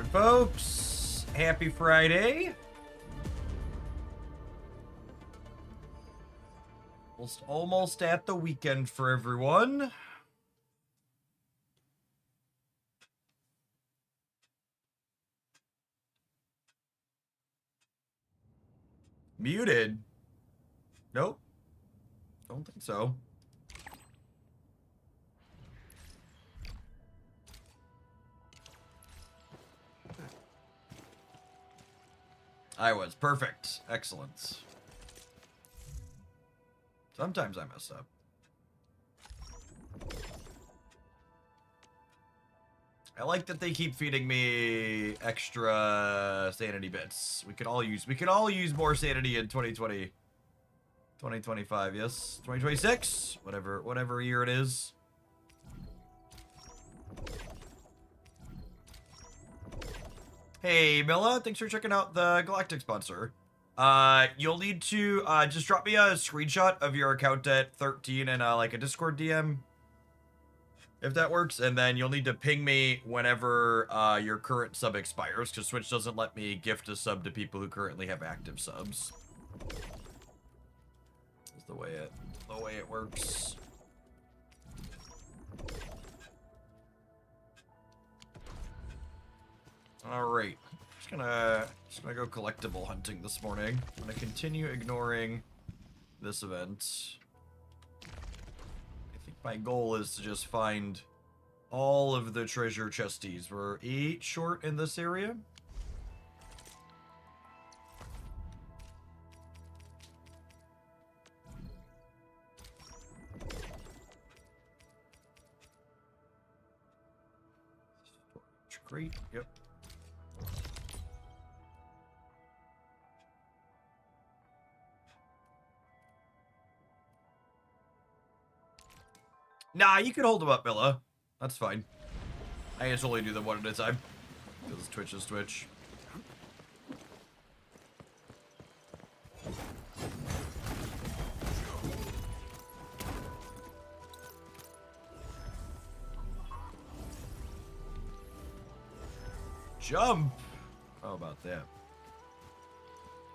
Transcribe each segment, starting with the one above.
Alright, folks. Happy Friday. Almost at the weekend for everyone. Muted? Nope. Don't think so. I was. Perfect. Excellent. Sometimes I mess up. I like that they keep feeding me extra sanity bits. We could all use more sanity in 2020. 2025, yes. 2026? Whatever year it is. Hey, Milla, thanks for checking out the Galactic sponsor. You'll need to just drop me a screenshot of your account at 13 and like a Discord DM, if that works, and then you'll need to ping me whenever your current sub expires, because Twitch doesn't let me gift a sub to people who currently have active subs. That's the way it works. All right, just gonna go collectible hunting this morning. I'm gonna continue ignoring this event. I think my goal is to just find all of the treasure chesties. We're 8 short in this area. Great. Yep. Nah, you can hold them up, Milla. That's fine. I can just only do them one at a time. Because Twitch is Twitch. Jump! How about that?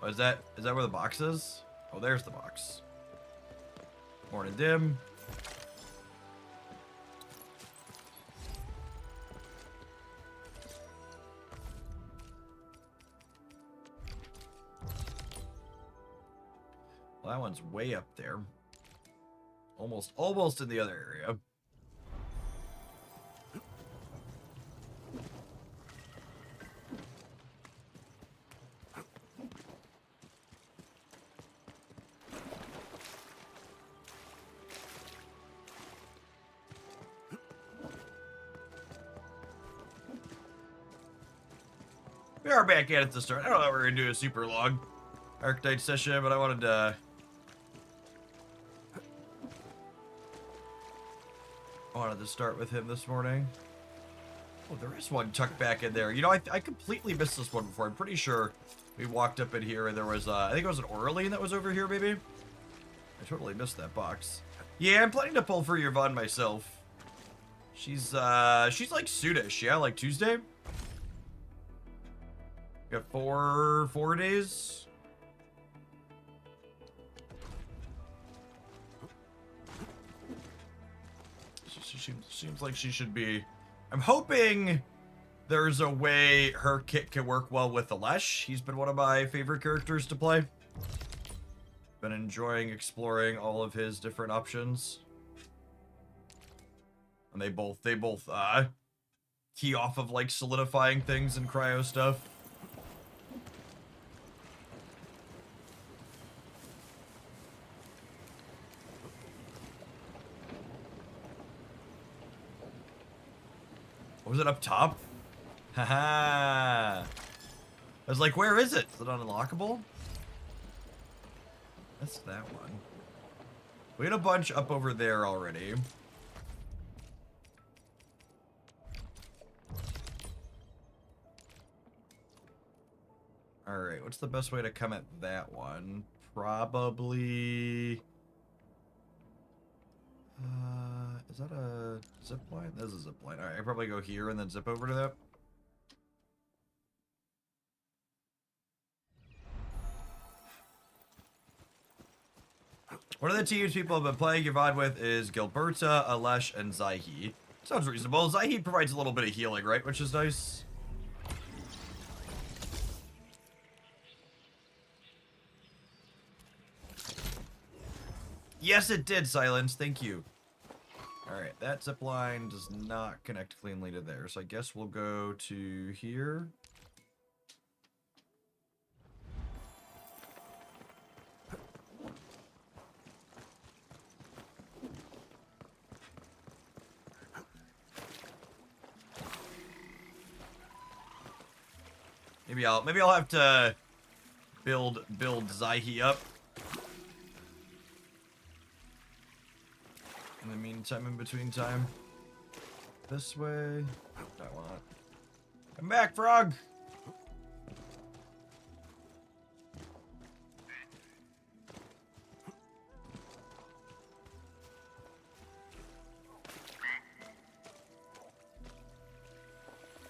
Oh, is that where the box is? Oh, there's the box. Morning dim. Well, that one's way up there. Almost in the other area. We are back at it to start. I don't know if we're gonna do a super long Archetype session, but I wanted to start with him this morning. Oh, there is one tucked back in there. You know, I completely missed this one before. I'm pretty sure we walked up in here and there was, I think it was an Oraline that was over here, maybe? I totally missed that box. Yeah, I'm planning to pull for Yvonne myself. She's like soonish, yeah? Like Tuesday? Got four days? She seems like she should be. I'm hoping there's a way her kit can work well with Alesh. He's been one of my favorite characters to play. Been enjoying exploring all of his different options. And they both key off of like solidifying things and cryo stuff. Was it up top? Haha. I was like, where is it? Is it unlockable? That's that one. We had a bunch up over there already. Alright, what's the best way to come at that one? Probably... is that a zip line? That is a zip line. Alright, I probably go here and then zip over to that. One of the teams people have been playing Yvonne with is Gilberta, Alesh, and Zaihi. Sounds reasonable. Zaihi provides a little bit of healing, right? Which is nice. Yes, it did, Silence. Thank you. Alright, that zip line does not connect cleanly to there, so I guess we'll go to here. Maybe I'll have to build Zaihi up. In the meantime, in between time. This way. I want. Come back, frog!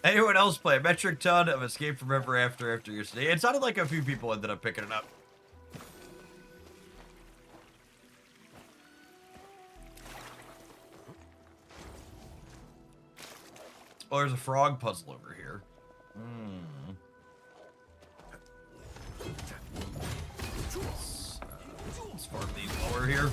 Anyone else play a metric ton of Escape from Ever after yesterday? It sounded like a few people ended up picking it up. Oh, there's a frog puzzle over here. Let's farm these while we're here.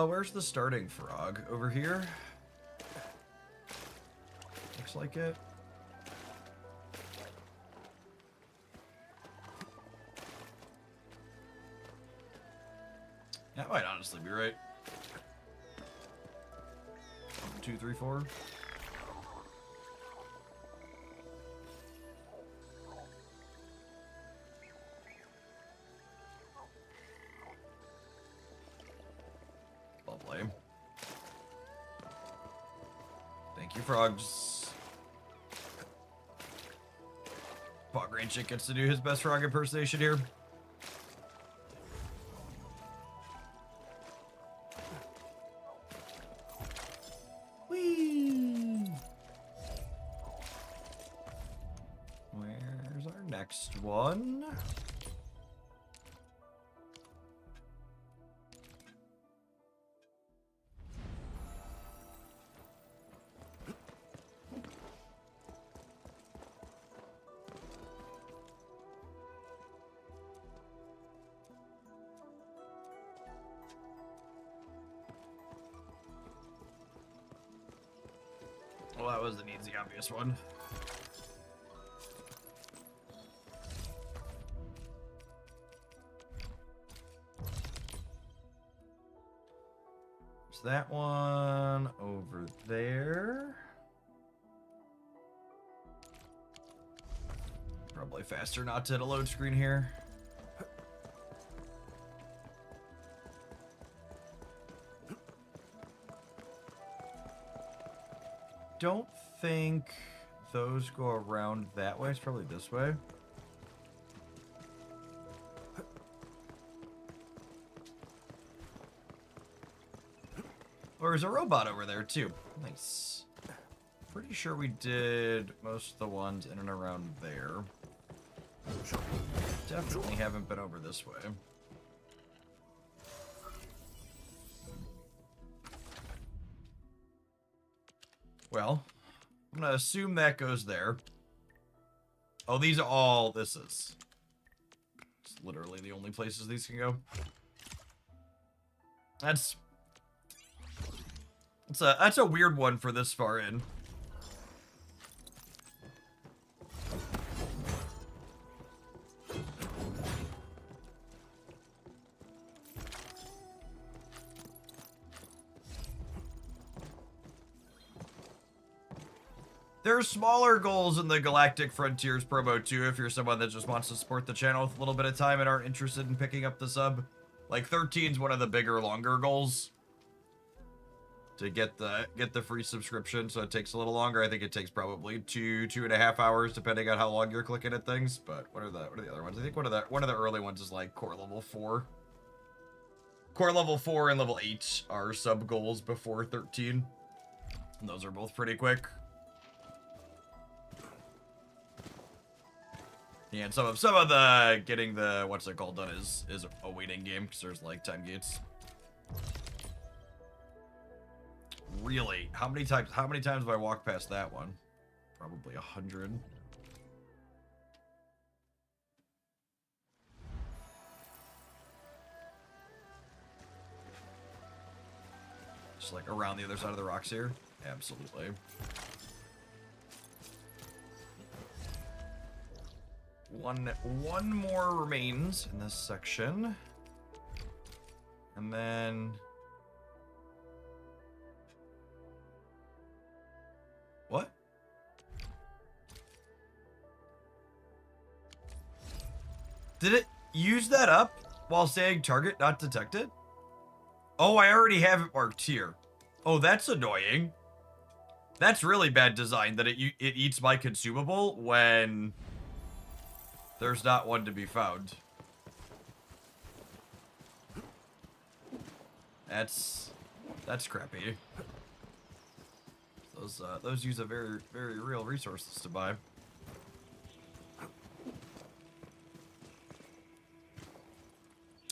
Where's the starting frog? Over here? Looks like it. That might honestly be right. 1, 2, 3, 4. Lovely. Thank you, frogs. Pog Rainchick gets to do his best frog impersonation here. Whee! Where's our next one? Well, that was an easy, obvious one. There's that one over there. Probably faster not to hit a load screen here. Don't think those go around that way. It's probably this way. Or there's a robot over there too. Nice. Pretty sure we did most of the ones in and around there. Definitely haven't been over this way. Well, I'm gonna assume that goes there. Oh, these are all this is. It's literally the only places these can go. That's a weird one for this far in. There are smaller goals in the Galactic Frontiers promo too if you're someone that just wants to support the channel with a little bit of time and aren't interested in picking up the sub. Like 13 is one of the bigger, longer goals to get the free subscription, so it takes a little longer. I think it takes probably 2.5 hours depending on how long you're clicking at things. But what are the other ones? I think one of the early ones is like core level 4. Core level 4 and level 8 are sub goals before 13. And those are both pretty quick. Yeah, and some of the getting the what's it called done is a waiting game because there's like 10 gates. Really? How many times have I walked past that one? Probably 100. Just like around the other side of the rocks here? Absolutely. One more remains in this section. And then... What? Did it use that up while saying target not detected? Oh, I already have it marked here. Oh, that's annoying. That's really bad design that it eats my consumable when there's not one to be found. That's crappy. Those use a very, very real resources to buy.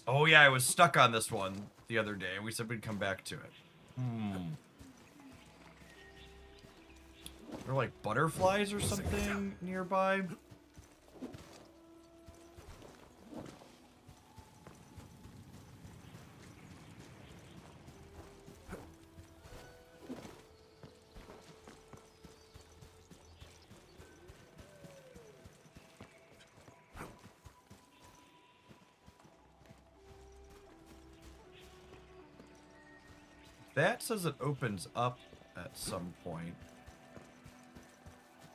Oh yeah, I was stuck on this one the other day, and we said we'd come back to it. There are like butterflies or something nearby. That says it opens up at some point.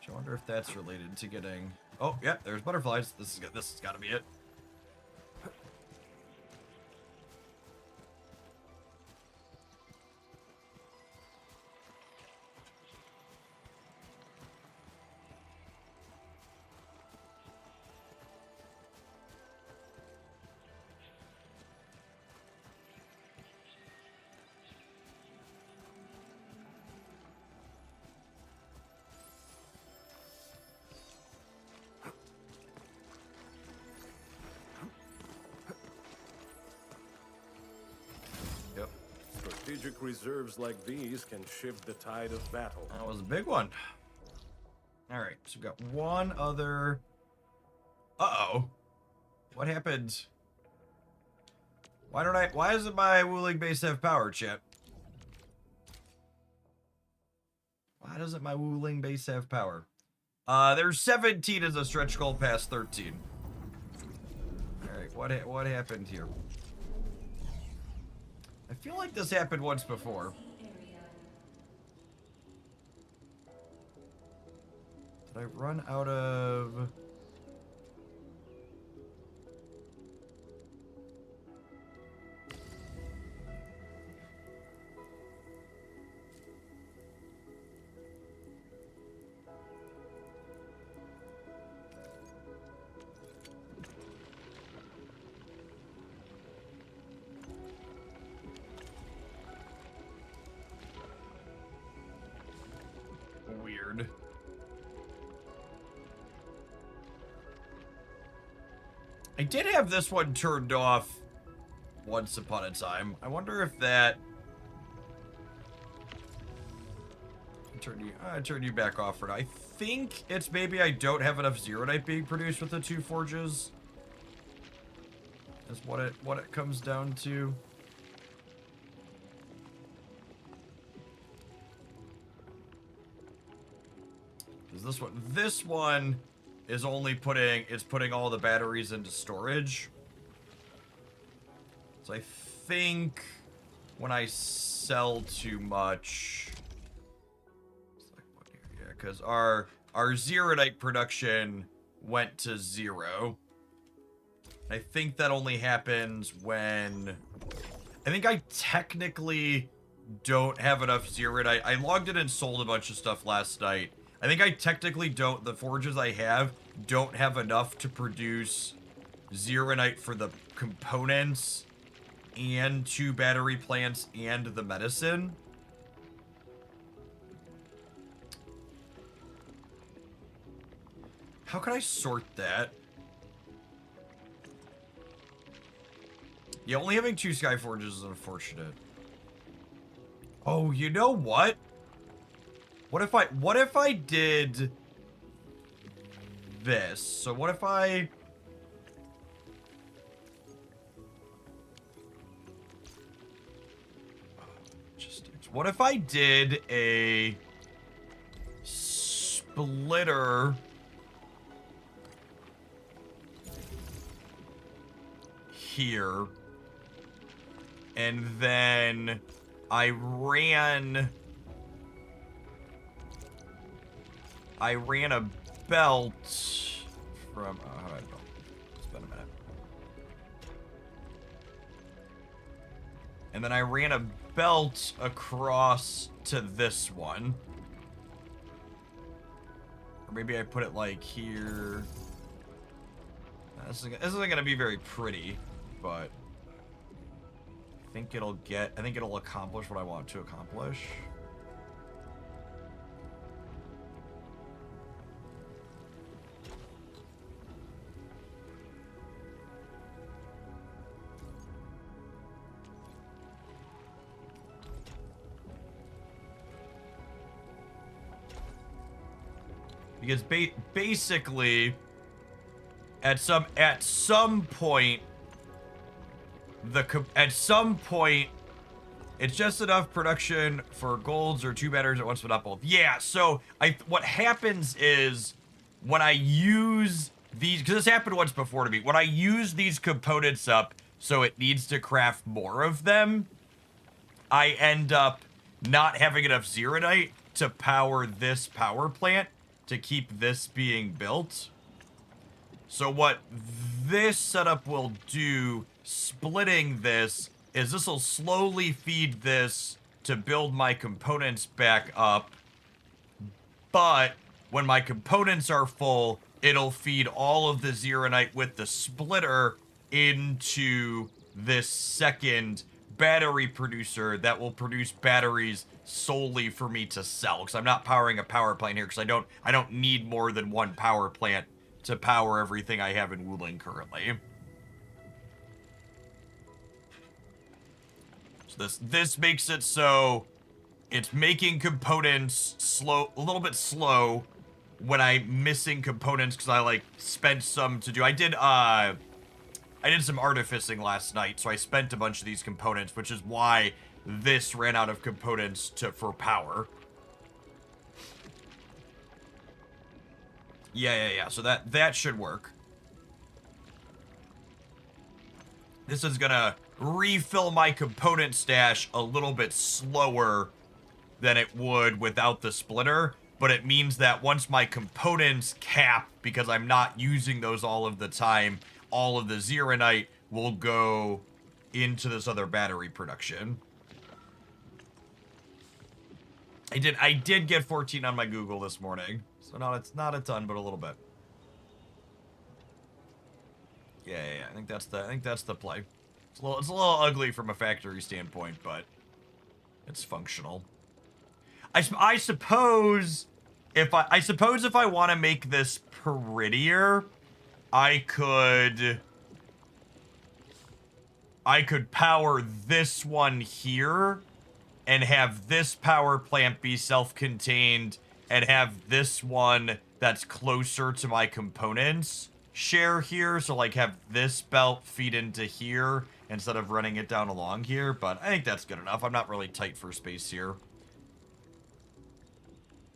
I wonder if that's related to getting... Oh, yeah, there's butterflies. This has got to be it. Strategic reserves like these can shift the tide of battle. That was a big one. All right, so we've got one other... Uh-oh. What happened? Why doesn't my Wuling base have power, chat? Why doesn't my Wuling base have power? There's 17 as a stretch goal past 13. All right, what happened here? I feel like this happened once before. Did I run out of... Weird. I did have this one turned off once upon a time. I wonder if that... I turned you back off for now. I think it's maybe I don't have enough Zeronite being produced with the 2 forges. Is what it comes down to. This one is only putting all the batteries into storage. So I think when I sell too much, it's like what here? Yeah, because our Zeronite production went to 0. I think that only happens when I think I technically don't have enough Zeronite. I logged in and sold a bunch of stuff last night. I think I technically don't, the forges I have don't have enough to produce Zeronite for the components and 2 battery plants and the medicine. How can I sort that? Yeah, only having 2 Skyforges is unfortunate. Oh, you know what? What if I did this? So what if I... What if I did a splitter here, and then I ran a belt from, how do I belt? It's been a minute. And then I ran a belt across to this one. Or maybe I put it like here. This isn't gonna be very pretty, but I think it'll accomplish what I want it to accomplish. Because basically, at some point, it's just enough production for golds or 2 batteries at once, but not both. Yeah. So what happens is when I use these, because this happened once before to me, when I use these components up, so it needs to craft more of them, I end up not having enough Zeronite to power this power plant to keep this being built. So what this setup will do, splitting this, is this will slowly feed this to build my components back up. But when my components are full, it'll feed all of the Zeronite with the splitter into this second battery producer that will produce batteries solely for me to sell, because I'm not powering a power plant here, because I don't need more than 1 power plant to power everything I have in Wuling currently. So this makes it so it's making components a little bit slow when I'm missing components, because I like spent some to do. I did some artificing last night, so I spent a bunch of these components, which is why this ran out of components for power. Yeah. So that should work. This is gonna refill my component stash a little bit slower than it would without the splitter, but it means that once my components cap, because I'm not using those all of the time, all of the Zeronite will go into this other battery production. I did get 14 on my Google this morning, so it's not a ton, but a little bit. Yeah. I think that's the play. It's a little ugly from a factory standpoint, but it's functional. I suppose if I want to make this prettier, I could power this one here and have this power plant be self-contained and have this one that's closer to my components share here. So like have this belt feed into here instead of running it down along here. But I think that's good enough. I'm not really tight for space here.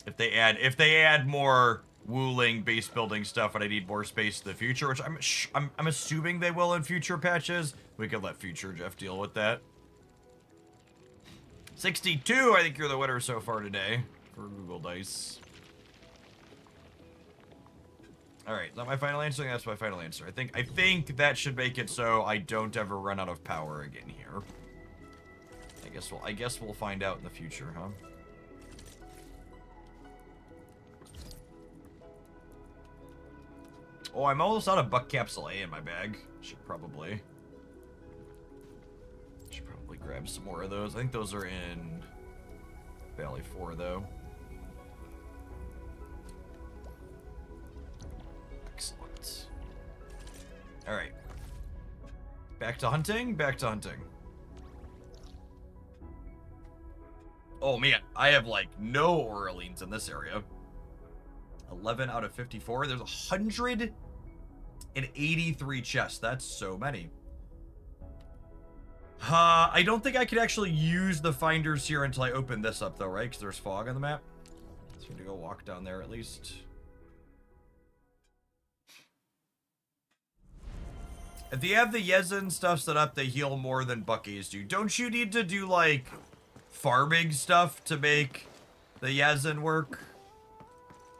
If they add more Wuling base building stuff and I need more space in the future, which I'm assuming they will in future patches, we could let future Jeff deal with that. 62, I think you're the winner so far today for Google Dice. Alright, is that my final answer? That's my final answer. I think that should make it so I don't ever run out of power again here. I guess we'll find out in the future, huh? Oh, I'm almost out of buck capsule A in my bag. Should probably. grab some more of those. I think those are in Valley 4, though. Excellent. Alright. Back to hunting, back to hunting. Oh man, I have like no Orleans in this area. 11 out of 54. There's 183 chests. That's so many. I don't think I could actually use the finders here until I open this up though, right? Because there's fog on the map. So I need to go walk down there at least. If you have the Yezin stuff set up, they heal more than Bucky's do. Don't you need to do like farming stuff to make the Yezin work?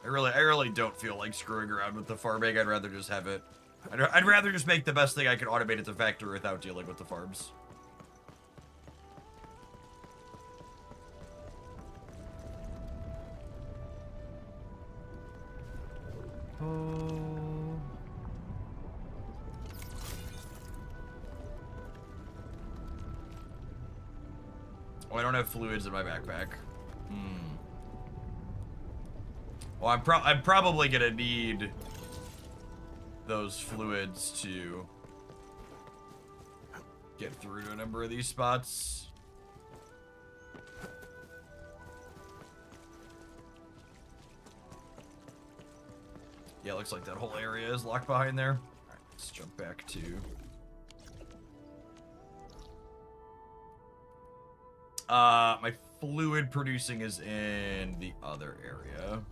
I really don't feel like screwing around with the farming. I'd rather just have it. I'd rather just make the best thing I can automate at the factory without dealing with the farms. Oh, I don't have fluids in my backpack. Well, I'm probably gonna need those fluids to get through to a number of these spots. Yeah, looks like that whole area is locked behind there. Alright, let's jump back to... my fluid producing is in the other area.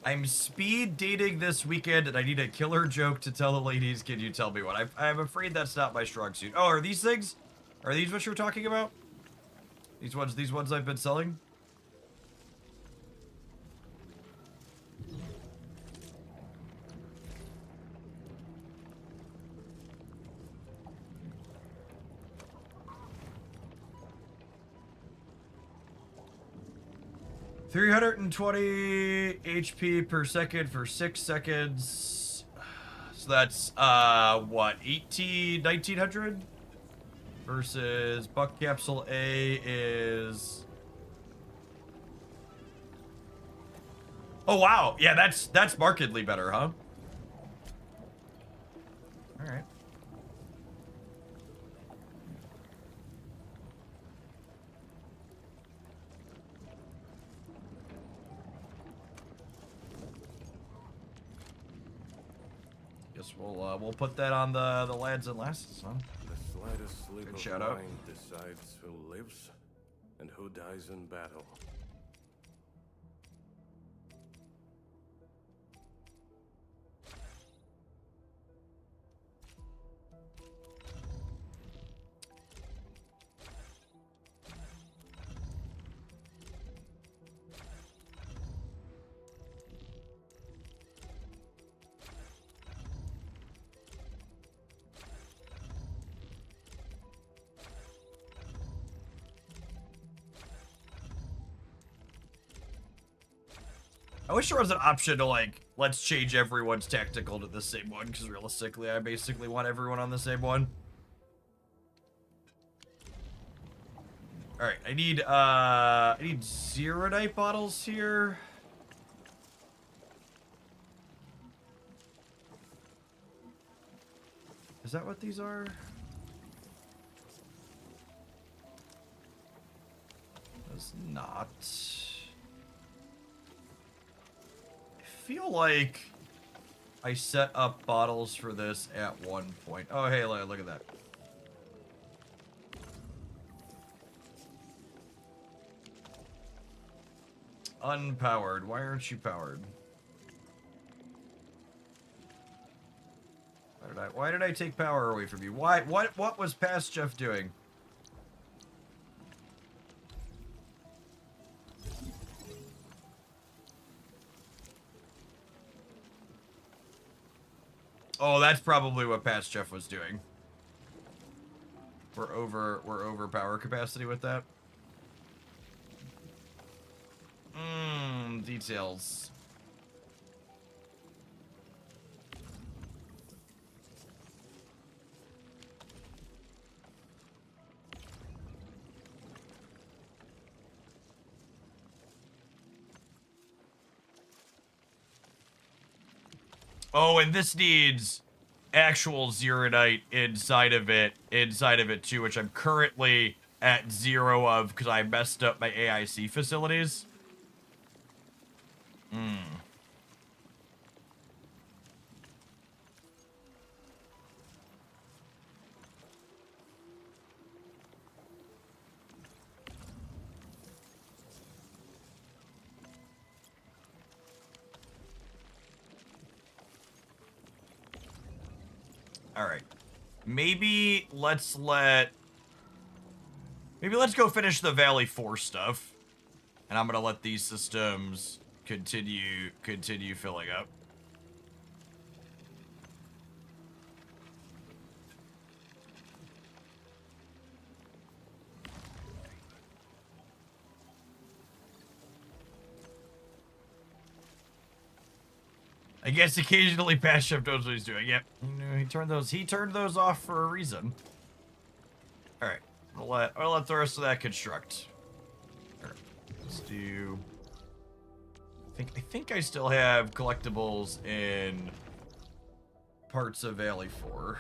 I'm speed dating this weekend, and I need a killer joke to tell the ladies. Can you tell me what? I'm afraid that's not my strong suit. Oh, are these things? Are these what you're talking about? These ones I've been selling? $320 HP per second for 6 seconds. So that's, what, 1900? Versus Buck Capsule A is... Oh, wow. Yeah, that's markedly better, huh? Alright. Guess we'll put that on the lads and lasses, huh? The slightest slip Good of shout out. mind decides who lives and who dies in battle. I wish there was an option to, like, let's change everyone's tactical to the same one, because realistically, I basically want everyone on the same one. Alright, I need Zerodite bottles here. Is that what these are? That's not... I feel like I set up bottles for this at one point. Oh, hey, look at that. Unpowered. Why aren't you powered? Why did I take power away from you? What was past Jeff doing? Oh, that's probably what past Jeff was doing. We're over power capacity with that. Details. Oh, and this needs actual Zerodite inside of it too, which I'm currently at 0 of because I messed up my AIC facilities. Alright. Maybe let's go finish the Valley 4 stuff. And I'm gonna let these systems continue filling up. I guess occasionally Past Chef knows what he's doing. Yep. He turned those off for a reason. Alright. I'll let the rest of that construct. Alright. Let's do... I think I still have collectibles in parts of Valley 4.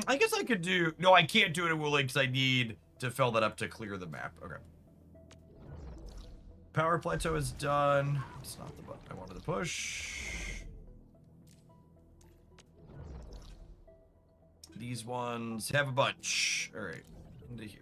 I guess I could do... No, I can't do it in Wooling because I need to fill that up to clear the map. Okay. Power plateau is done. It's not the button I wanted to push. These ones have a bunch. All right, into here.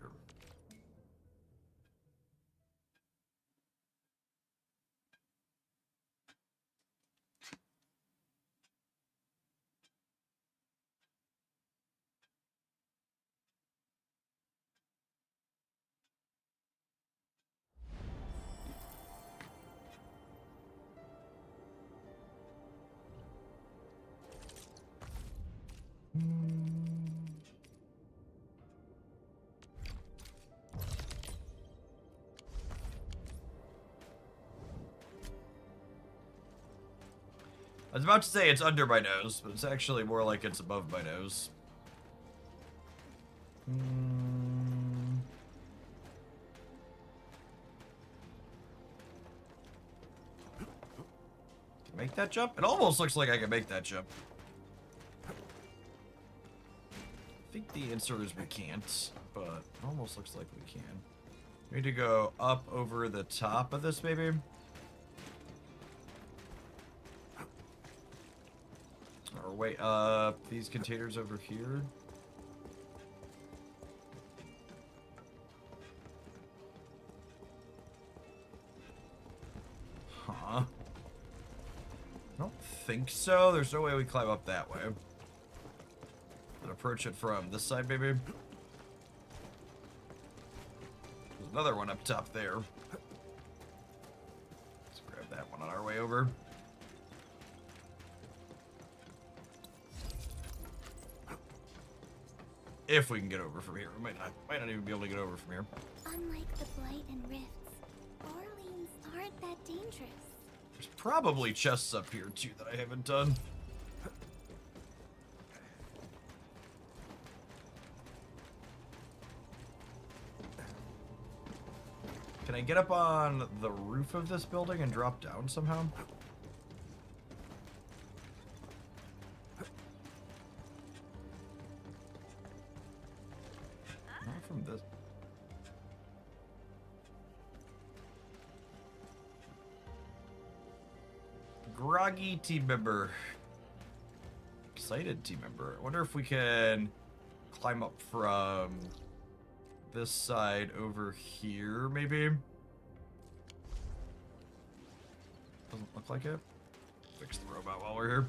I was about to say it's under my nose, but it's actually more like it's above my nose. Can make that jump? It almost looks like I can make that jump. I think the answer is we can't, but it almost looks like we can. We need to go up over the top of this, maybe? Or wait, these containers over here. Huh. I don't think so. There's no way we climb up that way. But approach it from this side, maybe. There's another one up top there. Let's grab that one on our way over. If we can get over from here. We might not even be able to get over from here. Unlike the Blight and Rifts, Orleans aren't that dangerous. There's probably chests up here, too, that I haven't done. Can I get up on the roof of this building and drop down somehow? Not from this. Groggy team member. Excited team member. I wonder if we can climb up from this side over here, maybe? Doesn't look like it. Fix the robot while we're here.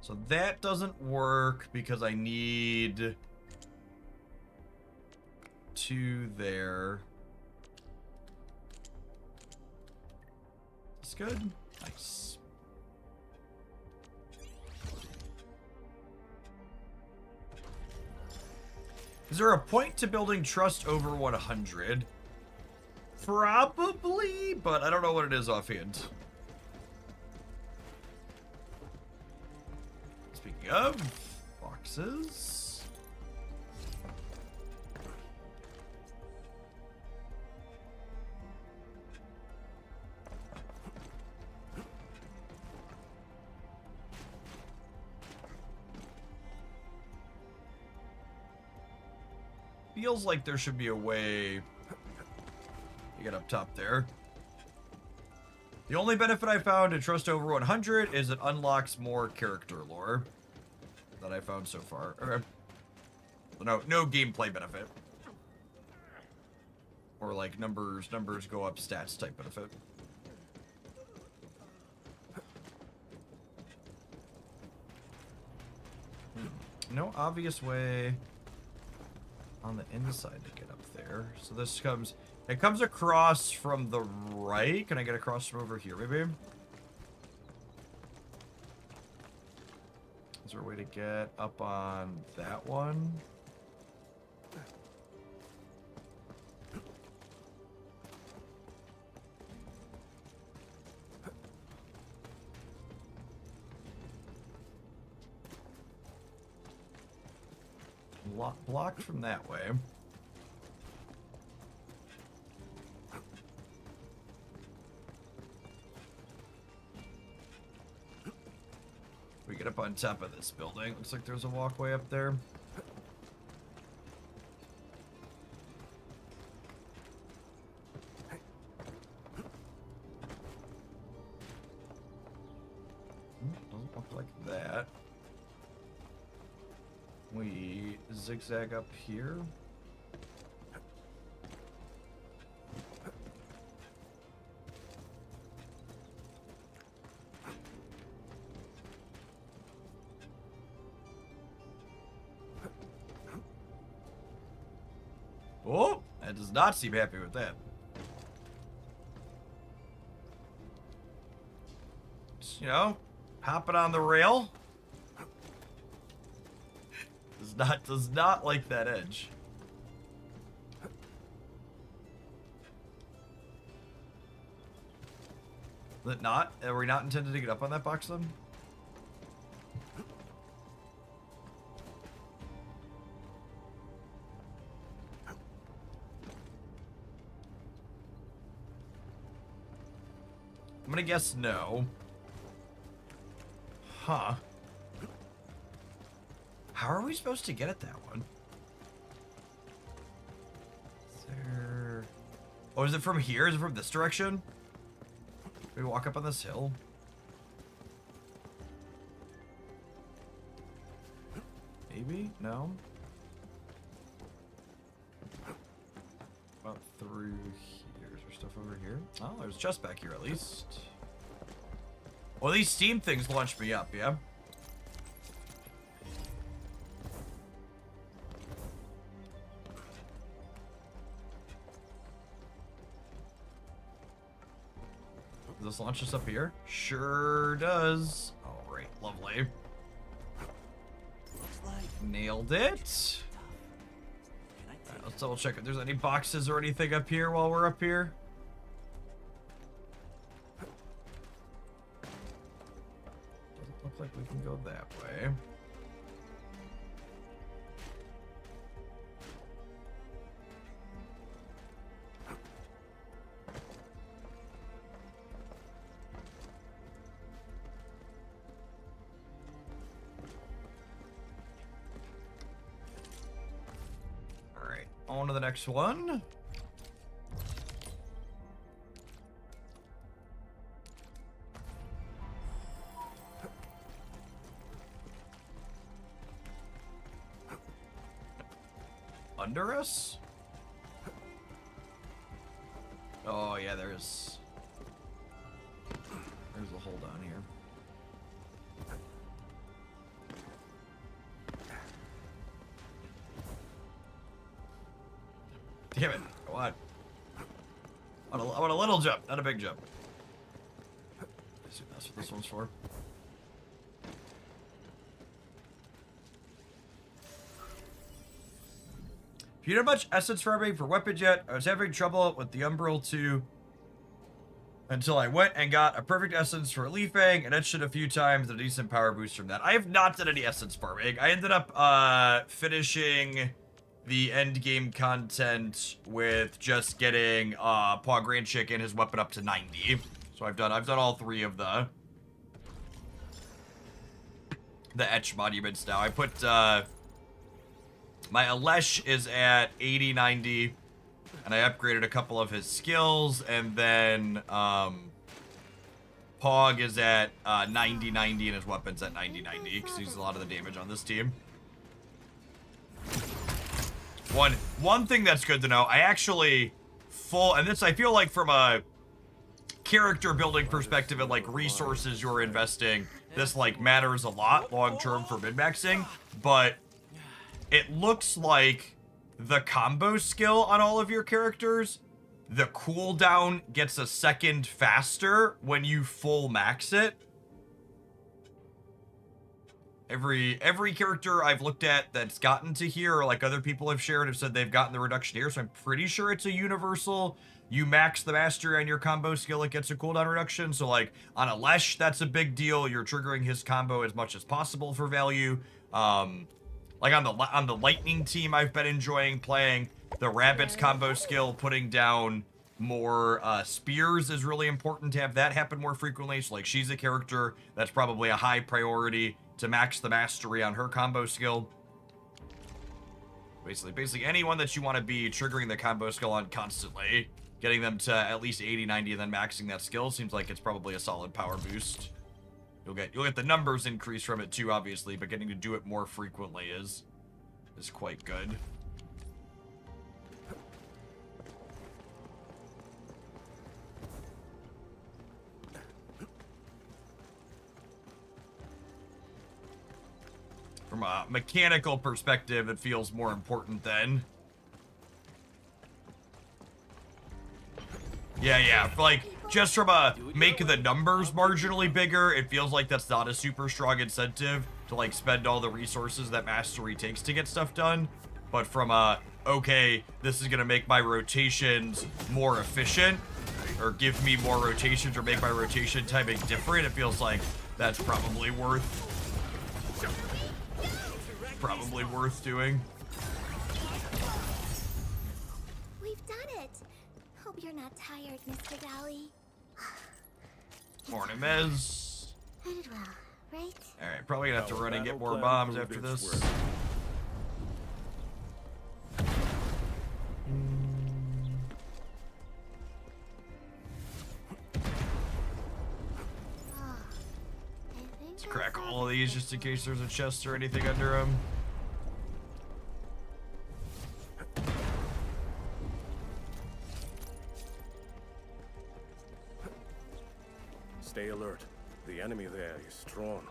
So that doesn't work because I need 2 there. That's good. Nice. Is there a point to building trust over 100? Probably, but I don't know what it is offhand. Speaking of boxes. Feels like there should be a way to get up top there. The only benefit I found to Trust Over 100 is it unlocks more character lore that I found so far. Okay. No gameplay benefit. Or like numbers go up stats type benefit. No obvious way on the inside to get up there. So this comes, it comes across from the right. Can I get across from over here, maybe? Is there a way to get up on that one? Blocked from that way. We get up on top of this building. Looks like there's a walkway up there. Doesn't look like that. We zigzag up here. Oh, that does not seem happy with that. Just, you know, hopping on the rail. Does not like that edge. Is it not? Are we not intended to get up on that box then? I'm gonna guess no. Huh. How are we supposed to get at that one? Is there... Oh, is it from here? Is it from this direction? We walk up on this hill. Maybe? No? About through here. Is there stuff over here? Oh, there's a chest back here at least. Well, these steam things launched me up, yeah? Does this launch us up here? Sure does. All right, lovely. Looks like Nailed it. All right, let's double check if there's any boxes or anything up here while we're up here. Doesn't look like we can go that way. On to the next one. Under us? Oh yeah, there's a hole down here. Damn it. Go on. I want a little jump, not a big jump. I assume that's what this one's for. If you did much essence farming for weapons yet, I was having trouble with the Umbral 2 until I went and got a perfect essence for Leaf Fang and etched it a few times and a decent power boost from that. I have not done any essence farming. I ended up finishing the end game content with just getting Paw Grand Chicken, his weapon up to 90. So I've done all 3 of the etch monuments now. I put my Alesh is at 80, 90, and I upgraded a couple of his skills, and then Pog is at 90, 90, and his weapon's at 90, 90, because he uses a lot of the damage on this team. One thing that's good to know, I actually and this I feel like from a character building perspective and like resources you're investing, this like matters a lot long term for min-maxing, but it looks like the combo skill on all of your characters, the cooldown gets a second faster when you full max it. Every character I've looked at that's gotten to here, or like other people have shared, have said they've gotten the reduction here, so I'm pretty sure it's a universal. You max the mastery on your combo skill, it gets a cooldown reduction. So like on a Lesh, that's a big deal. You're triggering his combo as much as possible for value. Like on the lightning team, I've been enjoying playing the rabbit's combo skill. Putting down more spears is really important to have that happen more frequently. So like she's a character that's probably a high priority to max the mastery on her combo skill. Basically anyone that you want to be triggering the combo skill on constantly, getting them to at least 80, 90, and then maxing that skill seems like it's probably a solid power boost. You'll get the numbers increase from it too, obviously, but getting to do it more frequently is quite good. From a mechanical perspective, it feels more important then. Yeah, like, just from a make the numbers marginally bigger, it feels like that's not a super strong incentive to, like, spend all the resources that mastery takes to get stuff done. But from a, okay, this is gonna make my rotations more efficient, or give me more rotations, or make my rotation timing different, it feels like that's probably worth doing. We've done it. Hope you're not tired, Mr. Dolly. Morning, Mez. I did well, right? Alright, probably gonna have to run and get more bombs after this. Let's crack all of these just in case there's a chest or anything under them. Stay alert. The enemy there is strong.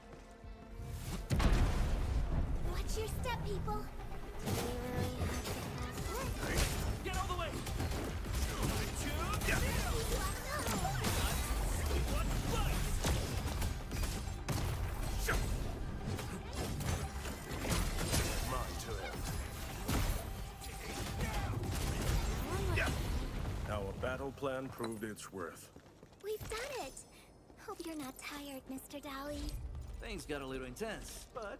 Watch your step, people. Get out of the way! Our battle plan proved its worth. We've done it. Hope you're not tired, Mr. Dolly. Things got a little intense, but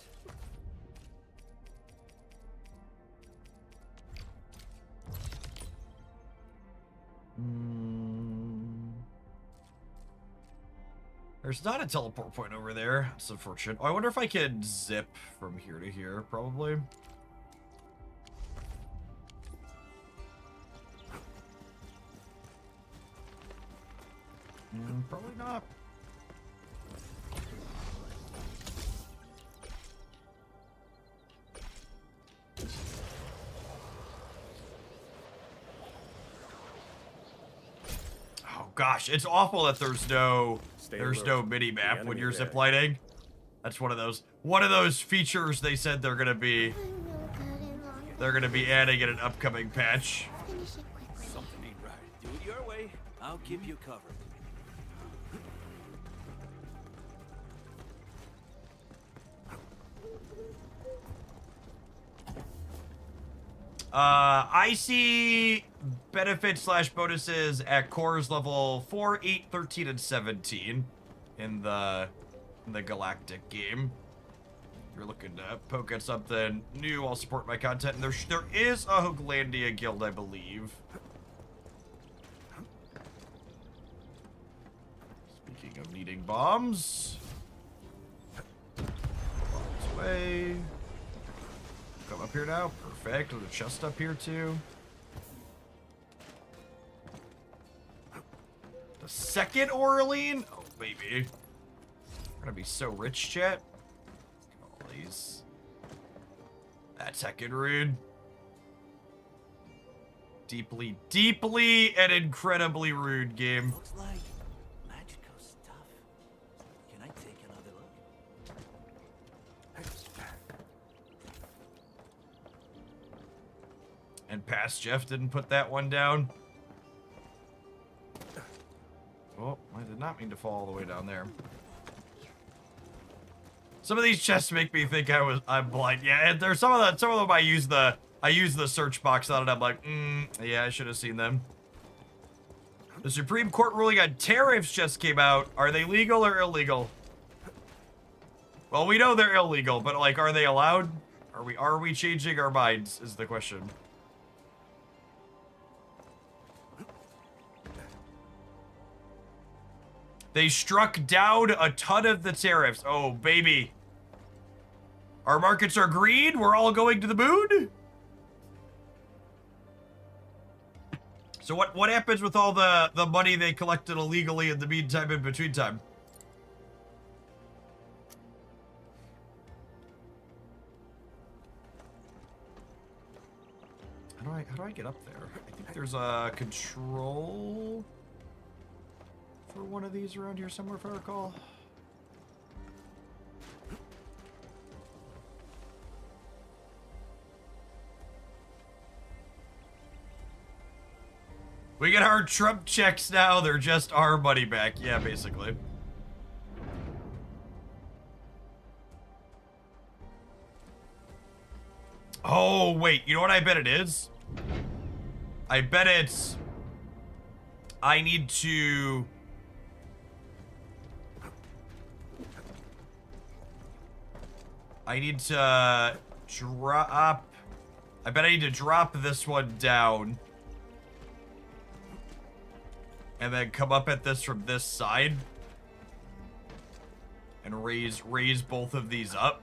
There's not a teleport point over there. It's unfortunate. Oh, I wonder if I could zip from here to here, probably. Probably not. Oh gosh, it's awful that there's no mini map when you're ziplining. That's one of those features they said they're gonna be adding in an upcoming patch. finish it quickly. Something ain't right. Do it your way. I'll keep you covered. I see benefits slash bonuses at cores level 4, 8, 13, and 17 in the Galactic game. If you're looking to poke at something new, I'll support my content. And there is a Hooglandia guild, I believe. Speaking of needing bombs. Bombs away. Come up here now. Perfect. There's a chest up here, too. The second Orlean? Oh, baby. We're gonna be so rich, chat. All these. That's heckin' rude. Deeply, deeply, and incredibly rude game. Looks like magical stuff. Can I take another look? And past Jeff didn't put that one down. Oh, I did not mean to fall all the way down there. Some of these chests make me think I'm blind. Yeah, and there's some of them I use the search box on, and I'm like, yeah, I should have seen them. The Supreme Court ruling on tariffs just came out. Are they legal or illegal? Well, we know they're illegal, but like, are they allowed? Are we changing our minds? Is the question. They struck down a ton of the tariffs. Oh, baby. Our markets are green. We're all going to the moon. So what happens with all the money they collected illegally in the meantime, in between time? How do I get up there? I think there's a control for one of these around here somewhere, if I recall. We get our Trump checks now. They're just our money back. Yeah, basically. Oh, wait. You know what I bet it is? I bet it's... I need to... drop... I bet I need to drop this one down. And then come up at this from this side. And raise both of these up.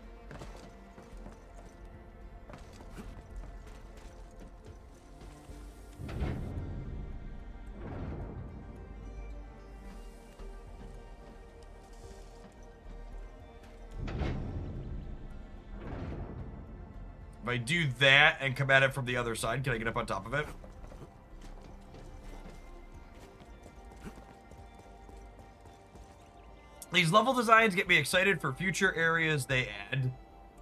If I do that and come at it from the other side, can I get up on top of it? These level designs get me excited for future areas they add.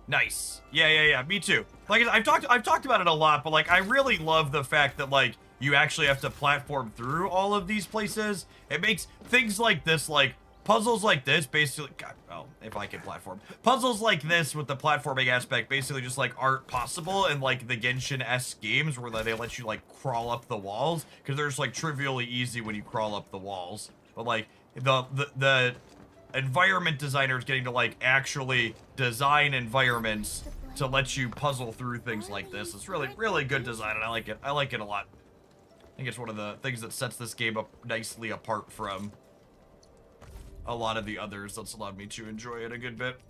Nice. Yeah. Me too. Like I've talked about it a lot, but like I really love the fact that like you actually have to platform through all of these places. It makes things like this, like puzzles like this, basically. God, well, if I can platform puzzles like this with the platforming aspect, basically just like aren't possible in like the Genshin-esque games where they let you like crawl up the walls because they're just like trivially easy when you crawl up the walls. But like the environment designers getting to like actually design environments to let you puzzle through things like this. It's really good design, and I like it. I like it a lot. I think it's one of the things that sets this game up nicely apart from a lot of the others. That's allowed me to enjoy it a good bit.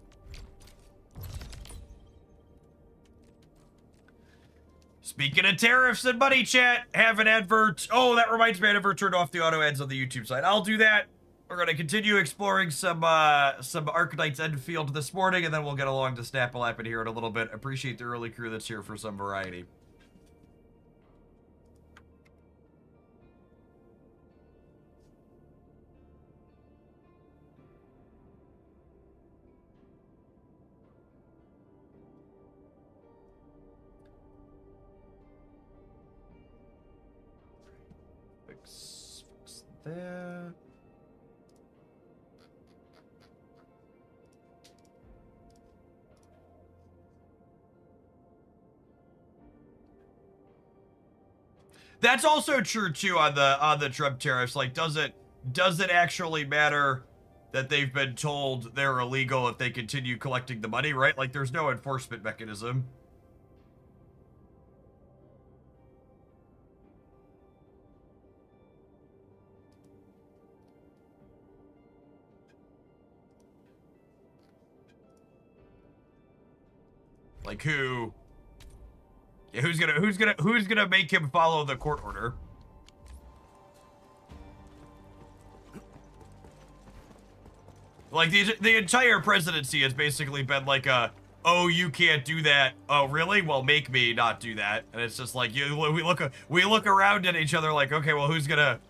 Speaking of tariffs and money, chat, have an advert. Oh, that reminds me, I never turned off the auto ads on the YouTube side. I'll do that. We're going to continue exploring some Arcanite's Enfield this morning, and then we'll get along to Snapple in here in a little bit. Appreciate the early crew that's here for some variety. That's also true too on the Trump tariffs. Like, does it actually matter that they've been told they're illegal if they continue collecting the money, right? Like, there's no enforcement mechanism. Like, who? Yeah, who's gonna make him follow the court order? Like, the entire presidency has basically been like oh, you can't do that. Oh, really? Well, make me not do that. And it's just like, we look around at each other like, okay, well, who's gonna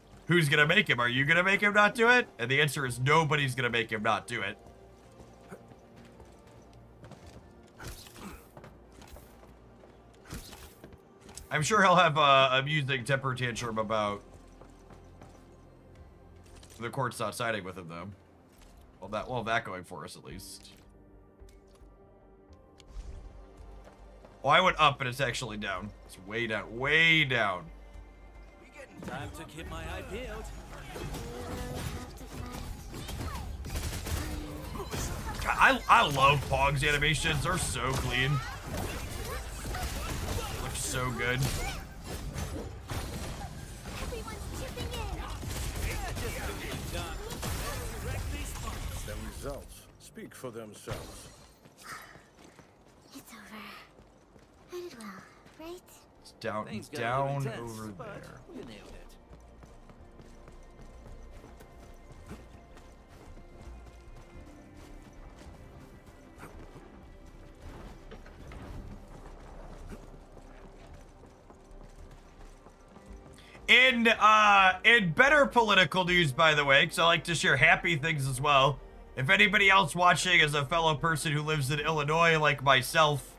make him? Are you gonna make him not do it? And the answer is nobody's gonna make him not do it. I'm sure he'll have a amusing temper tantrum about the court's not siding with him, though. Well, that going for us, at least. Oh, I went up, and it's actually down. It's way down, way down. Time to keep my eye peeled. God, I love Pog's animations. They're so clean. Looks so good. Everyone's chipping in. The results speak for themselves. It's over. I did well, right? It's down, Things got a down little intense, over but there. we nailed it. In better political news, by the way, because I like to share happy things as well. If anybody else watching is a fellow person who lives in Illinois like myself,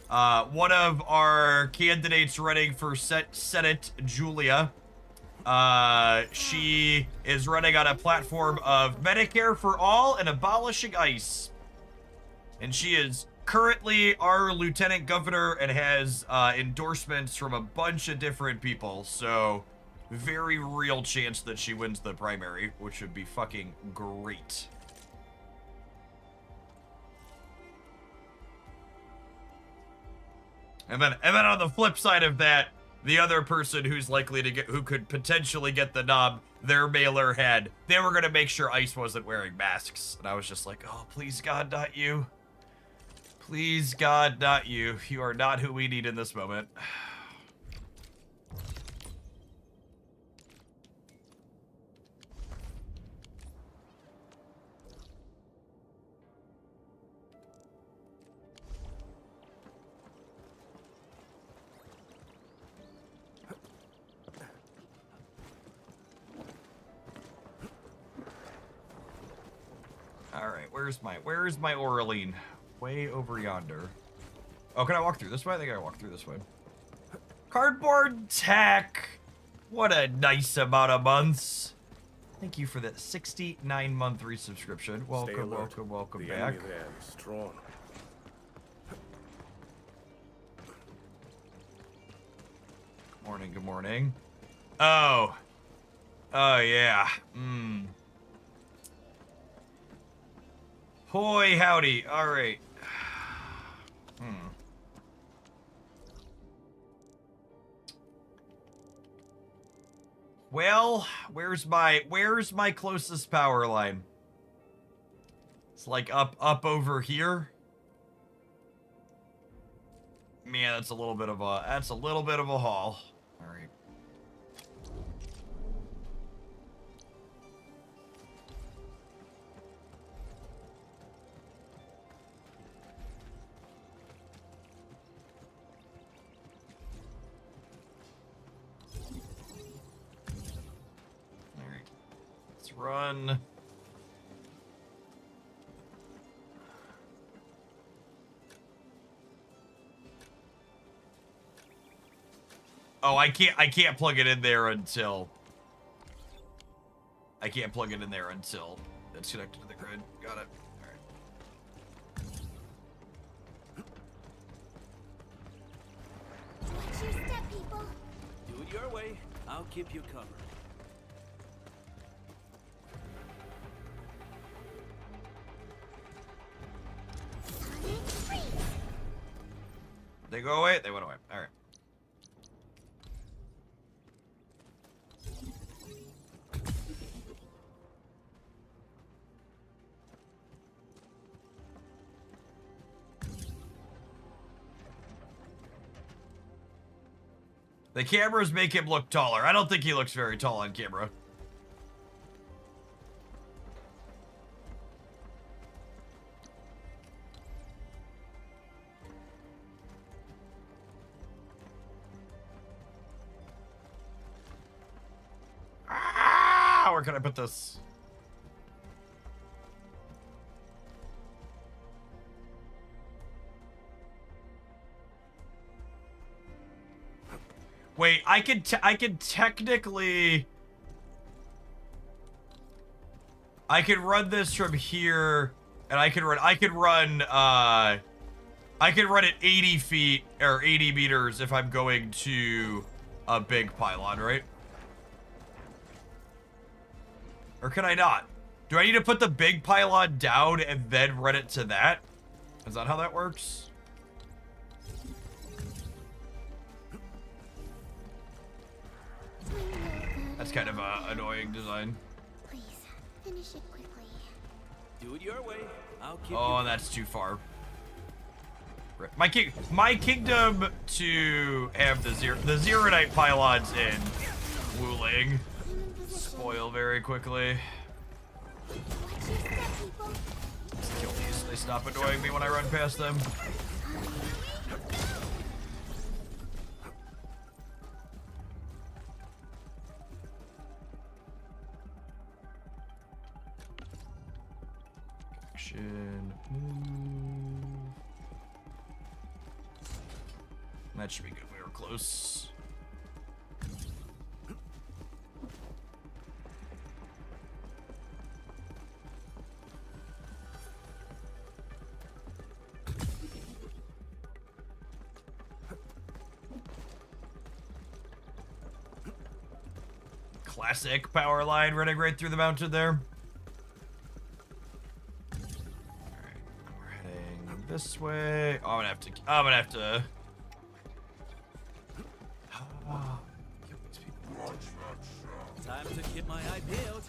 one of our candidates running for Senate, Julia, she is running on a platform of Medicare for all and abolishing ICE. And she is currently our lieutenant governor and has endorsements from a bunch of different people. So, very real chance that she wins the primary, which would be fucking great. And then on the flip side of that, the other person who's likely to get, who could potentially get the knob, their mailer had, they were gonna make sure ICE wasn't wearing masks. And I was just like, oh, please God, not you. Please God, not you. You are not who we need in this moment. All right, where's my Oraline? Way over yonder. Oh, can I walk through this way? I think I walk through this way. Cardboard tech. What a nice amount of months. Thank you for that 69-month resubscription. Welcome, welcome The back. enemy there is strong. Good morning, good morning. Oh. Oh, yeah. Hoy howdy. All right. Well, where's my closest power line? It's like up over here. Man, that's a little bit of a haul. All right. Let's run. Oh, I can't plug it in there until it's connected to the grid. Got it. All right. Watch your step, people. Do your way. I'll keep you covered. Sonic freeze. They go away? They went away. Alright. The cameras make him look taller. I don't think he looks very tall on camera. Ah, where can I put this? Wait, I could technically... I could run this from here, and I could run it 80 feet, or 80 meters if I'm going to a big pylon, right? Or can I not? Do I need to put the big pylon down and then run it to that? Is that how that works? That's kind of a annoying design. Please, finish it quickly. Do it your way. I'll keep Oh, you that's too far. My kingdom to have the Zeronite pylons in Wuling I'm in position. spoil very quickly. Watch your step, people. Let's kill these so they stop annoying me when I run past them. Action, move. That should be good. We were close. Classic power line running right through the mountain there. Alright, we're heading this way. Oh, I'm gonna have to kill these people. time to keep my eye peeled.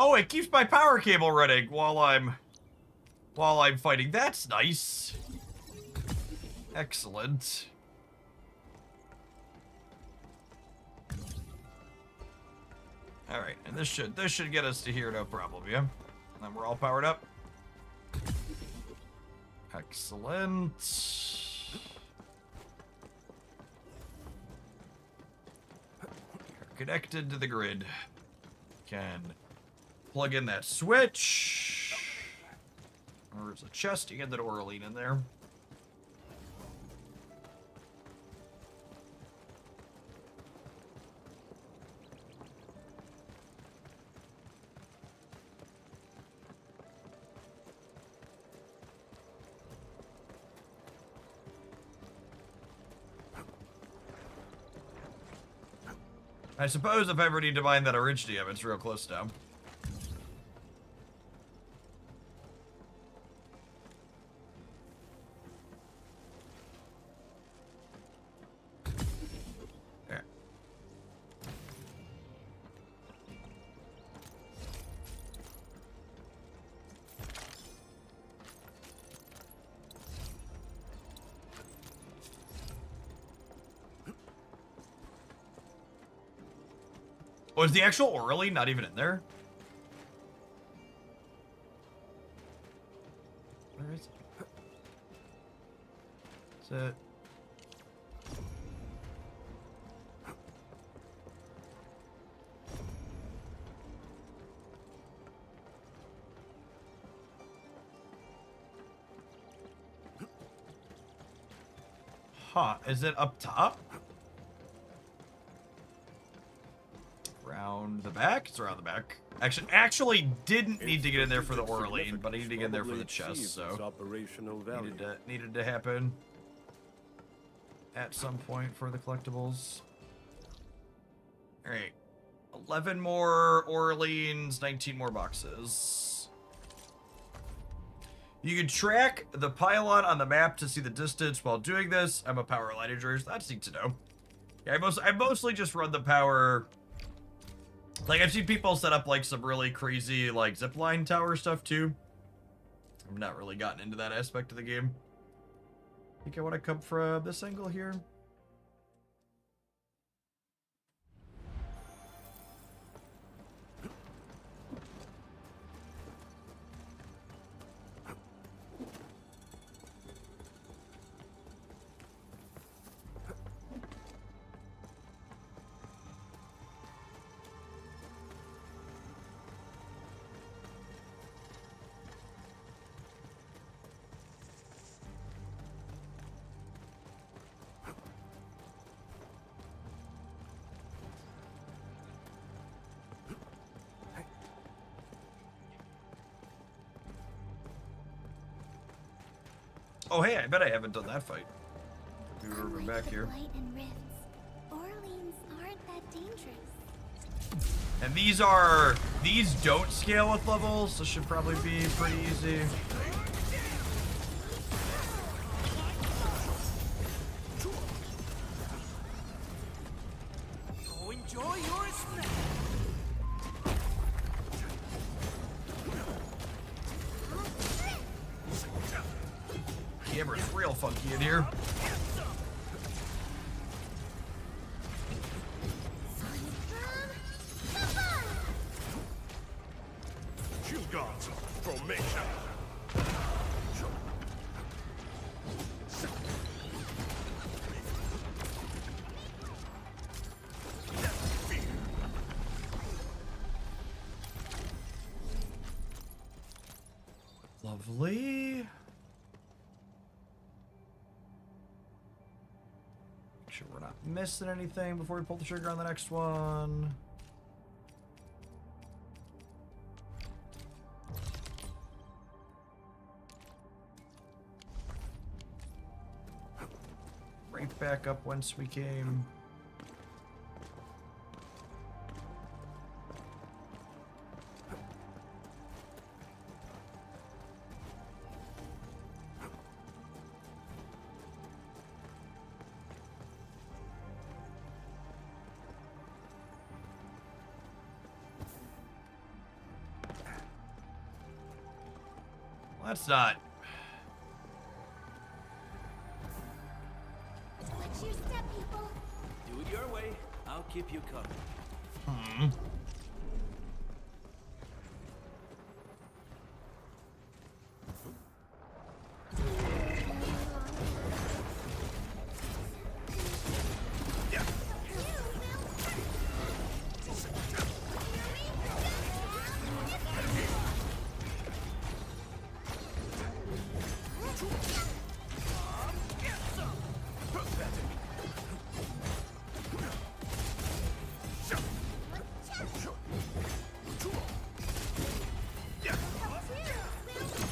Oh, it keeps my power cable running while I'm fighting. That's nice. Excellent. All right, and this should get us to here, no problem, yeah. And we're all powered up. Excellent. We're connected to the grid. Can plug in that switch. There's a chest to get the Orlean in there. I suppose if I ever need to mine that Iridium, it's real close now. There. Was the actual Orally not even in there? Where is it? Is it? Huh, is it up top? Around the back? It's around the back. Actually didn't need to get in there for the Orlean, but I needed to get in there for the chest, so operational value. needed to happen at some point for the collectibles. Alright. 11 more Orleans, 19 more boxes. You can track the pylon on the map to see the distance while doing this. I'm a power line injuries. That's neat to know. Yeah, I mostly just run the power. Like, I've seen people set up, like, some really crazy, like, zipline tower stuff, too. I've not really gotten into that aspect of the game. I think I want to come from this angle here. Oh, hey, I bet I haven't done that fight. We were Unlike back the here. blight and rifts, Orleans aren't that dangerous. And these don't scale with levels, so should probably be pretty easy. Go enjoy your snack. Camera's real funky in here. You got formation. Lovely. Make sure we're not missing anything before we pull the trigger on the next one. Right back up whence we came. That's not. Watch your step, people. Do it your way. I'll keep you covered.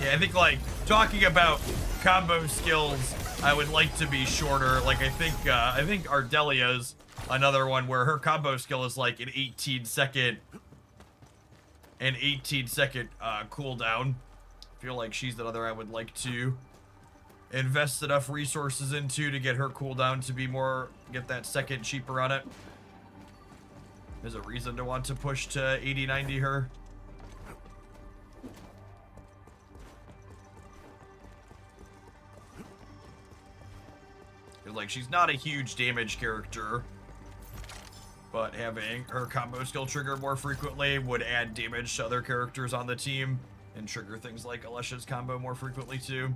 Yeah, I think, like, talking about combo skills, I would like to be shorter. Like, I think Ardelia's another one where her combo skill is like an 18-second cooldown. I feel like she's another I would like to invest enough resources into to get her cooldown to be more, get that second cheaper on it. There's a reason to want to push to 80, 90 her. Like, she's not a huge damage character, but having her combo skill trigger more frequently would add damage to other characters on the team and trigger things like Alesha's combo more frequently too.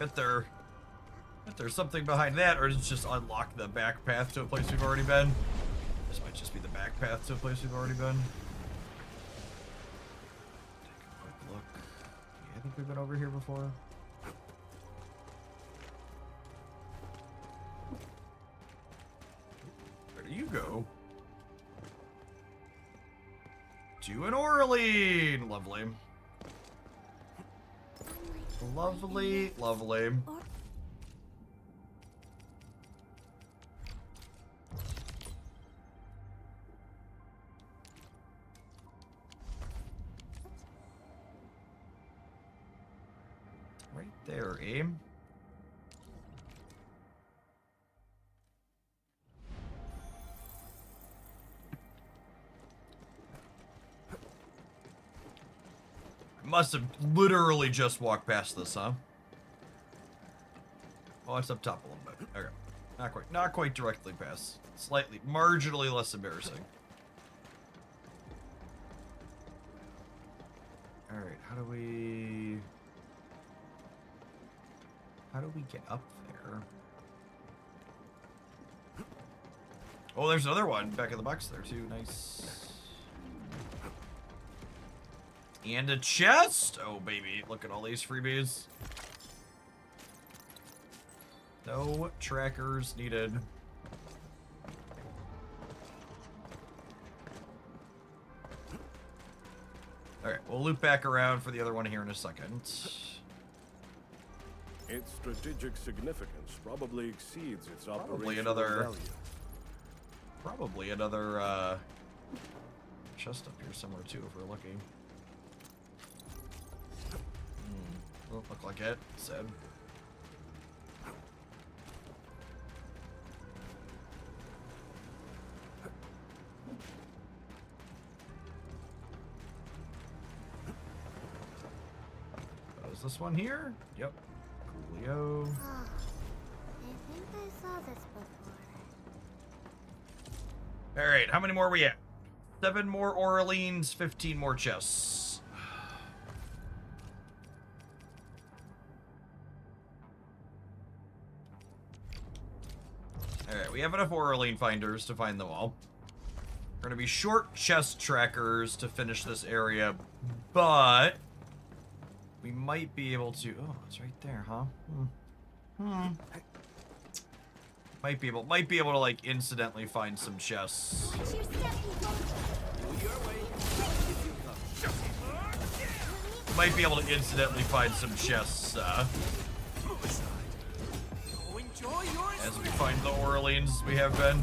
bet there's something behind that, or does it just unlock the back path to a place we've already been? This might just be the back path to a place we've already been. Take a quick look. Yeah, I think we've been over here before. Where do you go? To an Orlean! Lovely. Lovely, lovely. Right there, aim. Must have literally just walked past this, huh? Oh, it's up top a little bit. Okay. Not quite directly past. Slightly, marginally less embarrassing. Alright, how do we get up there? Oh, there's another one back in the box there too. Nice. And a chest! Oh, baby. Look at all these freebies. No trackers needed. Alright, we'll loop back around for the other one here in a second. Its strategic significance probably exceeds its Probably operational another... value. Probably another, chest up here somewhere, too, if we're lucky. Don't look like it. Sad. Oh, is this one here? Yep. Coolio. Ah, I think I saw this before. Alright, how many more are we at? 7 more Orleans, 15 more chests. Alright, we have enough Orlean finders to find them all. We're gonna be short chest trackers to finish this area, but we might be able to... Oh, it's right there, huh? Might be able to, like, incidentally find some chests. Watch your step, people. Might be able to incidentally find some chests, as we find the Orleans we have been.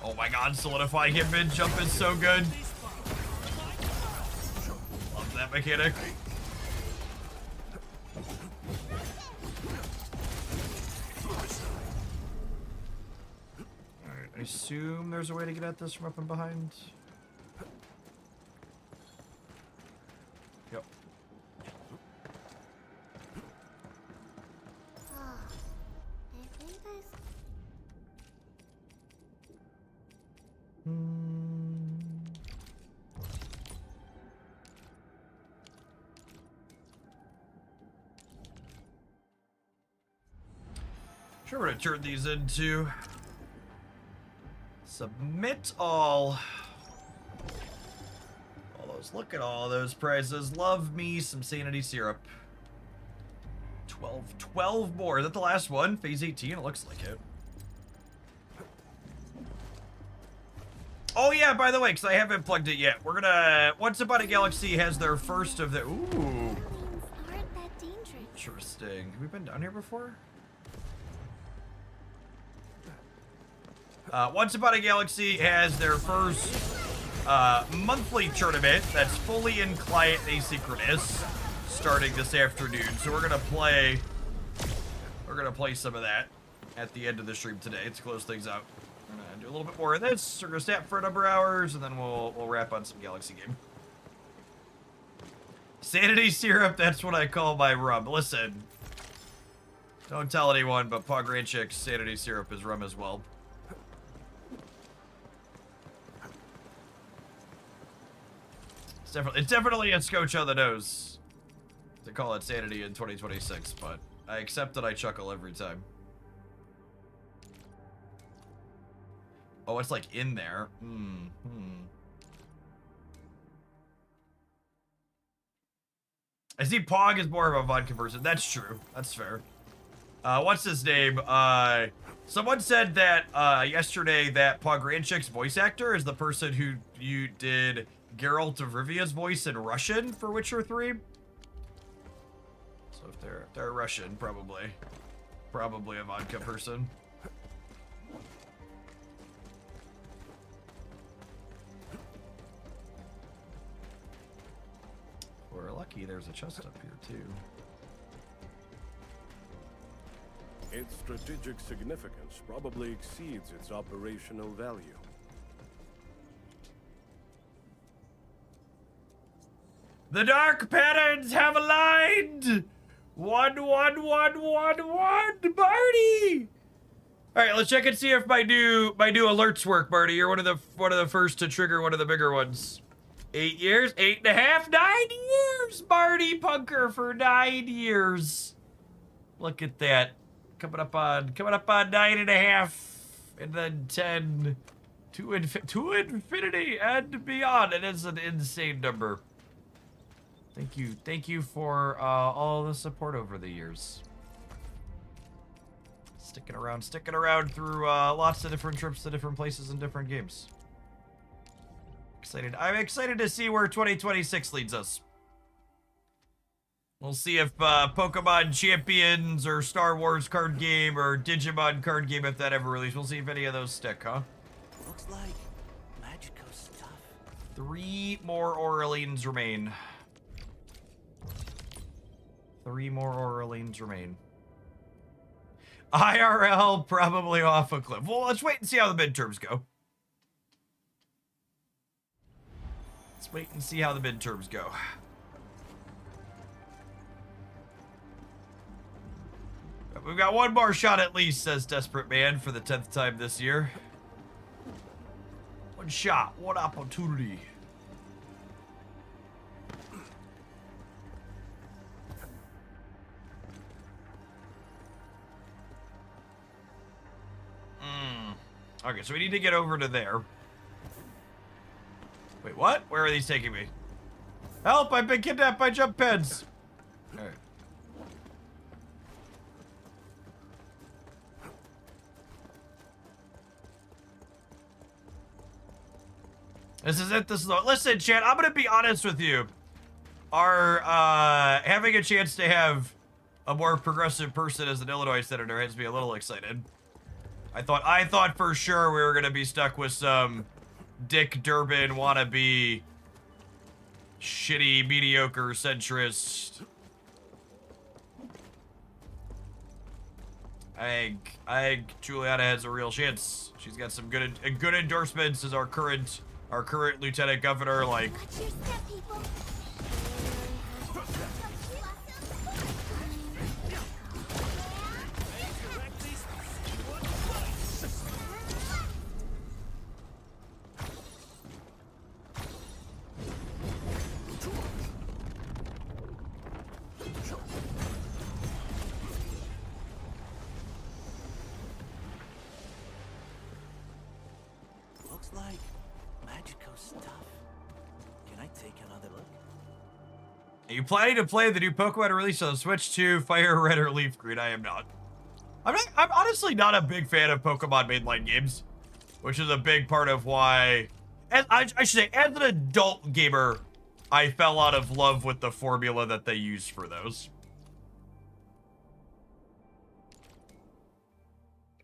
Oh my god, solidifying him mid jump is so good. Love that mechanic. Alright, I assume there's a way to get at this from up and behind. Yep. Ah, I think I saw... Sure, we're gonna turn these into submit all. Look at all those prizes. Love me some sanity syrup. 12 more. Is that the last one? Phase 18, it looks like it. Oh yeah, by the way, because I haven't plugged it yet. We're gonna... Once Upon a Galaxy has their first of the... Ooh. Orleans aren't that dangerous. Interesting. Have we been down here before? Once Upon a Galaxy has their first monthly tournament that's fully in client asynchronous, starting this afternoon. So we're gonna play some of that at the end of the stream today to close things out. We're gonna do a little bit more of this. We're gonna snap for a number of hours, and then we'll wrap on some Galaxy game. Sanity syrup, that's what I call my rum. Listen, don't tell anyone, but Pogranchik's sanity syrup is rum as well. It's definitely a scotch on the nose. to call it sanity in 2026, but I accept that I chuckle every time. Oh, it's like in there. I see Pog is more of a vodka person. That's true. That's fair. What's his name? Someone said that yesterday that Pogranchik's voice actor is the person who you did Geralt of Rivia's voice in Russian for Witcher 3. So if they're Russian, probably a vodka person. We're lucky there's a chest up here too. Its strategic significance probably exceeds its operational value. The dark patterns have aligned! 11111 Barty! Alright, let's check and see if my new alerts work, Barty. You're one of the first to trigger one of the bigger ones. 8 years, 8.5, 9 years, Barty Punker for 9 years. Look at that. Coming up on 9.5, and then 10 to infinity and beyond. It is an insane number. Thank you for all the support over the years. Sticking around through lots of different trips to different places and different games. I'm excited to see where 2026 leads us. We'll see if Pokemon Champions or Star Wars card game or Digimon card game, if that ever releases. We'll see if any of those stick, huh? Looks like magical stuff. 3 more Orleans remain. 3 more Orleans remain. IRL probably off a cliff. Well, let's wait and see how the midterms go. Let's wait and see how the midterms go. We've got one more shot at least, says Desperate Man, for the 10th time this year. One shot, one opportunity. Okay, so we need to get over to there. Wait, what? Where are these taking me? Help! I've been kidnapped by jump pads! Alright. This is it. This is the... Listen, chat, I'm gonna be honest with you. Having a chance to have a more progressive person as an Illinois senator has me a little excited. I thought for sure we were gonna be stuck with some Dick Durbin wannabe, shitty, mediocre centrist. I think Juliana has a real chance. She's got some good endorsements as our current lieutenant governor. Like, Watch your step, people. Looks like magical stuff. Can I take another look? are you planning to play the new Pokemon release on the Switch 2, Fire Red or Leaf Green? I am not. I'm honestly not a big fan of Pokemon mainline games, which is a big part of why, as I should say, as an adult gamer, I fell out of love with the formula that they used for those.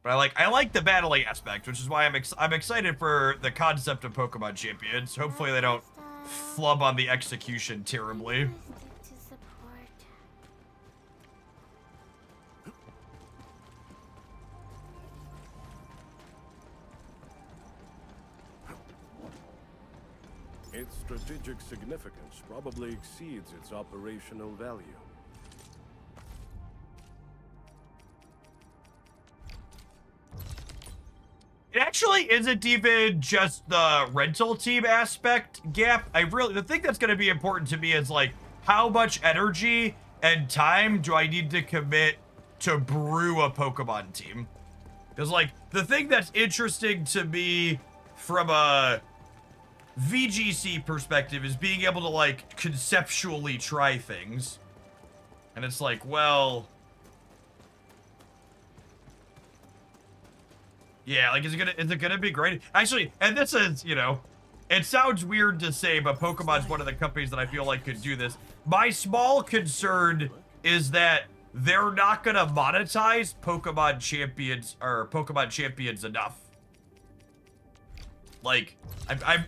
But I like the battling aspect, which is why I'm excited for the concept of Pokemon Champions. Hopefully they don't flub on the execution terribly. To support. Its strategic significance probably exceeds its operational value. It actually isn't even just the rental team aspect gap. The thing that's going to be important to me is like how much energy and time do I need to commit to brew a Pokemon team? Because, like, the thing that's interesting to me from a VGC perspective is being able to, like, conceptually try things. And it's like, well... yeah, like, is it gonna be great? Actually, and this is, you know, it sounds weird to say, but Pokemon's one of the companies that I feel like could do this. My small concern is that they're not gonna monetize Pokemon champions enough. Like,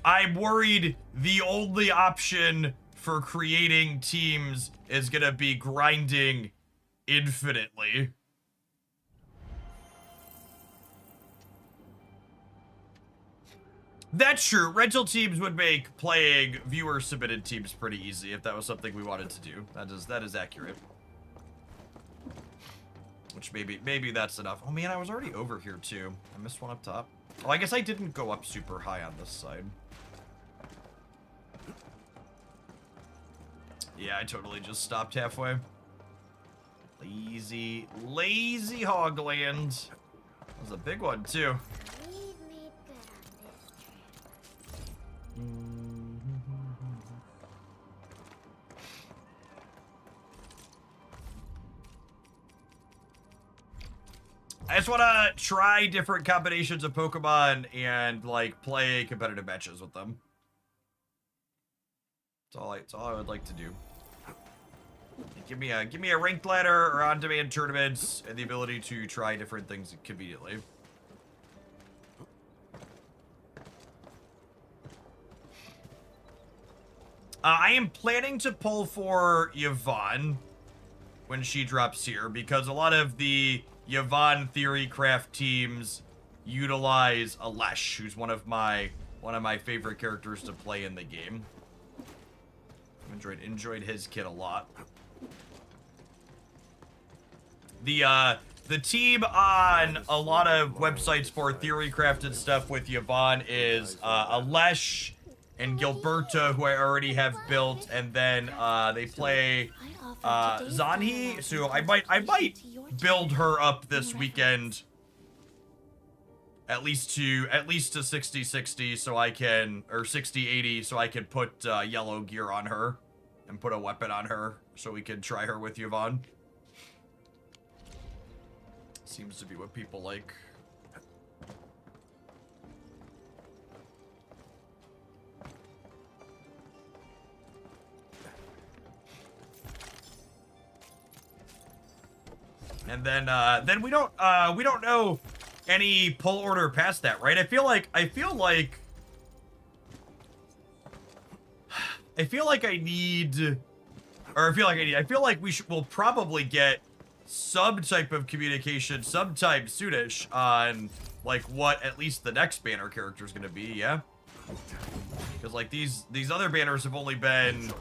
I'm worried the only option for creating teams is gonna be grinding infinitely. That's true. Rental teams would make playing viewer-submitted teams pretty easy if that was something we wanted to do. That is accurate. Which maybe that's enough. Oh man, I was already over here too. I missed one up top. Oh, I guess I didn't go up super high on this side. Yeah, I totally just stopped halfway. Lazy Hogland. That was a big one too. I just want to try different combinations of Pokemon and, like, play competitive matches with them. That's all I would like to do. Give me a ranked ladder or on-demand tournaments and the ability to try different things conveniently. I am planning to pull for Yvonne when she drops here because a lot of the Yvonne Theorycraft teams utilize Alesh, who's one of my favorite characters to play in the game. Enjoyed his kit a lot. The team on a lot of websites for Theorycraft and stuff with Yvonne is Alesh and Gilberto, who I already have built, and then they play Zanhi, so I might build her up this weekend at least to 60-60 so I can, or 60-80 so I can put yellow gear on her and put a weapon on her so we can try her with Yvonne. Seems to be what people like. And then we don't know any pull order past that, right? I feel like we'll probably get some type of communication sometime soonish on like what at least the next banner character is gonna be, yeah? Because like these other banners have only been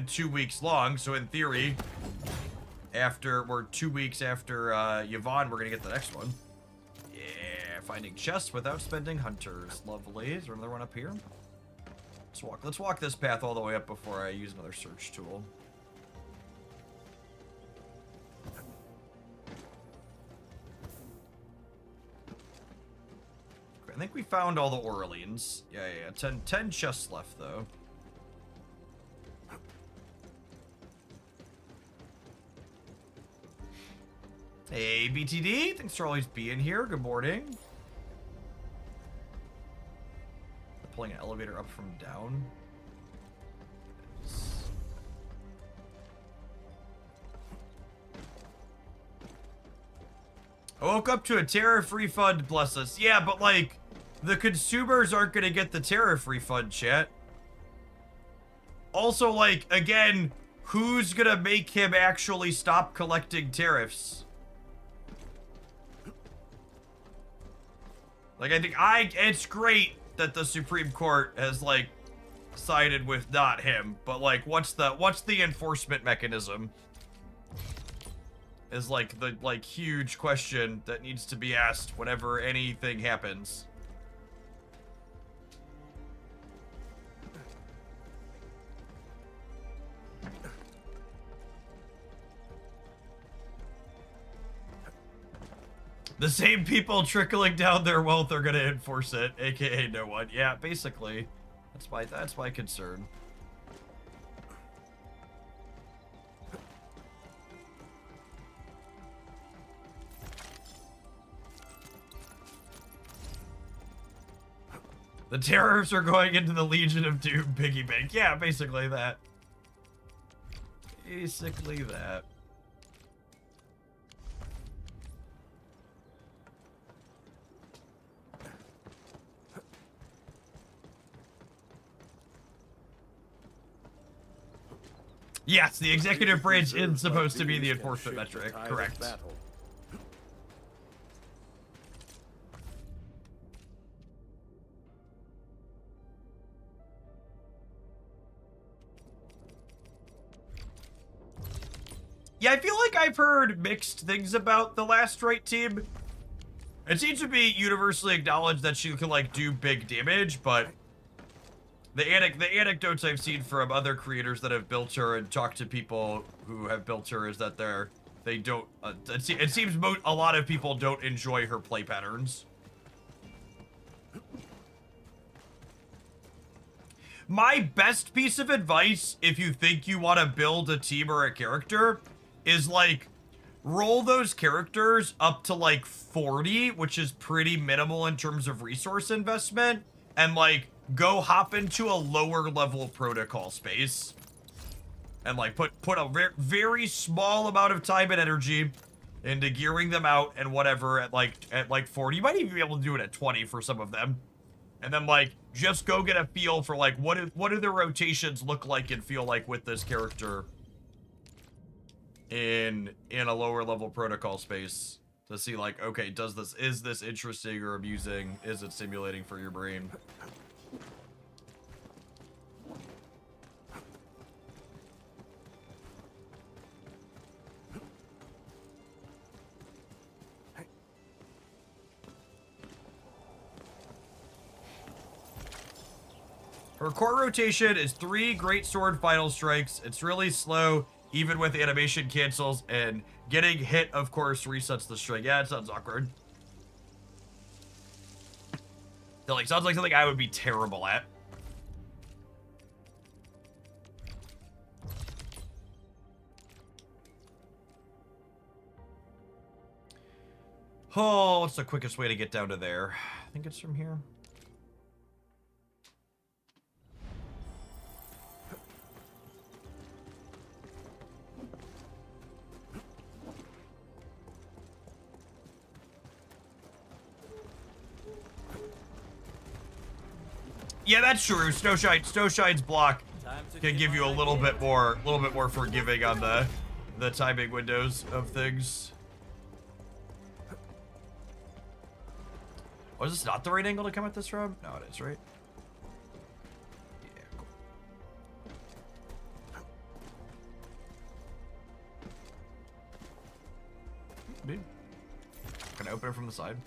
2 weeks long, so in theory, we're 2 weeks after Yvonne, we're gonna get the next one. Yeah, finding chests without spending hunters. Lovely. Is there another one up here? Let's walk this path all the way up before I use another search tool. I think we found all the Orleans. Yeah. 10 chests left though. Hey, BTD. Thanks for always being here. Good morning. Pulling an elevator up from down. I woke up to a tariff refund, bless us. Yeah, but like, the consumers aren't gonna get the tariff refund, chat. Also, like, again, who's gonna make him actually stop collecting tariffs? Like, I think it's great that the Supreme Court has, like, sided with not him, but, like, what's the enforcement mechanism? Is, like, the, like, huge question that needs to be asked whenever anything happens. The same people trickling down their wealth are gonna enforce it, aka no one. Yeah, basically. That's my concern. The tariffs are going into the Legion of Doom piggy bank. Yeah, basically that. Basically that. Yes, the executive branch is supposed to be the enforcement metric. Correct. Yeah, I feel like I've heard mixed things about the Last Right team. It seems to be universally acknowledged that she can, like, do big damage, but the anecdotes I've seen from other creators that have built her and talked to people who have built her is that they don't, it seems a lot of people don't enjoy her play patterns. My best piece of advice, if you think you want to build a team or a character, is, like, roll those characters up to, like, 40, which is pretty minimal in terms of resource investment, and, like, go hop into a lower level protocol space. And, like, put a very small amount of time and energy into gearing them out and whatever at like 40. You might even be able to do it at 20 for some of them. And then, like, just go get a feel for, like, what do the rotations look like and feel like with this character in a lower level protocol space to see, like, okay, is this interesting or amusing? Is it stimulating for your brain? Her core rotation is 3 Great Sword Final Strikes. It's really slow, even with animation cancels, and getting hit, of course, resets the string. Yeah, it sounds awkward. Sounds like something I would be terrible at. Oh, what's the quickest way to get down to there? I think it's from here. Yeah, that's true. Snowshine's block can give you a little bit more forgiving on the timing windows of things. Oh, is this not the right angle to come at this from? No, it is, right? Yeah, cool. Can I open it from the side?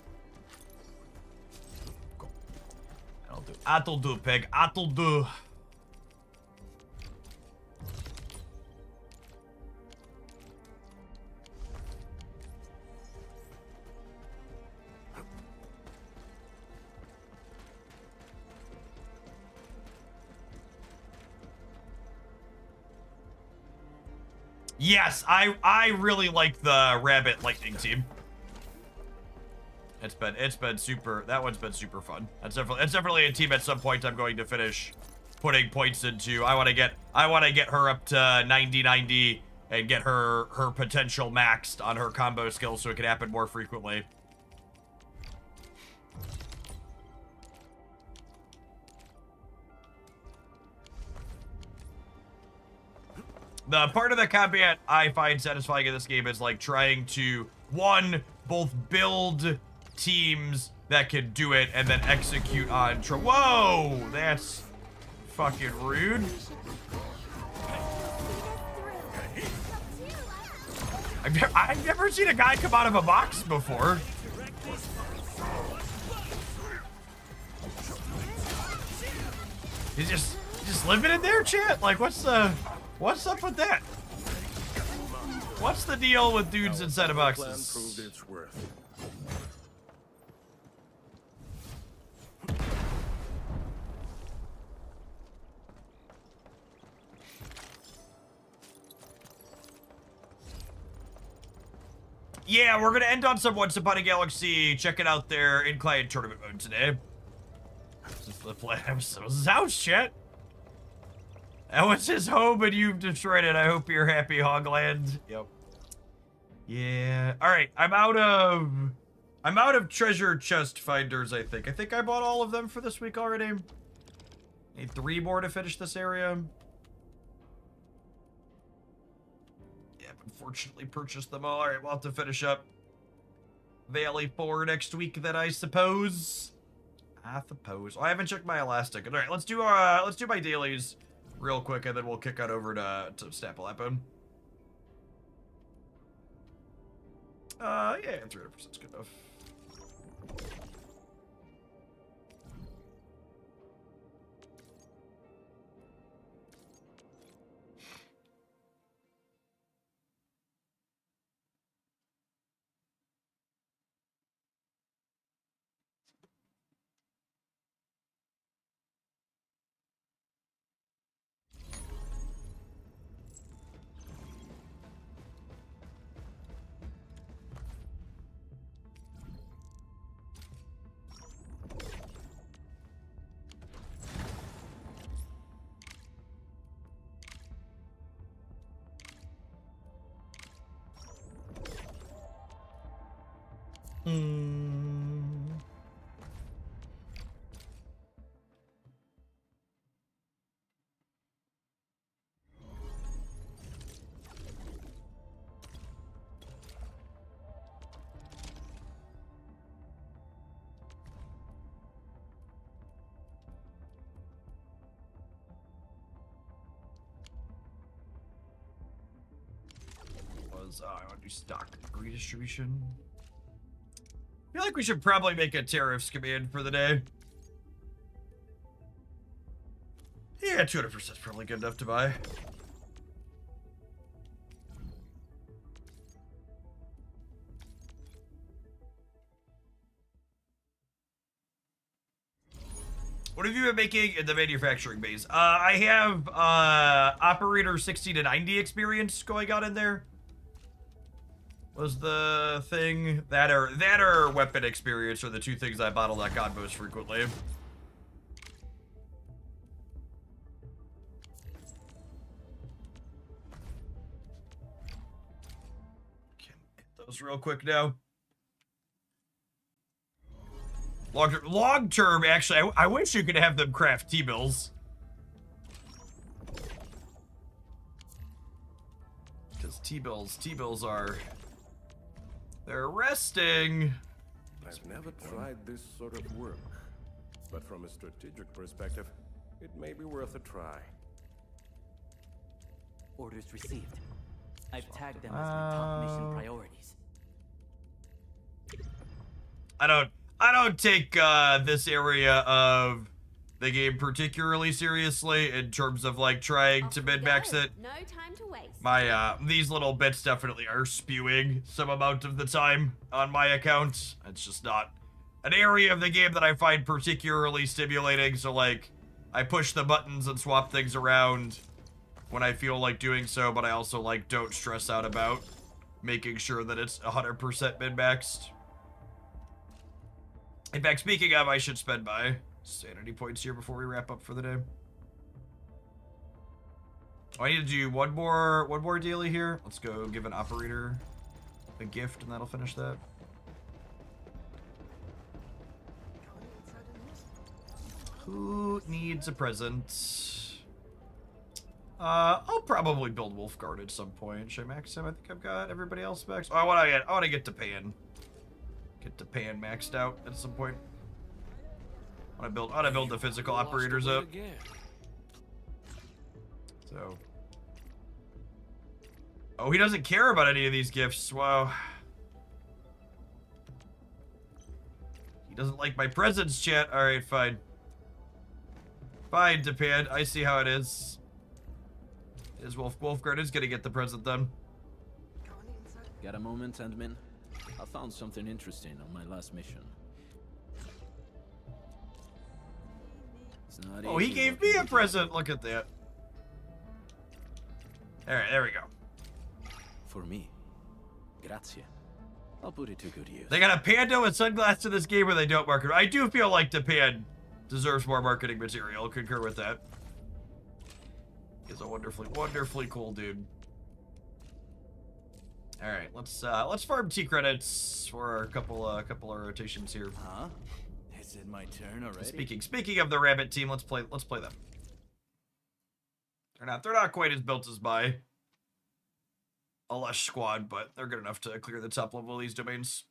That'll do, pig. That'll do. Yes, I really like the Rabbit Lightning team. It's been super. That one's been super fun. It's definitely a team at some point I'm going to finish putting points into. I want to get her up to 90-90 and get her potential maxed on her combo skills so it can happen more frequently. The part of the combat I find satisfying in this game is, like, trying to, one, both build teams that can do it and then execute on whoa, that's fucking rude. I've never seen a guy come out of a box before. He's just living in there, chat. Like, what's up with that? What's the deal with dudes inside of boxes? Proved its worth. Yeah, we're gonna end on some Once Upon a Galaxy. Check it out there in client tournament mode today. This is the plan. This was his house, chat. That was his home, and you've destroyed it. I hope you're happy, Hogland. Yep. Yeah. All right. I'm out of treasure chest finders. I think I bought all of them for this week already. Need 3 more to finish this area. Unfortunately purchased them all. Alright, we'll have to finish up Valley 4 next week then, I suppose. Oh, I haven't checked my elastic. Alright, let's do my dailies real quick, and then we'll kick on over to Staple-Appin. Yeah, 300% is good enough. I want to do stock redistribution. I feel like we should probably make a tariffs command for the day. Yeah, 200% is probably good enough to buy. What have you been making in the manufacturing base? I have operator 60 to 90 experience going on in there. Was the thing that or weapon experience are the 2 things I bottleneck on most frequently. Can hit those real quick now. Long term, actually, I wish you could have them craft T-bills. Because T-bills are... They're resting. I've never tried this sort of work, but from a strategic perspective, it may be worth a try. Orders received. I've tagged them as my top mission priorities. I don't take this area of the game particularly seriously in terms of like trying to min-max it. No time to waste. My these little bits definitely are spewing some amount of the time on my account. It's just not an area of the game that I find particularly stimulating, so like I push the buttons and swap things around when I feel like doing so, but I also like don't stress out about making sure that it's 100% min-maxed. In fact, speaking of, I should spend my sanity points here before we wrap up for the day. Oh, I need to do one more daily here. Let's go give an operator a gift, and that'll finish that. Who needs a present? I'll probably build Wolfguard at some point. Should I max him? I think I've got everybody else maxed. Oh, I want to get to Pan. Get to Pan maxed out at some point. I want to build the physical operators up. So. Oh, he doesn't care about any of these gifts. Wow. He doesn't like my presents, chat. All right, fine. Fine, Japan. I see how it is. Wolfguard is gonna get the present then. Got a moment, Sandman? I found something interesting on my last mission. It's not Oh, he easy gave working me a with present. Look at that. All right, there we go. For me. Grazie. I'll put it to good use. They got a panda with sunglasses in this game where they don't market. I do feel like the pan deserves more marketing material. Concur with that. He's a wonderfully, wonderfully cool dude. All right, let's farm T credits for a couple of rotations here. Huh? Is it my turn already? Speaking of the rabbit team, let's play them. They're not quite as built as my a lush squad, but they're good enough to clear the top level of these domains.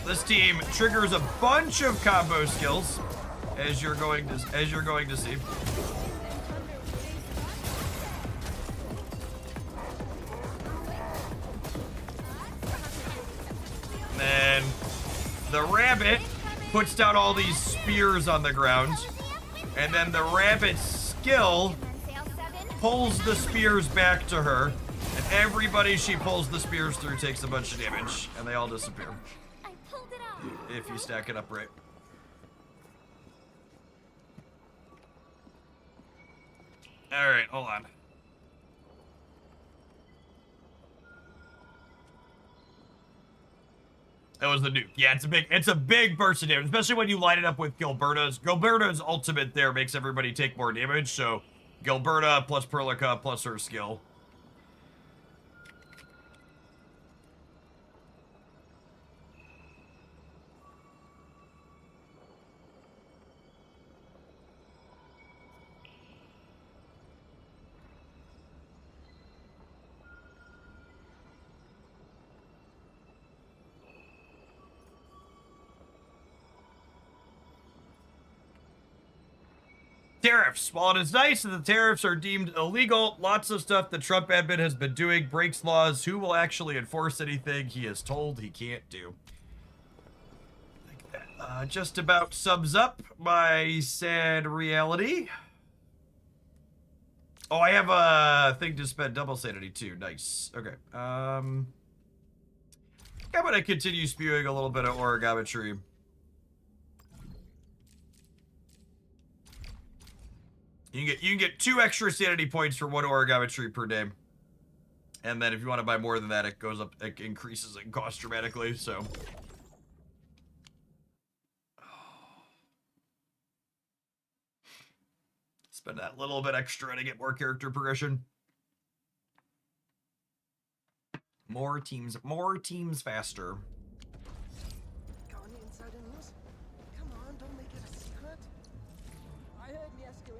This team triggers a bunch of combo skills, as you're going to see. And then the rabbit puts down all these spears on the ground, and then the rabbit's skill pulls the spears back to her, and everybody she pulls the spears through takes a bunch of damage, and they all disappear. If you stack it up right. Alright, hold on. That was the nuke. Yeah, it's a big burst of damage, especially when you line it up with Gilberta's. Gilberta's ultimate there makes everybody take more damage, so Gilberta plus Perlica plus her skill. Tariffs. While it is nice that the tariffs are deemed illegal, lots of stuff the Trump admin has been doing breaks laws. Who will actually enforce anything he is told he can't do? Just about sums up my sad reality. Oh, I have a thing to spend double sanity too. Nice. Okay. I'm gonna continue spewing a little bit of origametry. You can get 2 extra sanity points for 1 origametry per day. And then if you want to buy more than that, it goes up, it increases in cost dramatically, so. Spend that little bit extra to get more character progression. More teams faster. Come on, don't make it a secret. I heard Miesco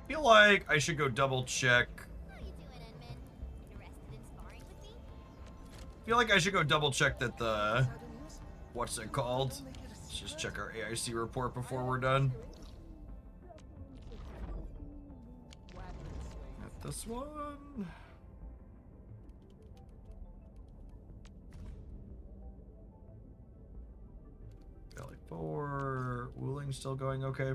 Feel like I should go double check. How you doing, Edmund? Interested in sparring with me? Feel like I should go double check that the what's it called? Let's just check our AIC report before we're done. Not this one. Valley 4. Wooling's still going okay.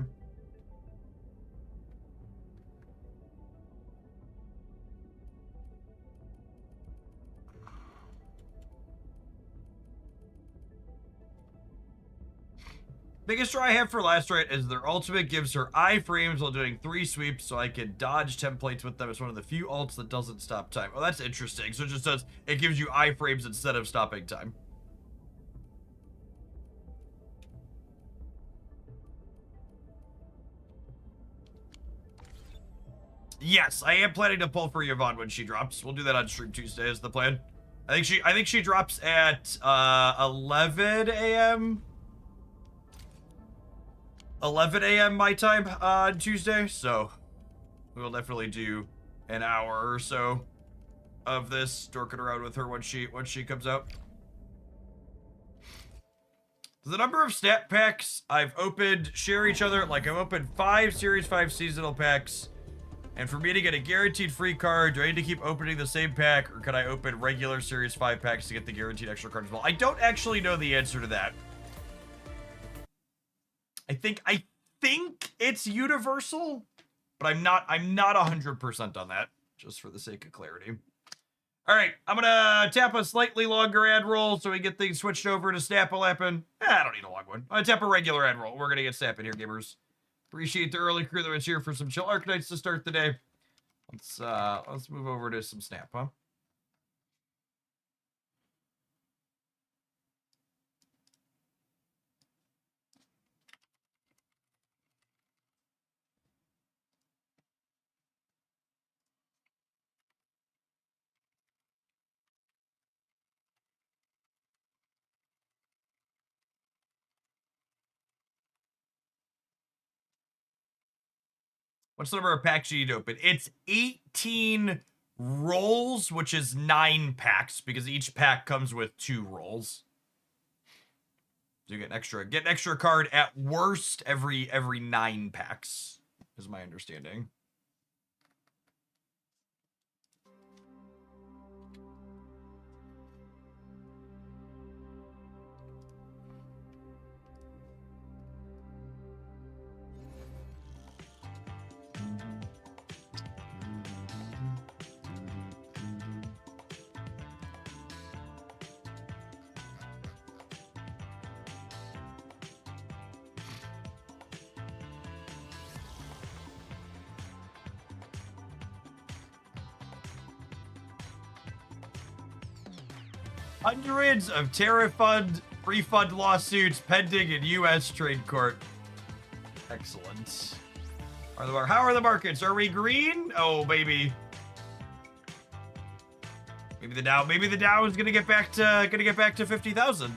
Biggest draw I have for last right is their ultimate gives her iframes while doing 3 sweeps, so I can dodge templates with them. It's one of the few ults that doesn't stop time. Oh, that's interesting. So it just does, it gives you iframes instead of stopping time. Yes, I am planning to pull for Yvonne when she drops. We'll do that on Stream Tuesday is the plan. I think she drops at 11 a.m. 11 a.m. my time on Tuesday, so we will definitely do an hour or so of this, dorking around with her when she comes out. The number of stat packs I've opened share each other. Like, I've opened 5 Series 5 seasonal packs. And for me to get a guaranteed free card, do I need to keep opening the same pack? Or can I open regular Series 5 packs to get the guaranteed extra card as well? I don't actually know the answer to that. I think it's universal. But I'm not 100% on that. Just for the sake of clarity. Alright, I'm gonna tap a slightly longer ad roll so we get things switched over to Snap-a-Lappin'. I don't need a long one. I'm gonna tap a regular ad roll. We're gonna get snapping here, gamers. Appreciate the early crew that was here for some chill Arcanites to start the day. Let's move over to some Snap, huh? What's the number of packs you need to open? It's 18 rolls, which is 9 packs, because each pack comes with 2 rolls. So you get an extra card at worst every 9 packs, is my understanding. Hundreds of tariff refund lawsuits pending in U.S. trade court. Excellent. How are the markets? Are we green? Oh, baby. Maybe the Dow is gonna get back to 50,000.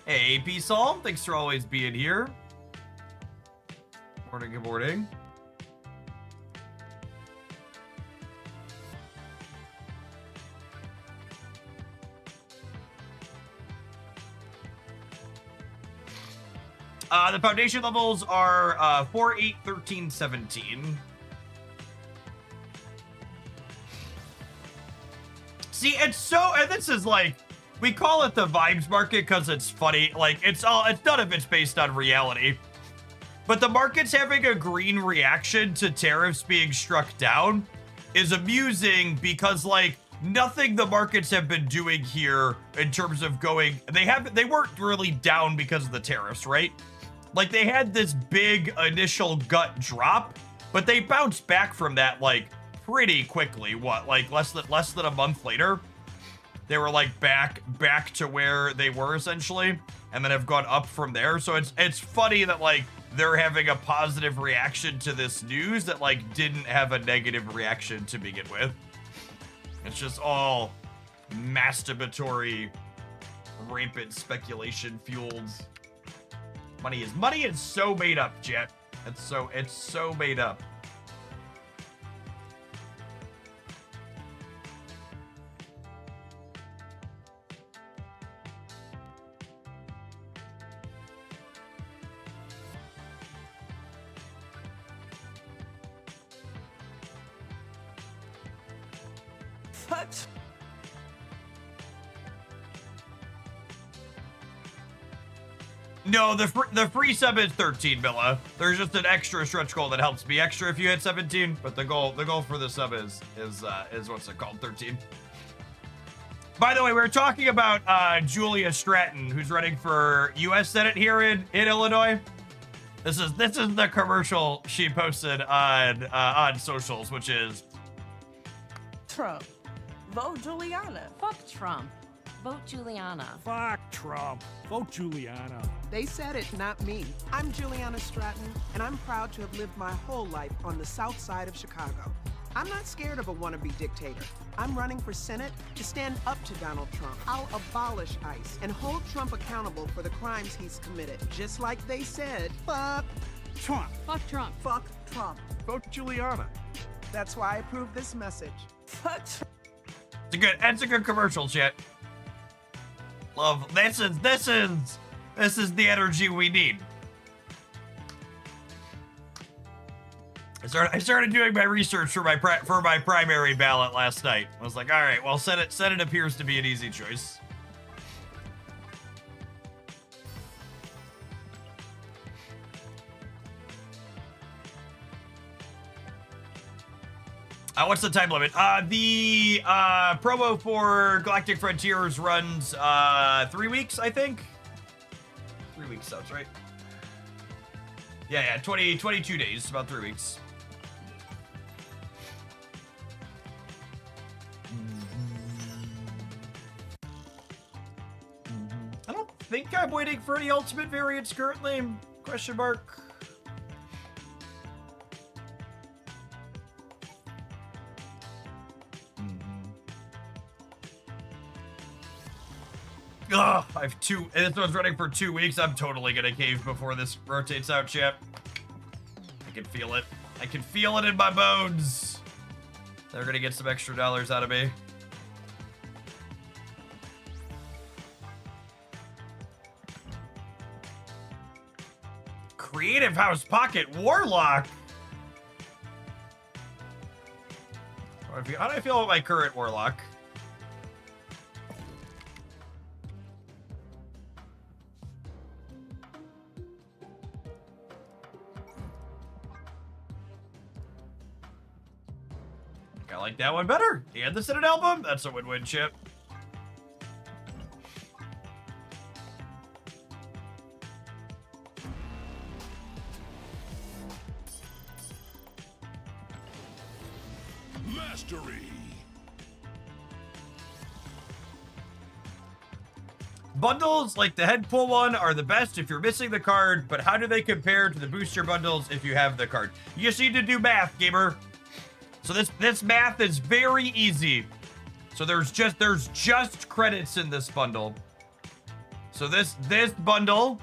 Hey, AP Psalm, thanks for always being here. Morning, good morning. The foundation levels are 4, 8, 13, 17. See, and this is like, we call it the vibes market because it's funny. Like, it's none of it's based on reality. But the market's having a green reaction to tariffs being struck down is amusing because, like, nothing the markets have been doing here in terms of going, they weren't really down because of the tariffs, right? Like, they had this big initial gut drop, but they bounced back from that, like, pretty quickly. What, like, less than a month later? They were, like, back to where they were, essentially, and then have gone up from there. So it's funny that, like, they're having a positive reaction to this news that, like, didn't have a negative reaction to begin with. It's just all masturbatory, rampant speculation fueled. Money is so made up, Jet. It's so made up. What? No, the free sub is 13, Milla. There's just an extra stretch goal that helps me extra if you hit 17, but the goal for the sub is what's it called, 13. By the way, we were talking about Julia Stratton, who's running for U.S. Senate here in Illinois. This is the commercial she posted on socials, which is Trump. Vote Juliana. Fuck Trump. Vote Juliana. Fuck Trump. Vote Juliana. They said it, not me. I'm Juliana Stratton, and I'm proud to have lived my whole life on the south side of Chicago. I'm not scared of a wannabe dictator. I'm running for Senate to stand up to Donald Trump. I'll abolish ICE and hold Trump accountable for the crimes he's committed. Just like they said, fuck Trump. Fuck Trump. Fuck Trump. Vote Juliana. That's why I approve this message. Fuck Trump. That's a good commercial, chat. Love. This is the energy we need. I started doing my research for my primary ballot last night. I was like, all right, well, Senate appears to be an easy choice. What's the time limit? The promo for Galactic Frontiers runs 3 weeks, I think. 3 weeks sounds right. Yeah, 22 days, about 3 weeks. I don't think I'm waiting for any ultimate variants currently. Question mark. Ugh, I have two. This one's running for 2 weeks. I'm totally gonna cave before this rotates out, chat. I can feel it. I can feel it in my bones. They're gonna get some extra dollars out of me. Creative House Pocket Warlock. How do I feel about my current Warlock? I like that one better. And the Senate album. That's a win-win, chip. Mastery. Bundles like the head pull one are the best if you're missing the card, but how do they compare to the booster bundles if you have the card? You just need to do math, gamer. So this math is very easy. So there's just credits in this bundle. So this bundle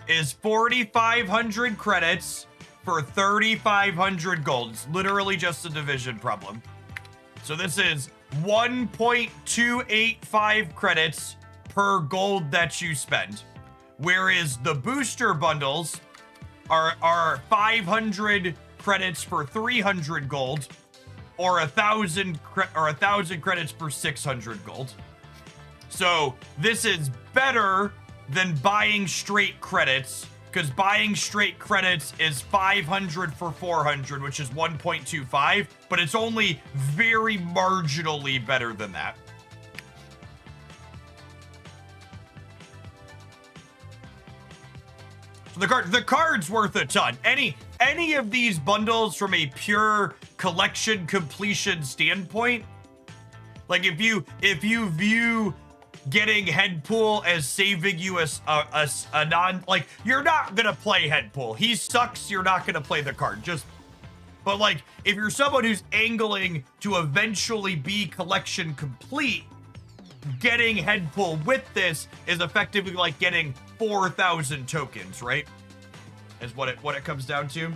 is 4,500 credits for 3,500 gold. It's literally just a division problem. So this is 1.285 credits per gold that you spend. Whereas the booster bundles are 500 credits for 300 gold, or 1,000 credits for 600 gold. So this is better than buying straight credits, because buying straight credits is 500 for 400, which is 1.25, but it's only very marginally better than that. So the card's worth a ton. Any of these bundles from a pure collection completion standpoint, like if you view getting Headpool as saving you a non, like, you're not gonna play Headpool. He sucks, you're not gonna play the card. But like, if you're someone who's angling to eventually be collection complete, getting Headpool with this is effectively like getting 4,000 tokens, right? Is what it comes down to.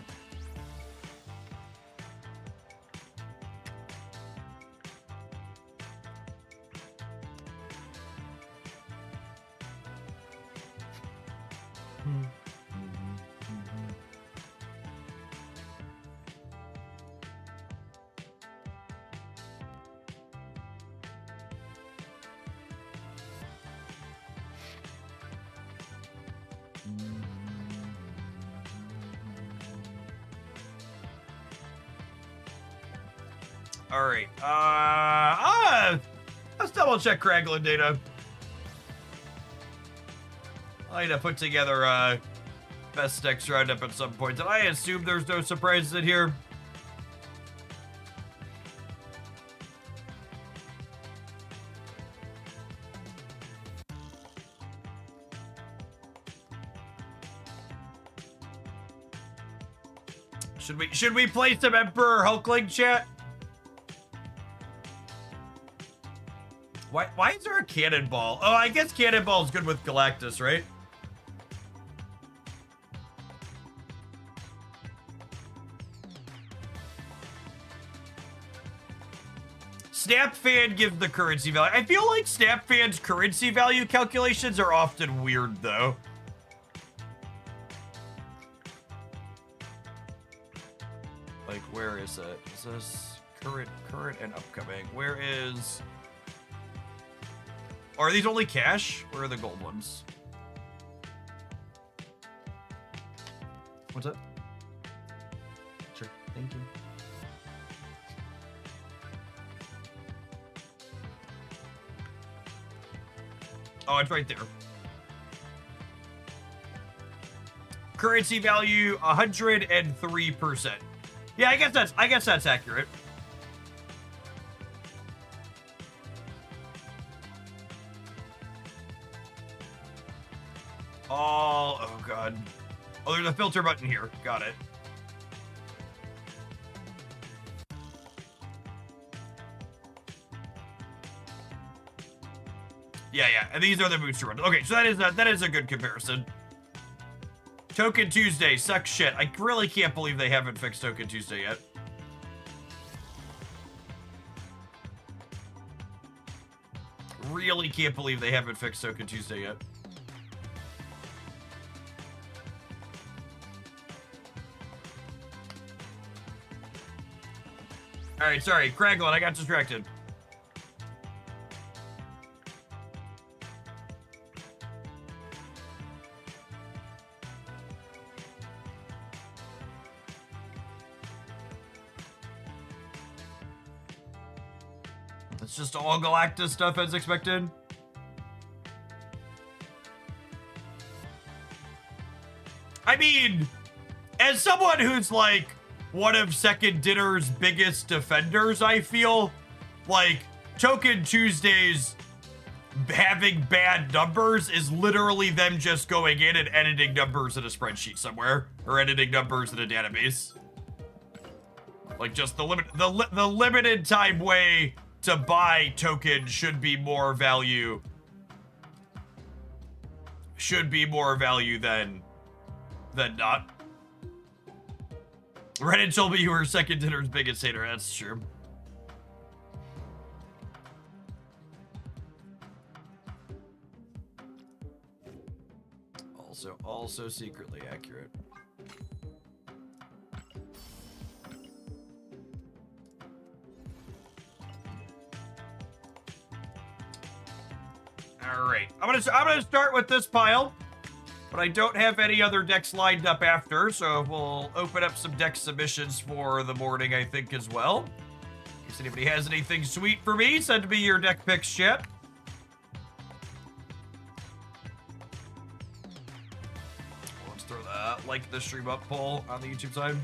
All right. Let's double check Kraglin data. I need to put together best decks roundup at some point. Did I assume there's no surprises in here? Should we play some Emperor Hulkling, chat? Why is there a cannonball? Oh, I guess cannonball is good with Galactus, right? SnapFan gives the currency value. I feel like SnapFan's currency value calculations are often weird, though. Like, where is it? Is this current and upcoming? Where is... Are these only cash? Where are the gold ones? What's that? Sure, thank you. Oh, it's right there. Currency value 103%. Yeah, I guess that's accurate. Oh god. Oh, there's a filter button here. Got it. Yeah, and these are the booster ones. Okay, so that is a good comparison. Token Tuesday sucks shit. I really can't believe they haven't fixed Token Tuesday yet. Really can't believe they haven't fixed Token Tuesday yet. Alright, sorry. Craglin, I got distracted. It's just all Galactus stuff as expected. I mean, as someone who's like one of Second Dinner's biggest defenders, I feel like Token Tuesdays having bad numbers is literally them just going in and editing numbers in a spreadsheet somewhere, or editing numbers in a database. Like just the limited time way to buy tokens should be more value. Should be more value than not. Reddit told me you were Second Dinner's biggest hater. That's true. Also secretly accurate. All right, I'm gonna start with this pile, but I don't have any other decks lined up after, so we'll open up some deck submissions for the morning, I think, as well. In case anybody has anything sweet for me, send me your deck picks, chat. Let's throw the like the stream up poll on the YouTube side.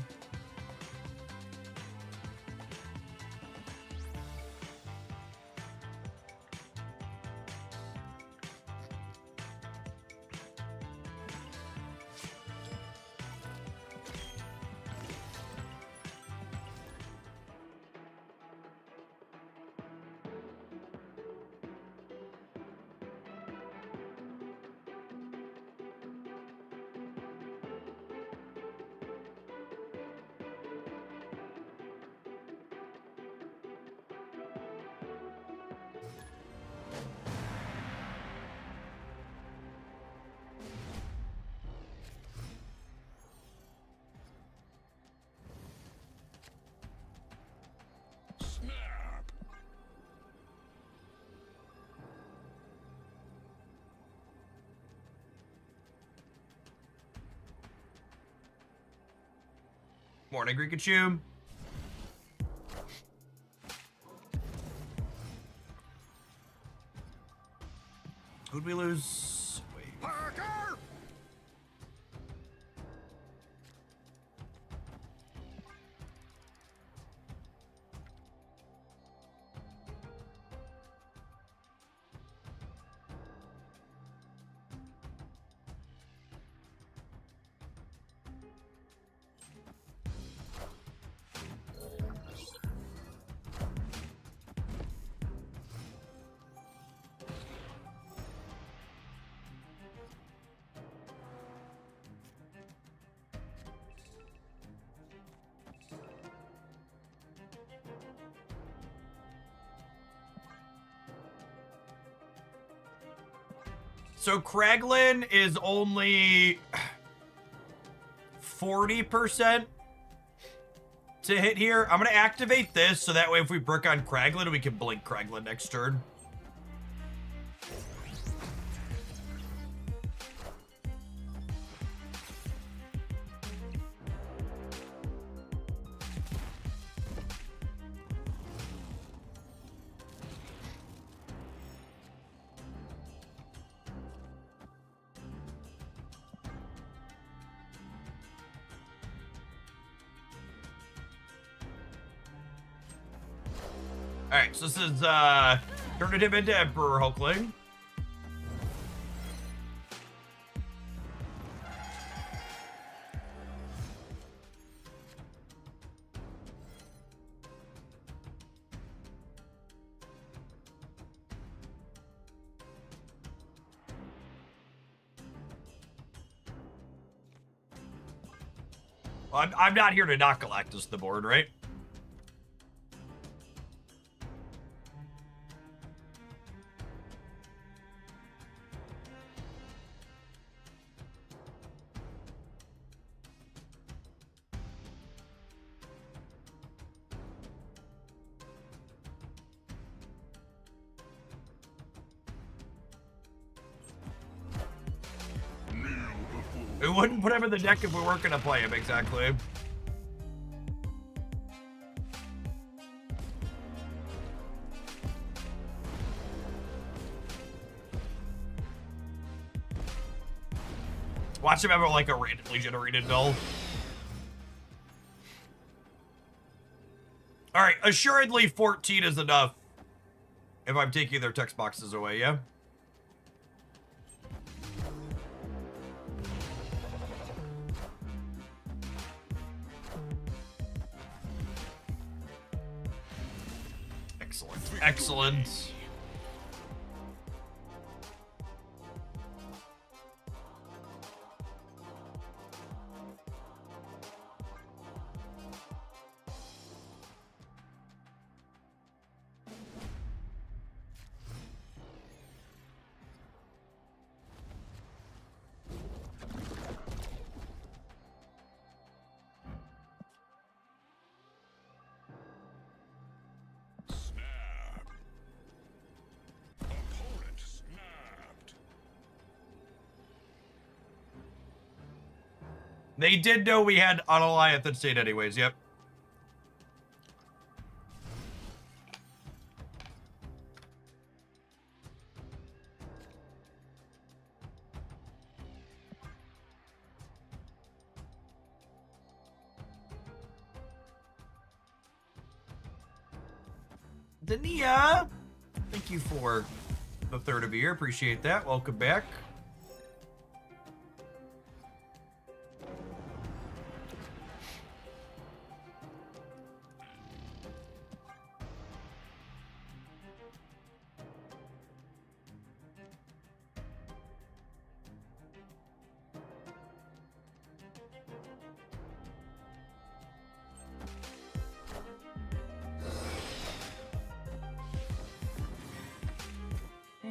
Morning, Rikachu. Who'd we lose? Wait. Parker! So Kraglin is only 40% to hit here. I'm going to activate this so that way if we brick on Kraglin, we can blink Kraglin next turn. Alright, so this is, turning him into Emperor Hulkling. Well, I'm not here to not Galactus the board, right? We wouldn't put him in the deck if we weren't going to play him, exactly. Watch him have like a randomly generated null. Alright, assuredly 14 is enough if I'm taking their text boxes away, yeah? Excellent. Excellent. They did know we had Unalliance at state anyways, yep. Dania, thank you for the third of a year. Appreciate that. Welcome back.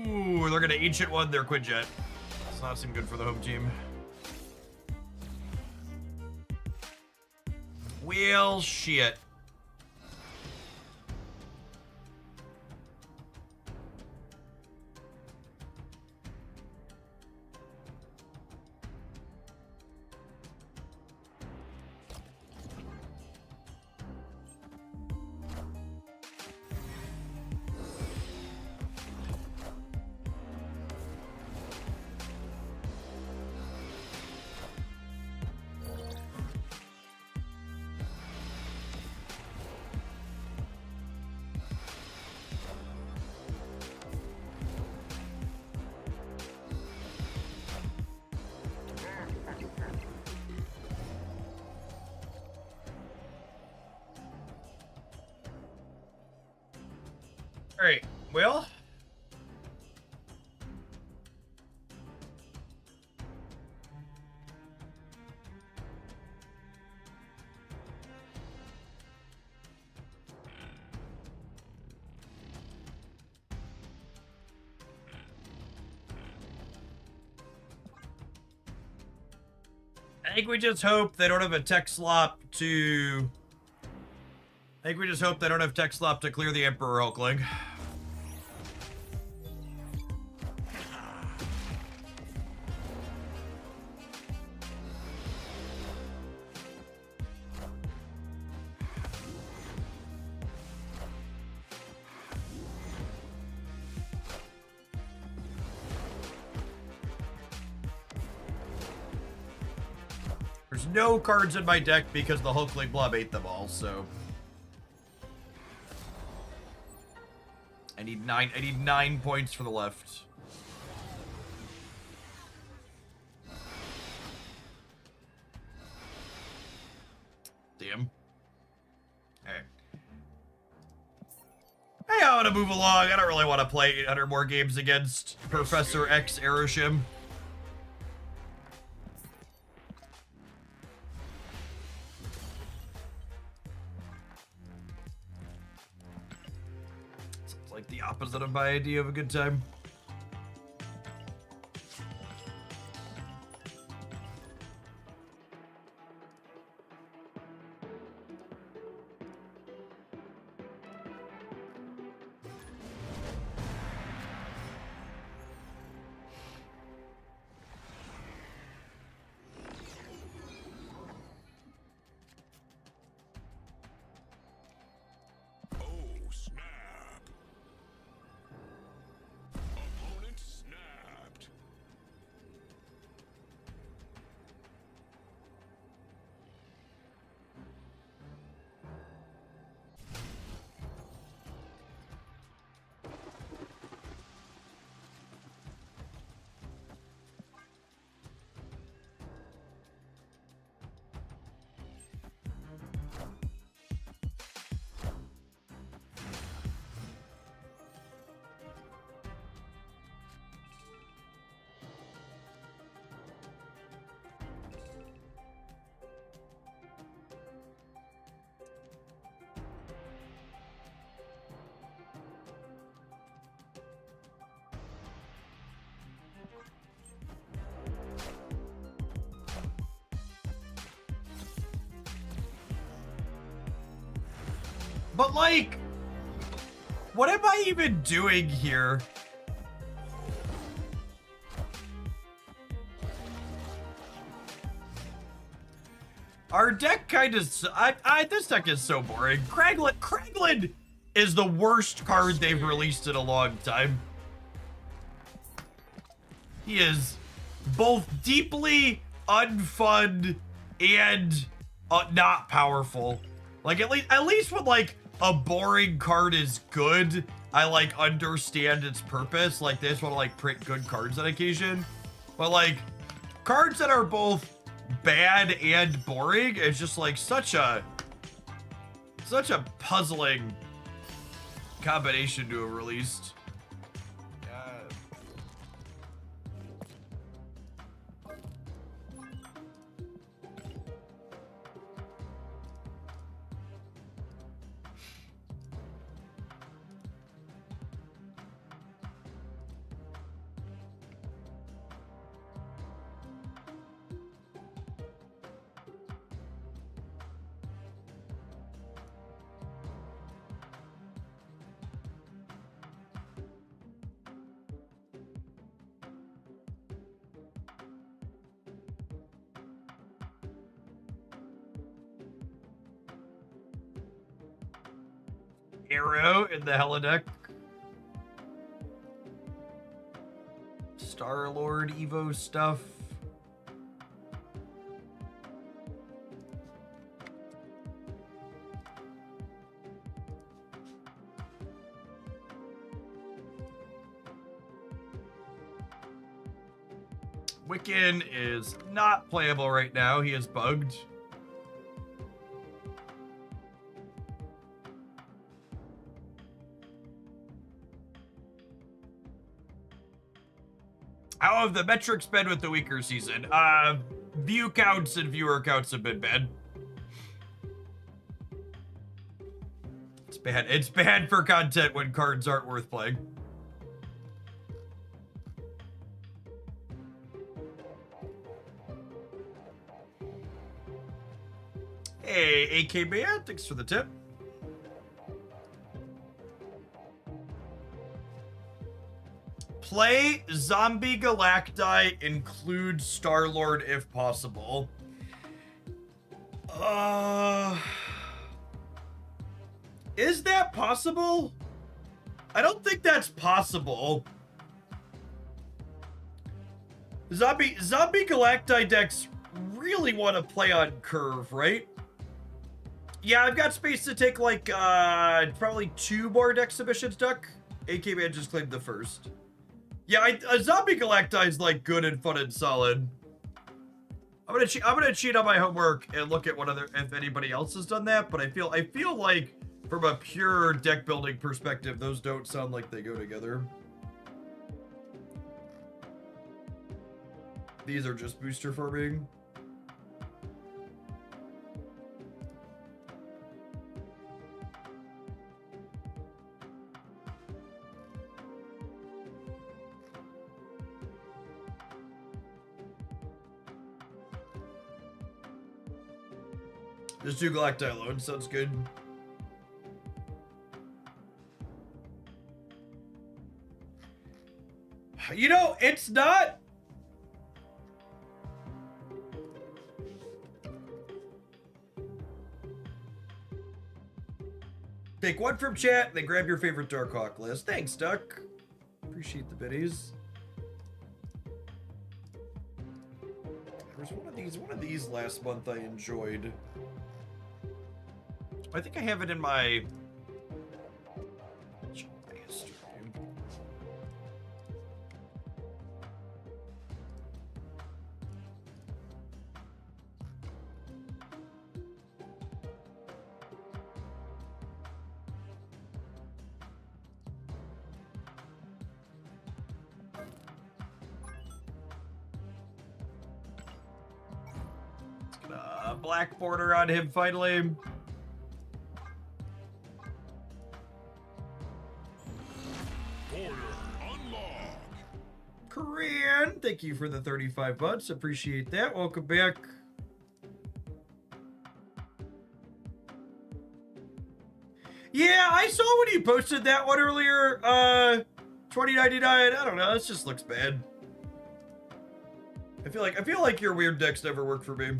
Ooh, they're gonna ancient one their Quinjet. It's not seem good for the home team. Well, shit. All right, well. I think we just hope they don't have a tech slop to... I think we just hope they don't have tech slop to clear the Emperor Hulkling. There's no cards in my deck because the Hulkling Blob ate them all, so... I need 9 points for the left. Damn. Alright. Hey, I want to move along. I don't really want to play 800 more games against Professor X Aeroshim. Like the opposite of my idea of a good time. But like, what am I even doing here? Our deck kind of, this deck is so boring. Kraglin is the worst card they've released in a long time. He is both deeply unfun and not powerful. Like at least when like a boring card is good, I like understand its purpose. Like they just want to like print good cards on occasion. But like cards that are both bad and boring is just like such a puzzling combination to have released. Arrow in the holodeck. Star-Lord Evo stuff. Wiccan is not playable right now. He is bugged. How have the metrics been with the weaker season? View counts and viewer counts have been bad. It's bad. It's bad for content when cards aren't worth playing. Hey, AK Man, thanks for the tip. Play Zombie Galacti, include Star-Lord if possible. Is that possible? I don't think that's possible. Zombie Galacti decks really want to play on curve, right? Yeah, I've got space to take like probably 2 more deck submissions, Duck. AK Man just claimed the first. Yeah, Zombie Galacti is like good and fun and solid. I'm gonna cheat on my homework and look at if anybody else has done that, but I feel like from a pure deck building perspective, those don't sound like they go together. These are just booster farming. Just do Galacti alone, sounds good. You know, it's not... Take one from chat, then grab your favorite Darkhawk list. Thanks, Duck. Appreciate the biddies. There was one of these last month I enjoyed. I think I have it in my... Black border on him finally. Korean, thank you for the 35 bucks. Appreciate that. Welcome back. Yeah, I saw when you posted that one earlier. 2099. I don't know. This just looks bad. I feel like your weird decks never work for me.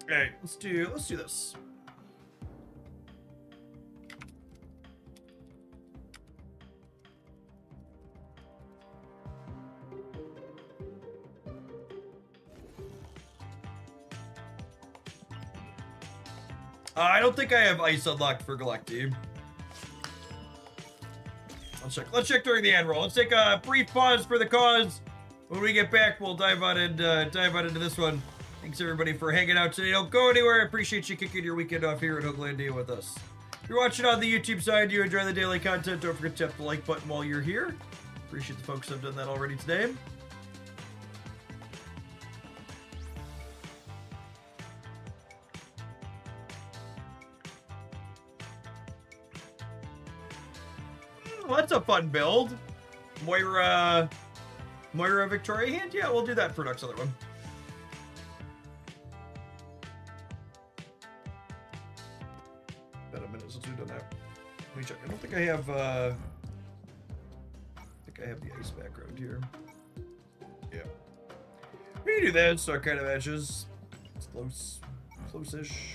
Okay, let's do this. I don't think I have ice unlocked for Galacti. Let's check during the end roll. Let's take a brief pause for the cause. When we get back, we'll dive on into this one. Thanks everybody for hanging out today. Don't go anywhere. I appreciate you kicking your weekend off here at Hooglandia with us. If you're watching on the YouTube side, you enjoy the daily content, don't forget to tap the like button while you're here. Appreciate the folks who have done that already today. Well, that's a fun build. Moira Victoria hand? Yeah, we'll do that for next other one. About a minute since we've done that. Let me check. I don't think I have I think I have the ice background here. Yeah. We can do that, start kind of matches. It's close-ish.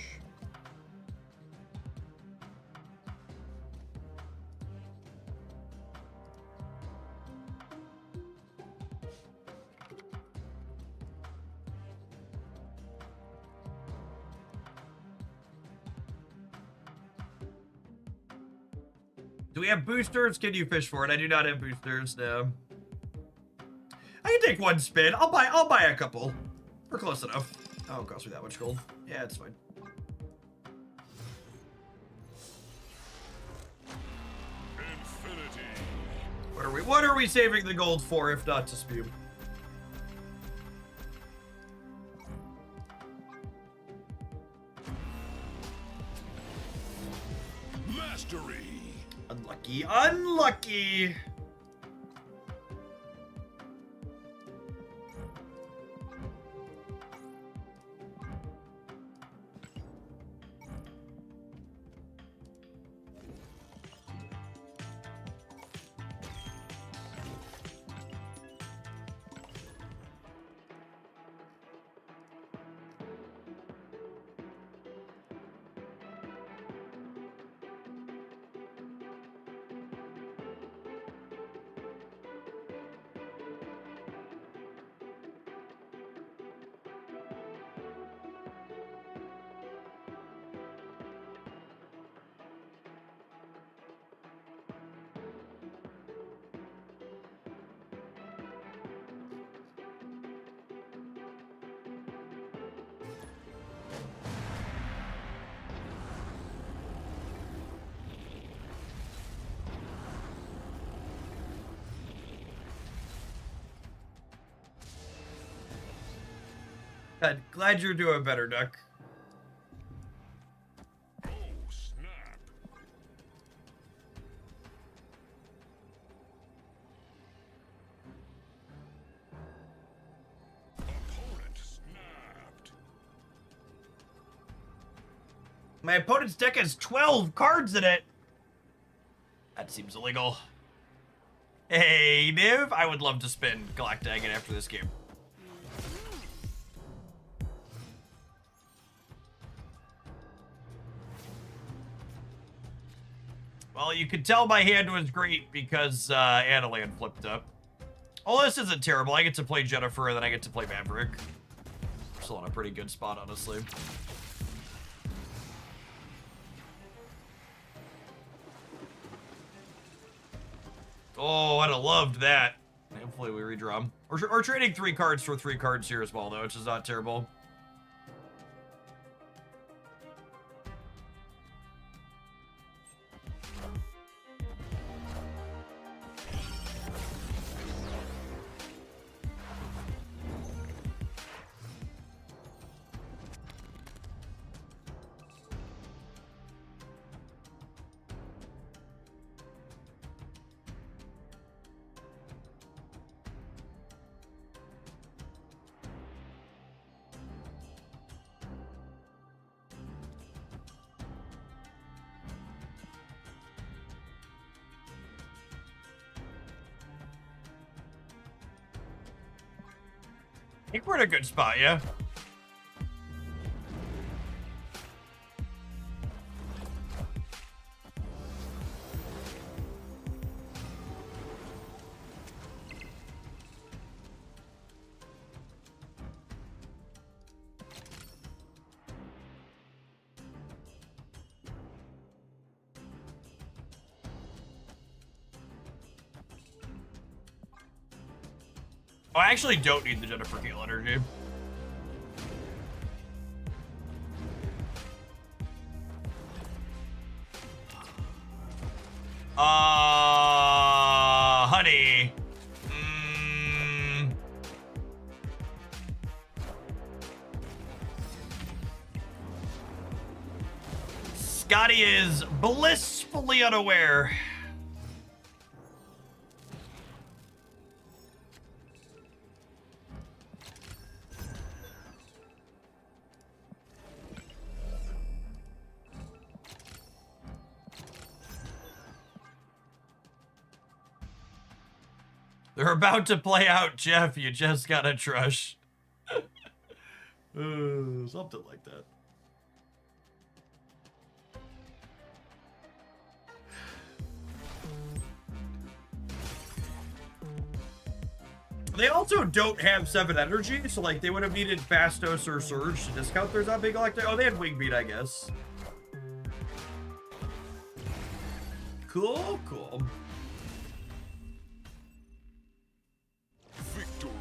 Do we have boosters? Can you fish for it? I do not have boosters, no. I can take one spin. I'll buy a couple. We're close enough. Oh, it cost me that much gold. Yeah, it's fine. Infinity. What are we saving the gold for if not to spew? mastery. Unlucky, unlucky. Good. Glad you're doing better, Duck. Oh, snap. Opponent snapped. My opponent's deck has 12 cards in it. That seems illegal. Hey, Niv, I would love to spin Galactic again after this game. Well, you could tell my hand was great because Adelan flipped up. Oh, this isn't terrible. I get to play Jennifer, and then I get to play Maverick. Still in a pretty good spot, honestly. Oh, I'd have loved that. Hopefully we redraw them. We're trading 3 cards for 3 cards here as well, though, which is not terrible. I think we're in a good spot, yeah? Oh, I actually don't need the Jennifer Gale energy. Honey. Scotty is blissfully unaware. They're about to play out, Jeff. You just gotta trust. Something like that. They also don't have 7 energy, so like they would have needed Fastos or Surge to discount their Zombie Galactic. Oh, they had Wingbeat, I guess. Cool, cool. Victory.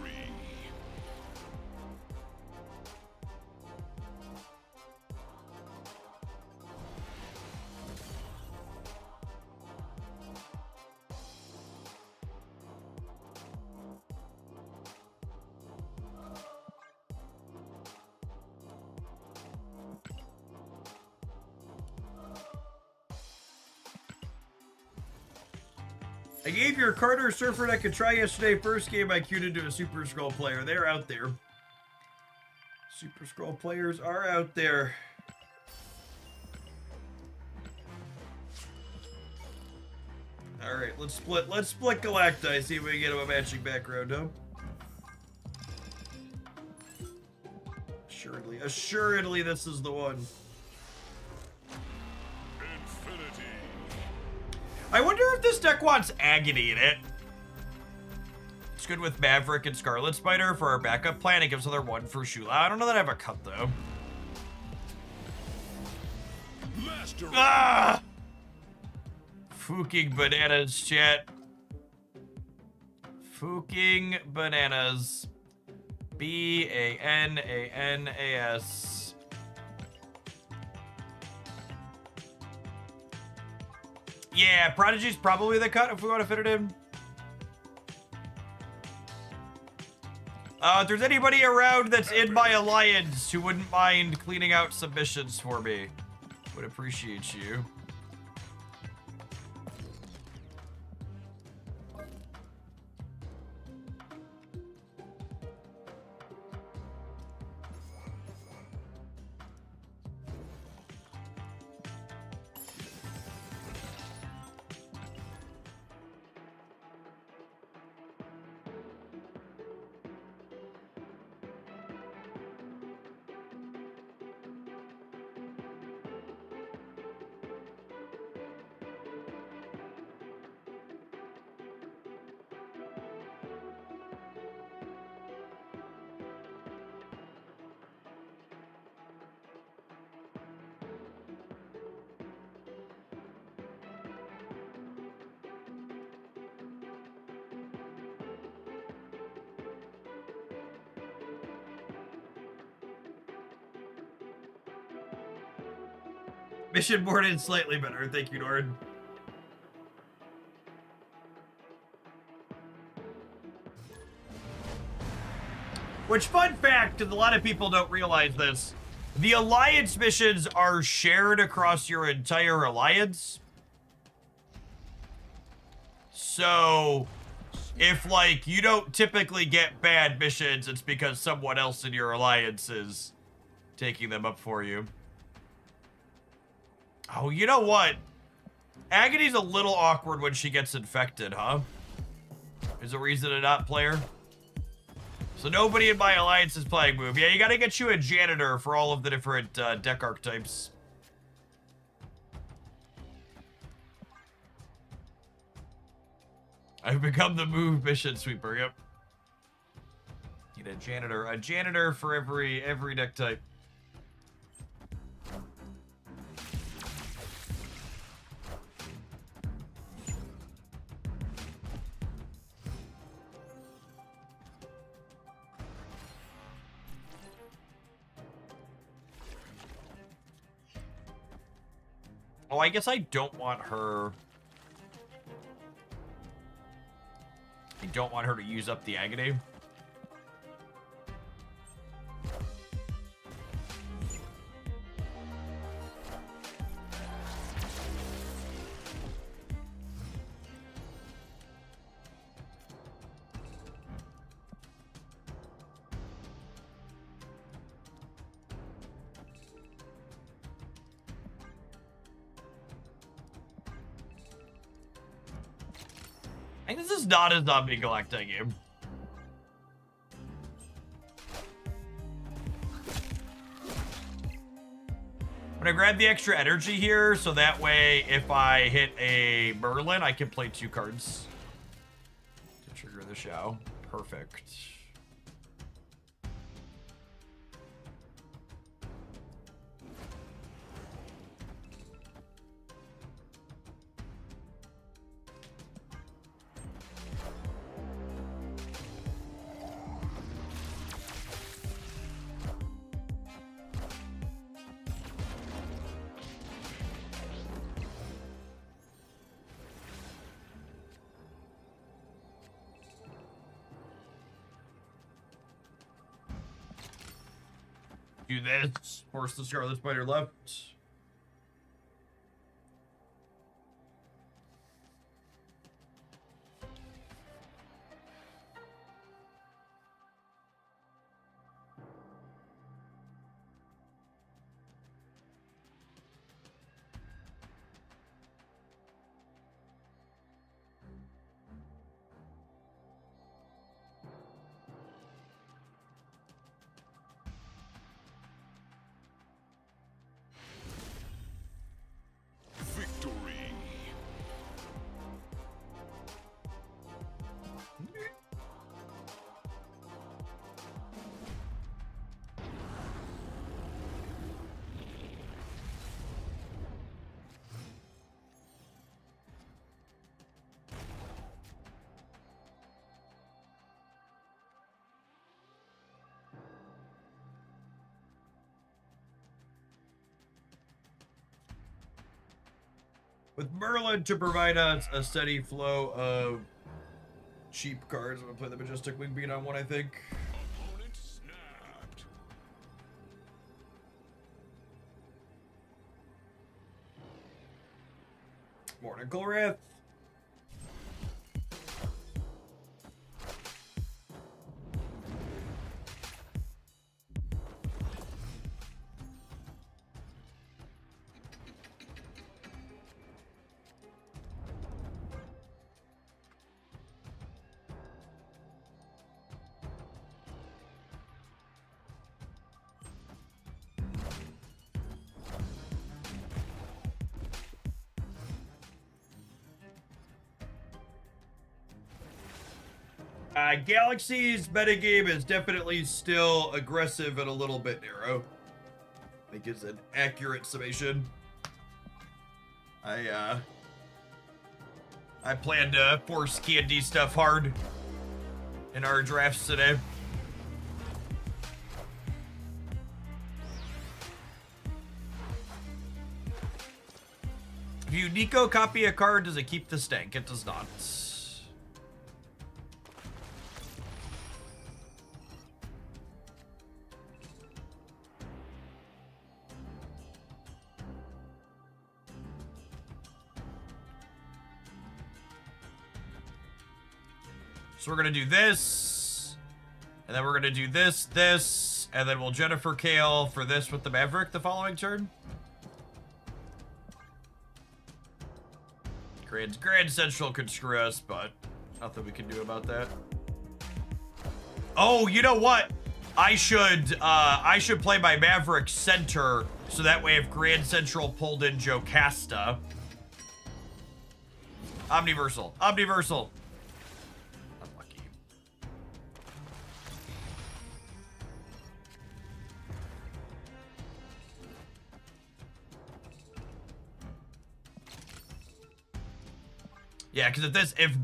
I gave your Carter Surfer deck a try yesterday. First game I queued into a Super Scroll player. They're out there. Super Scroll players are out there. Alright, let's split Galacti, see if we can get him a matching background, huh? Assuredly this is the one. Infinity. I wonder if this deck wants Agony in it. It's good with Maverick and Scarlet Spider for our backup plan. It gives another one for Shula. I don't know that I have a cut, though. Master. Ah! Fucking bananas, chat. Fucking bananas. B-A-N-A-N-A-S. Yeah, Prodigy's probably the cut if we want to fit it in. If there's anybody around that's in my alliance who wouldn't mind cleaning out submissions for me, would appreciate you. Mission board in slightly better. Thank you, Nord. Which, fun fact, because a lot of people don't realize this, the alliance missions are shared across your entire alliance. So, if, like, you don't typically get bad missions, it's because someone else in your alliance is taking them up for you. Oh, you know what? Agony's a little awkward when she gets infected, huh? Is a reason to not play her. So nobody in my alliance is playing Move. Yeah, you gotta get you a janitor for all of the different deck archetypes. I've become the Move mission sweeper, yep. Need a janitor for every deck type. Oh, I guess I don't want her... I don't want her to use up the Agony. I think this is not a Zombie Galactic game. I'm gonna grab the extra energy here, so that way, if I hit a Merlin, I can play 2 cards to trigger the show. Perfect. Do this. Force the Scarlet Spider left. With Merlin to provide us a steady flow of cheap cards. I'm gonna play the Majestic Wingbeat on one, I think. Opponent snapped. Morning, Colrith. Galaxy's metagame is definitely still aggressive and a little bit narrow. I think is an accurate summation. I plan to force Candy stuff hard in our drafts today. If you Nico copy a card, does it keep the stank? It does not. So we're gonna do this, and then we're gonna do this, and then we'll Jennifer Kale for this with the Maverick the following turn. Grand Central could screw us, but nothing we can do about that. Oh, you know what? I should play my Maverick center, so that way if Grand Central pulled in Jocasta. Omniversal. Unlucky. Yeah, because if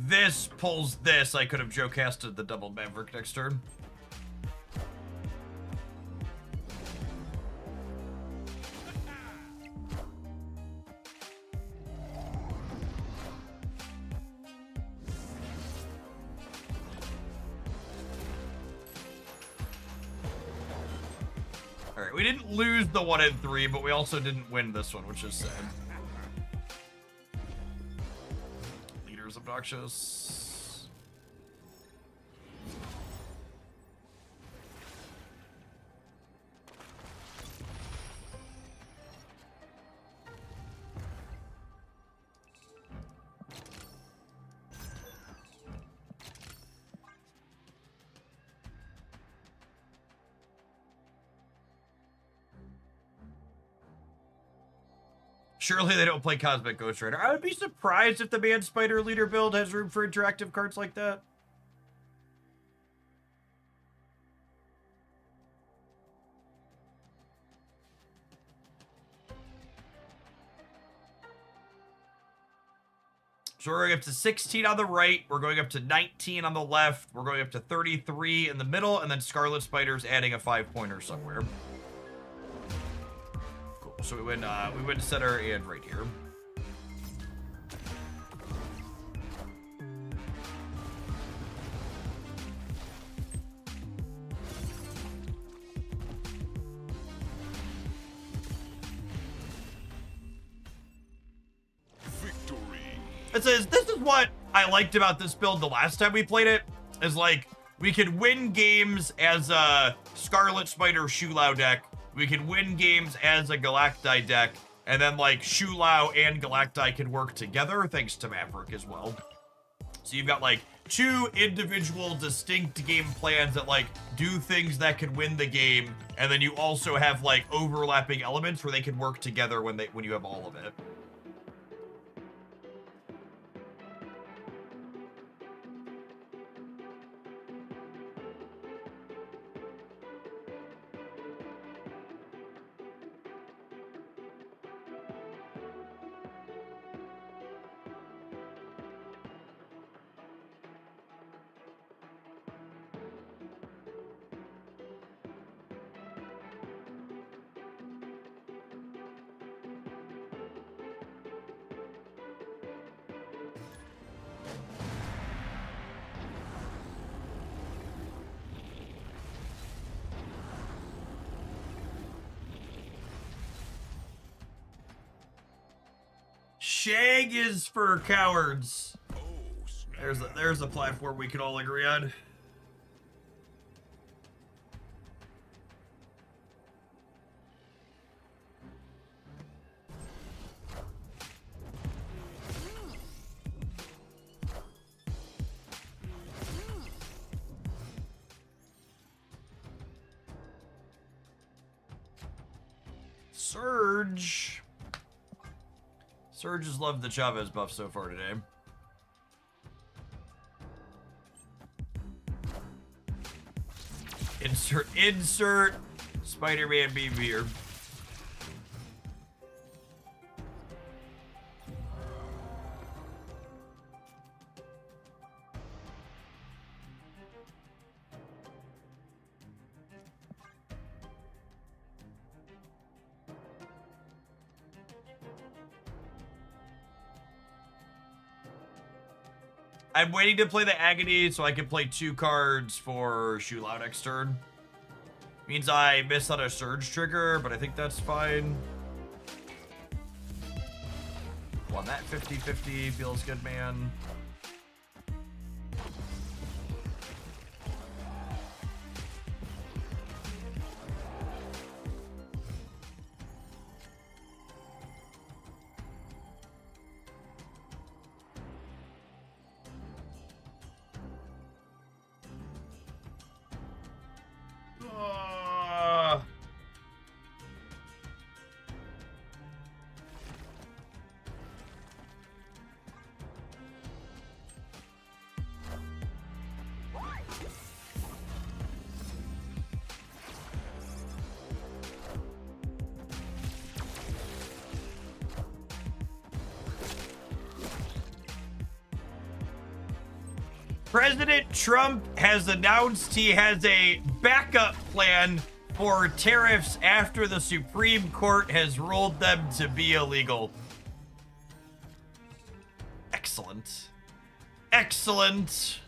this pulls this, I could have Jocasted the double Maverick next turn. Alright, we didn't lose the 1 and 3, but we also didn't win this one, which is sad. Leader's obnoxious. Surely they don't play Cosmic Ghost Rider. I would be surprised if the Man Spider leader build has room for interactive cards like that. So we're going up to 16 on the right, we're going up to 19 on the left, we're going up to 33 in the middle, and then Scarlet Spider's adding a 5-pointer somewhere. Cool. So we win center and right here. Victory. It says, this is what I liked about this build the last time we played it, is like, we could win games as a Scarlet Spider Shulau deck, we could win games as a Galacti deck, and then like Shulau and Galacti can work together thanks to Maverick as well. So you've got like two individual distinct game plans that like do things that could win the game, and then you also have like overlapping elements where they can work together when you have all of it. Shag is for cowards. Oh, snap. There's a platform we can all agree on. Surge. Surge has loved the Chavez buff so far today. Insert Spider-Man meme here. I'm waiting to play the Agony so I can play 2 cards for Shulao next turn. Means I miss on a Surge trigger, but I think that's fine. Well, that 50-50 feels good, man. President Trump has announced he has a backup plan for tariffs after the Supreme Court has ruled them to be illegal. Excellent. Excellent.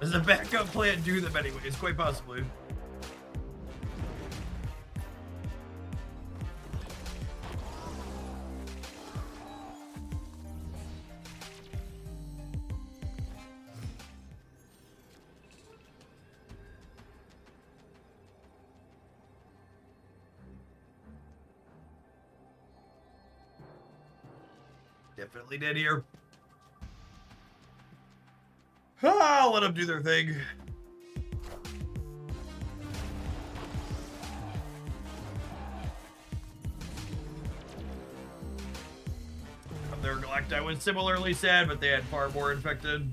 As a backup plan, do them anyways, quite possibly. Definitely did here. I'll let them do their thing. Their Galacti was similarly sad, but they had far more infected.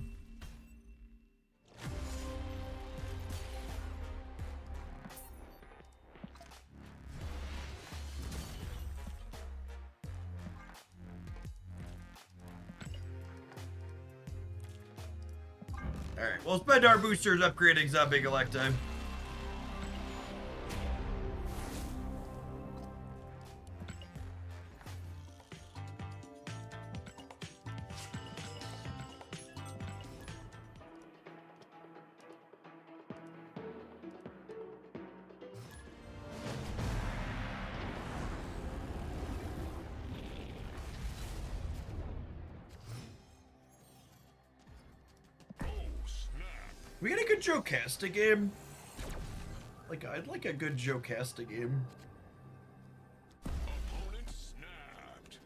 Alright, we'll spend our boosters upgrading Zombie Galacti. We get a good Jocasta game. I'd like a good Jocasta game. Opponent snapped.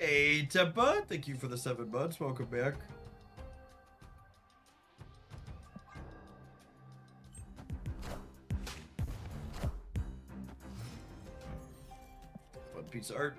Hey, Tempa, thank you for the 7 months. Welcome back. One piece of art.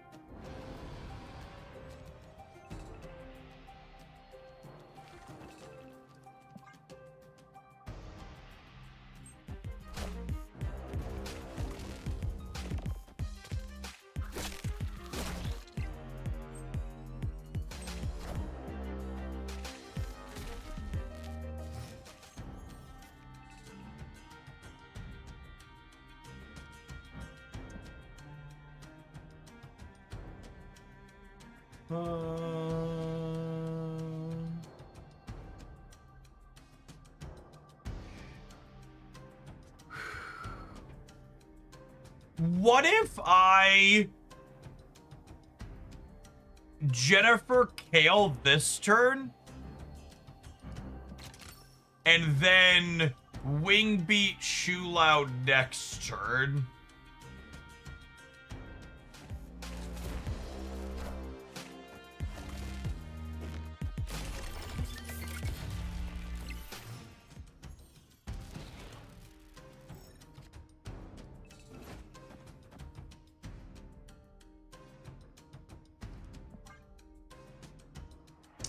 What if I Jennifer Kale this turn and then Wingbeat Shulao next turn?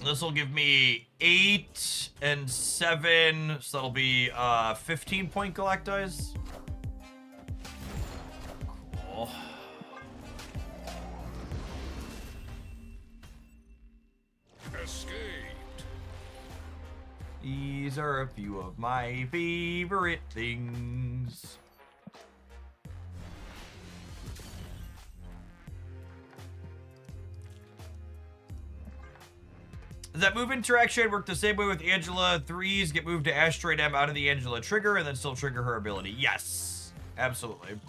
This will give me 8 and 7, so that'll be 15-point Collectibles. Cool. Escaped. These are a few of my favorite things. Does that move interaction work the same way with Angela? 3s get moved to Asteroid M out of the Angela trigger and then still trigger her ability. Yes, absolutely.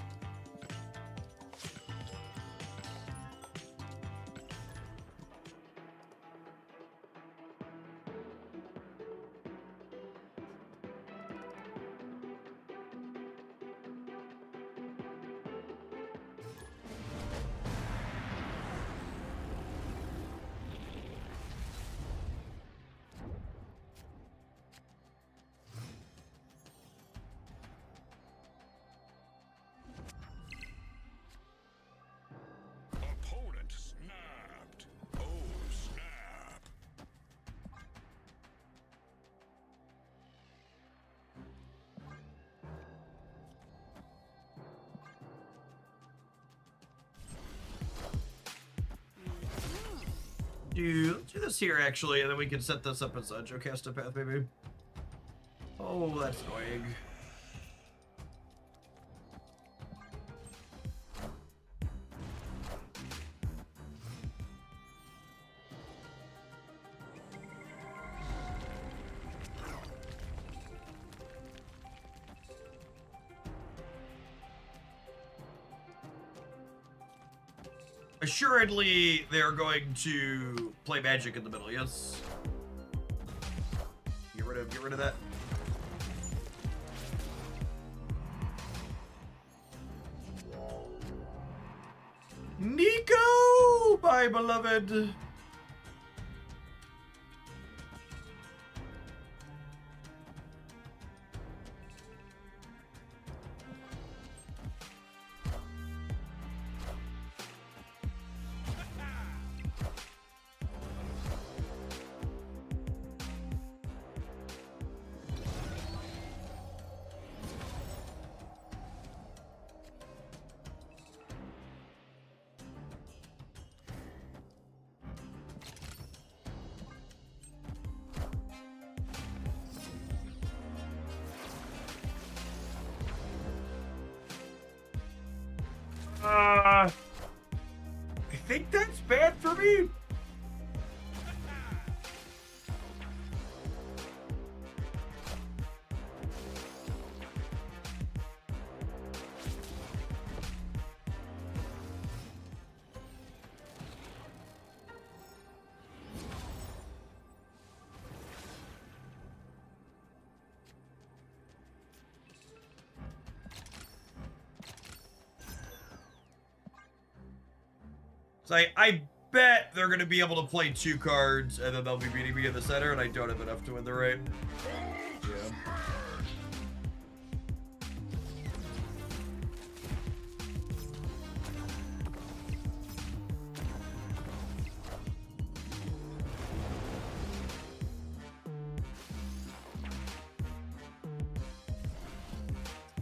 Opponent snapped. Oh, snap. Dude, let's do this here actually, and then we can set this up as a Jocasta path, maybe. Oh, that's annoying. Assuredly, they're going to play Magic in the middle, yes? Get rid of that. Nico, my beloved. I think that's bad for me. So I bet they're going to be able to play 2 cards, and then they'll be beating me in the center, and I don't have enough to win the raid. Yeah.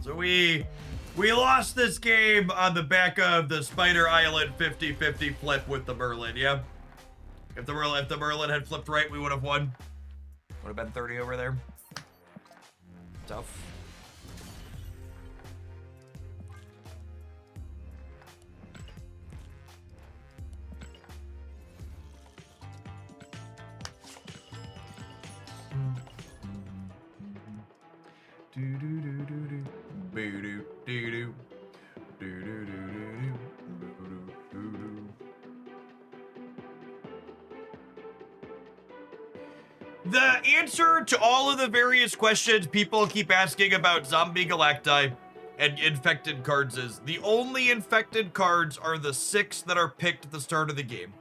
So we lost this game on the back of the Spider Island 50-50 flip with the Merlin, yeah? If the Merlin had flipped right, we would have won. Would have been 30 over there. Tough. The answer to all of the various questions people keep asking about zombie galacti and infected cards is the only infected cards are the 6 that are picked at the start of the game.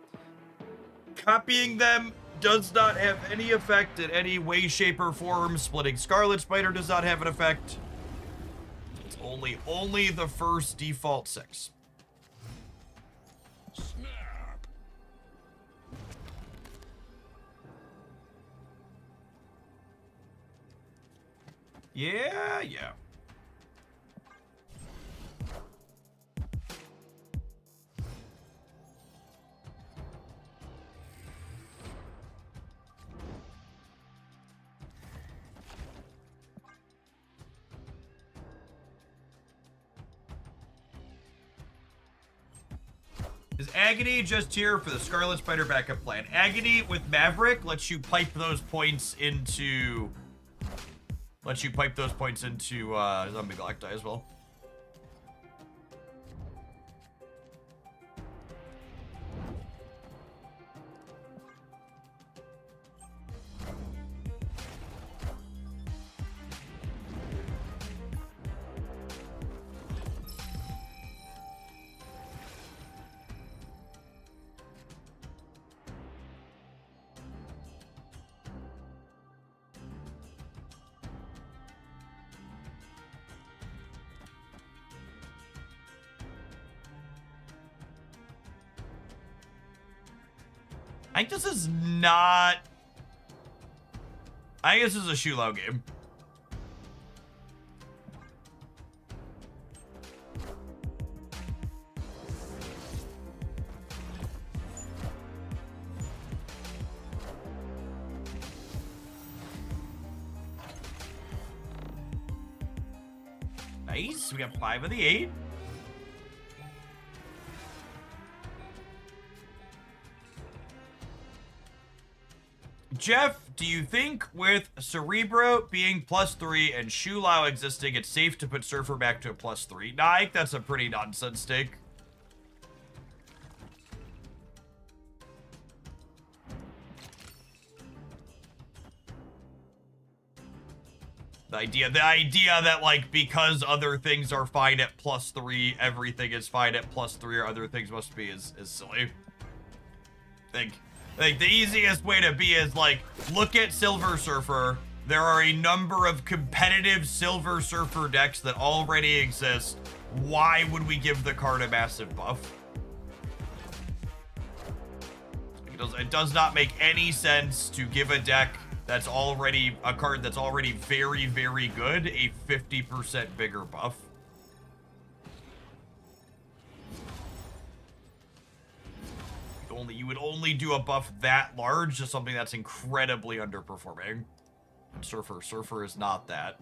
Copying them does not have any effect in any way, shape, or form. Splitting Scarlet Spider does not have an effect. It's only the first default 6. Snap. Yeah. Is Agony just here for the Scarlet Spider backup plan? Agony with Maverick lets you pipe those points into zombie galacti as well. I think this is not... I think this is a Shulo game. Nice, we got 5 of the 8. Jeff, do you think with Cerebro being +3 and Shulao existing, it's safe to put Surfer back to a +3? Nah, I think that's a pretty nonsense take. The idea that, like, because other things are fine at +3, everything is fine at +3, or other things must be is silly. Like, the easiest way to be is, like, look at Silver Surfer. There are a number of competitive Silver Surfer decks that already exist. Why would we give the card a massive buff? It does not make any sense to give a deck that's already, a card that's already very, very good, a 50% bigger buff. You would only do a buff that large to something that's incredibly underperforming. Surfer is not that.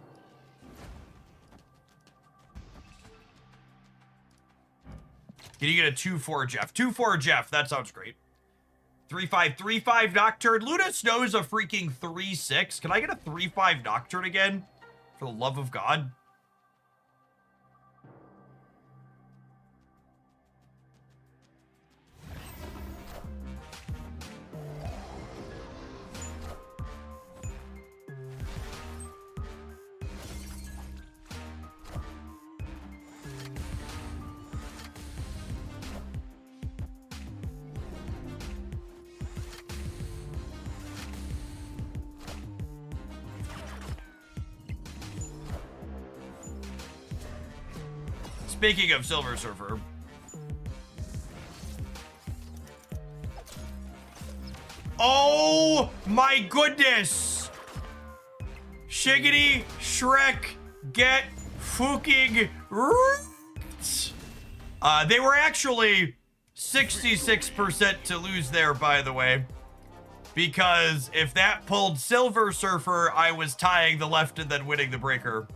Can you get a 2-4 Jeff? 2-4 Jeff, that sounds great. 3-5, 3-5 Nocturne. Luna Snow is a freaking 3-6. Can I get a 3-5 Nocturne again? For the love of God. Speaking of Silver Surfer. Oh my goodness! Shiggity Shrek get fucking wrecked. They were actually 66% to lose there, by the way. Because if that pulled Silver Surfer, I was tying the left and then winning the breaker.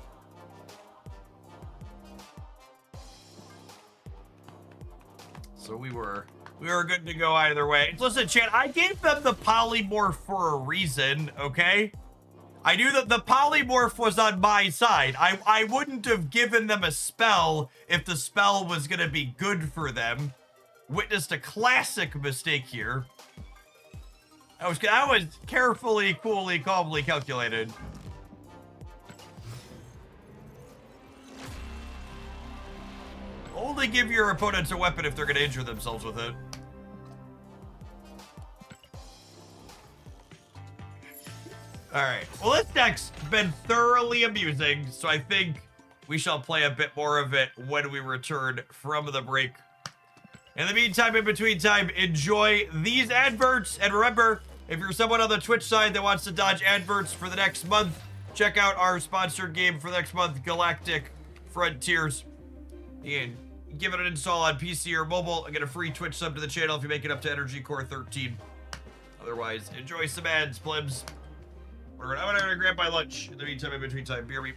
So we were good to go either way. Listen, chat, I gave them the polymorph for a reason, okay? I knew that the polymorph was on my side. I wouldn't have given them a spell if the spell was gonna be good for them. Witnessed a classic mistake here. I was carefully, coolly, calmly calculated. Only give your opponents a weapon if they're gonna injure themselves with it. Alright, well this deck's been thoroughly amusing, so I think we shall play a bit more of it when we return from the break. In the meantime, in between time, enjoy these adverts, and remember, if you're someone on the Twitch side that wants to dodge adverts for the next month, check out our sponsored game for next month, Galactic Frontiers. You can give it an install on PC or mobile and get a free Twitch sub to the channel if you make it up to Energy Core 13. Otherwise, enjoy some ads, plebs. I'm gonna grab my lunch in the meantime, in between time. Beer me.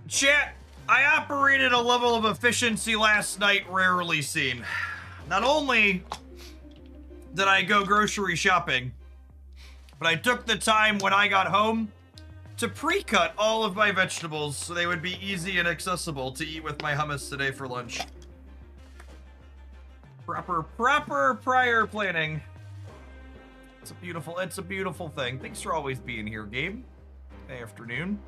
Chat, I operated a level of efficiency last night rarely seen. Not only did I go grocery shopping, but I took the time when I got home to pre-cut all of my vegetables so they would be easy and accessible to eat with my hummus today for lunch. Proper prior planning. It's a beautiful thing. Thanks for always being here, Gabe. Afternoon.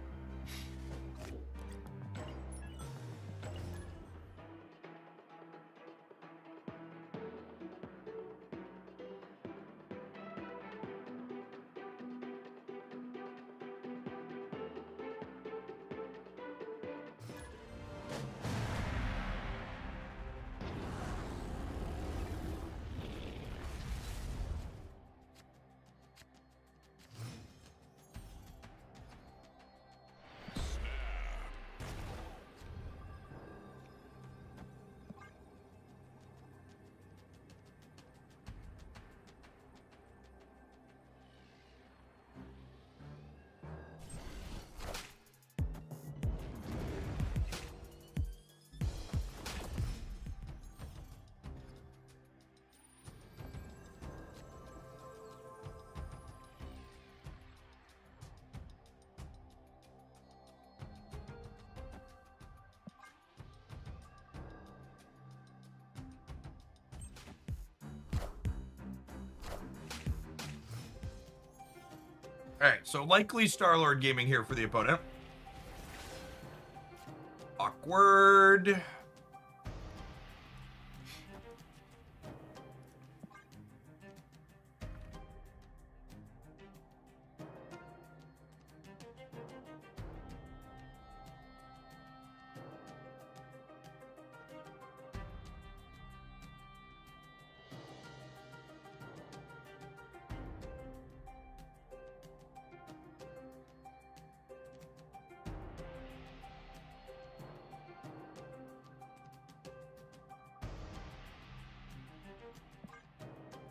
Alright, so likely Star-Lord Gaming here for the opponent. Awkward.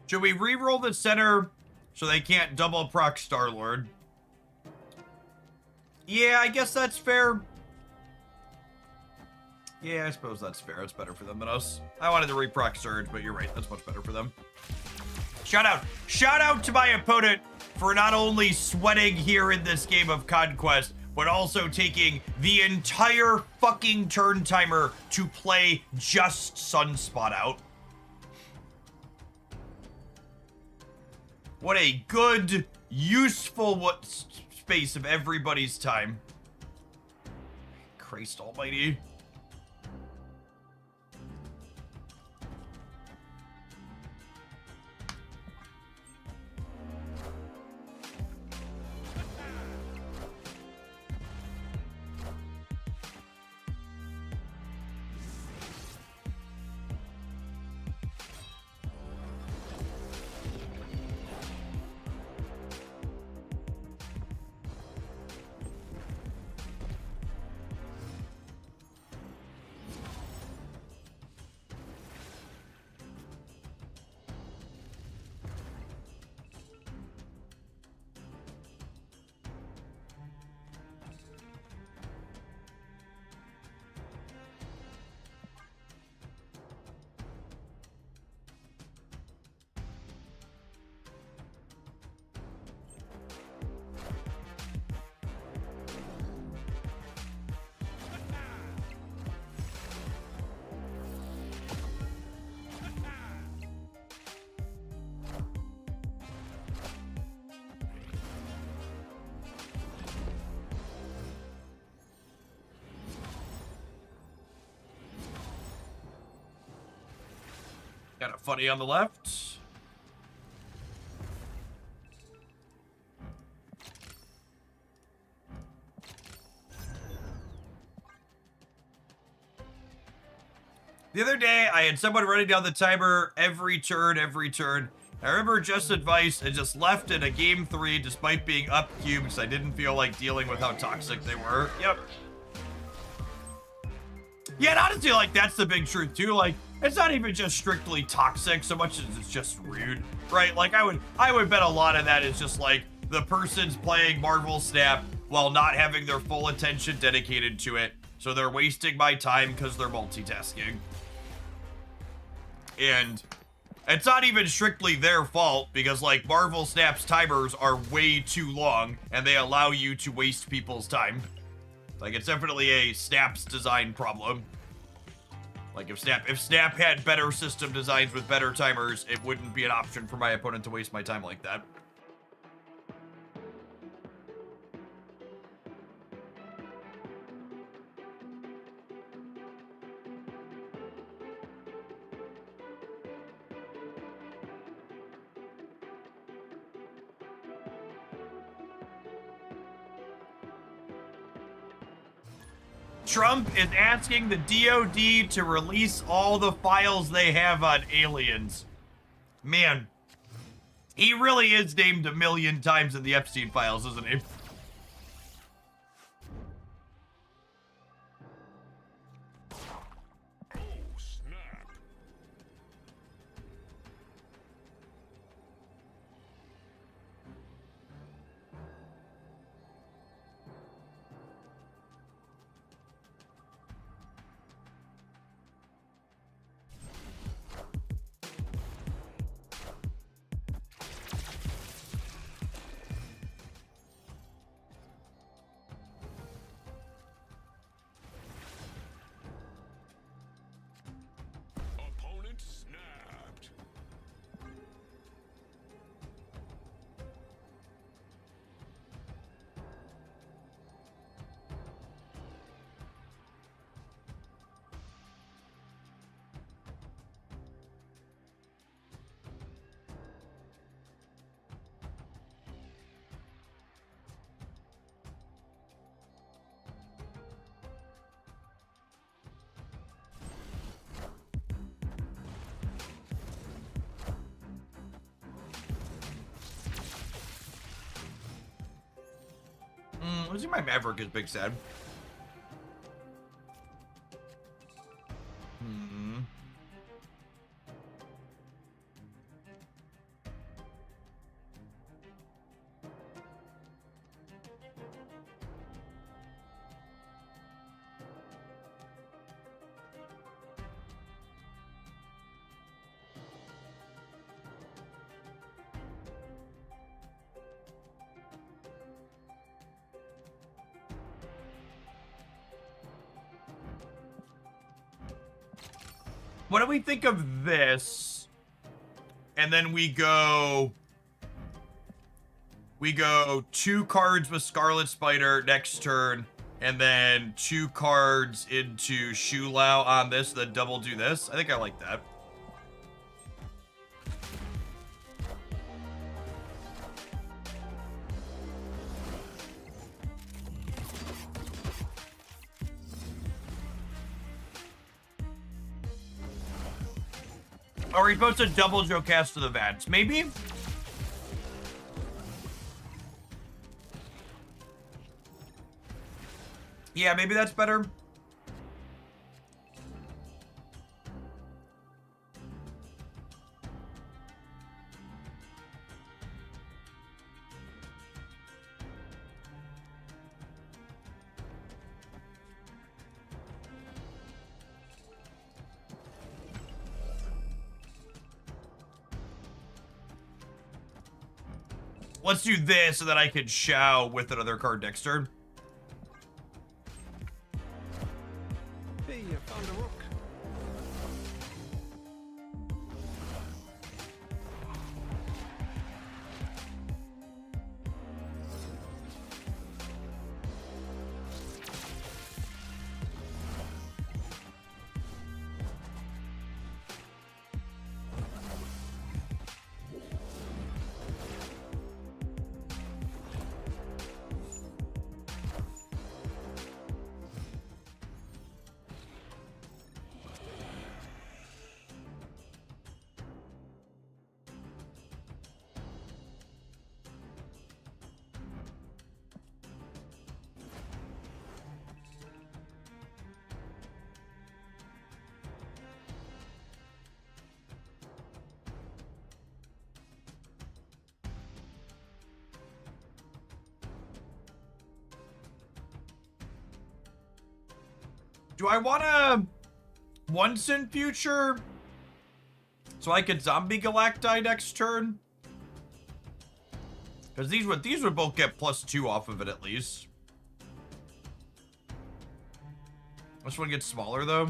Should we re-roll the center so they can't double proc Star-Lord? Yeah, I guess that's fair. Yeah, I suppose that's fair. It's better for them than us. I wanted to re-proc Surge, but you're right. That's much better for them. Shout out to my opponent for not only sweating here in this game of Conquest, but also taking the entire fucking turn timer to play just Sunspot out. What a good, useful space of everybody's time. Christ almighty. Got a funny on the left. The other day, I had someone running down the timer every turn. I remember just advice and just left in a game 3 despite being up cubed because I didn't feel like dealing with how toxic they were. Yep. Yeah, and honestly, like, that's the big truth, too. Like, it's not even just strictly toxic so much as it's just rude, right? Like, I would bet a lot of that is just, like, the person's playing Marvel Snap while not having their full attention dedicated to it. So they're wasting my time because they're multitasking. And it's not even strictly their fault because, like, Marvel Snap's timers are way too long and they allow you to waste people's time. Like, it's definitely a Snap's design problem. Like, if Snap had better system designs with better timers, it wouldn't be an option for my opponent to waste my time like that. Trump is asking the DoD to release all the files they have on aliens. Man, he really is named a million times in the Epstein files, isn't he? Oh, snap. Opponent snapped. Losing my Maverick is big sad. What do we think of this? And then we go 2 cards with Scarlet Spider next turn, and then 2 cards into Shu Lao on this, then double do this. I think I like that. Are we supposed to double Jocasta the Vats? Maybe? Yeah, maybe that's better. Let's do this so that I can Shao with another card next turn. Hey, you found a rook. Do I want to once in future so I could zombie Galacti next turn? Because these would both get +2 off of it at least. This one gets smaller though.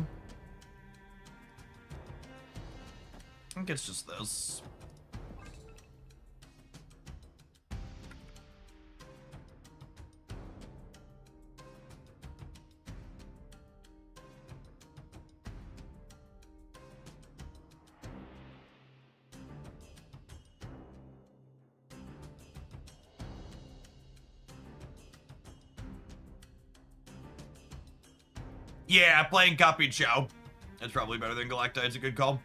I think it's just this. Yeah, playing copied Chow. That's probably better than Galacti. It's a good call.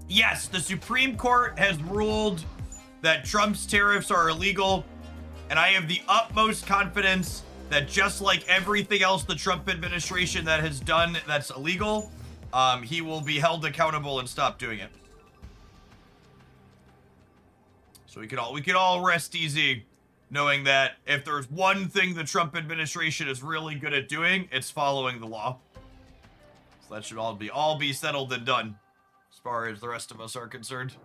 Yes, the Supreme Court has ruled that Trump's tariffs are illegal. And I have the utmost confidence that just like everything else the Trump administration that has done that's illegal, he will be held accountable and stop doing it. So we could all rest easy knowing that if there's one thing the Trump administration is really good at doing, it's following the law. So that should all be settled and done as far as the rest of us are concerned.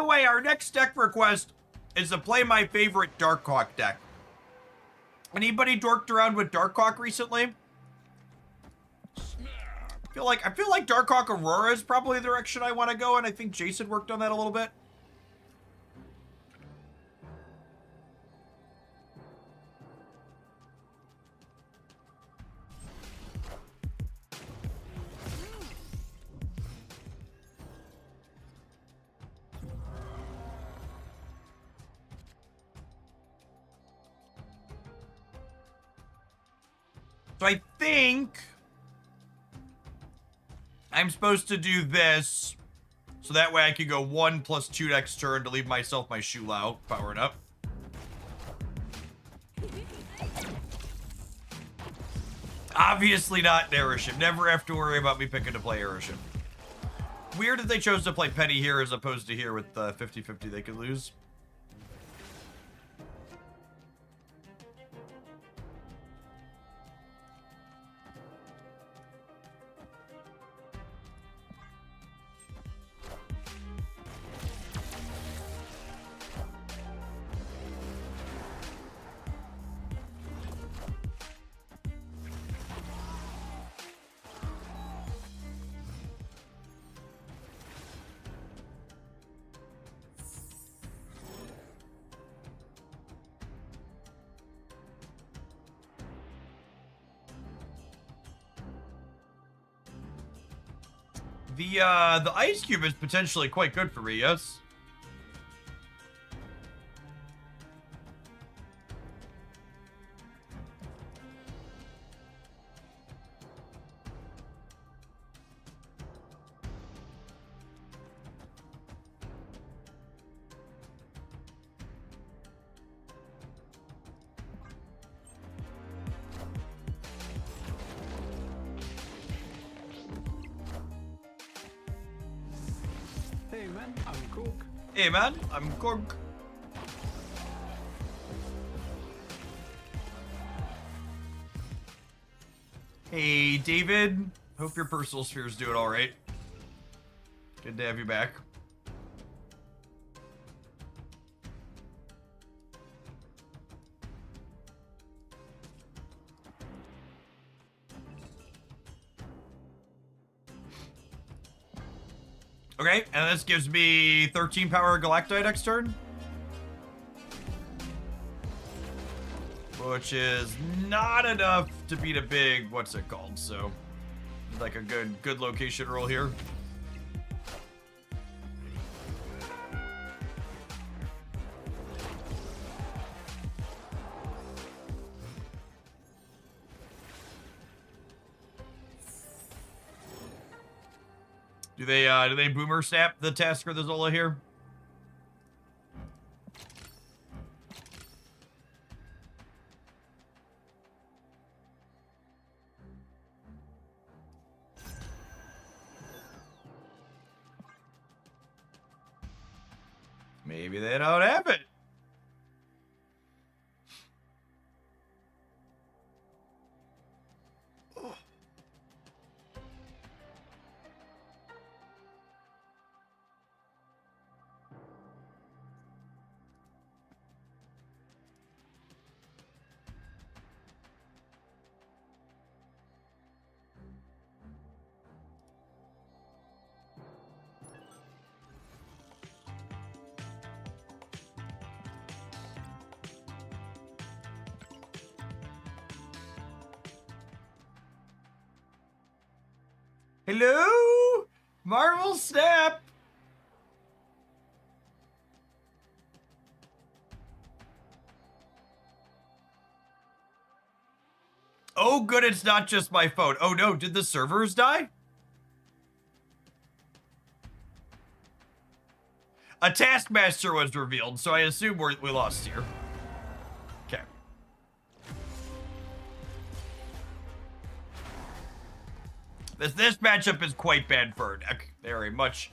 the way, our next deck request is to play my favorite Darkhawk deck. Anybody dorked around with Darkhawk recently? I feel like Darkhawk Aurora is probably the direction I want to go, and I think Jason worked on that a little bit. So I think I'm supposed to do this, so that way I can go 1 + 2 next turn to leave myself my Shulao powering up. Obviously not Narishim. Never have to worry about me picking to play Narishim. Weird that they chose to play Penny here as opposed to here with 50-50 they could lose. The ice cube is potentially quite good for me, yes? Hey man, I'm Cook. Hey man, I'm Cook. Hey David, hope your personal sphere is doing alright. Good to have you back. Okay, and this gives me 13 power Galactite next turn. Which is not enough to beat a big, what's it called? So, like a good location roll here. Do they boomer snap the task for the Zola here? Maybe they don't have it. Hello? Marvel Snap! Oh, good, it's not just my phone. Oh no, did the servers die? A Taskmaster was revealed, so I assume we lost here. Okay. This matchup is quite bad for our deck. They're a much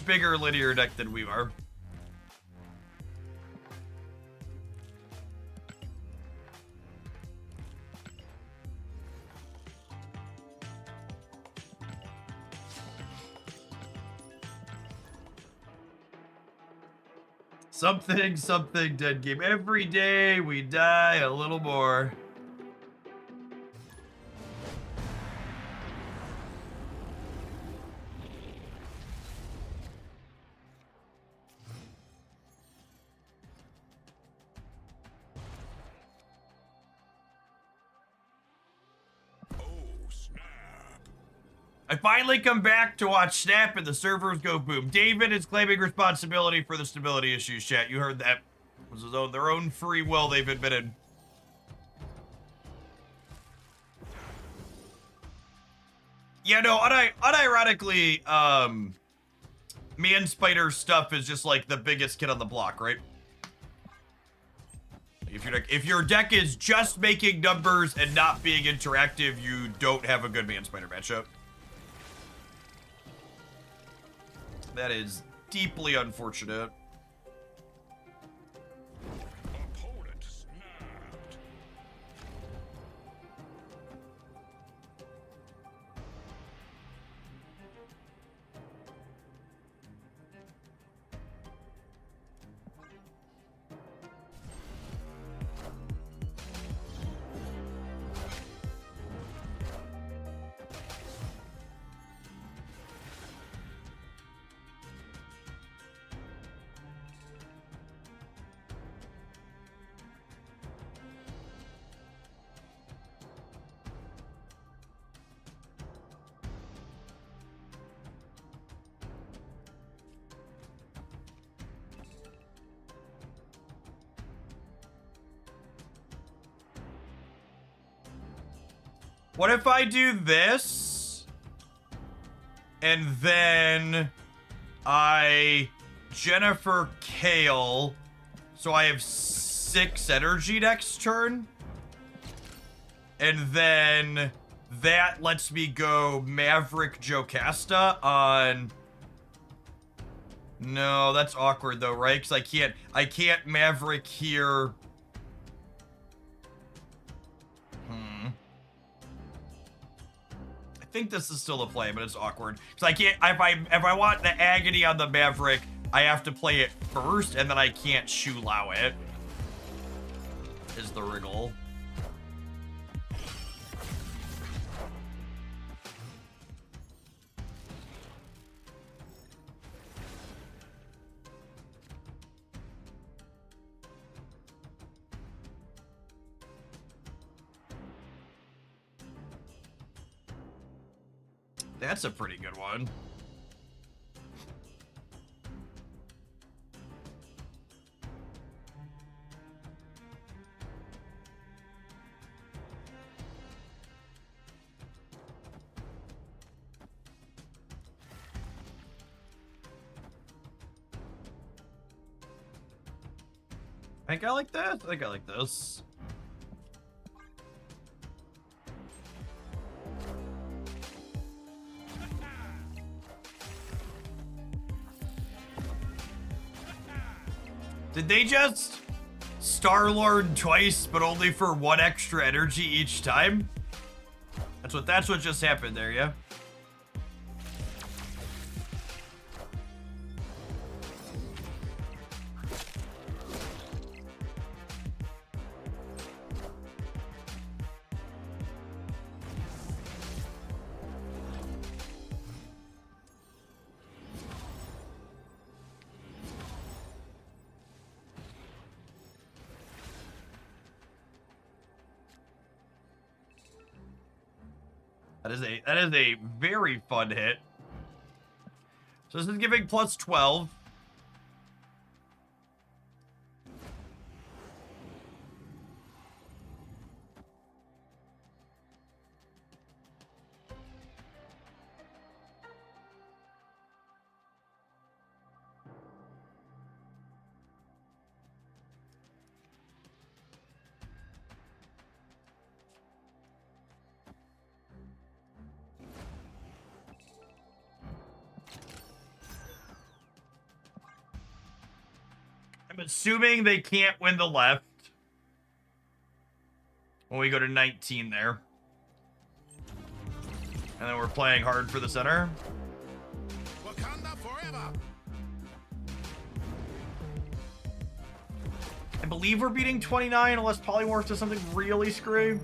bigger linear deck than we are. Something dead game. Every day we die a little more. Oh, snap. I finally come back to watch Snap and the servers go boom. David is claiming responsibility for the stability issues, chat. You heard that. It was their own free will they've admitted. Yeah, no, unironically, Man Spider stuff is just like the biggest kid on the block, right? If your deck is just making numbers and not being interactive, you don't have a good Man Spider matchup. That is deeply unfortunate. Opponent snapped. What if I do this? And then I Jennifer Kale. So I have 6 energy next turn. And then that lets me go Maverick Jocasta on... No, that's awkward though, right? Because I can't Maverick here. I think this is still a play, but it's awkward. Because I can't, if I want the agony on the Maverick, I have to play it first, and then I can't Shu Lao it. Is the wriggle. That's a pretty good one. I think I like that. I think I like this. Did they just Star-Lord twice, but only for 1 extra energy each time? That's what just happened there, yeah? That is a very fun hit. So this is giving plus 12. I'm assuming they can't win the left when we go to 19 there. And then we're playing hard for the center. Wakanda forever. believe we're beating 29 unless Polymorph does something really screwy.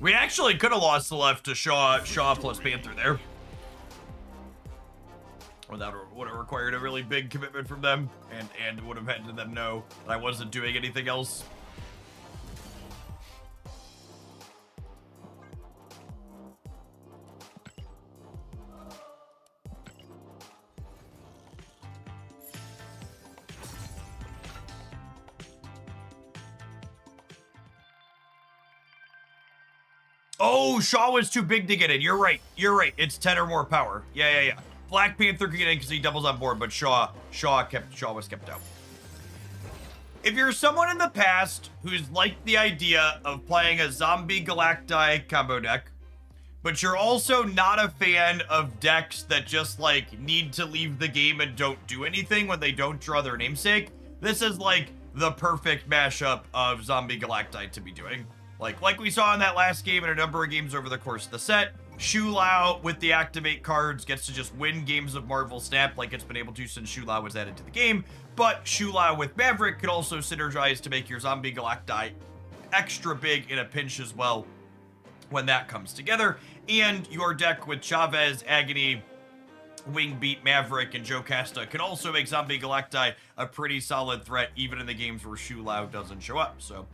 We actually could have lost the left to Shaw plus Panther there. Or that would have required a really big commitment from them, and would have had to them know that I wasn't doing anything else. Oh, Shaw was too big to get in. You're right. You're right. It's 10 or more power. Yeah. Black Panther can get in because he doubles on board, but Shaw was kept out. If you're someone in the past who's liked the idea of playing a zombie Galacti combo deck, but you're also not a fan of decks that just like need to leave the game and don't do anything when they don't draw their namesake, this is like the perfect mashup of zombie Galacti to be doing. Like we saw in that last game and a number of games over the course of the set, Shu Lao with the activate cards gets to just win games of Marvel Snap like it's been able to since Shu Lao was added to the game, but Shu Lao with Maverick could also synergize to make your zombie Galacti extra big in a pinch as well when that comes together, and your deck with Chavez, Agony, Wingbeat, Maverick, and Jocasta can also make zombie Galacti a pretty solid threat even in the games where Shu Lao doesn't show up, so...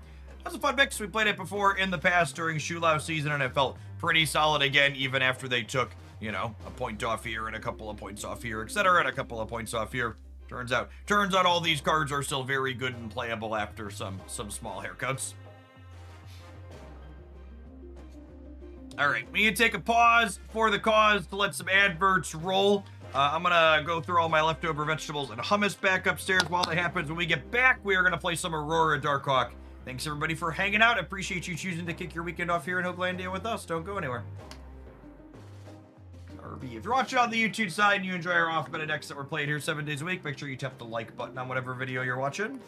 That's a fun mix. We played it before in the past during Shu Lao season, and it felt pretty solid again, even after they took, you know, a point off here and a couple of points off here, etc., and a couple of points off here. Turns out all these cards are still very good and playable after some small haircuts. All right, we need to take a pause for the cause to let some adverts roll. I'm gonna go through all my leftover vegetables and hummus back upstairs while that happens. When we get back, we are gonna play some Aurora Darkhawk. Thanks, everybody, for hanging out. I appreciate you choosing to kick your weekend off here in Hoaglandia with us. Don't go anywhere. RB. If you're watching on the YouTube side and you enjoy our off-meta decks that we're playing here 7 days a week, make sure you tap the like button on whatever video you're watching.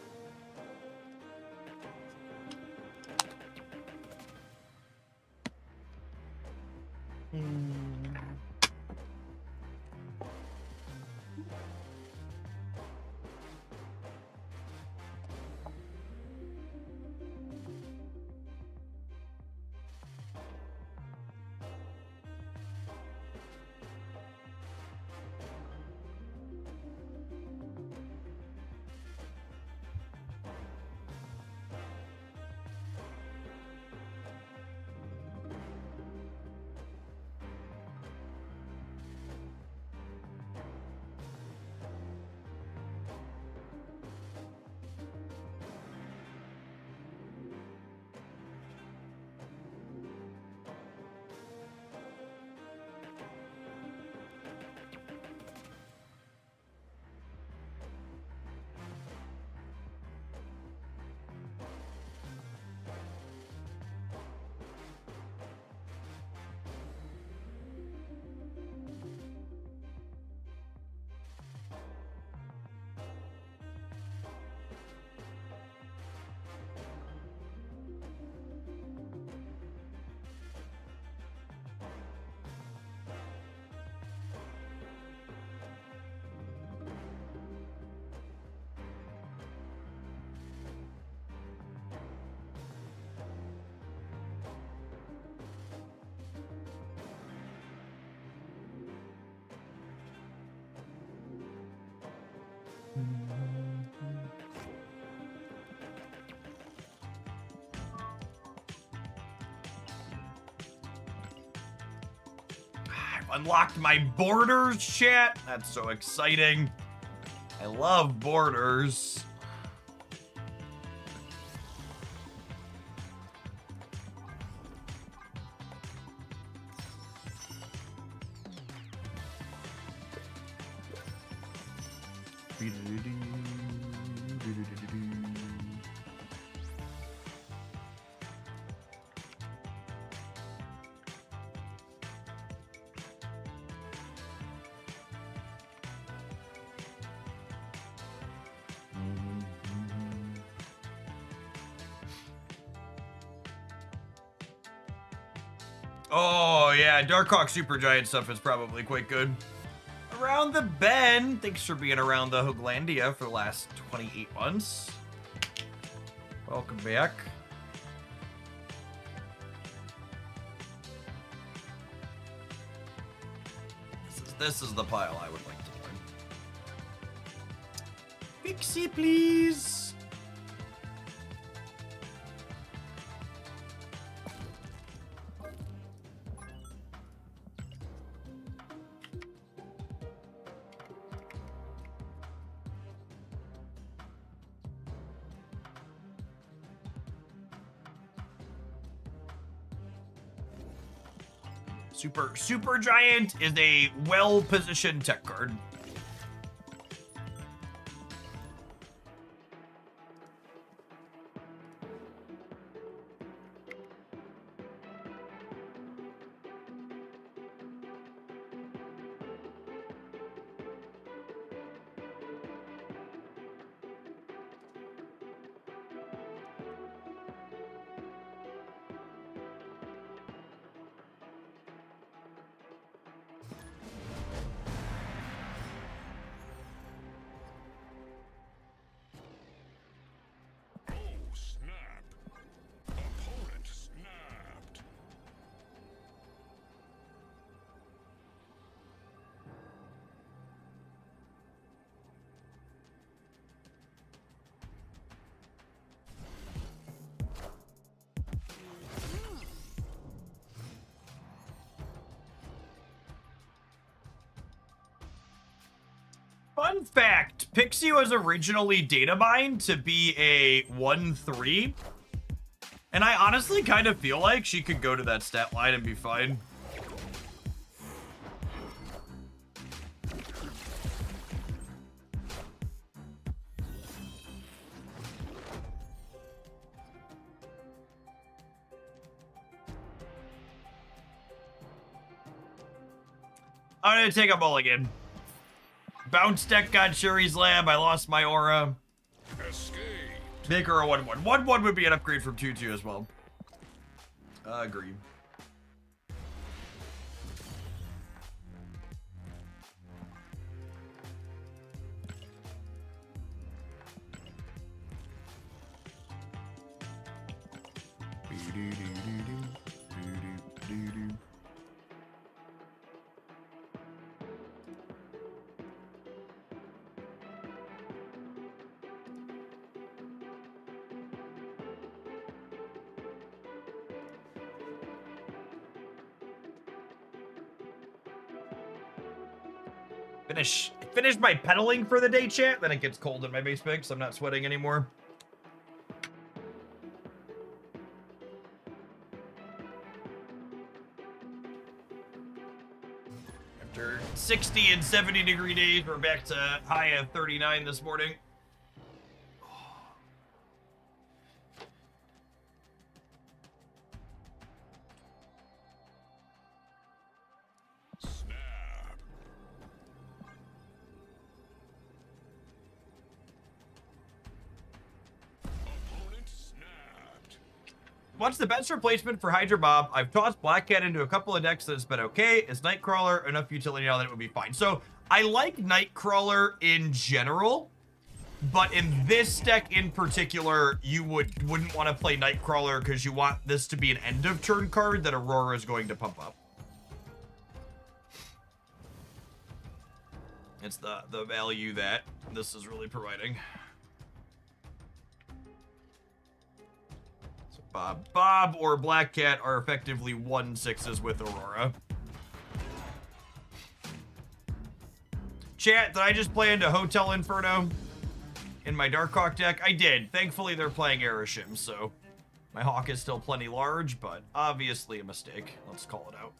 I've unlocked my borders, chat. That's so exciting. I love borders. Oh, yeah, Darkhawk Supergiant stuff is probably quite good. Around the bend. Thanks for being around the Hooglandia for the last 28 months. Welcome back. This is the pile I would like to learn. Pixie, please. Supergiant is a well-positioned tech card. Fun fact, Pixie was originally data mined to be a 1-3. And I honestly kind of feel like she could go to that stat line and be fine. I'm gonna take a mulligan. Bounce deck got Shuri's Lab. I lost my aura. Escape. Make her a 1-1. 1-1 would be an upgrade from 2-2 as well. Agreed. Finish my pedaling for the day, chat. Then it gets cold in my basement, so I'm not sweating anymore. After 60 and 70 degree days, we're back to high of 39 this morning. What's the best replacement for Hydra Bob? I've tossed Black Cat into a couple of decks that's been okay. Is Nightcrawler enough utility now that it would be fine? So I like Nightcrawler in general, but in this deck in particular, you wouldn't want to play Nightcrawler because you want this to be an end of turn card that Aurora is going to pump up. It's the value that this is really providing. Bob or Black Cat are effectively 1/6s with Aurora. Chat, did I just play into Hotel Inferno in my Darkhawk deck? I did. Thankfully, they're playing Erishim, so my Hawk is still plenty large, but obviously a mistake. Let's call it out.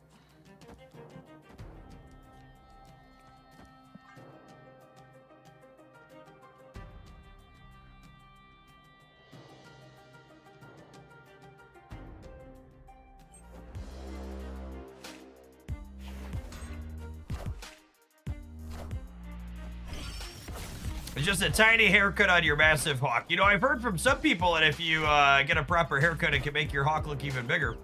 It's just a tiny haircut on your massive Hawk. You know, I've heard from some people that if you get a proper haircut, it can make your Hawk look even bigger.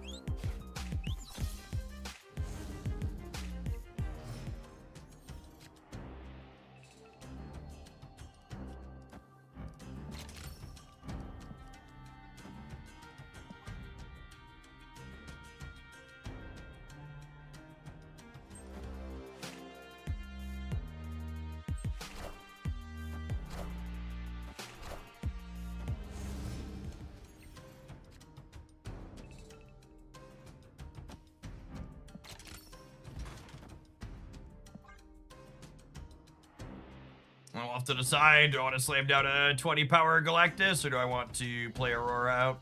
I'll have to decide, do I want to slam down a 20 power Galactus, or do I want to play Aurora out?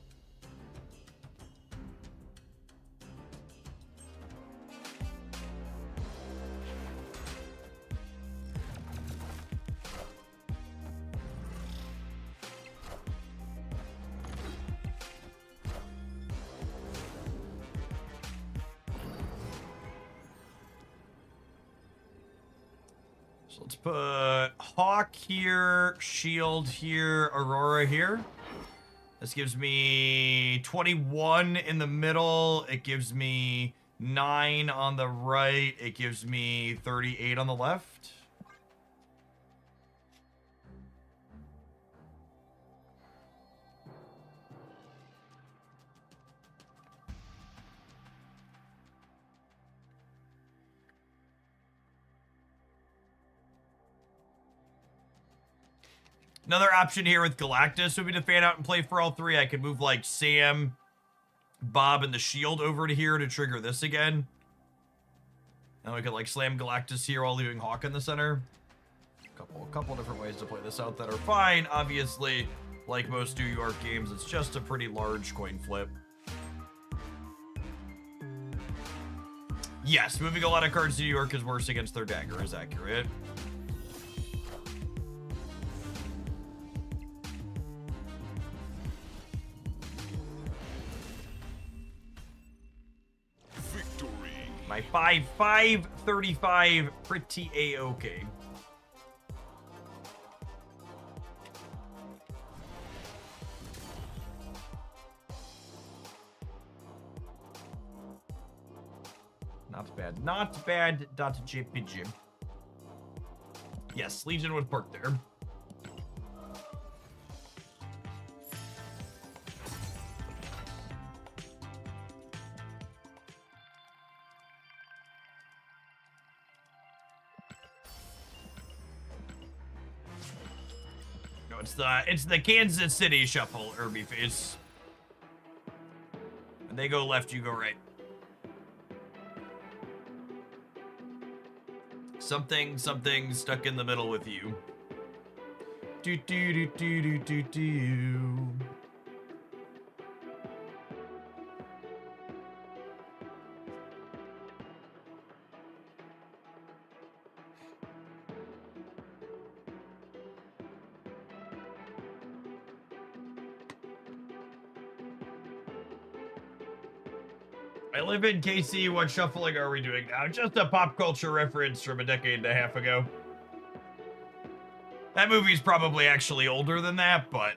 So let's put Hawk here, Shield here, Aurora here. This gives me 21 in the middle. It gives me 9 on the right. It gives me 38 on the left. Another option here with Galactus would be to fan out and play for all three. I could move like Sam, Bob, and the Shield over to here to trigger this again. And we could like slam Galactus here while leaving Hawk in the center. A couple different ways to play this out that are fine. Obviously, like most New York games, it's just a pretty large coin flip. Yes, moving a lot of cards to New York is worse against their dagger is accurate. My 5-5, 35, pretty A-okay. Not bad. Not bad. .jpg. Yes, Legion would park there. It's the Kansas City shuffle, Irby face. When they go left, you go right. Something stuck in the middle with you. Do do do do do do do. I live in KC. What shuffling are we doing now? Just a pop culture reference from a decade and a half ago. That movie's probably actually older than that, but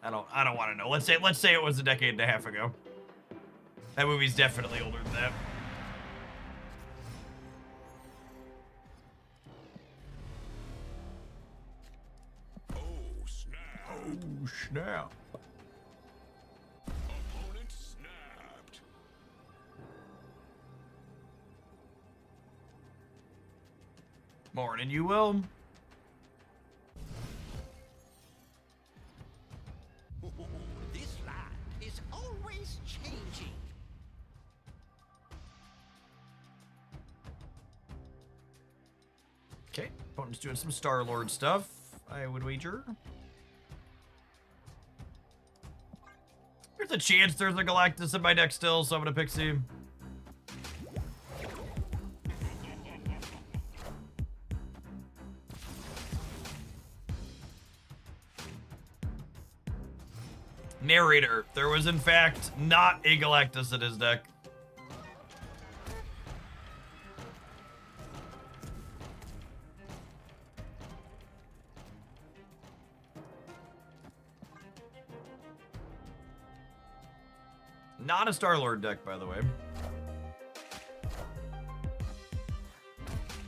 I don't want to know. Let's say it was a decade and a half ago. That movie's definitely older than that. Oh, snap. Oh, snap. Opponent snapped. Morning, you will. This land is always changing. Okay, opponent's doing some Star-Lord stuff, I would wager. There's a chance there's a Galactus in my deck still, so I'm gonna Pixie. Narrator, there was in fact not a Galactus in his deck. Not a Star-Lord deck, by the way.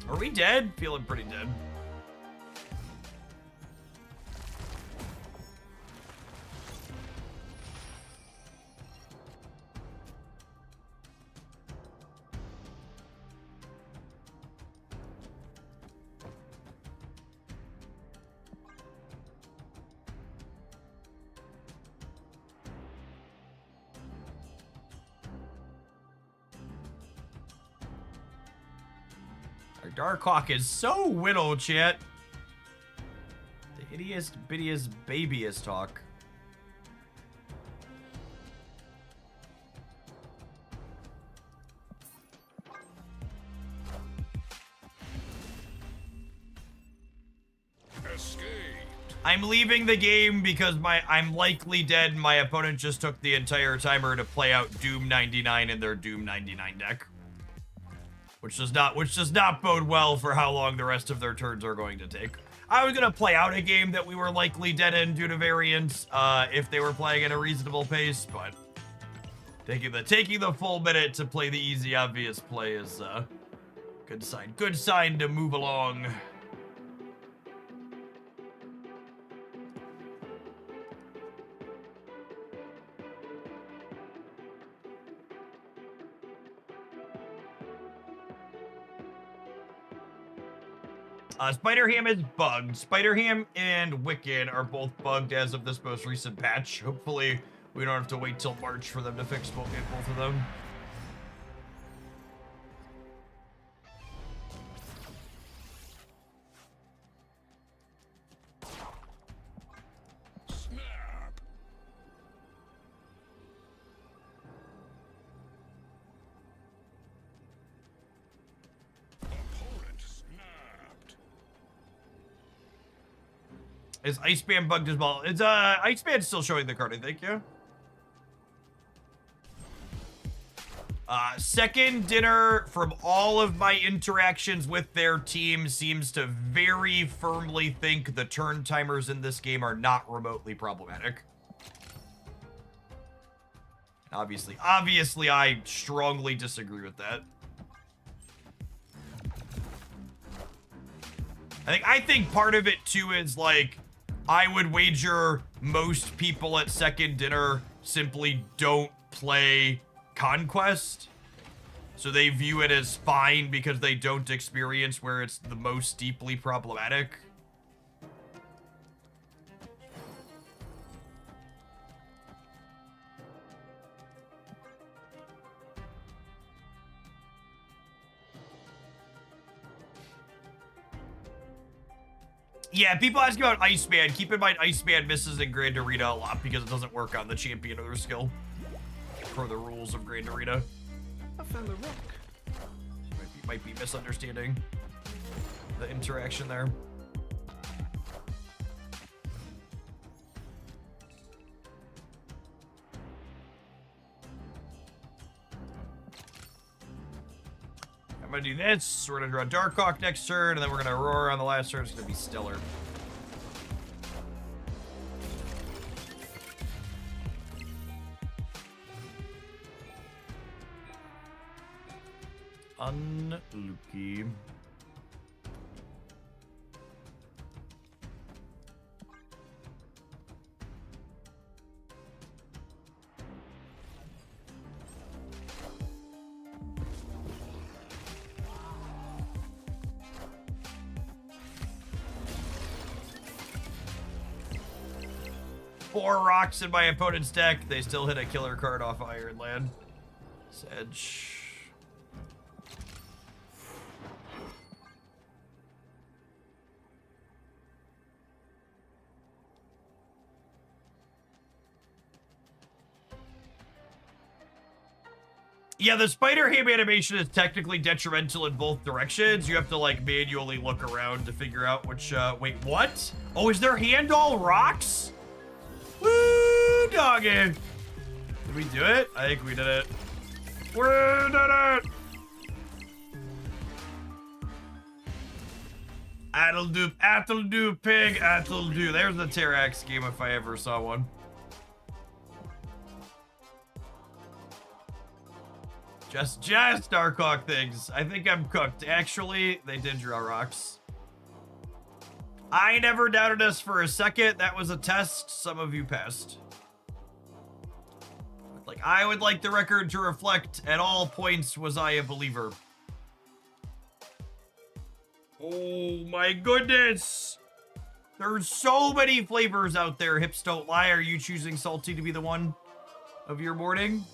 Are we dead? Feeling pretty dead. Our Darkhawk is so whittle, chat. The ittiest, bittiest, babyest hawk. Escaped. I'm leaving the game because I'm likely dead. My opponent just took the entire timer to play out Doom 99 in their Doom 99 deck. Which does not bode well for how long the rest of their turns are going to take. I was gonna play out a game that we were likely dead in due to variance, if they were playing at a reasonable pace, but taking the full minute to play the easy, obvious play is good sign. Good sign to move along. Spider-Ham is bugged. Spider-Ham and Wicked are both bugged as of this most recent patch. Hopefully, we don't have to wait till March for them to fix both of them. Snap. Opponent snapped. Is Iceman bugged as well? It's Iceman's still showing the card, I think, yeah. Second dinner from all of my interactions with their team seems to very firmly think the turn timers in this game are not remotely problematic. Obviously, I strongly disagree with that. I think part of it too is like, I would wager most people at second dinner simply don't play Conquest. So they view it as fine because they don't experience where it's the most deeply problematic. Yeah, people ask about Iceman. Keep in mind, Iceman misses in Grand Arena a lot because it doesn't work on the champion or their skill. Per the rules of Grand Arena. I found the rook. Might be misunderstanding the interaction there. I'm gonna do this. We're gonna draw Darkhawk next turn, and then we're gonna roar on the last turn. It's gonna be stellar. Unlucky. Four rocks in my opponent's deck. They still hit a killer card off Iron Land. Sedge. Yeah, the Spider-Ham animation is technically detrimental in both directions. You have to, like, manually look around to figure out which, wait, what? Oh, is their hand all rocks? Woo, doggy. Did we do it? I think we did it. We did it! At'll do, pig, at'll do. There's the Terrax game if I ever saw one. Just Darkhawk things. I think I'm cooked. Actually, they did draw rocks. I never doubted us for a second. That was a test. Some of you passed. Like, I would like the record to reflect at all points was I a believer. Oh my goodness. There's so many flavors out there. Hips don't lie. Are you choosing salty to be the one of your morning?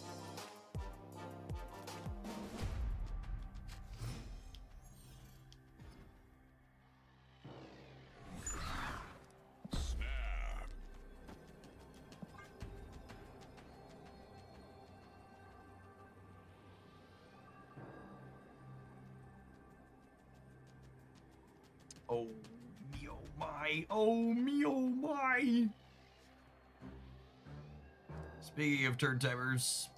Oh, me, oh my. Oh, me, oh my. Speaking of turn timers.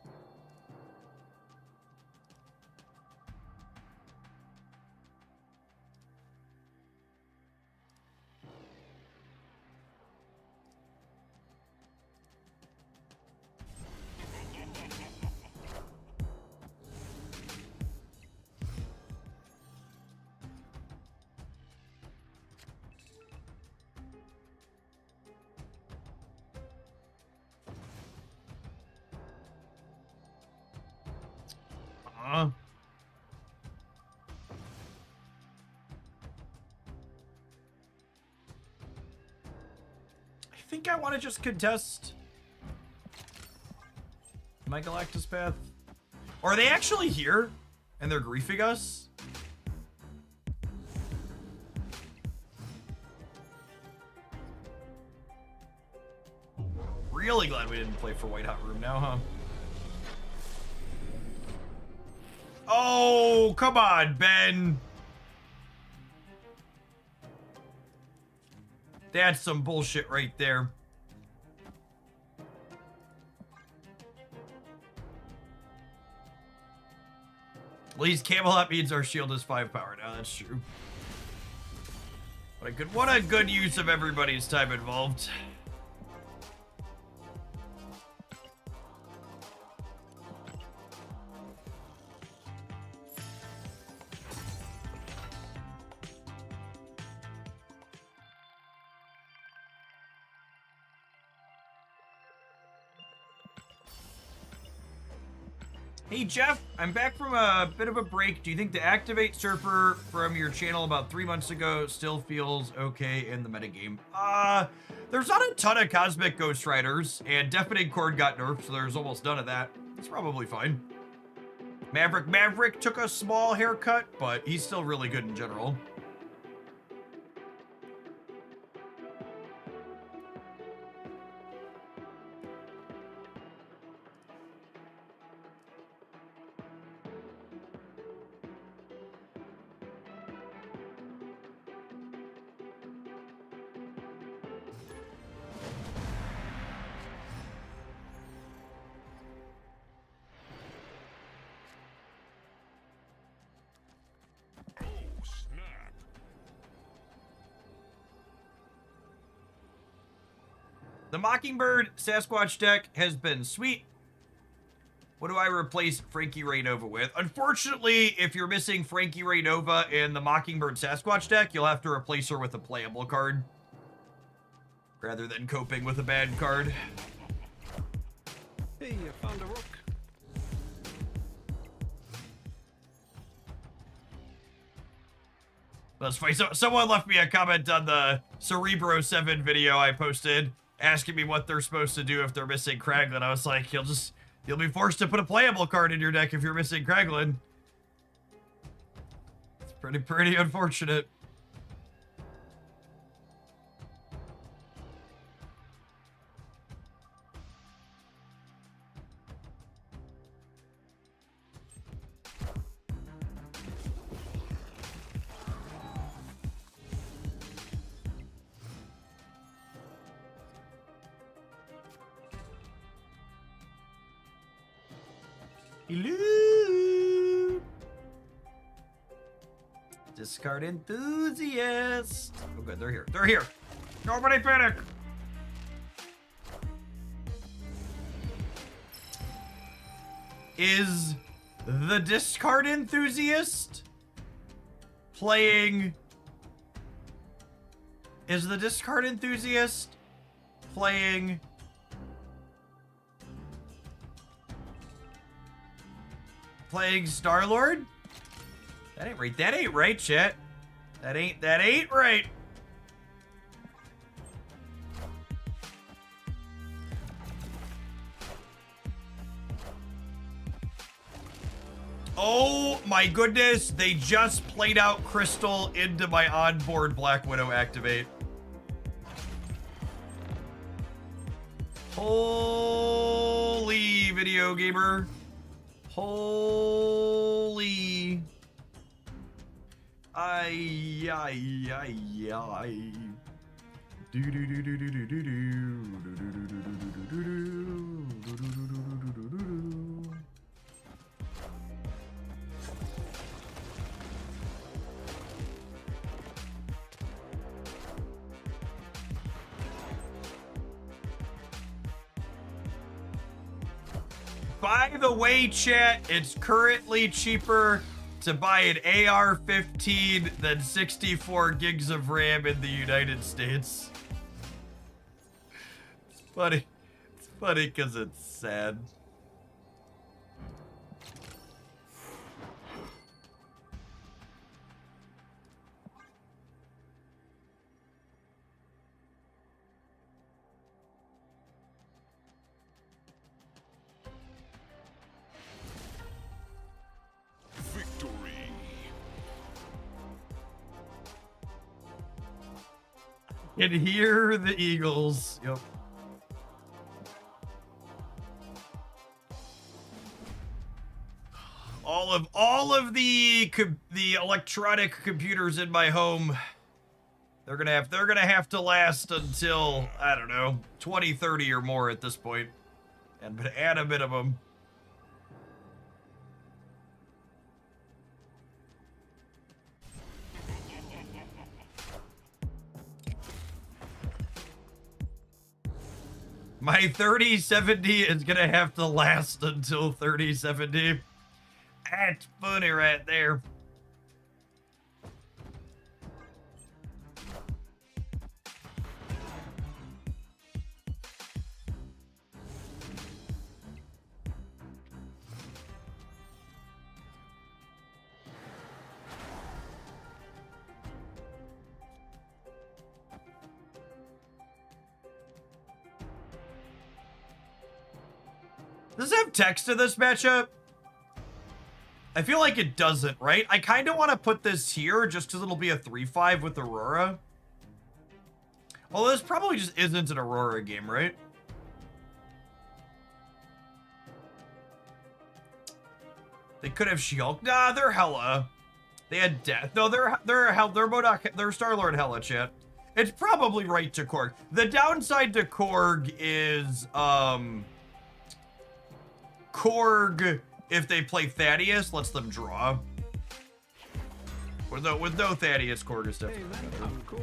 I think I want to just contest my Galactus path. Or are they actually here and they're griefing us? Really glad we didn't play for White Hot Room now, huh? Oh, come on, Ben. That's some bullshit right there. At least Camelot means our shield is 5 power now. That's true. What a good use of everybody's time involved. Hey Jeff, I'm back from a bit of a break. Do you think the Activate Surfer from your channel about 3 months ago still feels okay in the metagame? There's not a ton of Cosmic Ghost Riders, and Deafening Chord got nerfed, so there's almost none of that. It's probably fine. Maverick took a small haircut, but he's still really good in general. The Mockingbird Sasquatch deck has been sweet. What do I replace Frankie Ray Nova with? Unfortunately, if you're missing Frankie Ray Nova in the Mockingbird Sasquatch deck, you'll have to replace her with a playable card rather than coping with a bad card. Hey, I found a rook. That's funny. So, someone left me a comment on the Cerebro 7 video I posted, asking me what they're supposed to do if they're missing Kraglin. I was like, you'll be forced to put a playable card in your deck if you're missing Kraglin. It's pretty unfortunate. Hello. Discard enthusiast. Oh good, they're here. They're here. Nobody panic. Is the discard enthusiast playing? Is the discard enthusiast playing? Playing Star-Lord? That ain't right. That ain't right, chat. That ain't right. Oh my goodness, they just played out Crystal into my onboard Black Widow activate. Holy video gamer. Holy. Ay, ay, ay, ay. Do do do do do do do do do do do do do do do do. By the way, chat, it's currently cheaper to buy an AR-15 than 64 gigs of RAM in the United States. It's funny. It's funny because it's sad. Victory. Can hear the Eagles. Yep. All of the electronic computers in my home, they're gonna have to last until, I don't know, 2030 or more at this point, and at a minimum. My 3070 is gonna have to last until 3070. That's funny right there. Does it have text in this matchup? I feel like it doesn't, right? I kind of want to put this here just because it'll be a 3-5 with Aurora. Although this probably just isn't an Aurora game, right? They could have She-Hulk. Nah, they're hella. They had Death. No, they're Modok. They're Star-Lord hella, chat. It's probably right to Korg. The downside to Korg is, Korg, if they play Thaddeus, lets them draw. With no Thaddeus, Korg is definitely Hey man, better. I'm Cook.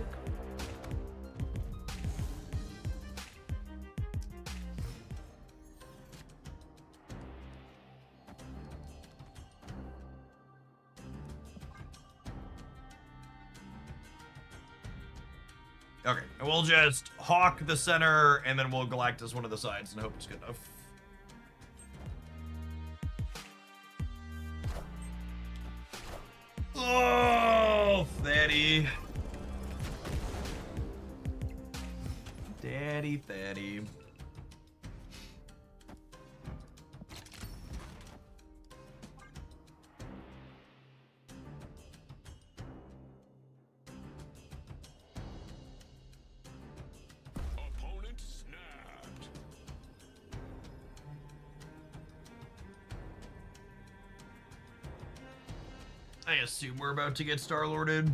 Okay, and we'll just Hawk the center, and then we'll Galactus one of the sides, and hope it's good enough. Oh, Thaddy. Thaddy. Opponent snapped. I assume we're about to get Star-Lorded.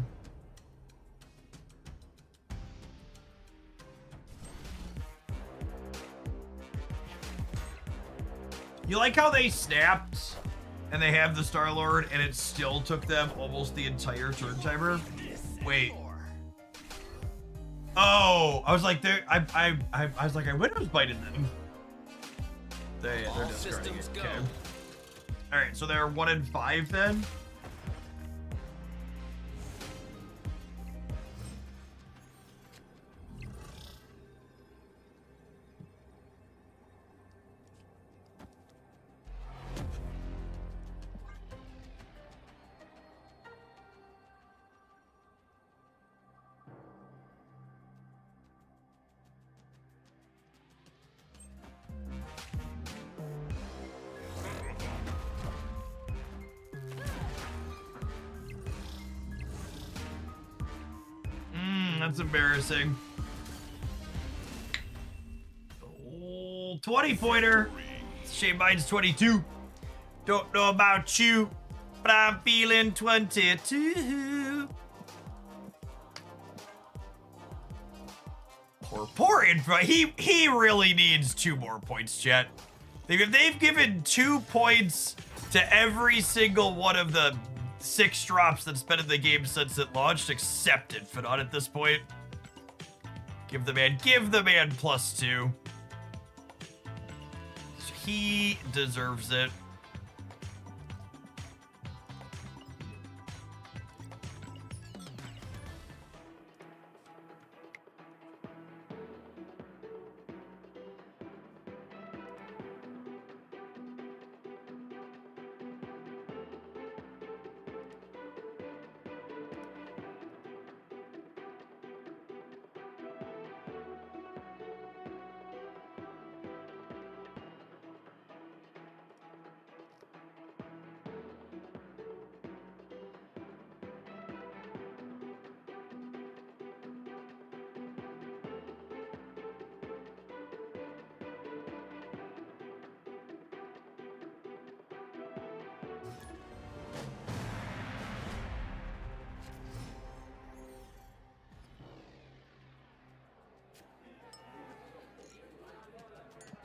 You like how they snapped and they have the Star-Lord and it still took them almost the entire turn timer? Wait. Oh, I was like, I was like, I Windows bited them. They're discarding it. Okay. All right, so they're 1 and 5 then. That's embarrassing. Oh, 20-pointer. Shame mine's 22. Don't know about you, but I'm feeling 22. Poor info. He really needs 2 more points, chat. They've given 2 points to every single one of the 6 drops that's been in the game since it launched. Accept it, Fidon, at this point. Give the man +2. He deserves it.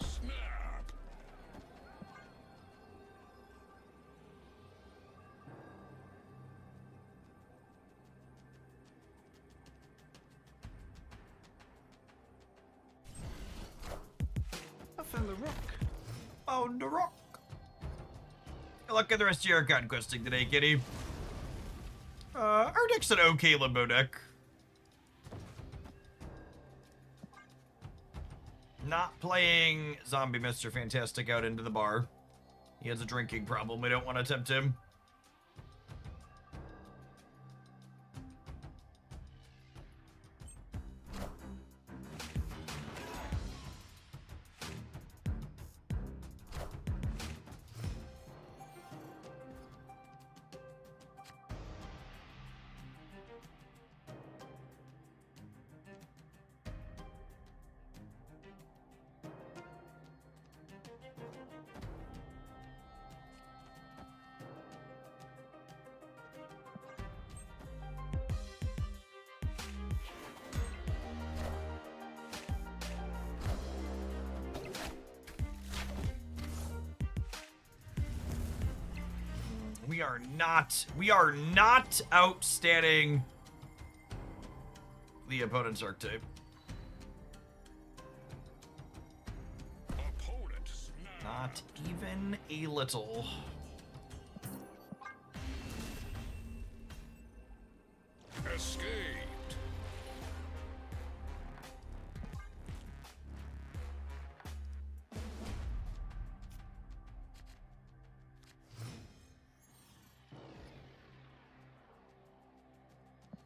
Snap. I found the rock. Oh, the rock. Good luck at the rest of your conquesting today, kitty. Our deck's an okay limbo deck. Not playing Zombie Mr. Fantastic out into the bar. He has a drinking problem. We don't want to tempt him. We are not outstanding the opponent's archetype. Opponent snap. Not even a little. Escaped.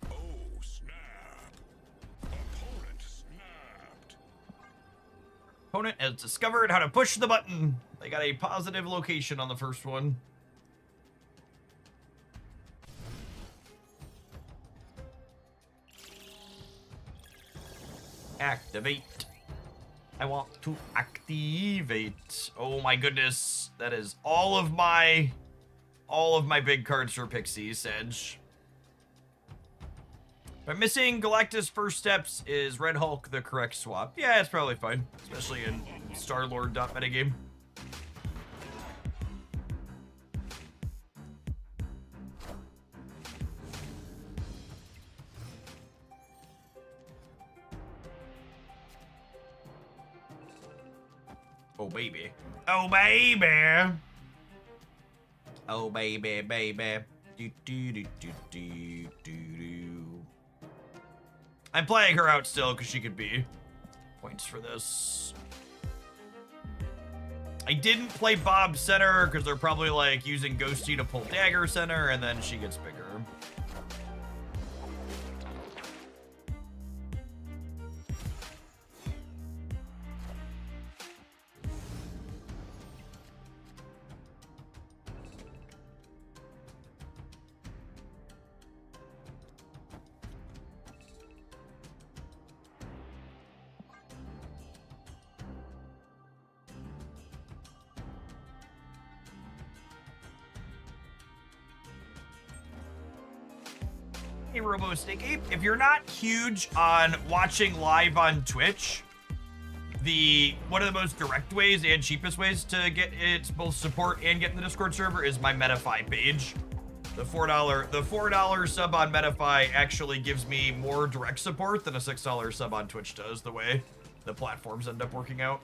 Oh, snap. Opponent snapped. Opponent has discovered how to push the button. They got a positive location on the first one. Activate. I want to activate. Oh my goodness. That is all of my big cards for Pixie, Sedge. But missing Galactus first steps is Red Hulk the correct swap. Yeah, it's probably fine, especially in Star-Lord metagame. Oh baby. Oh baby. Oh baby, baby. Do do do do do do do. I'm playing her out still because she could be points for this. I didn't play Bob center because they're probably like using Ghosty to pull Dagger center and then she gets bigger. Hey, Robo Sticky, if you're not huge on watching live on Twitch, one of the most direct ways and cheapest ways to get its both support and get in the Discord server is my Metafy page. The $4 sub on Metafy actually gives me more direct support than a $6 sub on Twitch does, the way the platforms end up working out.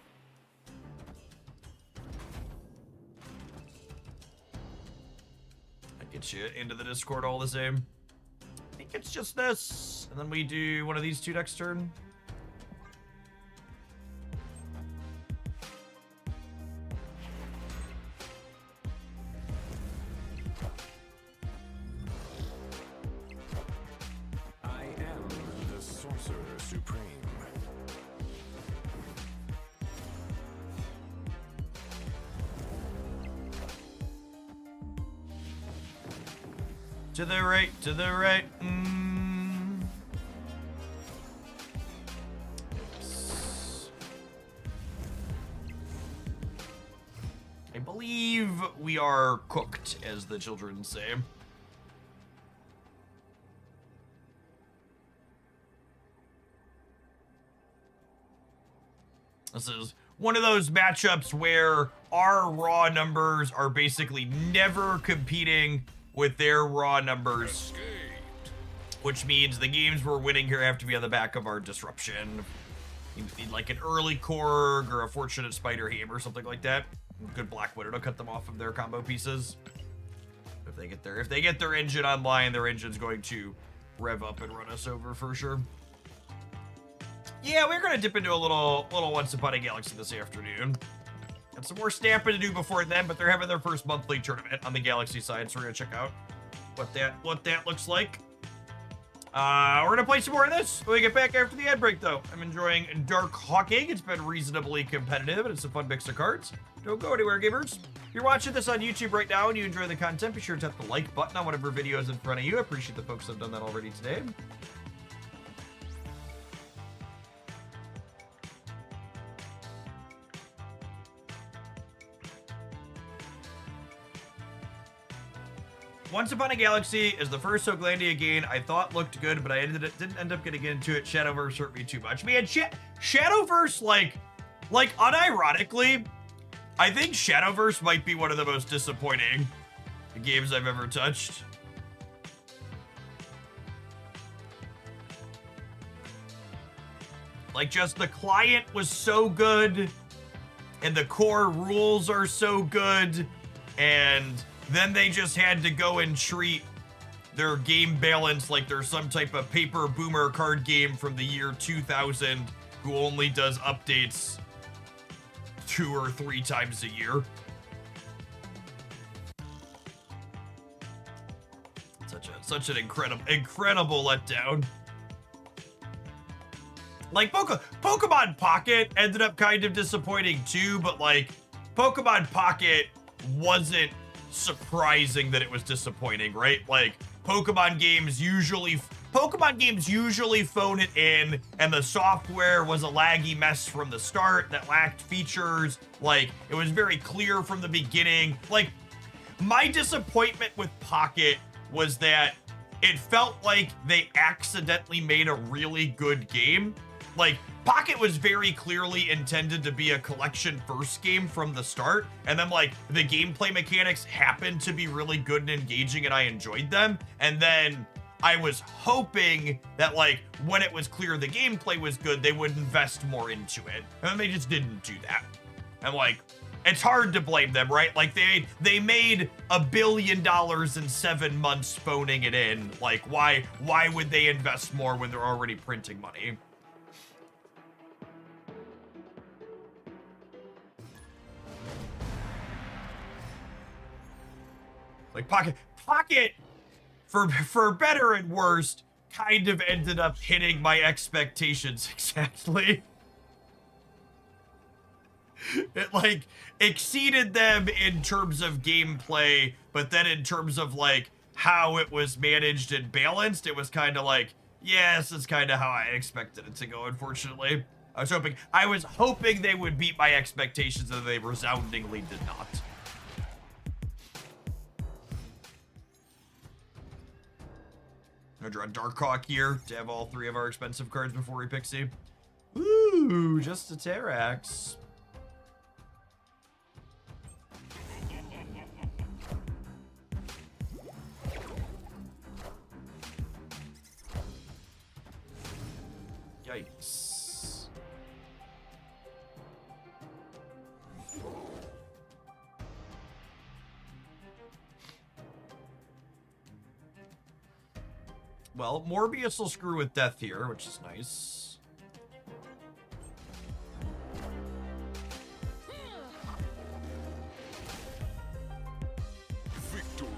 I get you into the Discord all the same. I think it's just this. And then we do one of these two next turn. I am the Sorcerer Supreme. To the right, to the right. Yes. I believe we are cooked, as the children say. This is one of those matchups where our raw numbers are basically never competing with their raw numbers, Escaped. which means the games we're winning here have to be on the back of our disruption. You need like an early Korg or a Fortunate Spider Ham or something like that. Good Black Widow to cut them off of their combo pieces. If they get their engine online, their engine's going to rev up and run us over for sure. Yeah, we're gonna dip into a little Once Upon a Galaxy this afternoon. Got some more stamping to do before then, but they're having their first monthly tournament on the Galaxy side, so we're gonna check out what that looks like. We're gonna play some more of this when we get back after the ad break, though. I'm enjoying Dark Hawking. It's been reasonably competitive, and it's a fun mix of cards. Don't go anywhere, gamers. If you're watching this on YouTube right now and you enjoy the content, be sure to tap the like button on whatever video is in front of you. I appreciate the folks that have done that already today. Once Upon a Galaxy is the first Soglandia game I thought looked good, but I didn't end up getting into it. Shadowverse hurt me too much. Man, Shadowverse, like unironically, I think Shadowverse might be one of the most disappointing games I've ever touched. Like, just the client was so good, and the core rules are so good, and then they just had to go and treat their game balance like they're some type of paper boomer card game from the year 2000 who only does updates 2 or 3 times a year. Such an incredible letdown. Like, Pokemon Pocket ended up kind of disappointing too, but like, Pokemon Pocket wasn't surprising that it was disappointing, right? Like, Pokemon games usually phone it in, and the software was a laggy mess from the start that lacked features. Like, it was very clear from the beginning. Like, my disappointment with Pocket was that it felt like they accidentally made a really good game. Like, Pocket was very clearly intended to be a collection first game from the start, and then like the gameplay mechanics happened to be really good and engaging and I enjoyed them, and then I was hoping that like when it was clear the gameplay was good, they would invest more into it, and then they just didn't do that. And like, it's hard to blame them, right? Like, they made $1 billion in 7 months phoning it in. Like, why would they invest more when they're already printing money? Like, Pocket, for better and worse, kind of ended up hitting my expectations exactly. It, like, exceeded them in terms of gameplay, but then in terms of, like, how it was managed and balanced, it was kind of like, yes, it's kind of how I expected it to go, unfortunately. I was hoping they would beat my expectations, and they resoundingly did not. I draw Darkhawk here to have all 3 of our expensive cards before we Pixie. Ooh, just a Terrax. Yikes. Well, Morbius will screw with death here, which is nice. Victory.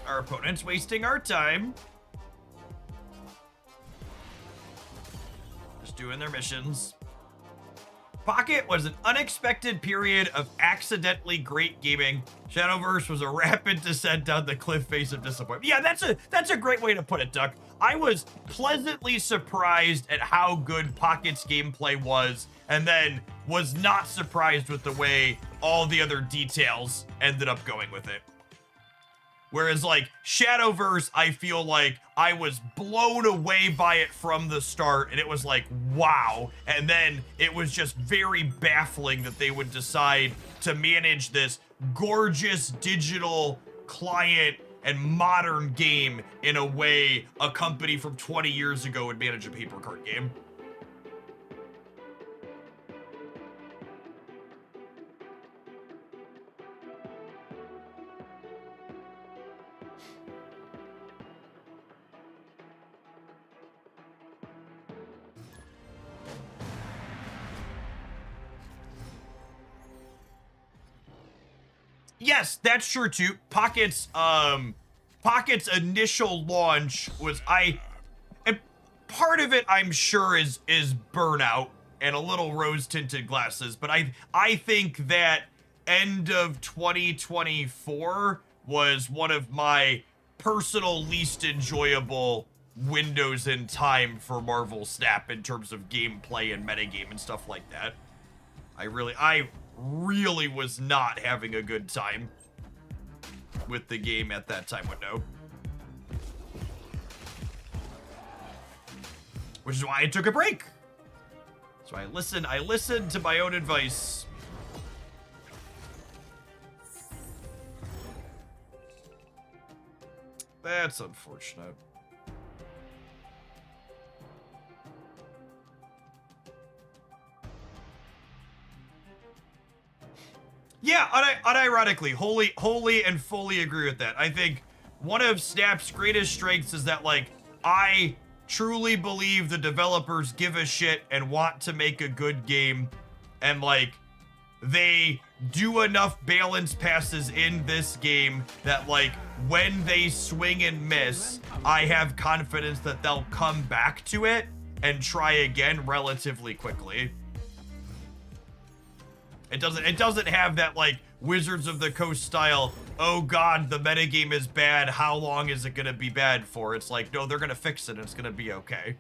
Our opponent's wasting our time. Just doing their missions. Pocket was an unexpected period of accidentally great gaming. Shadowverse was a rapid descent down the cliff face of disappointment. Yeah, that's a great way to put it, Duck. I was pleasantly surprised at how good Pocket's gameplay was, and then was not surprised with the way all the other details ended up going with it. Whereas, like, Shadowverse, I feel like I was blown away by it from the start, and it was like, wow. And then it was just very baffling that they would decide to manage this gorgeous digital client and modern game in a way a company from 20 years ago would manage a paper card game. Yes, that's true too. Pocket's initial launch was and part of it I'm sure is burnout and a little rose-tinted glasses, but I think that end of 2024 was one of my personal least enjoyable windows in time for Marvel Snap in terms of gameplay and metagame and stuff like that. I really was not having a good time with the game at that time window. Which is why I took a break. So I listened to my own advice. That's unfortunate. Yeah, unironically, wholly and fully agree with that. I think one of Snap's greatest strengths is that, like, I truly believe the developers give a shit and want to make a good game, and, like, they do enough balance passes in this game that, like, when they swing and miss, I have confidence that they'll come back to it and try again relatively quickly. It doesn't have that, like, Wizards of the Coast style, oh god, the metagame is bad, how long is it gonna be bad for? It's like, no, they're gonna fix it and it's gonna be okay.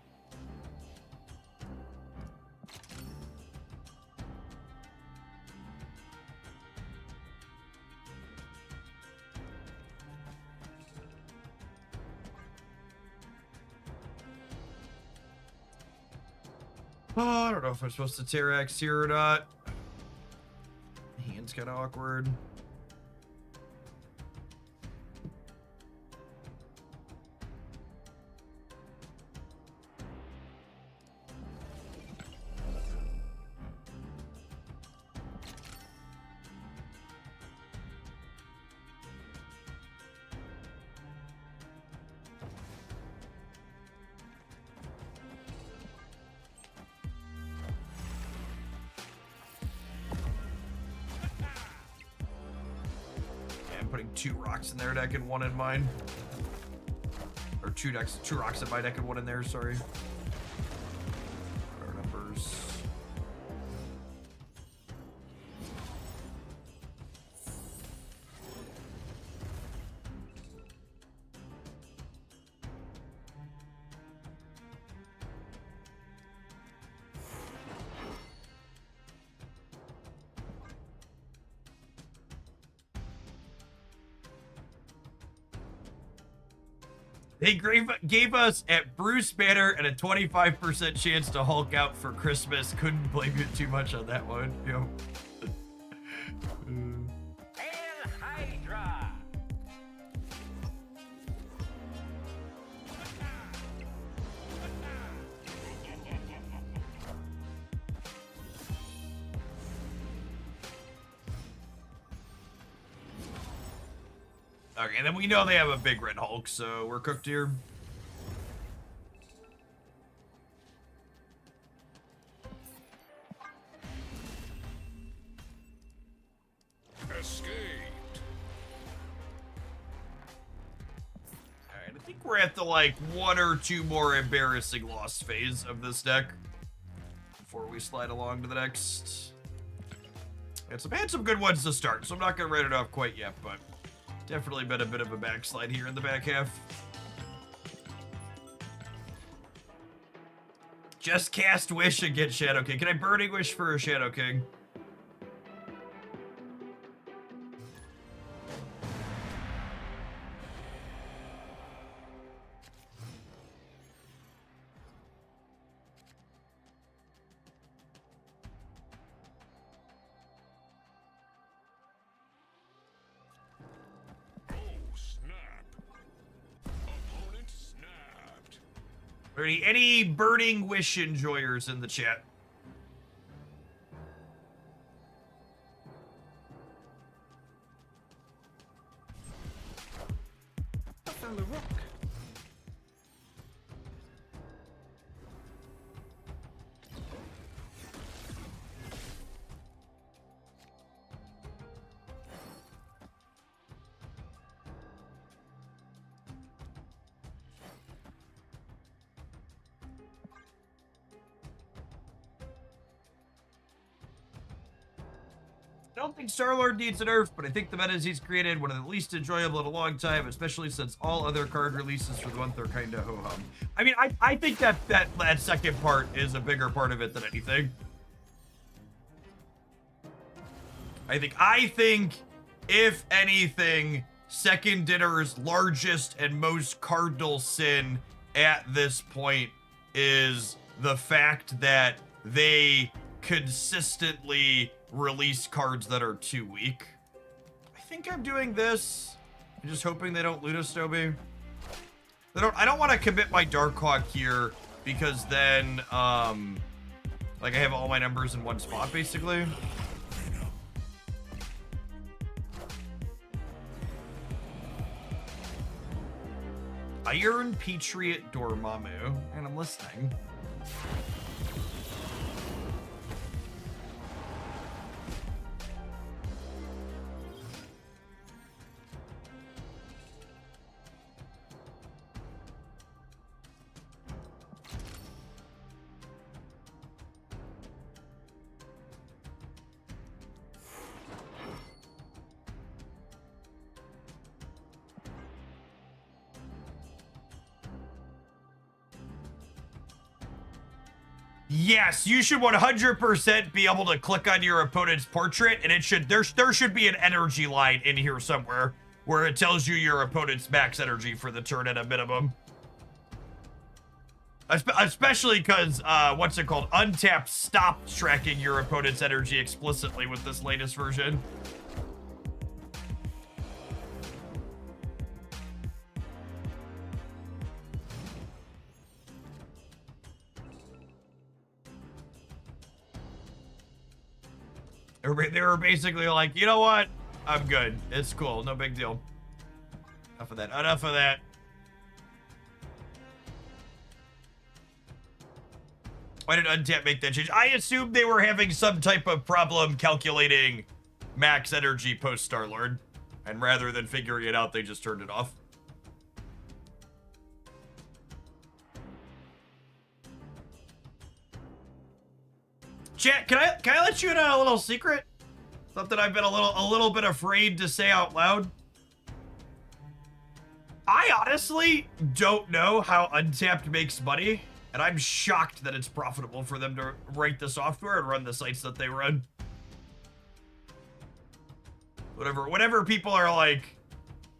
Oh, I don't know if I'm supposed to Terrax here or not. Hand's kind of awkward. Putting 2 rocks in their deck and 1 in mine. Or 2 rocks in my deck and 1 in theirs, sorry. Our numbers. They gave us at Bruce Banner and a 25% chance to Hulk out for Christmas. Couldn't blame you too much on that one. You know. Hail Hydra! Okay, and then we know they have a big red Hulk, so we're cooked here. Escaped. Alright, I think we're at the, like, 1 or 2 more embarrassing loss phase of this deck before we slide along to the next. It's had some good ones to start, so I'm not going to write it off quite yet, but definitely been a bit of a backslide here in the back half. Just cast Wish and get Shadow King. Can I Burning Wish for a Shadow King? Any Burning Wish enjoyers in the chat? I found a rock. I don't think Star-Lord needs a nerf, but I think the metas he's created one of the least enjoyable in a long time, especially since all other card releases for the month are kind of ho-hum. I mean, I think that second part is a bigger part of it than anything. I think, if anything, Second Dinner's largest and most cardinal sin at this point is the fact that they consistently release cards that are too weak. I think I'm doing this. I'm just hoping they don't Ludosto me. I don't want to commit my Darkhawk here because then, like I have all my numbers in one spot, basically. Iron Patriot Dormammu, and I'm listening. Yes, you should 100% be able to click on your opponent's portrait, and it should there should be an energy line in here somewhere where it tells you your opponent's max energy for the turn at a minimum. Especially because, what's it called? Untapped stopped tracking your opponent's energy explicitly with this latest version. They were basically like, you know what? I'm good. It's cool. No big deal. Enough of that. Enough of that. Why did Untap make that change? I assumed they were having some type of problem calculating max energy post Star-Lord. And rather than figuring it out, they just turned it off. Chat, can I let you in on a little secret? Something I've been a little bit afraid to say out loud. I honestly don't know how Untapped makes money, and I'm shocked that it's profitable for them to write the software and run the sites that they run. Whenever people are like,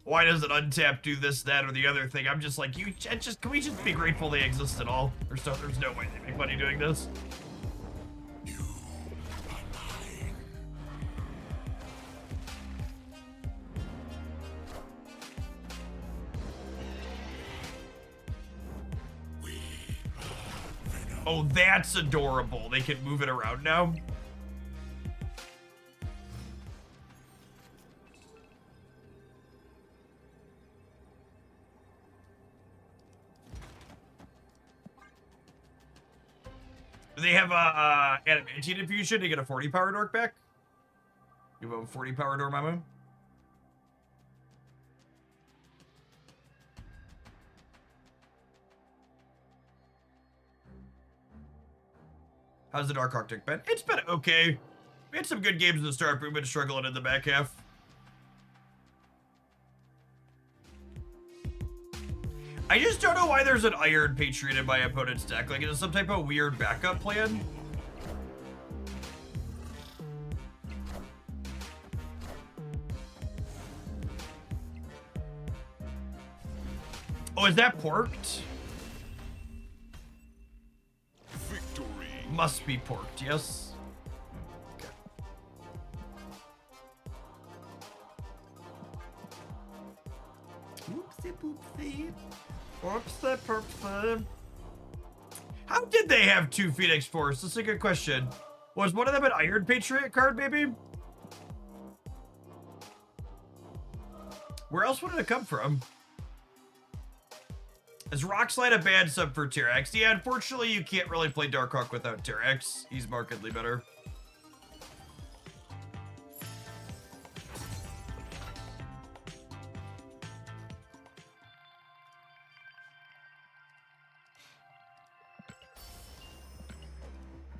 why doesn't Untap do this, that, or the other thing? I'm just like, can we just be grateful they exist at all? There's no way they make money doing this. Oh, that's adorable. They can move it around now. They have a adamantine infusion to get a 40 power dork back. You have a 40 power door, Mama. How's the Dark Arctic been? It's been okay. We had some good games at the start, but we've been struggling in the back half. I just don't know why there's an Iron Patriot in my opponent's deck. Like, is it some type of weird backup plan? Oh, is that porked? Victory. Must be porked, yes. Okay. Oopsie poopsie. Oopsie poopsie. How did they have 2 Phoenix Force? That's a good question. Was one of them an Iron Patriot card, maybe? Where else would it have come from? Is Rockslide a bad sub for Tyrax? Yeah, unfortunately, you can't really play Darkhawk without Tyrax. He's markedly better.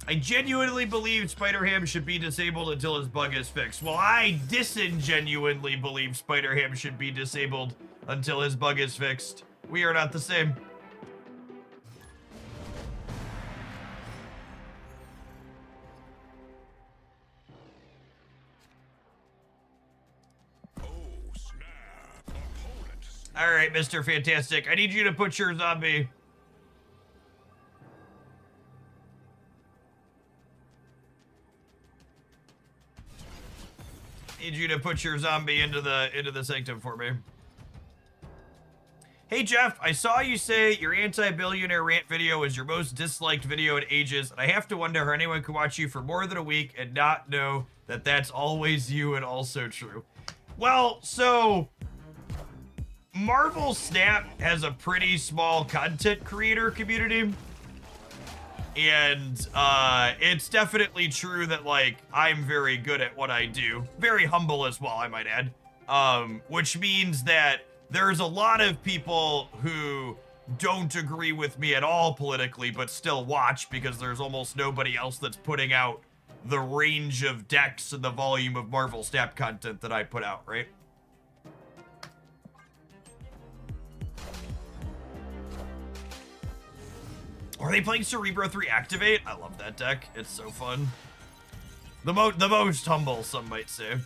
I genuinely believe Spider-Ham should be disabled until his bug is fixed. Well, I disingenuinely believe Spider-Ham should be disabled until his bug is fixed. We are not the same. Oh, snap. Opponent. All right, Mr. Fantastic. I need you to put your zombie. Need you to put your zombie into the sanctum for me. Hey Jeff, I saw you say your anti-billionaire rant video was your most disliked video in ages, and I have to wonder how anyone could watch you for more than a week and not know that that's always you and also true. Well, so Marvel Snap has a pretty small content creator community, and it's definitely true that, like, I'm very good at what I do. Very humble as well, I might add. Which means that there's a lot of people who don't agree with me at all politically, but still watch because there's almost nobody else that's putting out the range of decks and the volume of Marvel Snap content that I put out, right? Are they playing Cerebro 3 Activate? I love that deck. It's so fun. The most humble, some might say.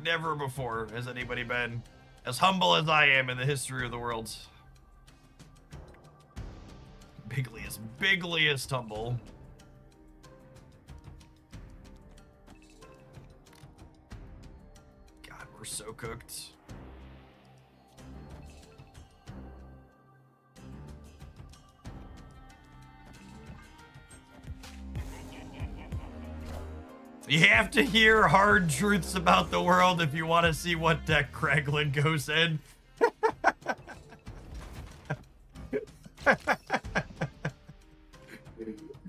Never before has anybody been as humble as I am in the history of the world. Bigliest humble. God, we're so cooked. You have to hear hard truths about the world if you want to see what deck Kraglin goes in.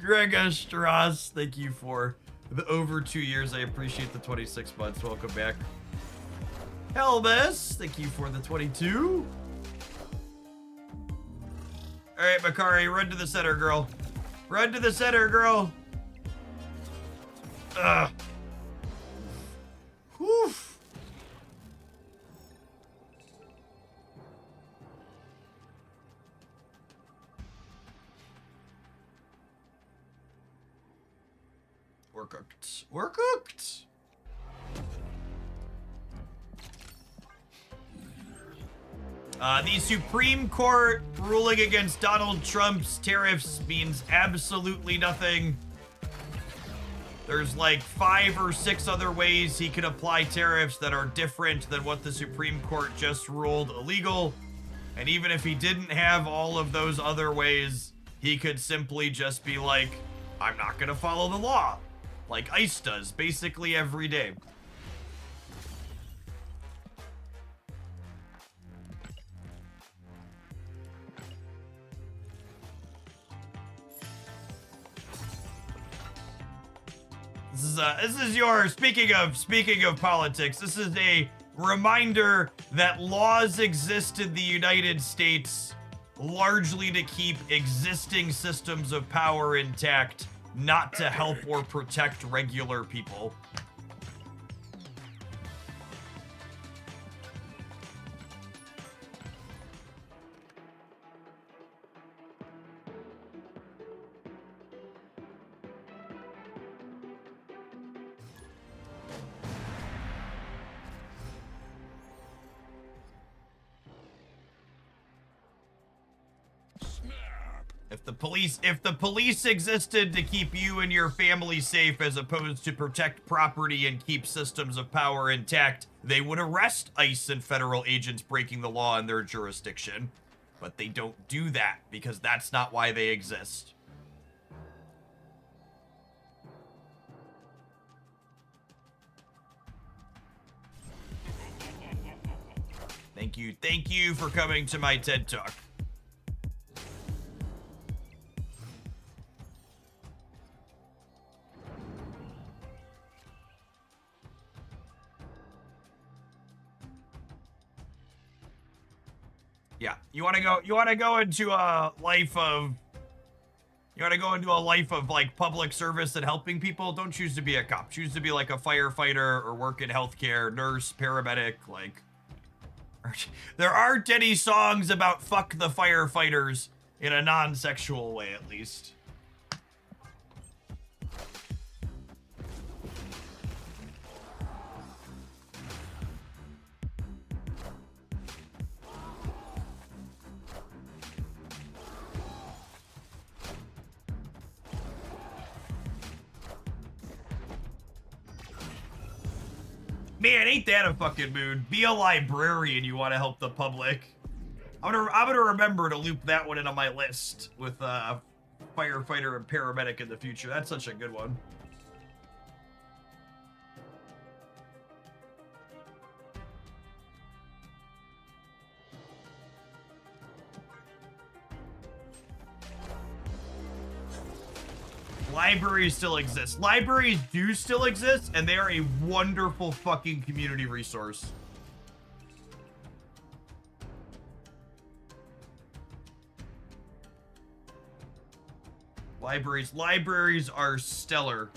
Grega Strauss, thank you for the over 2 years. I appreciate the 26 months. Welcome back. Helmus, thank you for the 22. All right, Makari, run to the center, girl. Run to the center, girl. Ugh. Whew. We're cooked. We're cooked. The Supreme Court ruling against Donald Trump's tariffs means absolutely nothing. There's like 5 or 6 other ways he could apply tariffs that are different than what the Supreme Court just ruled illegal. And even if he didn't have all of those other ways, he could simply just be like, I'm not gonna follow the law. Like ICE does basically every day. This is your speaking of politics. This is a reminder that laws exist in the United States largely to keep existing systems of power intact, not to help or protect regular people. If the police existed to keep you and your family safe as opposed to protect property and keep systems of power intact, they would arrest ICE and federal agents breaking the law in their jurisdiction. But they don't do that because that's not why they exist. Thank you for coming to my TED Talk. Yeah, you want to go into a life of like public service and helping people. Don't choose to be a cop. Choose to be like a firefighter or work in healthcare, nurse, paramedic. Like, there aren't any songs about fuck the firefighters in a non-sexual way, at least. Man, ain't that a fucking mood? Be a librarian, you want to help the public. I'm gonna remember to loop that one in on my list with firefighter and paramedic in the future. That's such a good one. Libraries still exist. Libraries do still exist, and they are a wonderful fucking community resource. Libraries are stellar.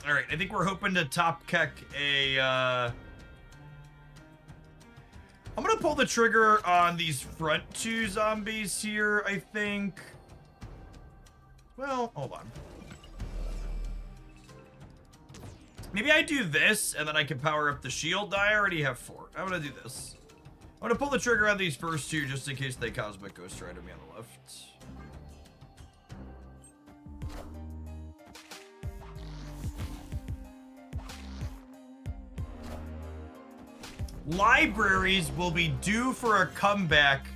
All right, I think we're hoping to top keck a, I'm gonna pull the trigger on these front 2 zombies here, I think. Well, hold on. Maybe I do this, and then I can power up the shield. I already have 4. I'm gonna do this. I'm gonna pull the trigger on these first 2, just in case they Cosmic Ghost Rider me on the left. Libraries will be due for a comeback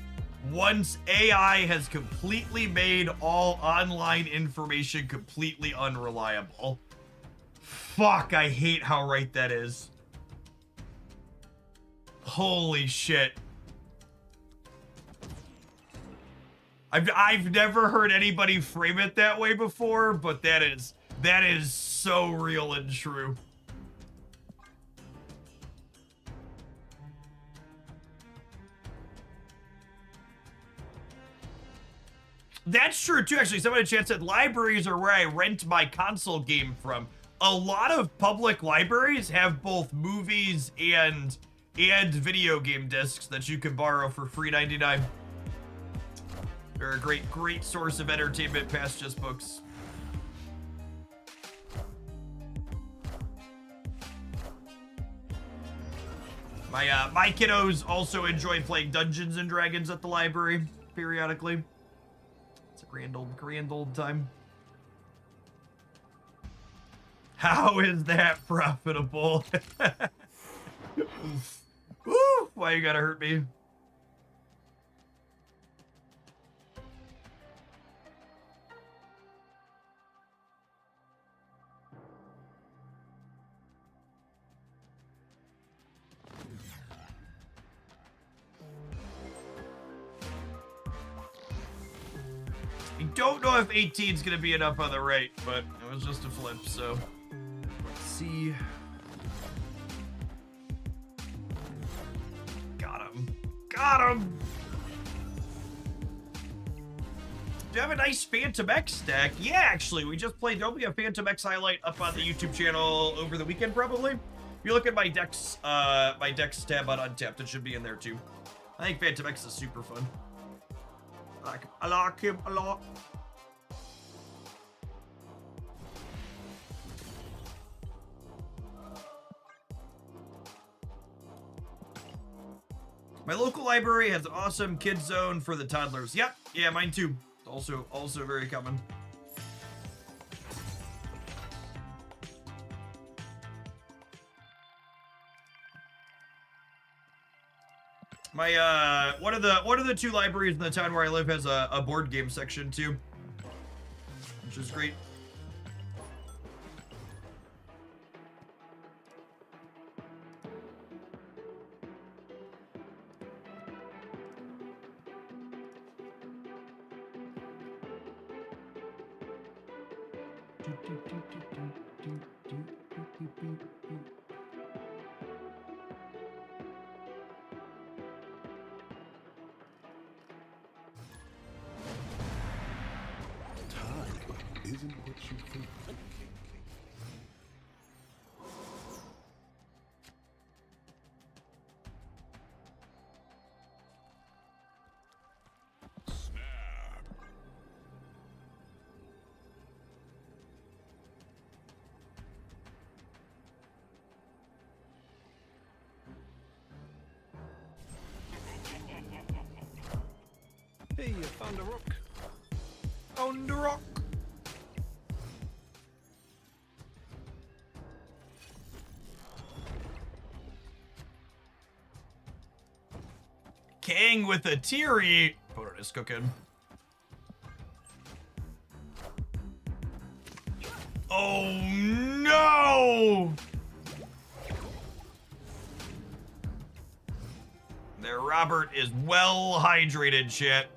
once AI has completely made all online information completely unreliable. Fuck, I hate how right that is. Holy shit. I've never heard anybody frame it that way before, but that is so real and true. That's true too, actually. Somebody in chat said libraries are where I rent my console game from. A lot of public libraries have both movies and video game discs that you can borrow for free 99. They're a great source of entertainment past just books. My kiddos also enjoy playing Dungeons and Dragons at the library periodically. It's a grand old time. How is that profitable? Woo, why you gotta hurt me? I don't know if 18 is gonna be enough on the right, but it was just a flip, so let's see. Got him. Got him! Do you have a nice Phantom X stack? Yeah, actually, we just played. Don't we have Phantom X highlight up on the YouTube channel over the weekend, probably? If you look at my decks tab on Untapped, it should be in there too. I think Phantom X is super fun. I like him a lot. My local library has an awesome kids zone for the toddlers. Yep, yeah, mine too. Also very common. My one of the two libraries in the town where I live has a board game section too, which is great. Time isn't what you think. Snap. Hey, you found a rock. On the rock. Kang with a teary. Photo is cooking. Oh no! There, Robert is well hydrated, shit.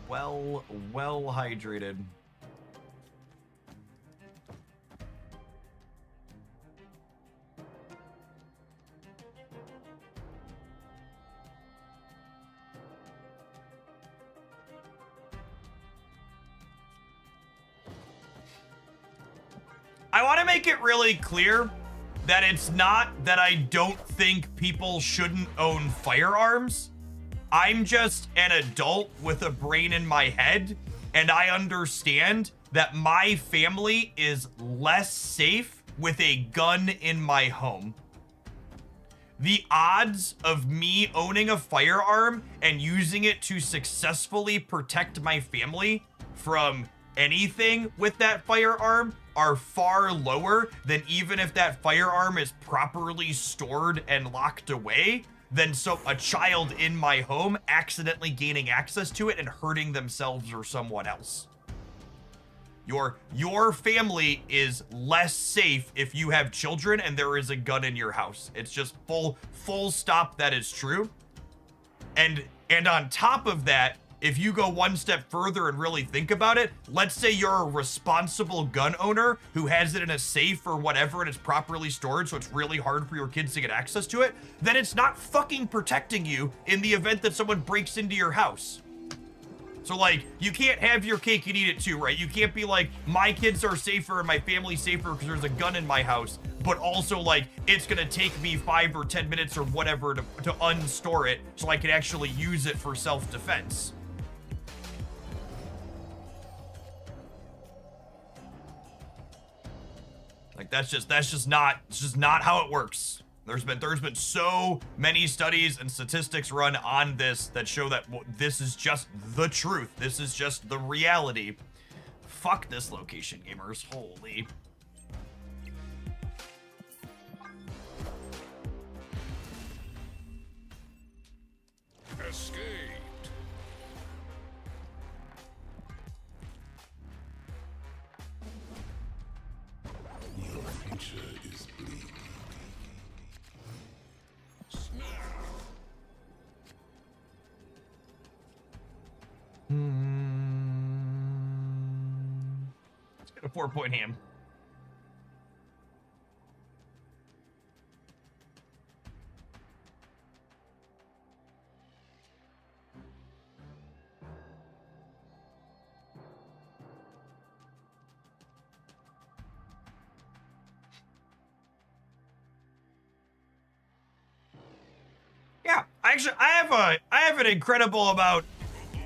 Well hydrated. I want to make it really clear that it's not that I don't think people shouldn't own firearms. I'm just an adult with a brain in my head, and I understand that my family is less safe with a gun in my home. The odds of me owning a firearm and using it to successfully protect my family from anything with that firearm are far lower than even if that firearm is properly stored and locked away than a child in my home accidentally gaining access to it and hurting themselves or someone else. Your family is less safe if you have children and there is a gun in your house. It's just full stop, that is true. And on top of that, if you go one step further and really think about it, let's say you're a responsible gun owner who has it in a safe or whatever and it's properly stored so it's really hard for your kids to get access to it, then it's not fucking protecting you in the event that someone breaks into your house. So, like, you can't have your cake and eat it too, right? You can't be like, my kids are safer and my family's safer because there's a gun in my house, but also, like, it's gonna take me 5 or 10 minutes or whatever to unstore it so I can actually use it for self-defense. Like, it's just not how it works. There's been so many studies and statistics run on this that show that this is just the truth. This is just the reality. Fuck this location, gamers. Holy. Escaped. Your future is bleak. Let's get a 4-point ham. Yeah, actually, I have an incredible amount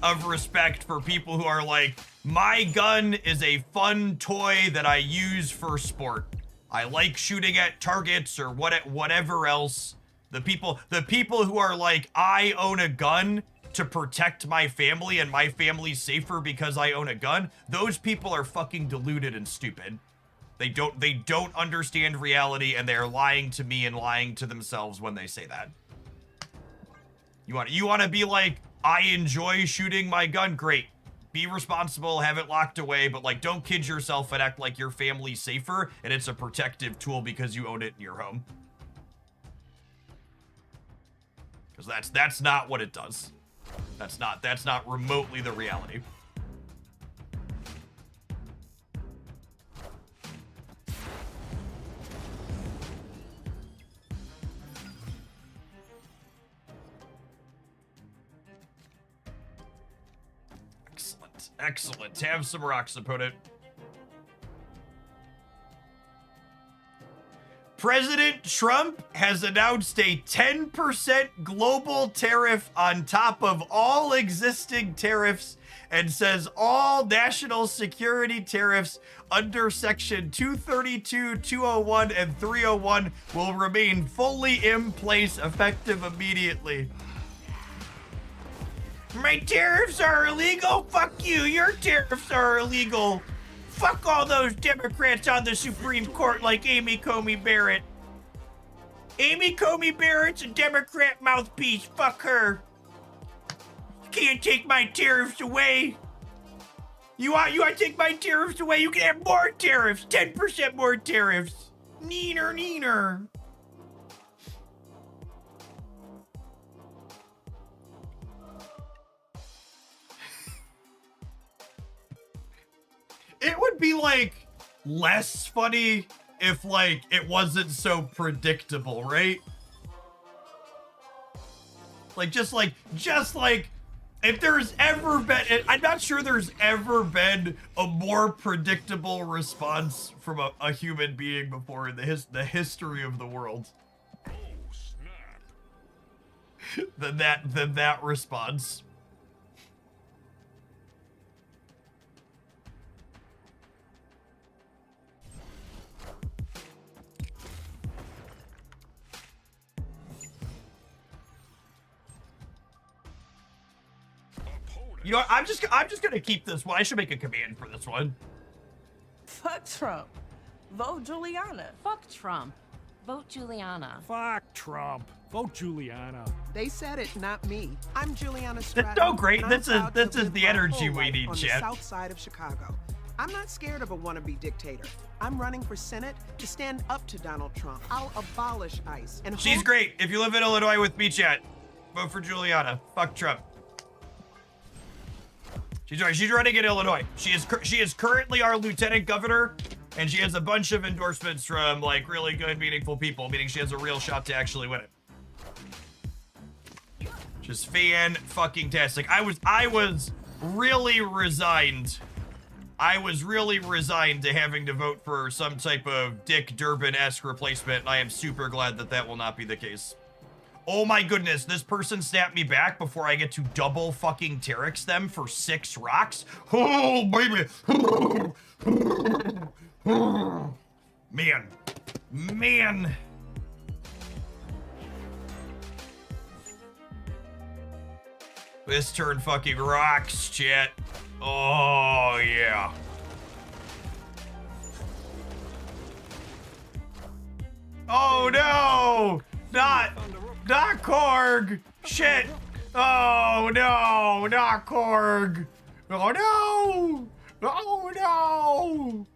of respect for people who are like, my gun is a fun toy that I use for sport. I like shooting at targets or whatever else. The people who are like, I own a gun to protect my family and my family's safer because I own a gun. Those people are fucking deluded and stupid. They don't understand reality, and they're lying to me and lying to themselves when they say that. You want to be like, I enjoy shooting my gun? Great. Be responsible, have it locked away, but like, don't kid yourself and act like your family's safer and it's a protective tool because you own it in your home. Because that's not what it does. That's not remotely the reality. Excellent. Have some rocks, opponent. President Trump has announced a 10% global tariff on top of all existing tariffs and says all national security tariffs under Section 232, 201, and 301 will remain fully in place effective immediately. My tariffs are illegal? Fuck you. Your tariffs are illegal. Fuck all those Democrats on the Supreme Court like Amy Coney Barrett. Amy Coney Barrett's a Democrat mouthpiece. Fuck her. You can't take my tariffs away. You want to take my tariffs away? You can have more tariffs. 10% more tariffs. Neener. It would be like less funny if like it wasn't so predictable, right? Like just like if there's ever been, I'm not sure there's ever been a more predictable response from a human being before in the history of the world. Oh, snap. than that response. You know what? I'm just gonna keep this one. I should make a command for this one. Fuck Trump. Vote Juliana. Fuck Trump. Vote Juliana. Fuck Trump. Vote Juliana. They said it, not me. I'm Juliana Stratton. That's so great. and I'm This proud to is live the my energy whole we life need, on chat. the south side of Chicago. I'm not scared of a wannabe dictator. I'm running for Senate to stand up to Donald Trump. I'll abolish ICE and She's great. If you live in Illinois with me, chat, vote for Juliana. Fuck Trump. She's running in Illinois. She is currently our lieutenant governor, and she has a bunch of endorsements from like really good, meaningful people, meaning she has a real shot to actually win it. Just fan-fucking-tastic. I was really resigned. I was really resigned to having to vote for some type of Dick Durbin-esque replacement, and I am super glad that that will not be the case. Oh my goodness, this person snapped me back before I get to double fucking Terex them for 6 rocks? Oh, baby. Man. This turn fucking rocks, chat. Oh, yeah. Oh, no! Not Korg! Shit! Oh, no! Not Korg! Oh, no! Oh, no!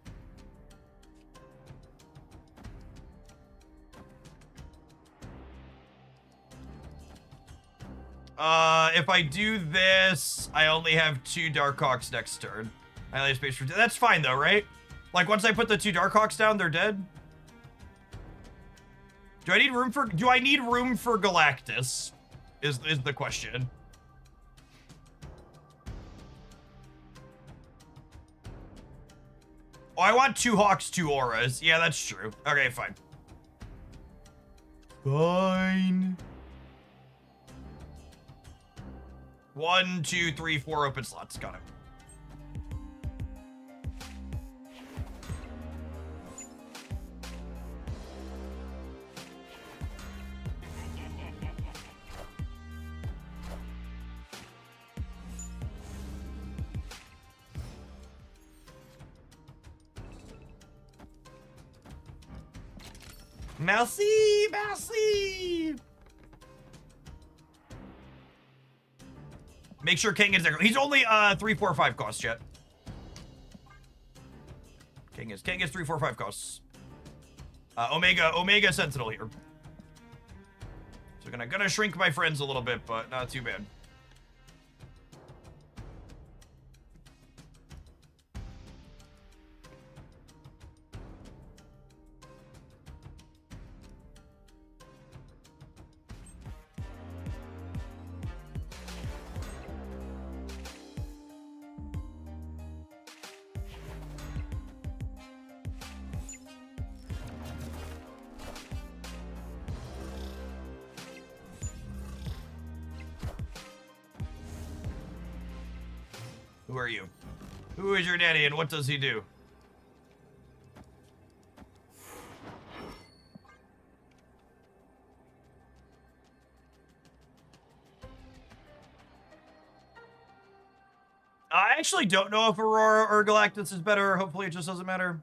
If I do this, I only have 2 Darkhawks next turn. I only have space for... That's fine, though, right? Like, once I put the 2 Darkhawks down, they're dead? Do I need room for Galactus? Is the question. Oh, I want 2 Hawks, 2 Auras. Yeah, that's true. Okay, fine. Fine. 1, 2, 3, 4 open slots. Got it. Merci, merci. Make sure King is there. He's only 3, 4, 5 costs, chat. King is 3, 4, 5 costs. Omega Sentinel here. So gonna shrink my friends a little bit, but not too bad. Who are you? Who is your daddy and what does he do? I actually don't know if Aurora or Galactus is better. Hopefully it just doesn't matter.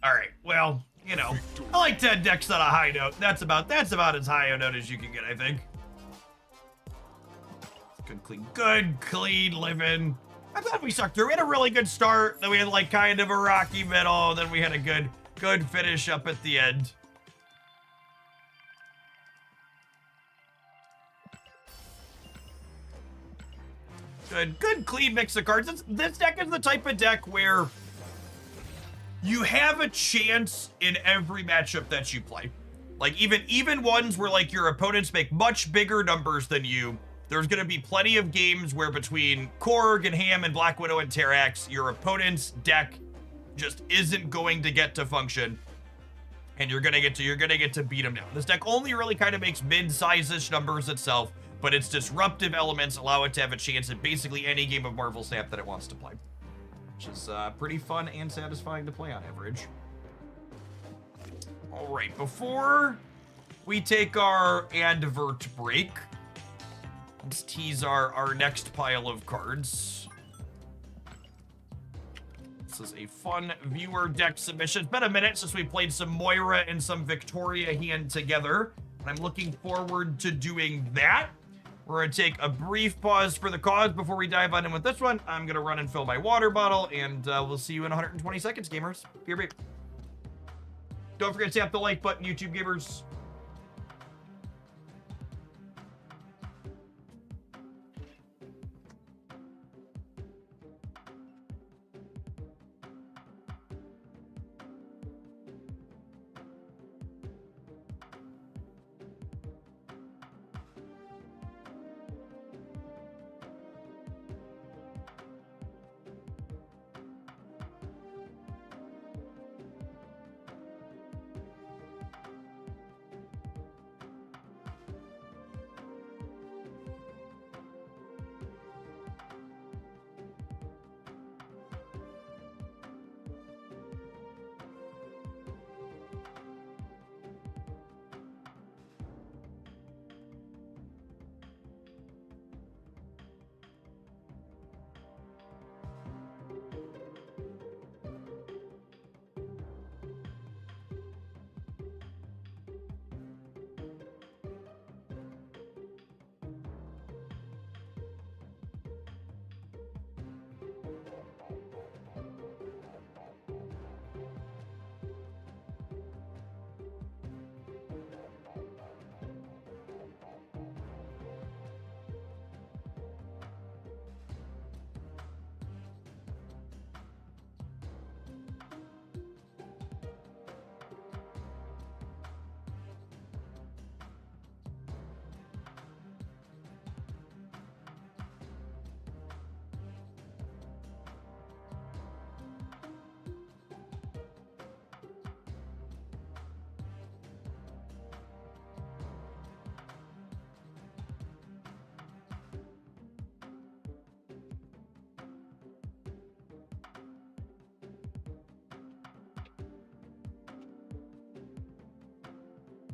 All right, well, you know, I like 10 decks on a high note. That's about as high a note as you can get, I think. Good, clean living. I thought we sucked through. We had a really good start, then we had like kind of a rocky middle, then we had a good finish up at the end. Good clean mix of cards. This deck is the type of deck where you have a chance in every matchup that you play. Like even ones where like your opponents make much bigger numbers than you. There's gonna be plenty of games where between Korg and Ham and Black Widow and Terrax, your opponent's deck just isn't going to get to function. And you're gonna get to beat them down. This deck only really kind of makes mid-size-ish numbers itself, but its disruptive elements allow it to have a chance in basically any game of Marvel Snap that it wants to play. Which is pretty fun and satisfying to play on average. All right, before we take our advert break, Let's tease our next pile of cards. This is a fun viewer deck submission. It's been a minute since we played some Moira and some Victoria hand together. I'm looking forward to doing that. We're going to take a brief pause for the cause before we dive on in with this one. I'm going to run and fill my water bottle, and we'll see you in 120 seconds, gamers. BRB. Don't forget to tap the like button, YouTube gamers.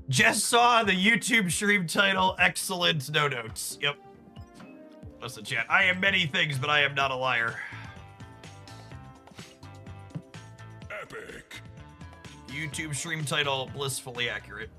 Just saw the YouTube stream title, excellent, no notes. Yep. Listen, chat, I am many things, but I am not a liar. Epic. YouTube stream title, blissfully accurate.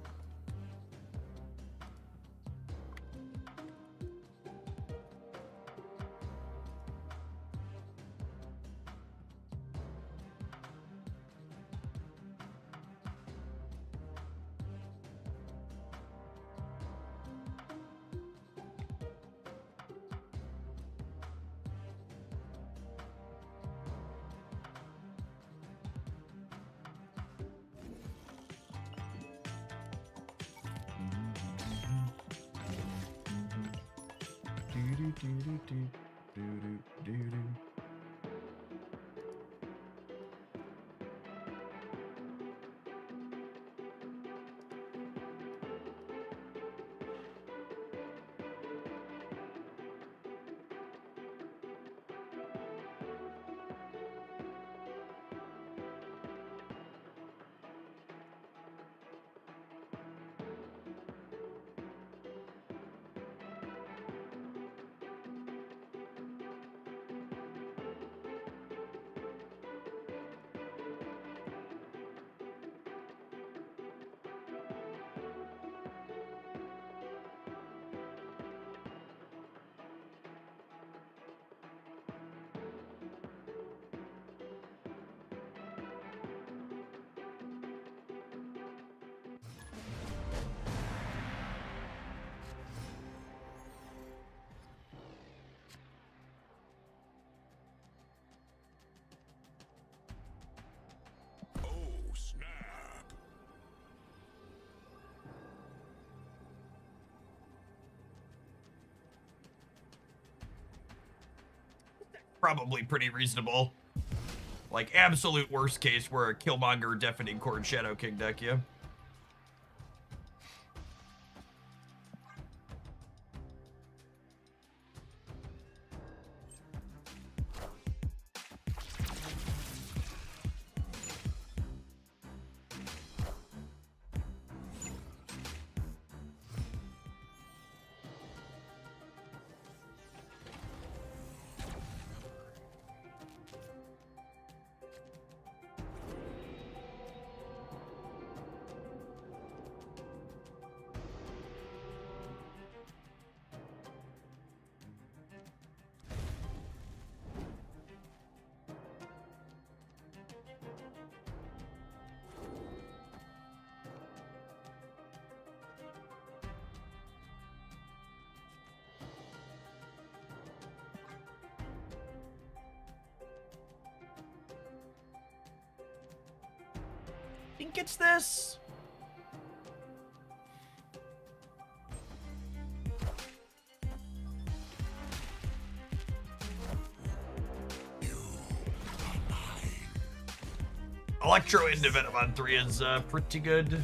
Probably pretty reasonable. Like, absolute worst case, we're a Killmonger Deafening Chord Shadow King deck, yeah? think it's this. Electro into Venom on 3 is pretty good.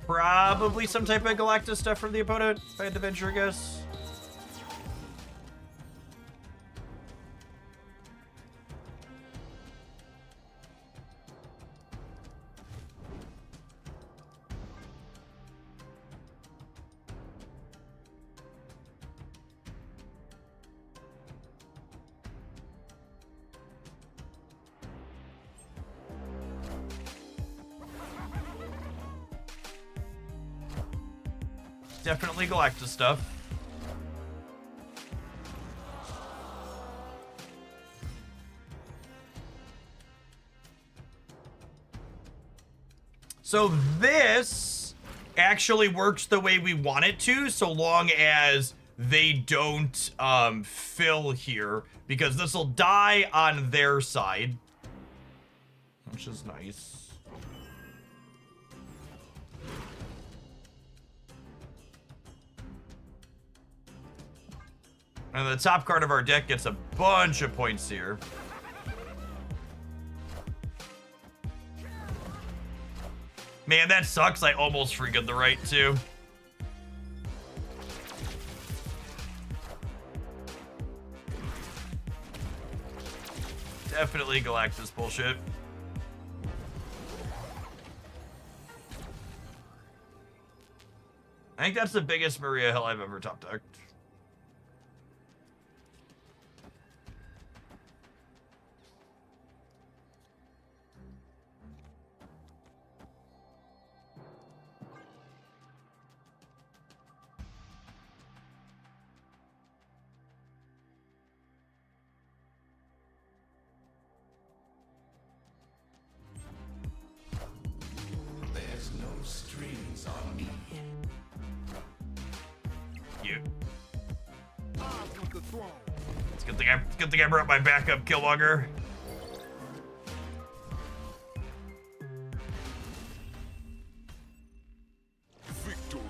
Probably some type of Galactus stuff from the opponent, if I had to venture a guess. Definitely Galactus stuff. So this actually works the way we want it to, so long as they don't fill here, because this will die on their side, which is nice. And the top card of our deck gets a bunch of points here. Man, that sucks. I almost freaking the right too. Definitely Galactus bullshit. I think that's the biggest Maria Hill I've ever top decked. Good thing I brought my backup Killmonger. Victory.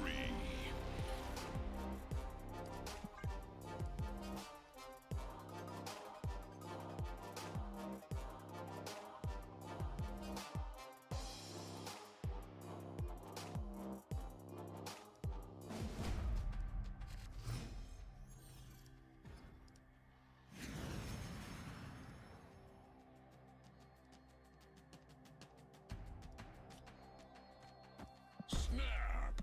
Snap.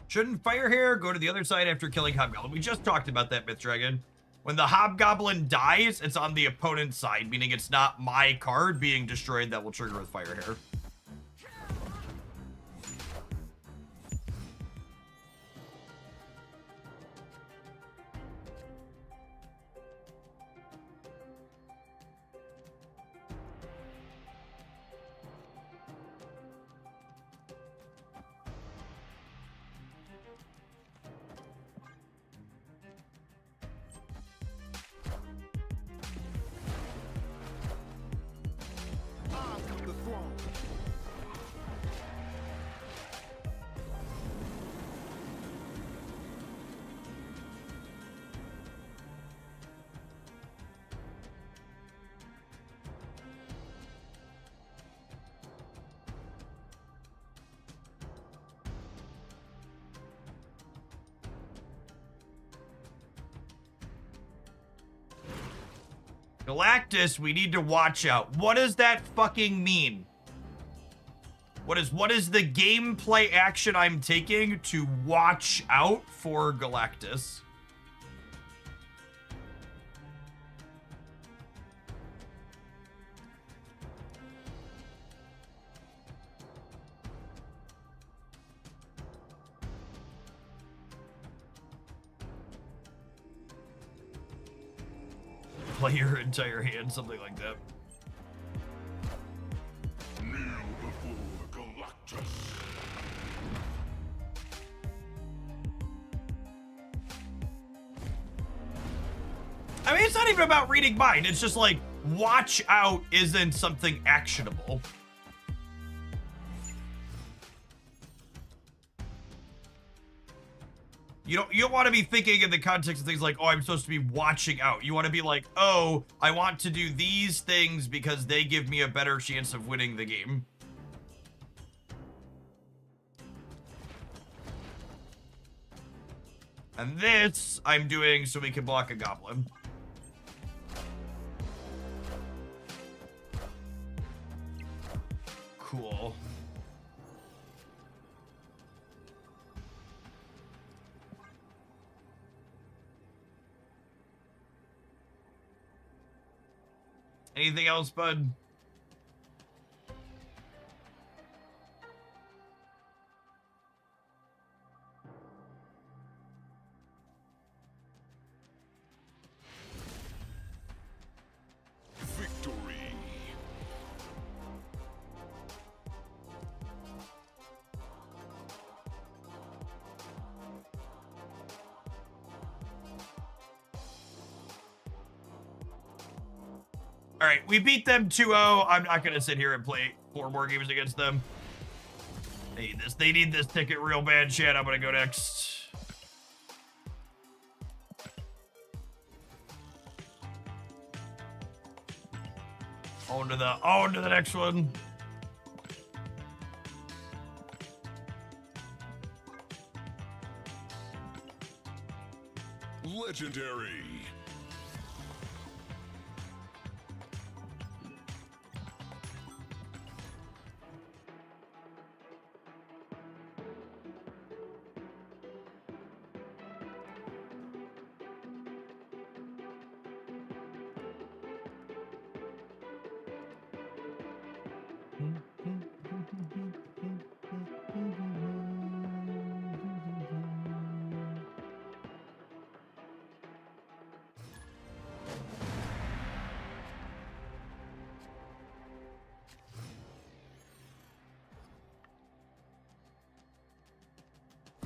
Shouldn't Fire Hair go to the other side after killing Hobgoblin? We just talked about that, Myth Dragon. When the Hobgoblin dies, it's on the opponent's side, meaning it's not my card being destroyed that will trigger with Fire Hair. Galactus, we need to watch out. What does that fucking mean? What is the gameplay action I'm taking to watch out for Galactus? play your entire hand, something like that. Kneel before Galactus. I mean, it's not even about reading mind. It's just like, watch out isn't something actionable. You don't want to be thinking in the context of things like, oh, I'm supposed to be watching out. You want to be like, oh, I want to do these things because they give me a better chance of winning the game. And this I'm doing so we can block a goblin. Cool. Anything else, bud? Victory. All right, we beat them 2-0. I'm not going to sit here and play 4 more games against them. They need this ticket real bad, chat. I'm going to go next. On to the next one. Legendary.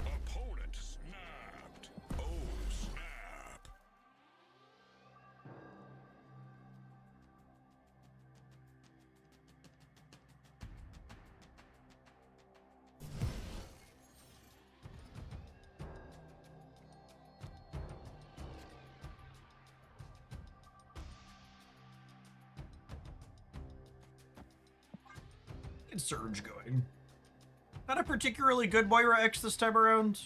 Opponent snapped. Oh, snap. Get Surge going. Not a particularly good Moira X this time around.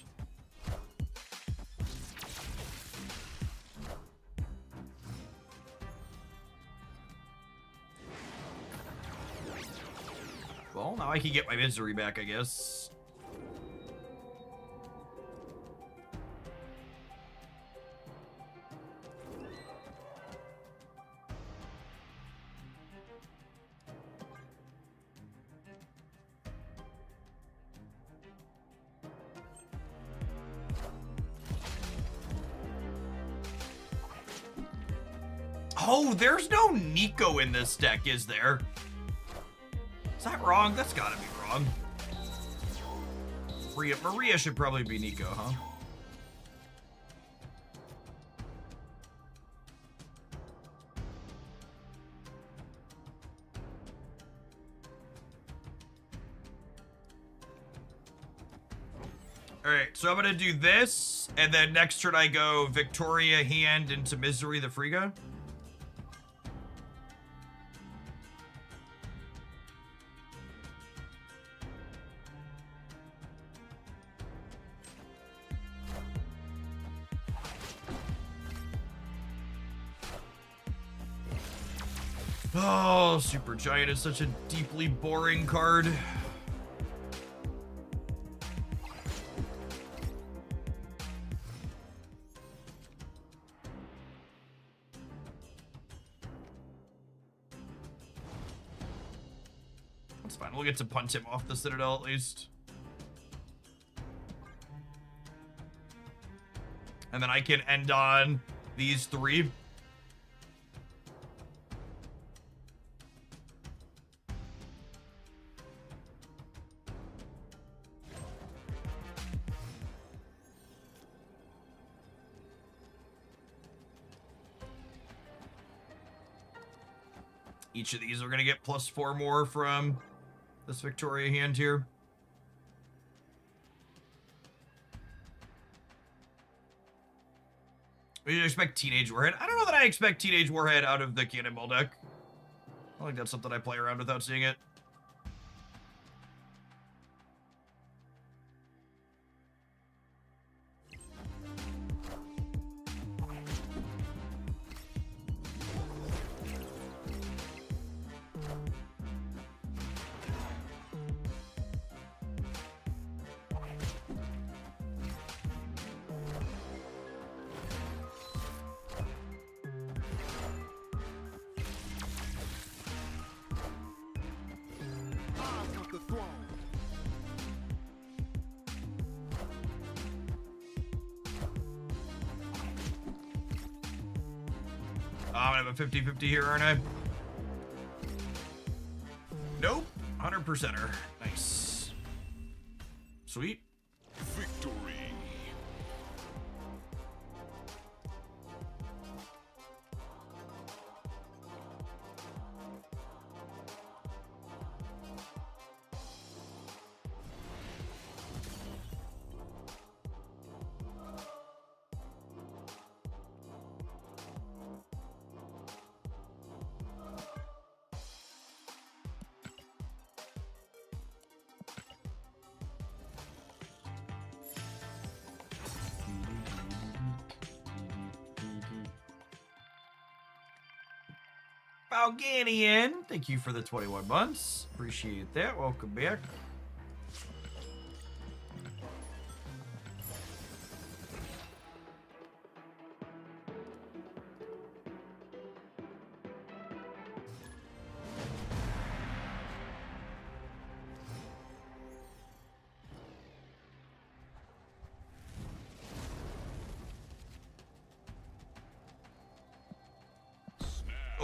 Well, now I can get my misery back, I guess. Oh, there's no Nico in this deck, is there? Is that wrong? That's gotta be wrong. Maria should probably be Nico, huh? Alright, so I'm gonna do this, and then next turn I go Victoria hand into Misery the Frigga. Oh, Super Giant is such a deeply boring card. That's fine. We'll get to punt him off the Citadel at least. And then I can end on these 3. Each of these are going to get +4 more from this Victoria hand here. We should expect Teenage Warhead. I don't know that I expect Teenage Warhead out of the Cannonball deck. I think that's something I play around without seeing it. I'm gonna have a 50-50 here, aren't I? Nope. 100%er. Nice. Sweet. Victory. Balganian, thank you for the 21 months. Appreciate that. Welcome back.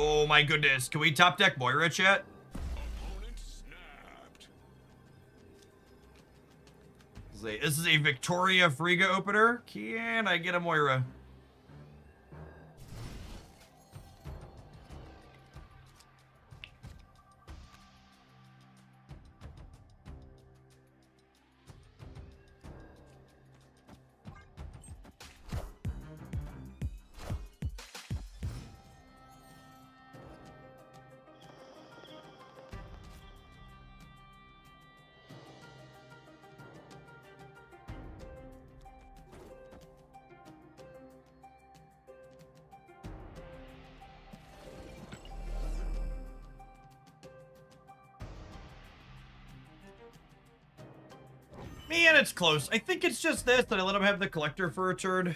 Oh my goodness. Can we top deck Moira, chat? Opponent snapped. This is a Victoria Friga opener. Can I get a Moira? Man, it's close. I think it's just this, that I let him have the collector for a turn.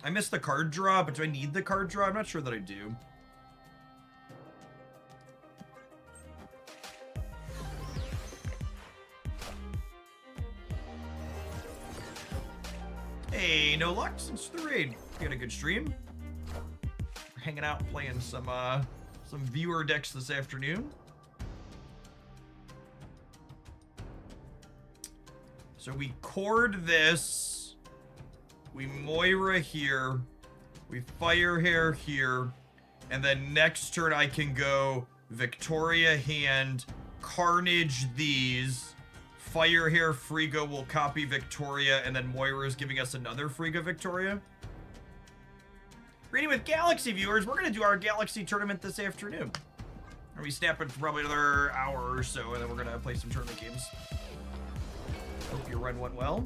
I missed the card draw, but do I need the card draw? I'm not sure that I do. Hey, no luck since the raid. We had a good stream. We're hanging out playing some viewer decks this afternoon. So we cord this, we Moira here, we Fire Hair here, and then next turn I can go Victoria hand, Carnage these, Fire Hair Friga will copy Victoria, and then Moira is giving us another Friga Victoria. Reading with Galaxy viewers, we're going to do our Galaxy tournament this afternoon. And we snap it for probably another hour or so, and then we're going to play some tournament games. Hope your run went well.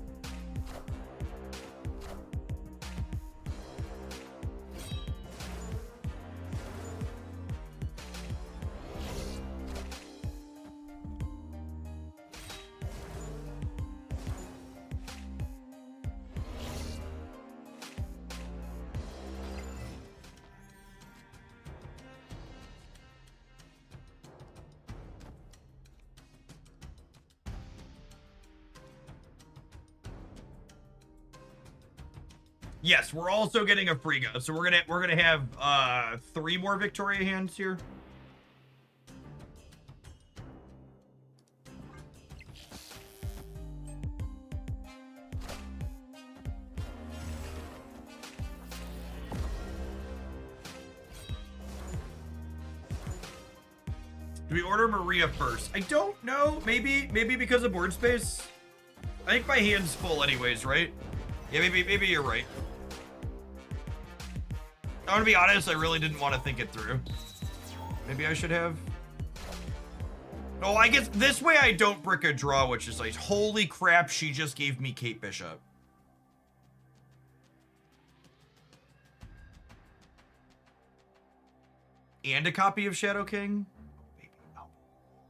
Yes, we're also getting a Friga, so we're gonna have 3 more Victoria hands here. Do we order Maria first? I don't know. Maybe because of board space. I think my hand's full anyways, right? Yeah, maybe you're right. I want to be honest, I really didn't want to think it through. Maybe I should have. Oh, I guess this way I don't brick a draw, which is like, holy crap, she just gave me Kate Bishop. And a copy of Shadow King?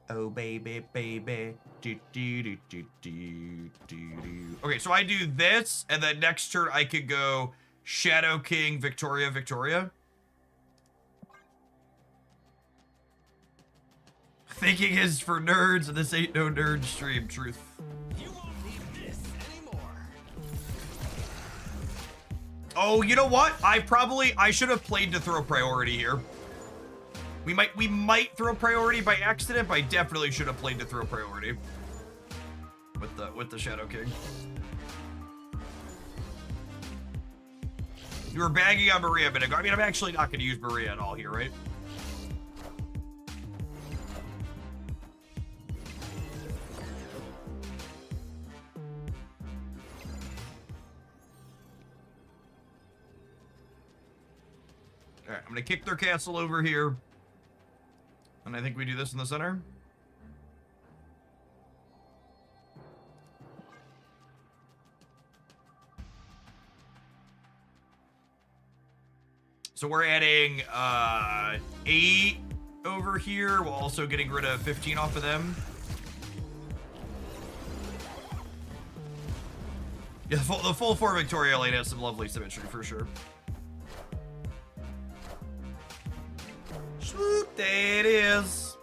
Oh, baby, baby. Do, do, do, do, do, do, do. Okay, so I do this, and then next turn I could go Shadow King, Victoria, Victoria. Thinking is for nerds, and this ain't no nerd stream. Truth. You won't need this anymore. Oh, you know what? I should have played to throw priority here. We might throw priority by accident, but I definitely should have played to throw priority with the Shadow King. You were bagging on Maria a minute ago. I mean, I'm actually not going to use Maria at all here, right? All right, I'm going to kick their castle over here. And I think we do this in the center. So we're adding 8 over here while also getting rid of 15 off of them. Yeah, the full 4 Victoria lane has some lovely symmetry for sure. Swoop, there it is.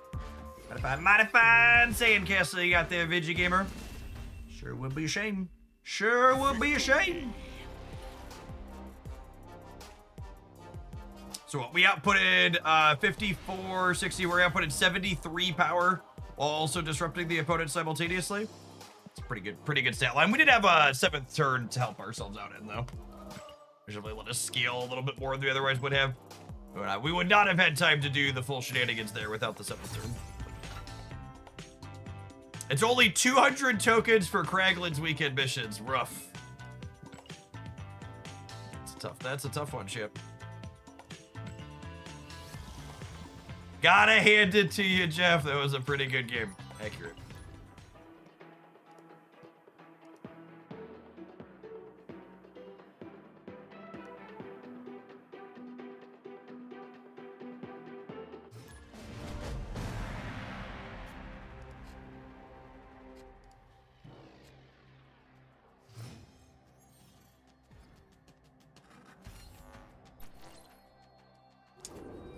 Mighty fine sandcastle you got there, Vigi Gamer. Sure would be a shame. Sure would be a shame. So what, we outputted 54, 60, we're outputted 73 power while also disrupting the opponent simultaneously. It's a pretty good stat line. We did have a 7th turn to help ourselves out in though. We should let us scale a little bit more than we otherwise would have. We would not have had time to do the full shenanigans there without the 7th turn. It's only 200 tokens for Kraglin's weekend missions. Rough. That's a tough one, Chip. Gotta hand it to you, Jeff. That was a pretty good game. Accurate.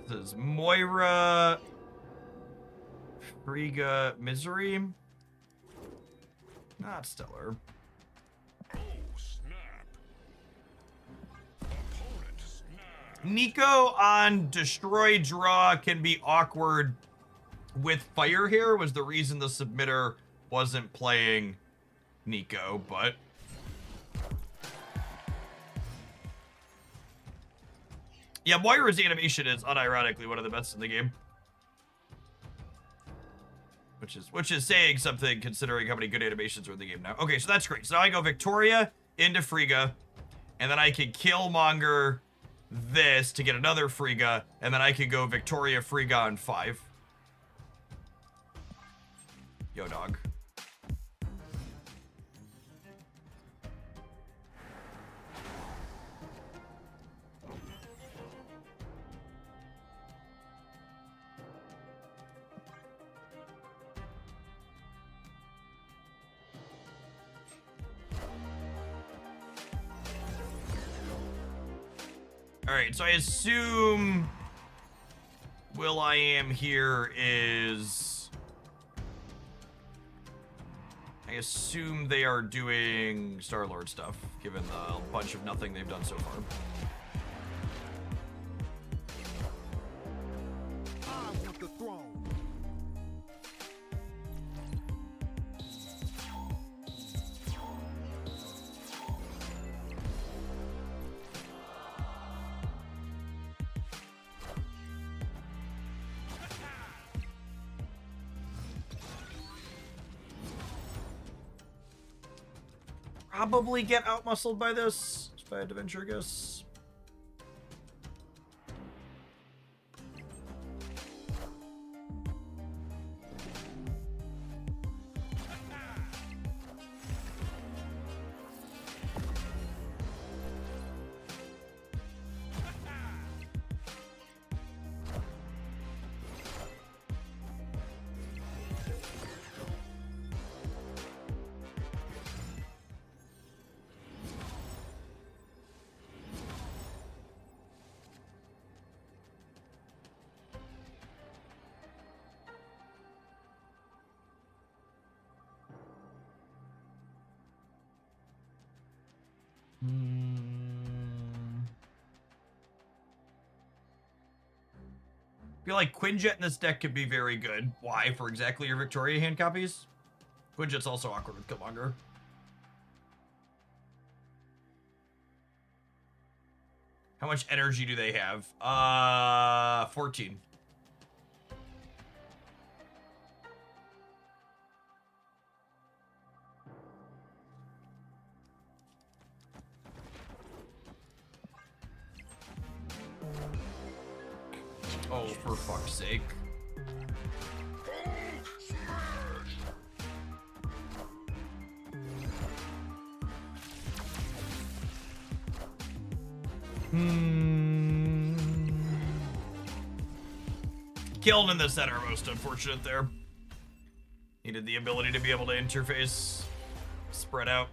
This is Moira, Frigga, Misery. Not stellar. Oh, snap. Opponent snap. Nico on Destroy Draw can be awkward with Fire here was the reason the submitter wasn't playing Nico, but... Yeah, Moira's animation is unironically one of the best in the game. Which is saying something considering how many good animations are in the game now. Okay, so that's great. So now I go Victoria into Frigga, and then I can Killmonger this to get another Frigga, and then I can go Victoria Frigga on 5. Yo, dog. Alright, so I assume Will.i.am here is... I assume they are doing Star-Lord stuff, given the bunch of nothing they've done so far. I want the throne. probably get outmuscled by this, if I had to venture a guess. I feel like Quinjet in this deck could be very good. Why? For exactly your Victoria hand copies? Quinjet's also awkward with Killmonger. How much energy do they have? 14. Oh, for fuck's sake. Killed in the center, most unfortunate there. Needed the ability to be able to interface, spread out.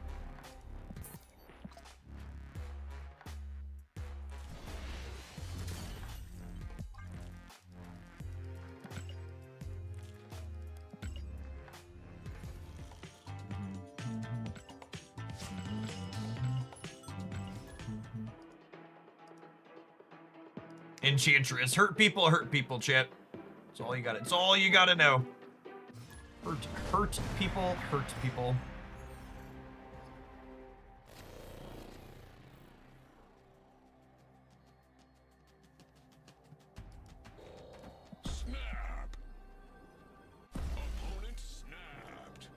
Enchantress. Hurt people, chat. That's all you got. It's all you gotta know. Hurt people, hurt people. Snap. Opponent snapped.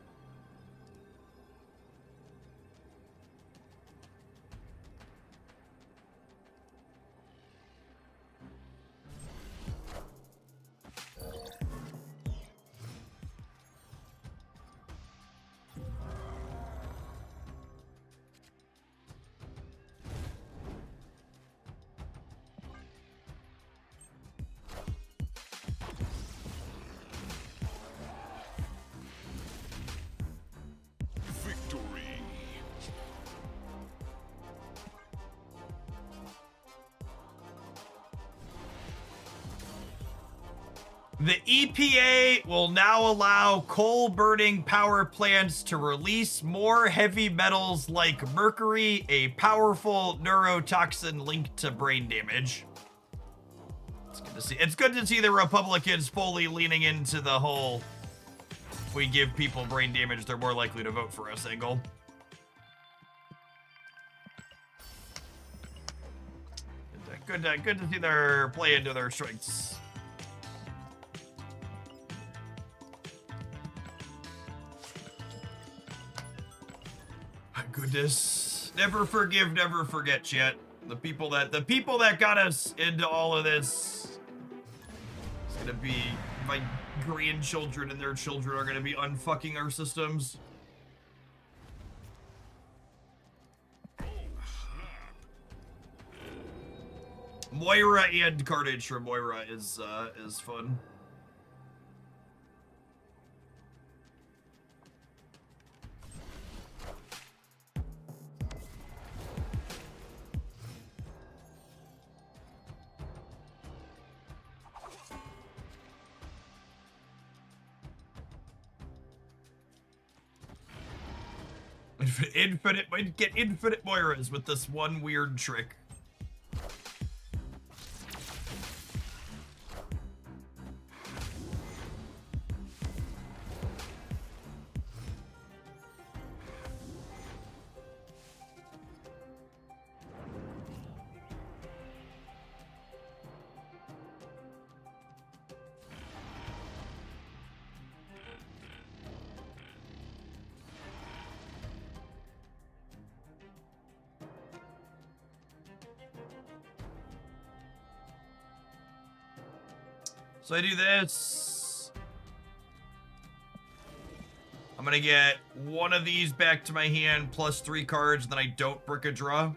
Victory. The EPA will now allow coal-burning power plants to release more heavy metals like mercury, a powerful neurotoxin linked to brain damage. It's good to see. It's good to see the Republicans fully leaning into the whole if we give people brain damage, they're more likely to vote for us angle. Good to see they're playing to their strengths. My goodness. Never forgive, never forget, yet. The people that got us into all of this. It's gonna be my grandchildren and their children are gonna be unfucking our systems. Moira and Carnage from Moira is fun. We'd get infinite Moiras with this one weird trick. So I do this. I'm gonna get one of these back to my hand plus 3 cards, and then I don't brick a draw.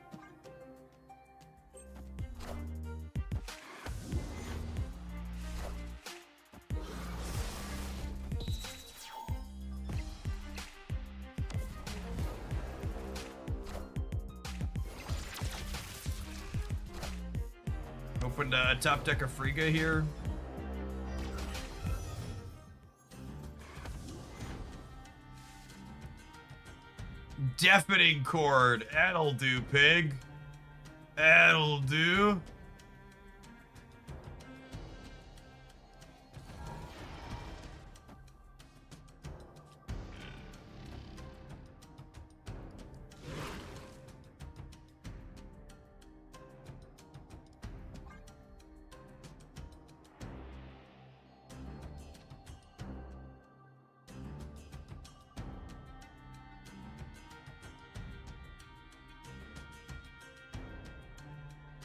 Opened a top deck of Frigga here. Deafening chord. That'll do, pig. That'll do.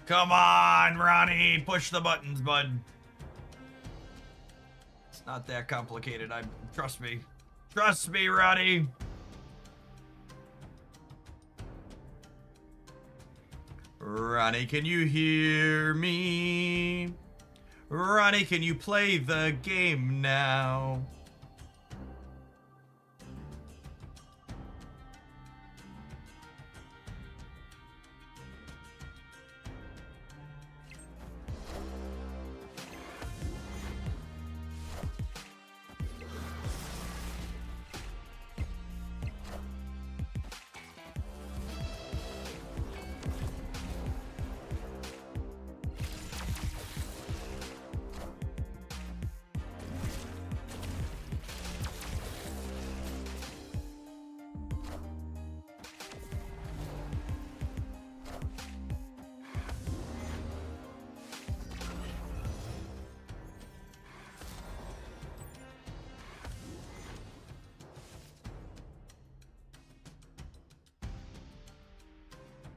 Come on, Ronnie. Push the buttons, bud. It's not that complicated. Trust me. Trust me, Ronnie. Ronnie, can you hear me? Ronnie, can you play the game now?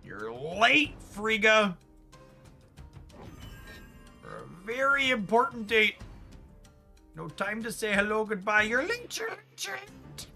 You're late, Frigga. For a very important date. No time to say hello, goodbye. You're late, you're late, you're late.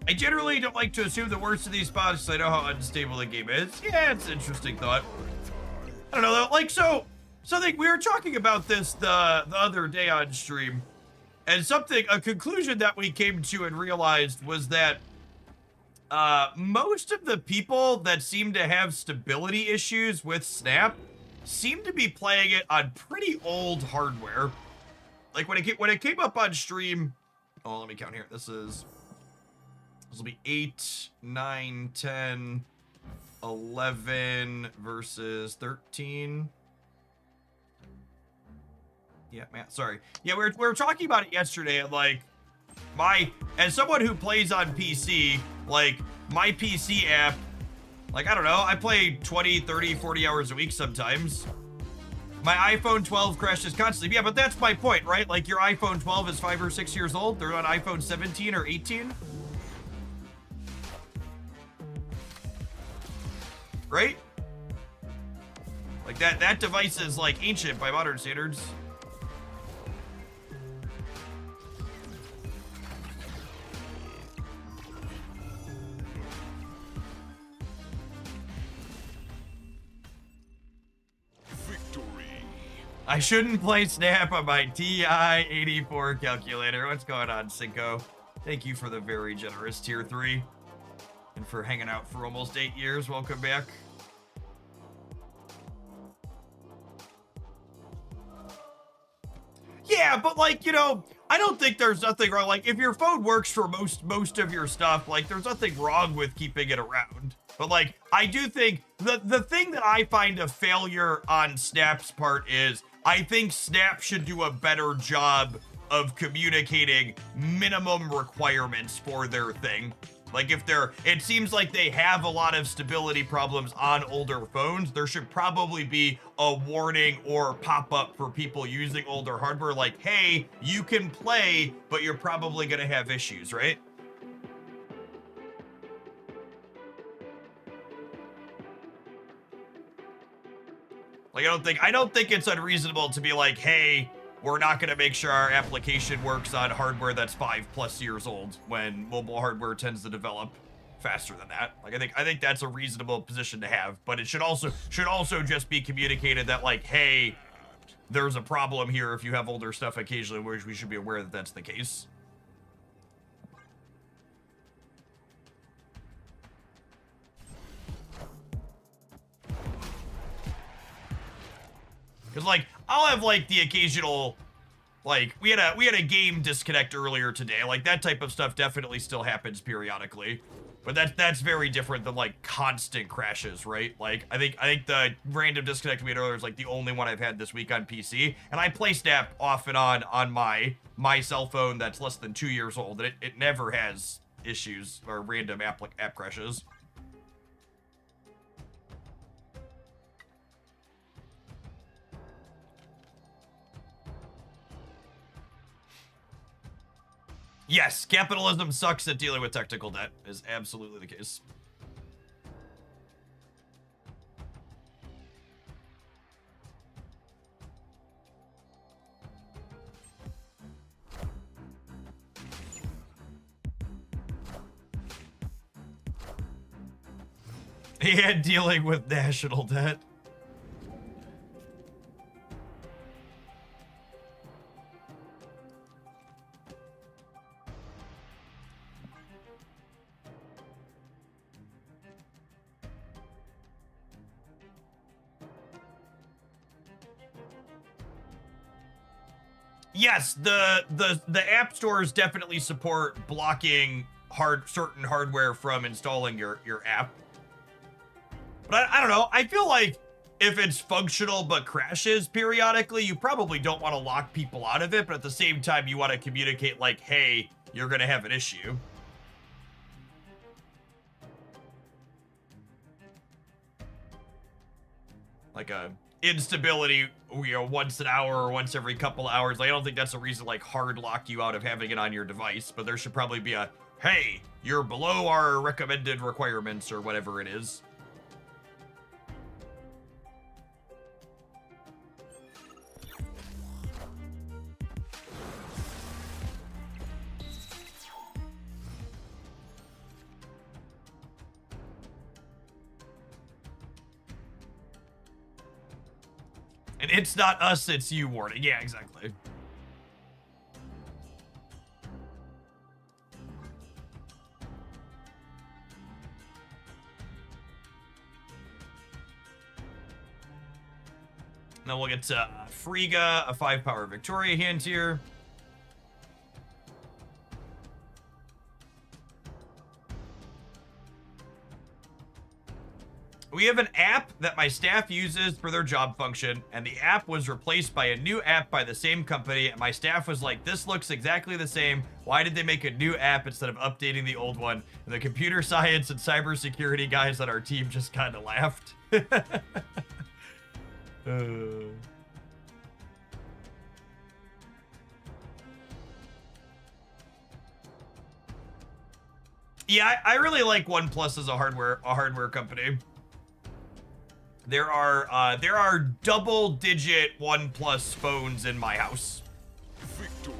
I generally don't like to assume the worst of these spots because I know how unstable the game is. Yeah, it's an interesting thought. I don't know though, like something we were talking about this the other day on stream, and a conclusion that we came to and realized was that most of the people that seem to have stability issues with Snap seem to be playing it on pretty old hardware. Like when it came up on stream, oh, let me count here. This will be 8, 9, 10, 11 versus 13. Yeah, man, sorry. Yeah, we were talking about it yesterday, and like, as someone who plays on PC, like, my PC app, like, I don't know, I play 20, 30, 40 hours a week sometimes. My iPhone 12 crashes constantly. Yeah, but that's my point, right? Like, your iPhone 12 is 5 or 6 years old. They're on iPhone 17 or 18. Right? Like that device is like ancient by modern standards. Victory. I shouldn't play Snap on my TI-84 calculator. What's going on, Cinco? Thank you for the very generous tier 3. And for hanging out for almost 8 years. Welcome back. Yeah, but like, you know, I don't think there's nothing wrong. Like, if your phone works for most of your stuff, like, there's nothing wrong with keeping it around. But, like, I do think the thing that I find a failure on Snap's part is I think Snap should do a better job of communicating minimum requirements for their thing. Like, it seems like they have a lot of stability problems on older phones. There should probably be a warning or pop-up for people using older hardware like, hey, you can play, but you're probably gonna have issues, right? Like, I don't think it's unreasonable to be like, hey, we're not going to make sure our application works on hardware that's 5+ years old when mobile hardware tends to develop faster than that. Like, I think that's a reasonable position to have, but it should also just be communicated that, like, hey, there's a problem here if you have older stuff occasionally, which we should be aware that that's the case. Because, like, I'll have, like, the occasional, like, we had a game disconnect earlier today. Like, that type of stuff definitely still happens periodically. But that's very different than, like, constant crashes, right? Like, I think the random disconnect we had earlier is, like, the only one I've had this week on PC. And I play Snap off and on my cell phone that's less than 2 years old. And it never has issues or random app crashes. Yes, capitalism sucks at dealing with technical debt is absolutely the case. And dealing with national debt. Yes, the app stores definitely support blocking certain hardware from installing your app. But I don't know. I feel like if it's functional but crashes periodically, you probably don't want to lock people out of it, but at the same time, you want to communicate like, hey, you're going to have an issue. Like a instability, you know, once an hour or once every couple hours. Like, I don't think that's a reason to, like, hard lock you out of having it on your device, but there should probably be a, hey, you're below our recommended requirements or whatever it is. And it's not us, it's you warning. Yeah, exactly. Now we'll get Frigga, a 5-power Victoria hand here. We have an app that my staff uses for their job function, and the app was replaced by a new app by the same company, and my staff was like, this looks exactly the same. Why did they make a new app instead of updating the old one? And the computer science and cybersecurity guys on our team just kind of laughed. Yeah, I really like OnePlus as a hardware company. There are double-digit OnePlus phones in my house. Victory.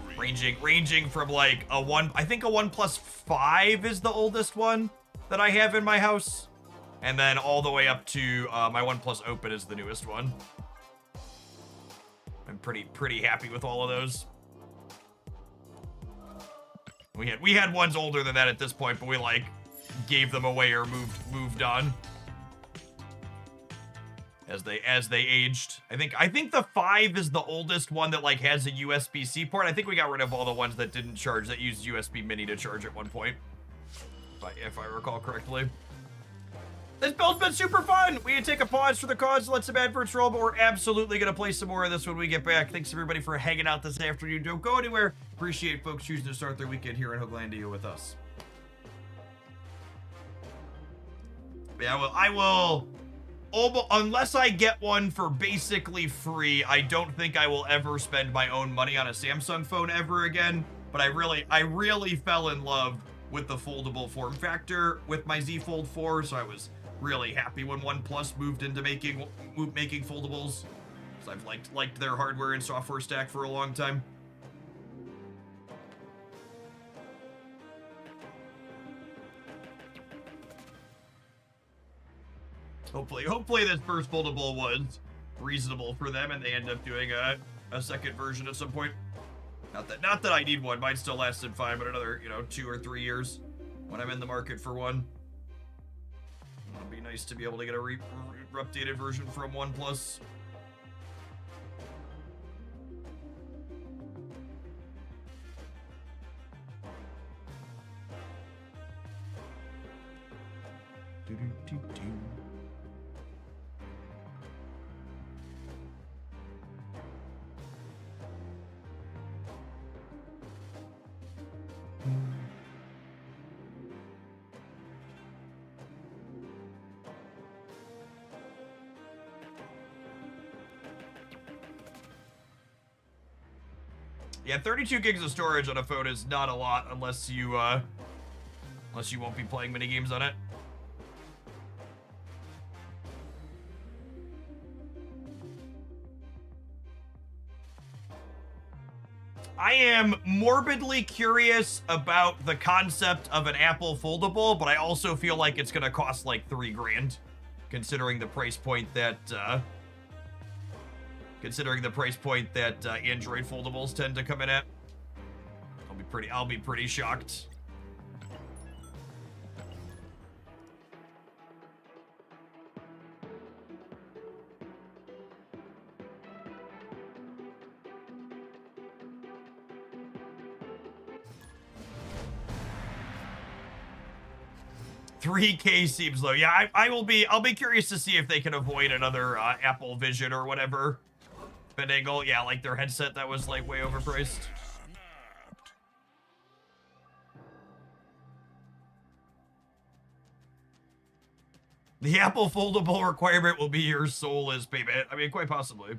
Ranging from like I think a OnePlus 5 is the oldest one that I have in my house, and then all the way up to my OnePlus Open is the newest one. I'm pretty happy with all of those. We had ones older than that at this point, but we like gave them away or moved on as they aged. I think the 5 is the oldest one that like has a USB-C port. I think we got rid of all the ones that didn't charge, that used USB Mini to charge at one point, if I recall correctly. This build's been super fun. We can take a pause for the cause, let some adverts roll, but we're absolutely going to play some more of this when we get back. Thanks, everybody, for hanging out this afternoon. Don't go anywhere. Appreciate folks choosing to start their weekend here in Hoaglandia with us. Yeah, well, I will... Unless I get one for basically free, I don't think I will ever spend my own money on a Samsung phone ever again. But I really fell in love with the foldable form factor with my Z Fold 4, so I was really happy when OnePlus moved into making foldables, because I've liked their hardware and software stack for a long time. Hopefully this first foldable was reasonable for them and they end up doing a second version at some point. Not that I need one. Mine still lasted fine, but another, 2 or 3 years when I'm in the market for one. It'd be nice to be able to get a updated version from OnePlus. Yeah, 32 gigs of storage on a phone is not a lot unless you won't be playing mini games on it. I am morbidly curious about the concept of an Apple foldable, but I also feel like it's gonna cost like $3 grand, considering the price point that Android foldables tend to come in at. I'll be pretty shocked. $3K seems low. Yeah, I'll be curious to see if they can avoid another Apple Vision or whatever. Finagle, yeah, like their headset that was like way overpriced. The Apple foldable requirement will be your soul as payment. I mean, quite possibly.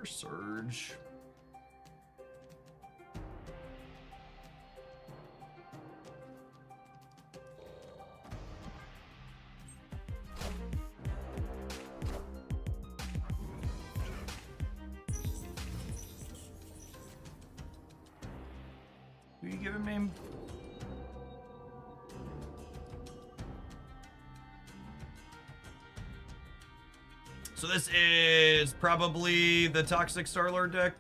Surge. Who you giving me? So this is probably the Toxic Starlord deck.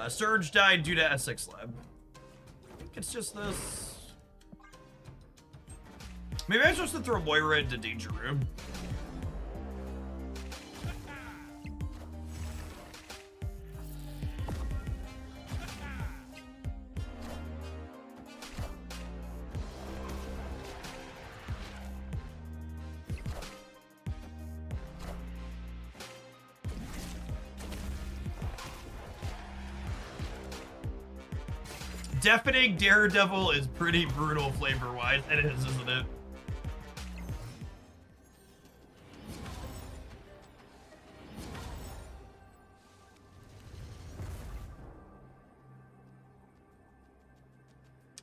Surge died due to Essex Lab. I think it's just this. Maybe I'm supposed to throw Moira into Danger Room. Deafening Daredevil is pretty brutal flavor-wise. It is, isn't it?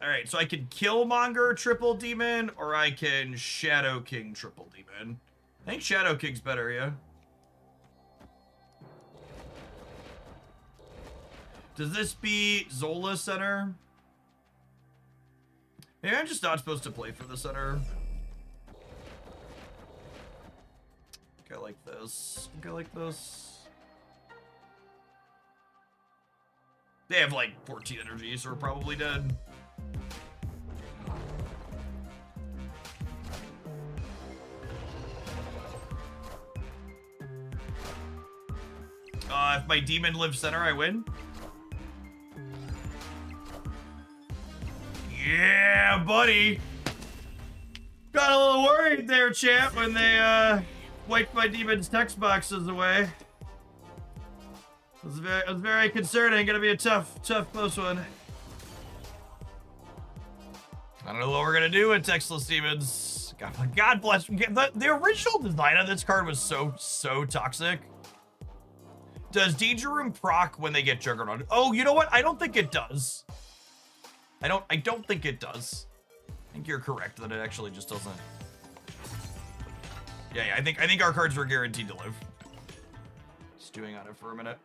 Alright, so I can Killmonger Triple Demon, or I can Shadow King Triple Demon. I think Shadow King's better, yeah? Does this beat Zola Center? Maybe I'm just not supposed to play for the center. I think I like this. I think I like this. They have like 14 energy, so we're probably dead. If my demon lives center, I win. Yeah, buddy. Got a little worried there, champ, when they wiped my demon's text boxes away. It was very concerning. Gonna be a tough close one. I don't know what we're gonna do with textless demons. God bless. The original design of this card was so toxic. Does Danger Room proc when they get Juggernaut? Oh, you know what? I don't think it does. I don't think it does. I think you're correct that it actually just doesn't. Yeah, I think our cards were guaranteed to live. Stewing on it for a minute.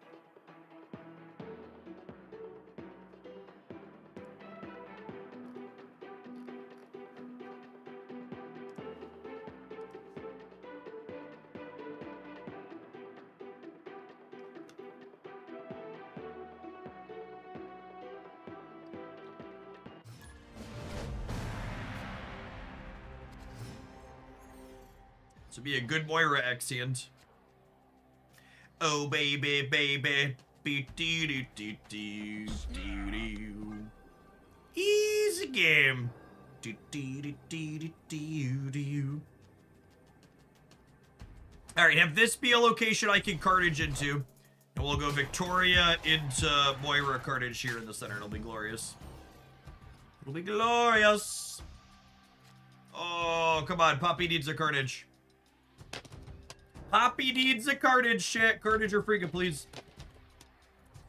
To be a good Moira Exient. Oh baby, baby. Easy game. Alright, have this be a location I can cartage into. And we'll go Victoria into Moira cartage here in the center. It'll be glorious. It'll be glorious. Oh, come on. Poppy needs a cartage. Poppy needs a cartage, shit. Carnage or Frigga, please.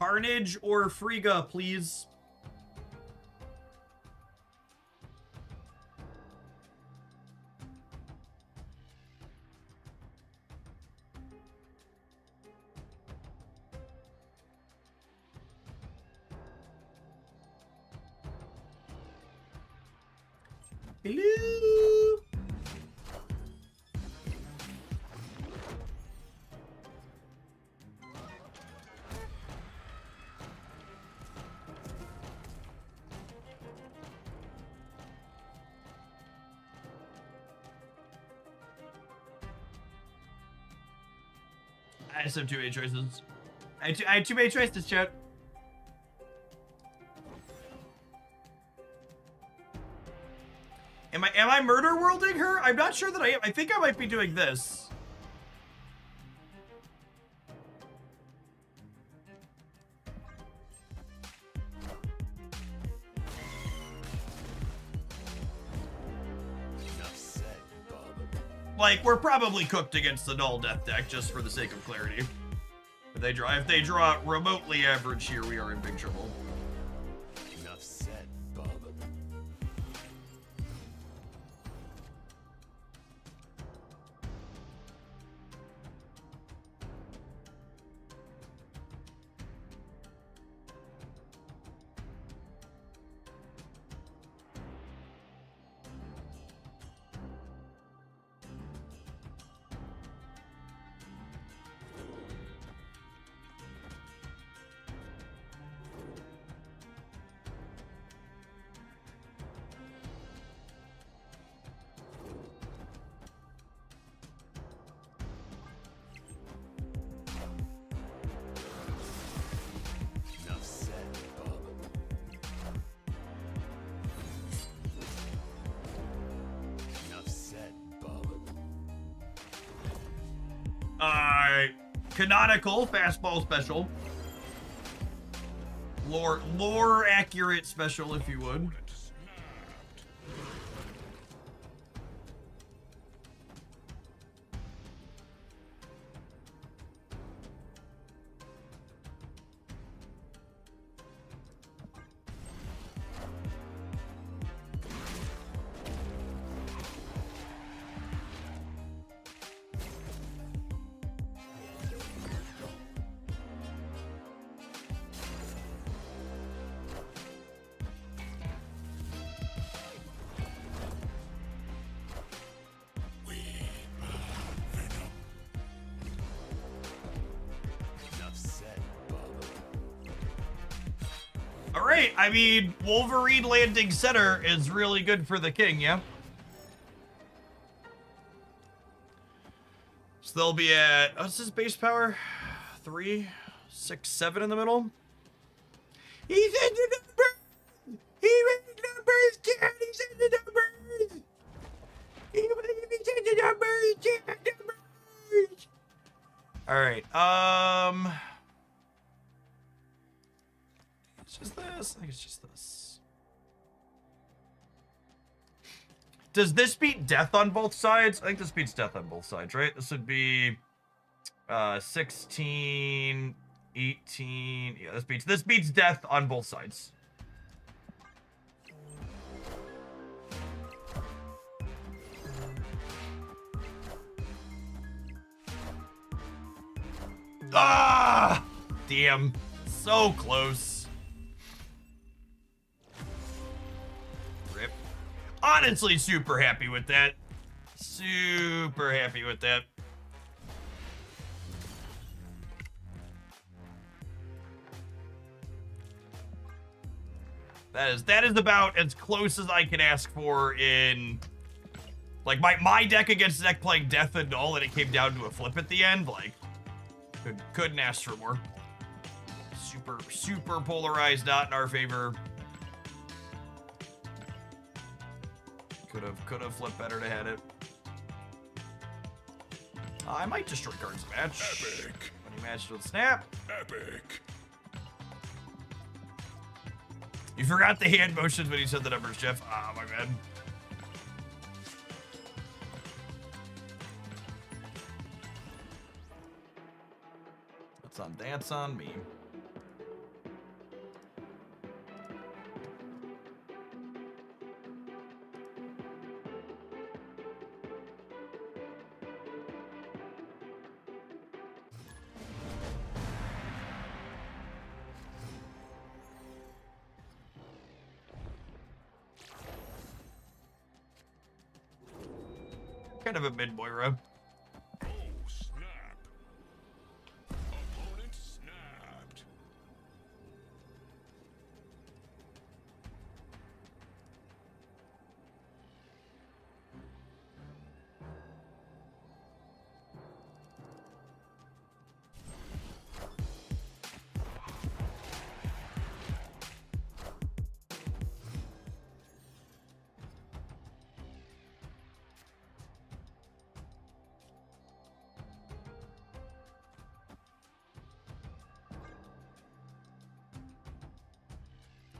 Carnage or Frigga, please. Hello. I just have too many choices. I had too many choices, chat. Am I murder worlding her? I'm not sure that I am. I think I might be doing this. Like, we're probably cooked against the null death deck just for the sake of clarity. If they draw remotely average here, we are in big trouble. Enough said, Bob. Canonical fastball special. Lore accurate special, if you would. Alright, I mean, Wolverine landing center is really good for the king, yeah? So they'll be at, what's his base power? 3, 6, 7 in the middle? He's in the numbers! He read the numbers, Chad! He's in the numbers! He's in the numbers, Chad! Numbers! Alright, it's just this. I think it's just this. Does this beat death on both sides? I think this beats death on both sides, right? This would be 16, 18. Yeah, this beats death on both sides. Ah! Damn. So close. Rip. Honestly, super happy with that. Super happy with that. That is about as close as I can ask for in, like, my deck against the deck playing Death and Null, and it came down to a flip at the end. Like, couldn't ask for more. Super polarized, not in our favor. Could have flipped better to had it. I might destroy cards in match. Epic. When he matched with snap. Epic. You forgot the hand motions when you said the numbers, Jeff. Ah, my bad. That's on me. Kind of a mid Moira. Oh, snap. Opponent snapped.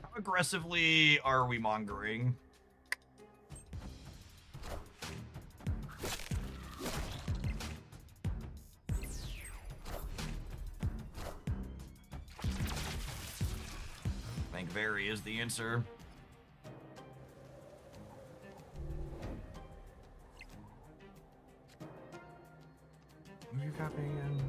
How aggressively are we mongering? I think very is the answer. Who are you copying in?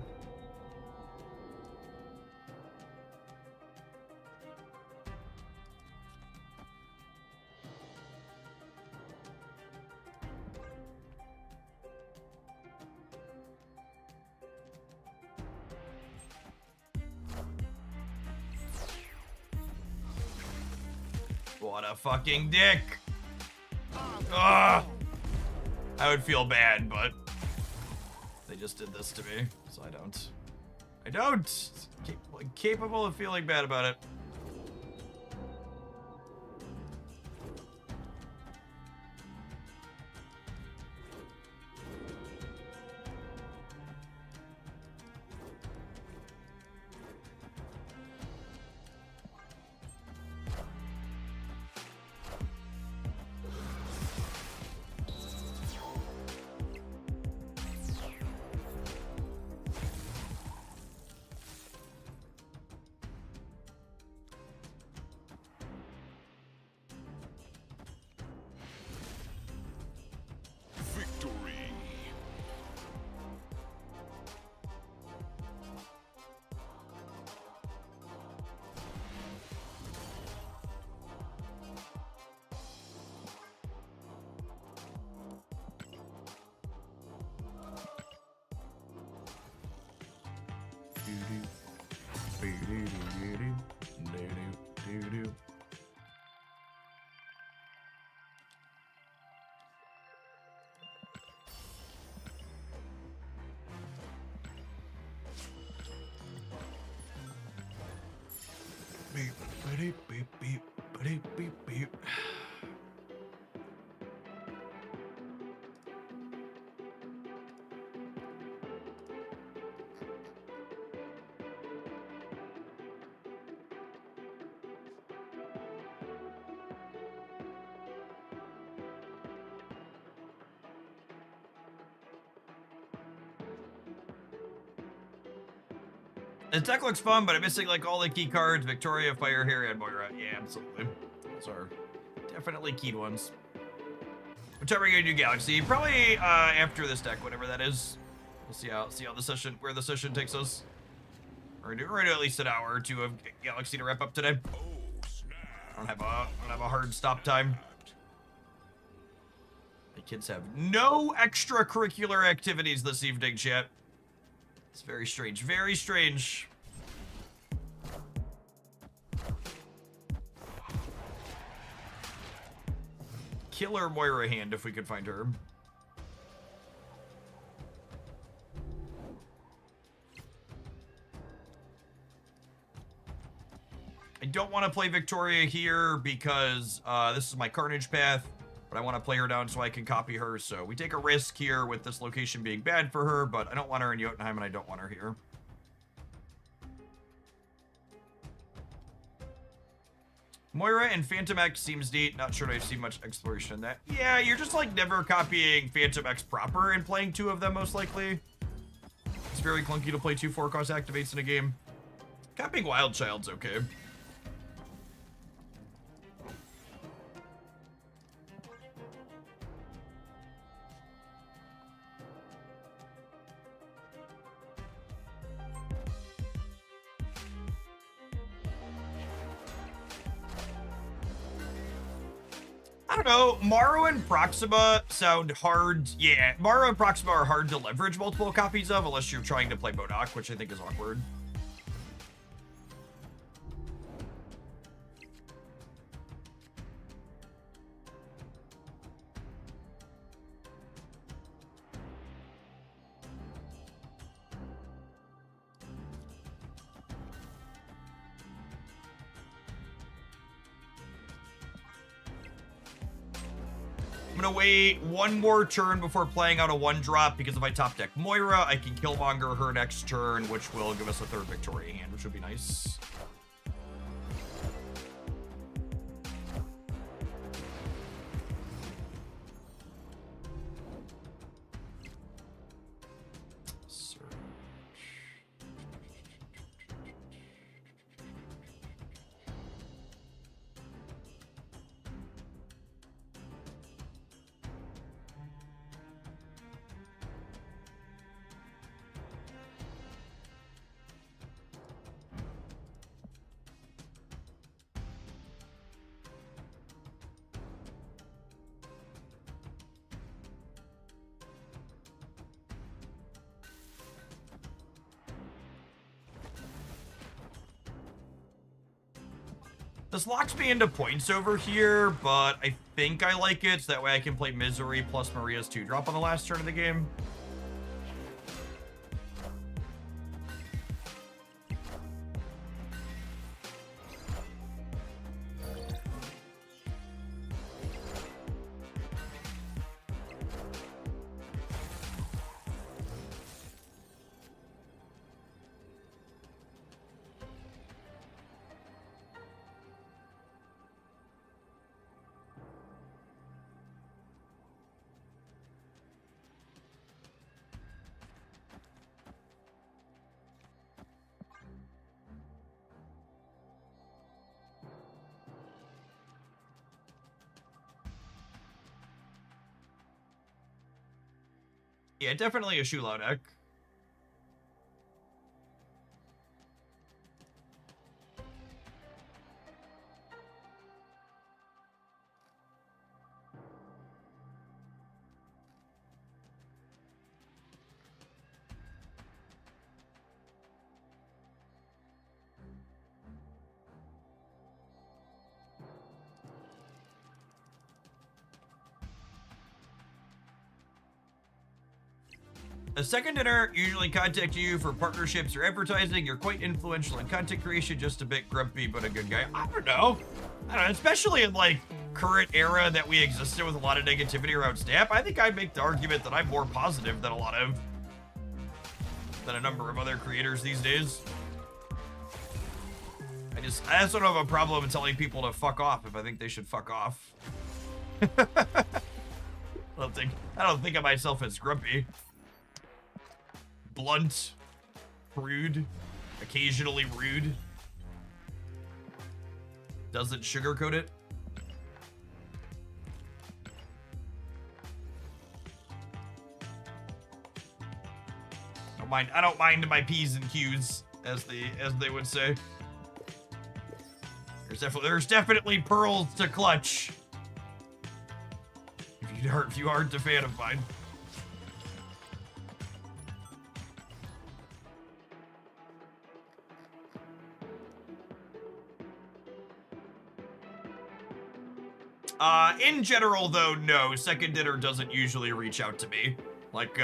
What a fucking dick. Ugh. I would feel bad, but they just did this to me, so I don't. Capable of feeling bad about it. Beep, beep, beep, beep, beep, beep, beep. The deck looks fun, but I'm missing like all the key cards. Victoria, Fire, Harry, and Moira. Yeah, absolutely. Those are definitely keyed ones. Whichever you do Galaxy, probably after this deck, whatever that is. We'll see how where the session takes us. We're gonna do at least an hour or two of Galaxy to wrap up today. Oh, snap. I don't have a hard stop time. The kids have no extracurricular activities this evening, chat. It's very strange. Very strange. Killer Moira hand if we could find her. I don't want to play Victoria here because this is my Carnage path. But I want to play her down so I can copy her. So we take a risk here with this location being bad for her, but I don't want her in Jotunheim and I don't want her here. Moira and Phantom X seems neat. Not sure I've seen much exploration in that. Yeah, you're just like never copying Phantom X proper and playing two of them most likely. It's very clunky to play 2 4-cost activates in a game. Copying Wild Child's okay. I don't know, Maru and Proxima sound hard. Yeah, Maru and Proxima are hard to leverage multiple copies of unless you're trying to play Modok, which I think is awkward. I'm gonna wait one more turn before playing out a 1-drop because if I top deck Moira, I can Killmonger her next turn, which will give us a 3rd Victoria hand, which would be nice. This locks me into points over here, but I think I like it, so that way I can play Misery plus Maria's 2-drop on the last turn of the game. Yeah, definitely a Shulao deck. A second dinner usually contact you for partnerships or advertising. You're quite influential in content creation, just a bit grumpy, but a good guy. I don't know, especially in like current era that we existed with a lot of negativity around Snap. I think I make the argument that I'm more positive than a number of other creators these days. I just don't have a problem in telling people to fuck off if I think they should fuck off. I don't think of myself as grumpy. Blunt, rude, occasionally rude. Doesn't sugarcoat it. I don't mind my P's and Q's, as they would say. There's definitely pearls to clutch. If you aren't a fan of mine. In general, though, no. Second Dinner doesn't usually reach out to me. Like,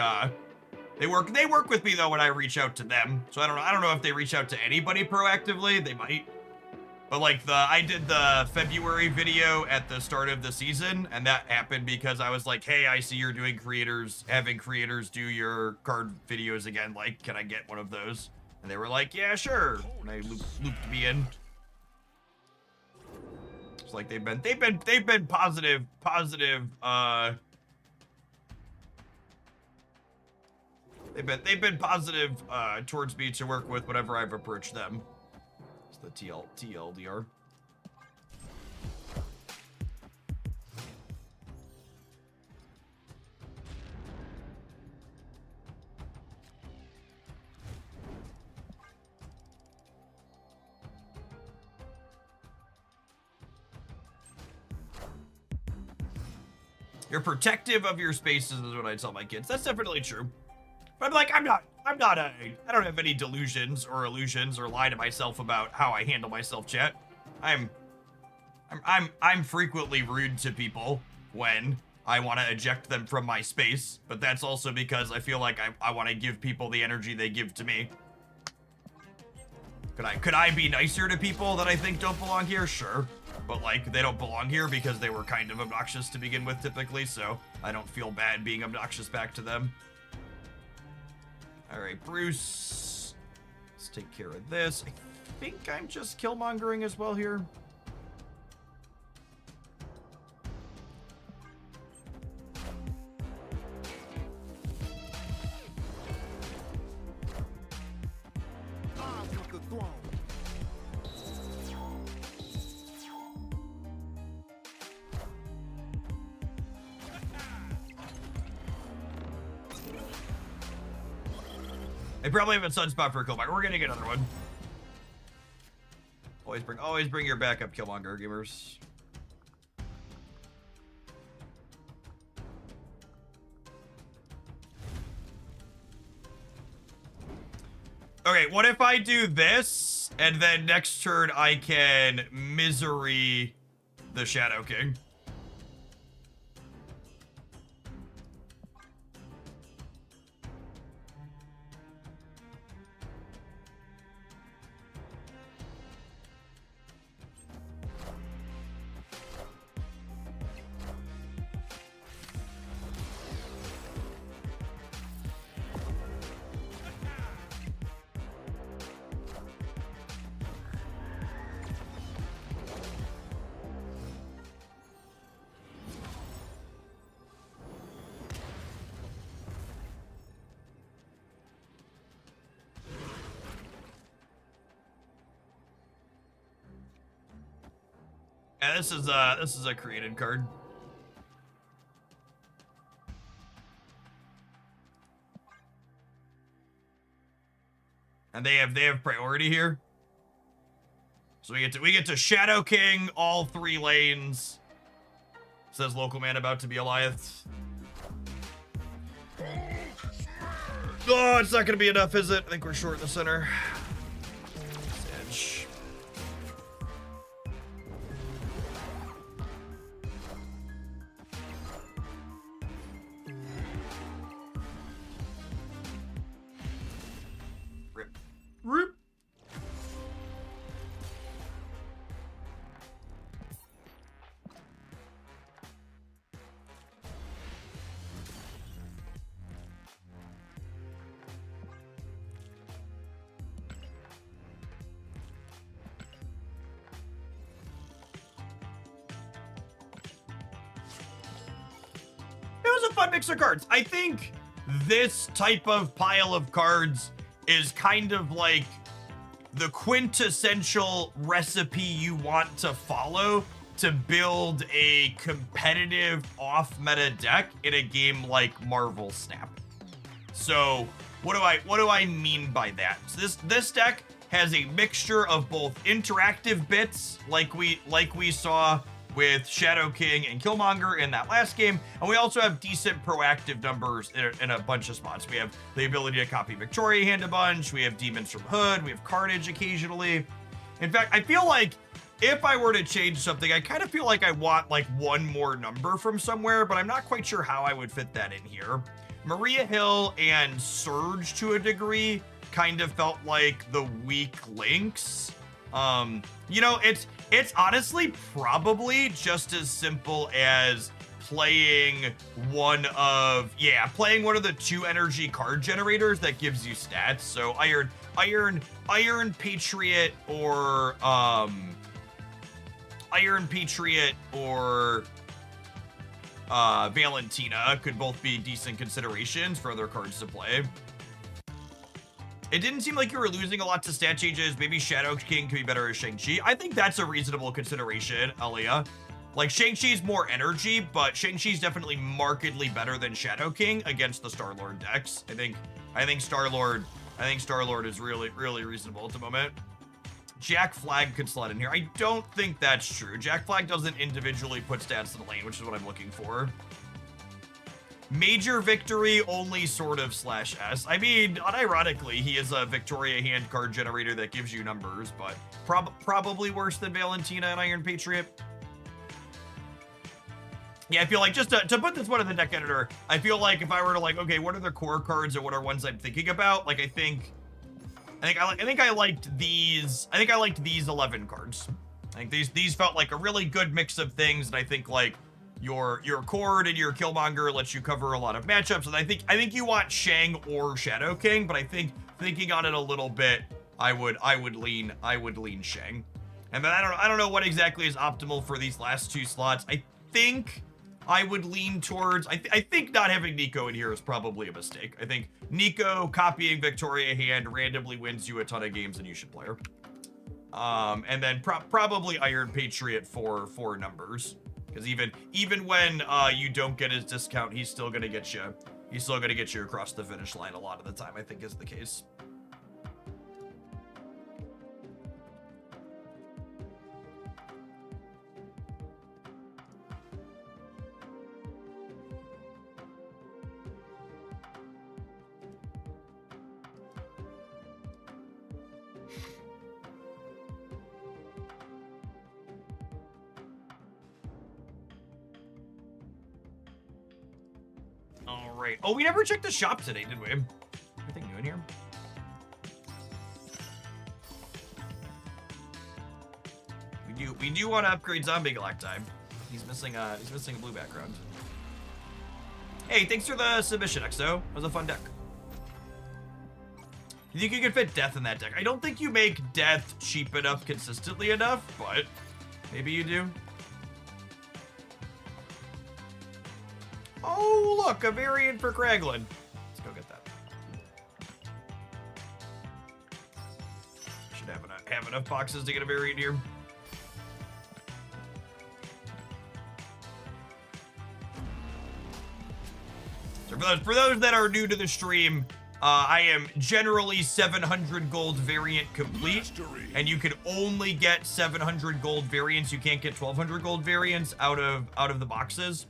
they work with me though when I reach out to them. So I don't know if they reach out to anybody proactively. They might. But like I did the February video at the start of the season, and that happened because I was like, hey, I see you're doing having creators do your card videos again. Like, can I get one of those? And they were like, yeah, sure. And they looped me in. It's like they've been positive. They've been positive towards me to work with whenever I've approached them. It's the TLDR. You're protective of your spaces is what I tell my kids. That's definitely true. But I'm like, I don't have any delusions or illusions or lie to myself about how I handle myself, chat. I'm frequently rude to people when I want to eject them from my space, but that's also because I feel like I want to give people the energy they give to me. Could I be nicer to people that I think don't belong here? Sure. But like, they don't belong here because they were kind of obnoxious to begin with typically, so I don't feel bad being obnoxious back to them. All right, Bruce, let's take care of this. I think I'm just killmongering as well here. They probably have a sunspot for a Killmonger. We're gonna get another one. Always bring your backup Killmonger, gamers. Okay, what if I do this, and then next turn I can misery the Shadow King? Yeah, this is a created card. And they have priority here. So we get to Shadow King all 3 lanes. Says local man about to be Eliath. Oh, it's not gonna be enough, is it? I think we're short in the center. Edge. fun mix of cards. I think this type of pile of cards is kind of like the quintessential recipe you want to follow to build a competitive off-meta deck in a game like Marvel Snap. So what do I mean by that? So this deck has a mixture of both interactive bits like we saw with Shadow King and Killmonger in that last game, and we also have decent proactive numbers in a bunch of spots. We have the ability to copy Victoria Hand a bunch, we have Demons from Hood, we have Carnage occasionally. In fact, I feel like if I were to change something, I kind of feel like I want like one more number from somewhere, but I'm not quite sure how I would fit that in here. Maria Hill and Surge to a degree kind of felt like the weak links. You know, it's honestly probably just as simple as playing one of the 2 energy card generators that gives you stats. So Iron Patriot or Valentina could both be decent considerations for other cards to play. It didn't seem like you were losing a lot to stat changes. Maybe Shadow King could be better as Shang-Chi. I think that's a reasonable consideration, Aliyah. Like, Shang-Chi's more energy, but Shang-Chi's definitely markedly better than Shadow King against the Star-Lord decks. I think Star-Lord is really, really reasonable at the moment. Jack Flag could slot in here. I don't think that's true. Jack Flag doesn't individually put stats to the lane, which is what I'm looking for. Major Victory only sort of /S. I mean, unironically, he is a Victoria Hand card generator that gives you numbers, but probably worse than Valentina and Iron Patriot. Yeah, I feel like just to put this one in the deck editor, I feel like if I were to like, okay, what are the core cards or what are ones I'm thinking about? Like, I think I liked these 11 cards. I think these felt like a really good mix of things, and I think like your Cord and your Killmonger lets you cover a lot of matchups, and I think you want Shang or Shadow King, but I think thinking on it a little bit, I would lean Shang. And then I don't know what exactly is optimal for these last 2 slots. I think I would lean towards, I think not having Nico in here is probably a mistake. I think Nico copying Victoria Hand randomly wins you a ton of games and you should play her. And then probably Iron Patriot for numbers. Because even when you don't get his discount, he's still gonna get you across the finish line a lot of the time, I think is the case. All right. Oh, we never checked the shop today, did we? Anything new in here? We do want to upgrade Zombie Galacti. He's missing a blue background. Hey, thanks for the submission, XO. It was a fun deck. You think you can fit Death in that deck? I don't think you make Death cheap enough consistently enough, but maybe you do. Oh, look, a variant for Kraglin. Let's go get that. Should have enough boxes to get a variant here. So for those that are new to the stream, I am generally 700 gold variant complete, and you can only get 700 gold variants. You can't get 1200 gold variants out of the boxes.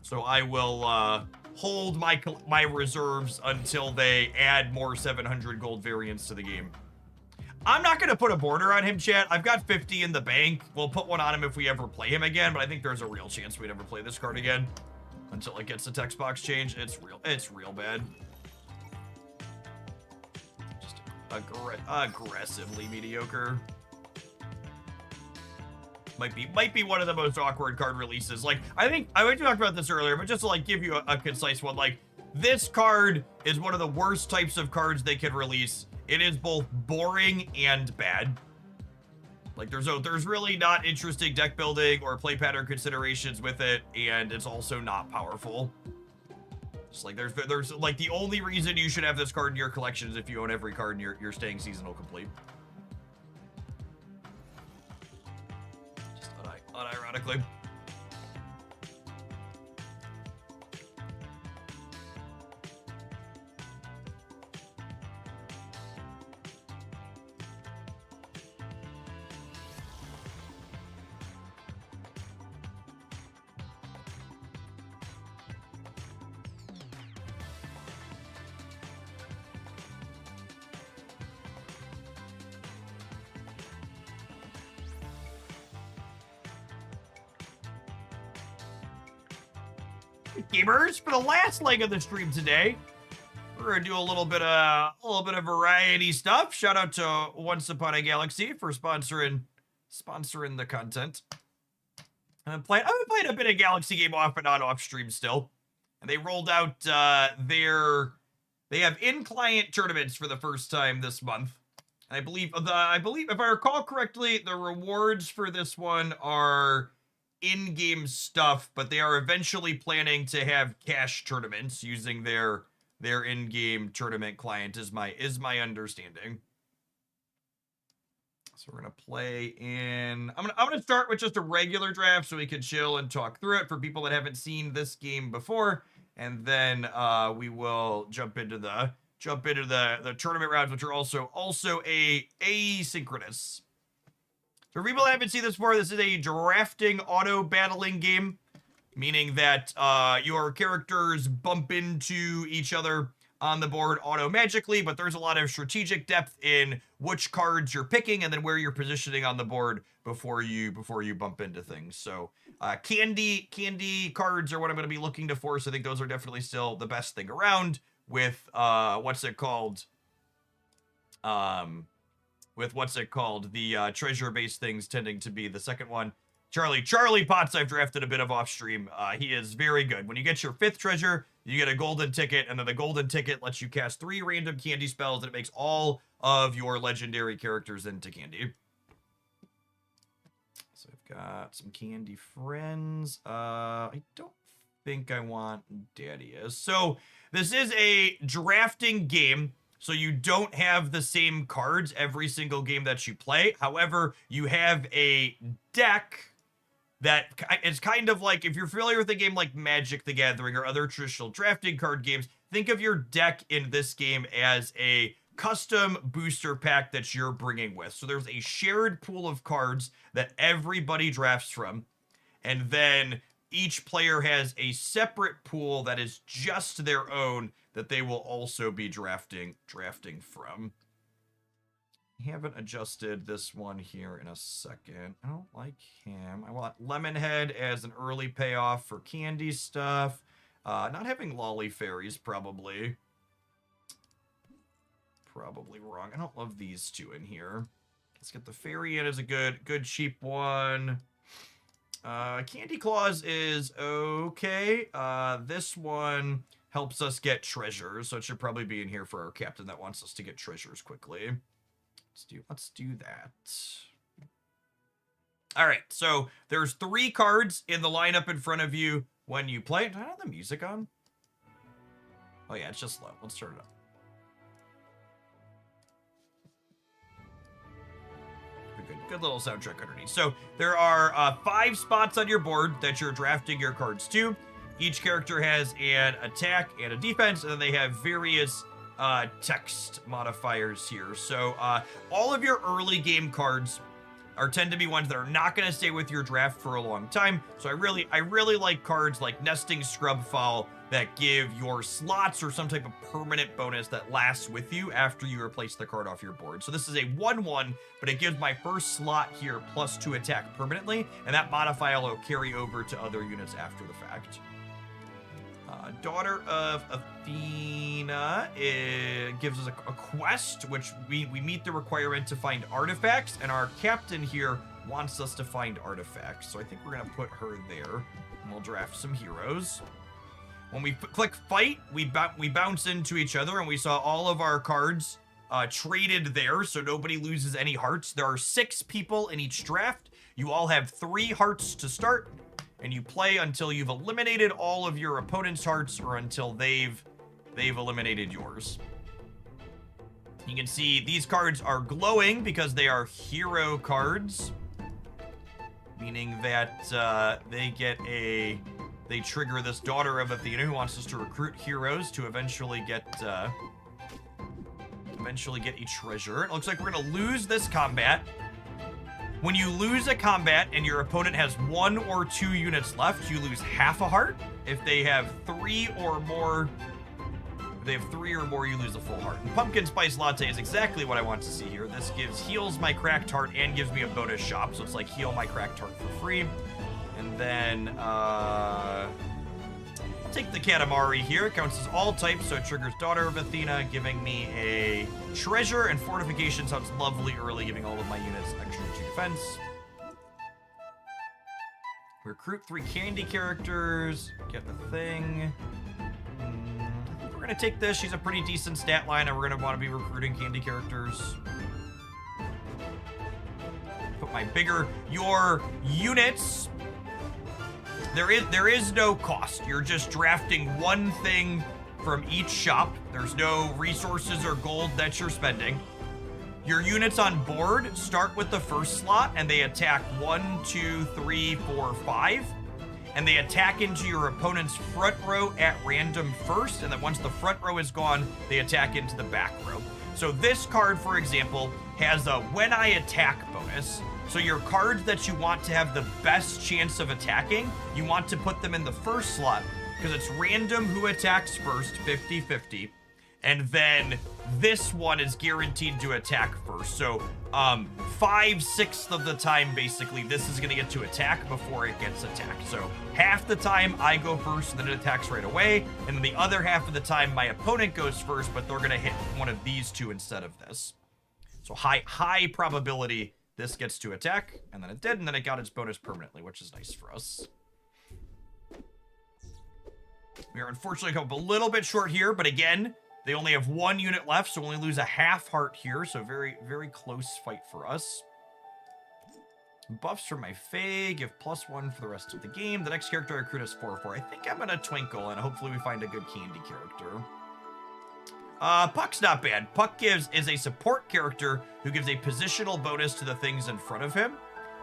So I will hold my reserves until they add more 700 gold variants to the game. I'm not going to put a border on him, chat. I've got 50 in the bank. We'll put one on him if we ever play him again, but I think there's a real chance we never play this card again until it gets the text box change. It's real bad. Just aggressively mediocre. Might be one of the most awkward card releases. Like, I think I talked about this earlier, but just to like give you a concise one, like this card is one of the worst types of cards they could release. It is both boring and bad. Like, there's really not interesting deck building or play pattern considerations with it, and it's also not powerful. Just like, there's like, the only reason you should have this card in your collection is if you own every card in your staying seasonal complete. Just unironically. Gamers, for the last leg of the stream today, we're gonna do a little bit of variety stuff. Shout out to Once Upon a Galaxy for sponsoring the content. I've been playing a bit of Galaxy game off and on off stream still, and they rolled out they have in-client tournaments for the first time this month. And I believe if I recall correctly, the rewards for this one are in-game stuff, but they are eventually planning to have cash tournaments using their in-game tournament client is my understanding. So we're gonna play in. I'm gonna start with just a regular draft so we can chill and talk through it for people that haven't seen this game before, and then we will jump into the tournament rounds, which are also asynchronous. For people that haven't seen this before, this is a drafting auto battling game, meaning that your characters bump into each other on the board auto-magically, but there's a lot of strategic depth in which cards you're picking and then where you're positioning on the board before you bump into things. So candy cards are what I'm going to be looking to force. I think those are definitely still the best thing around with the treasure-based things tending to be the second one. Charlie Potts, I've drafted a bit of off-stream. He is very good. When you get your 5th treasure, you get a golden ticket, and then the golden ticket lets you cast 3 random candy spells, and it makes all of your legendary characters into candy. So I've got some candy friends. I don't think I want Daddy is. So this is a drafting game. So you don't have the same cards every single game that you play. However, you have a deck that is kind of like, if you're familiar with a game like Magic the Gathering or other traditional drafting card games, think of your deck in this game as a custom booster pack that you're bringing with. So there's a shared pool of cards that everybody drafts from, and then each player has a separate pool that is just their own that they will also be drafting from. I haven't adjusted this one here in a second. I don't like him. I want Lemonhead as an early payoff for candy stuff. Not having Lolly Fairies, probably wrong. I don't love these two in here. Let's get the fairy in as a good cheap one. Candy Claws is okay. This one helps us get treasures, so it should probably be in here for our captain that wants us to get treasures quickly. Let's do that. All right, so there's 3 cards in the lineup in front of you when you play. Do I have the music on? Oh yeah, it's just low. Let's turn it up. Good little soundtrack underneath. So there are 5 spots on your board that you're drafting your cards to. Each character has an attack and a defense, and then they have various text modifiers here. So all of your early game cards tend to be ones that are not going to stay with your draft for a long time. So I really like cards like Nesting Scrubfowl that give your slots or some type of permanent bonus that lasts with you after you replace the card off your board. So this is a 1/1, but it gives my first slot here +2 attack permanently, and that modifier will carry over to other units after the fact. Daughter of Athena gives us a quest, which we meet the requirement to find artifacts, and our captain here wants us to find artifacts. So I think we're going to put her there, and we'll draft some heroes. When we click fight, we bounce into each other, and we saw all of our cards traded there, so nobody loses any hearts. There are 6 people in each draft. You all have 3 hearts to start, and you play until you've eliminated all of your opponent's hearts or until they've eliminated yours. You can see these cards are glowing because they are hero cards, meaning that they trigger this Daughter of Athena who wants us to recruit heroes to eventually get a treasure. It looks like we're gonna lose this combat. When you lose a combat and your opponent has 1 or 2 units left, you lose half a heart. If they have 3 or more, you lose a full heart. And Pumpkin Spice Latte is exactly what I want to see here. This heals my cracked heart and gives me a bonus shop, so it's like heal my cracked heart for free. And then, I'll take the Katamari here. It counts as all types, so it triggers Daughter of Athena, giving me a treasure, and fortification sounds lovely early, giving all of my units extra 2 defense. Recruit 3 candy characters, get the thing. We're gonna take this. She's a pretty decent stat line, and we're gonna want to be recruiting candy characters. Put my your units. There is no cost. You're just drafting 1 thing from each shop. There's no resources or gold that you're spending. Your units on board start with the first slot, and they attack 1, 2, 3, 4, 5. And they attack into your opponent's front row at random first, and then once the front row is gone, they attack into the back row. So this card, for example, has a when I attack bonus. So your cards that you want to have the best chance of attacking, you want to put them in the first slot, because it's random who attacks first, 50-50. And then this one is guaranteed to attack first. So 5/6 of the time, basically, this is gonna get to attack before it gets attacked. So half the time I go first, and then it attacks right away. And then the other half of the time my opponent goes first, but they're gonna hit one of these 2 instead of this. So high probability this gets to attack, and then it did, and then it got its bonus permanently, which is nice for us. We are unfortunately come up a little bit short here, but again, they only have 1 unit left, so only lose a half heart here, so very, very close fight for us. Buffs for my Fae, give +1 for the rest of the game. The next character I recruit is 4/4. I think I'm gonna Twinkle, and hopefully we find a good candy character. Puck's not bad. Puck is a support character who gives a positional bonus to the things in front of him,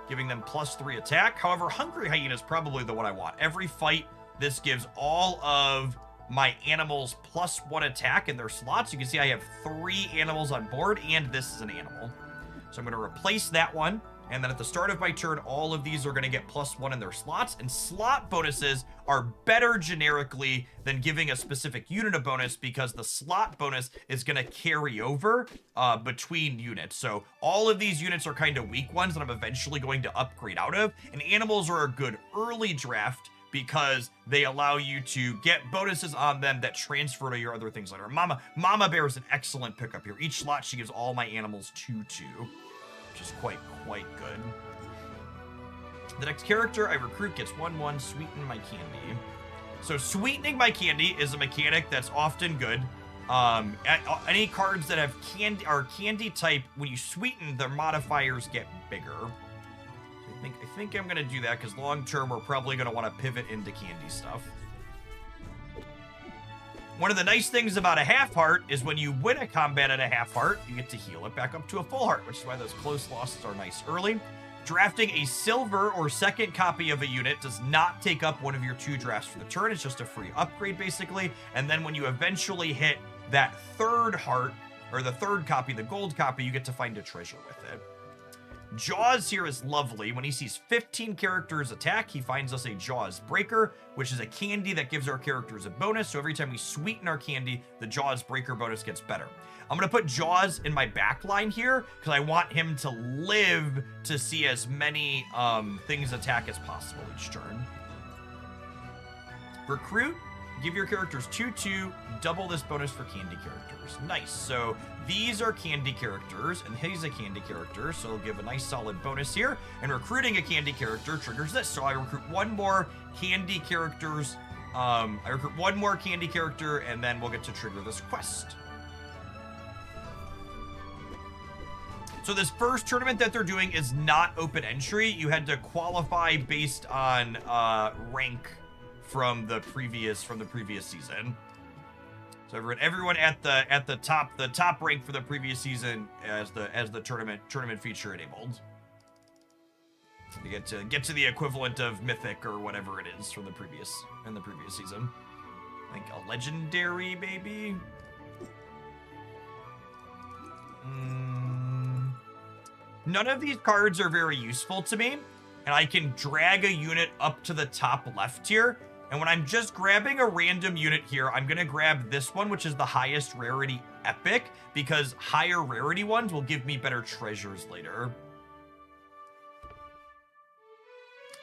giving them +3 attack. However, Hungry Hyena is probably the one I want. Every fight, this gives all of my animals +1 attack in their slots. You can see I have 3 animals on board, and this is an animal. So I'm going to replace that one, and then at the start of my turn, all of these are going to get +1 in their slots, and slot bonuses are better generically than giving a specific unit a bonus, because the slot bonus is going to carry over between units. So all of these units are kind of weak ones that I'm eventually going to upgrade out of, and animals are a good early draft because they allow you to get bonuses on them that transfer to your other things later. Mama Bear is an excellent pickup here. Each slot, she gives all my animals 2/2, which is quite good. The next character I recruit gets 1/1, sweeten my candy. So sweetening my candy is a mechanic that's often good. Any cards that have candy type, when you sweeten, their modifiers get bigger. I think I'm gonna do that because long term we're probably gonna want to pivot into candy stuff. One of the nice things about a half heart is when you win a combat at a half heart, you get to heal it back up to a full heart, which is why those close losses are nice early. Drafting a silver or second copy of a unit does not take up one of your 2 drafts for the turn. It's just a free upgrade, basically. And then when you eventually hit that 3rd heart, or the 3rd copy, the gold copy, you get to find a treasure with it. Jaws here is lovely. When he sees 15 characters attack, he finds us a Jaws Breaker, which is a candy that gives our characters a bonus. So every time we sweeten our candy, the Jaws Breaker bonus gets better. I'm going to put Jaws in my back line here because I want him to live to see as many things attack as possible each turn. Recruit. Give your characters 2/2, double this bonus for candy characters. Nice. So these are candy characters, and he's a candy character, so it'll give a nice solid bonus here. And recruiting a candy character triggers this. So I recruit 1 more candy characters. I recruit 1 more candy character, and then we'll get to trigger this quest. So this first tournament that they're doing is not open entry. You had to qualify based on rank from the previous season. So everyone at the top rank for the previous season as the tournament feature enabled. You get to the equivalent of mythic or whatever it is from the previous season. Like a legendary, maybe. None of these cards are very useful to me, and I can drag a unit up to the top left here. And when I'm just grabbing a random unit here, I'm gonna grab this one, which is the highest rarity epic, because higher rarity ones will give me better treasures later.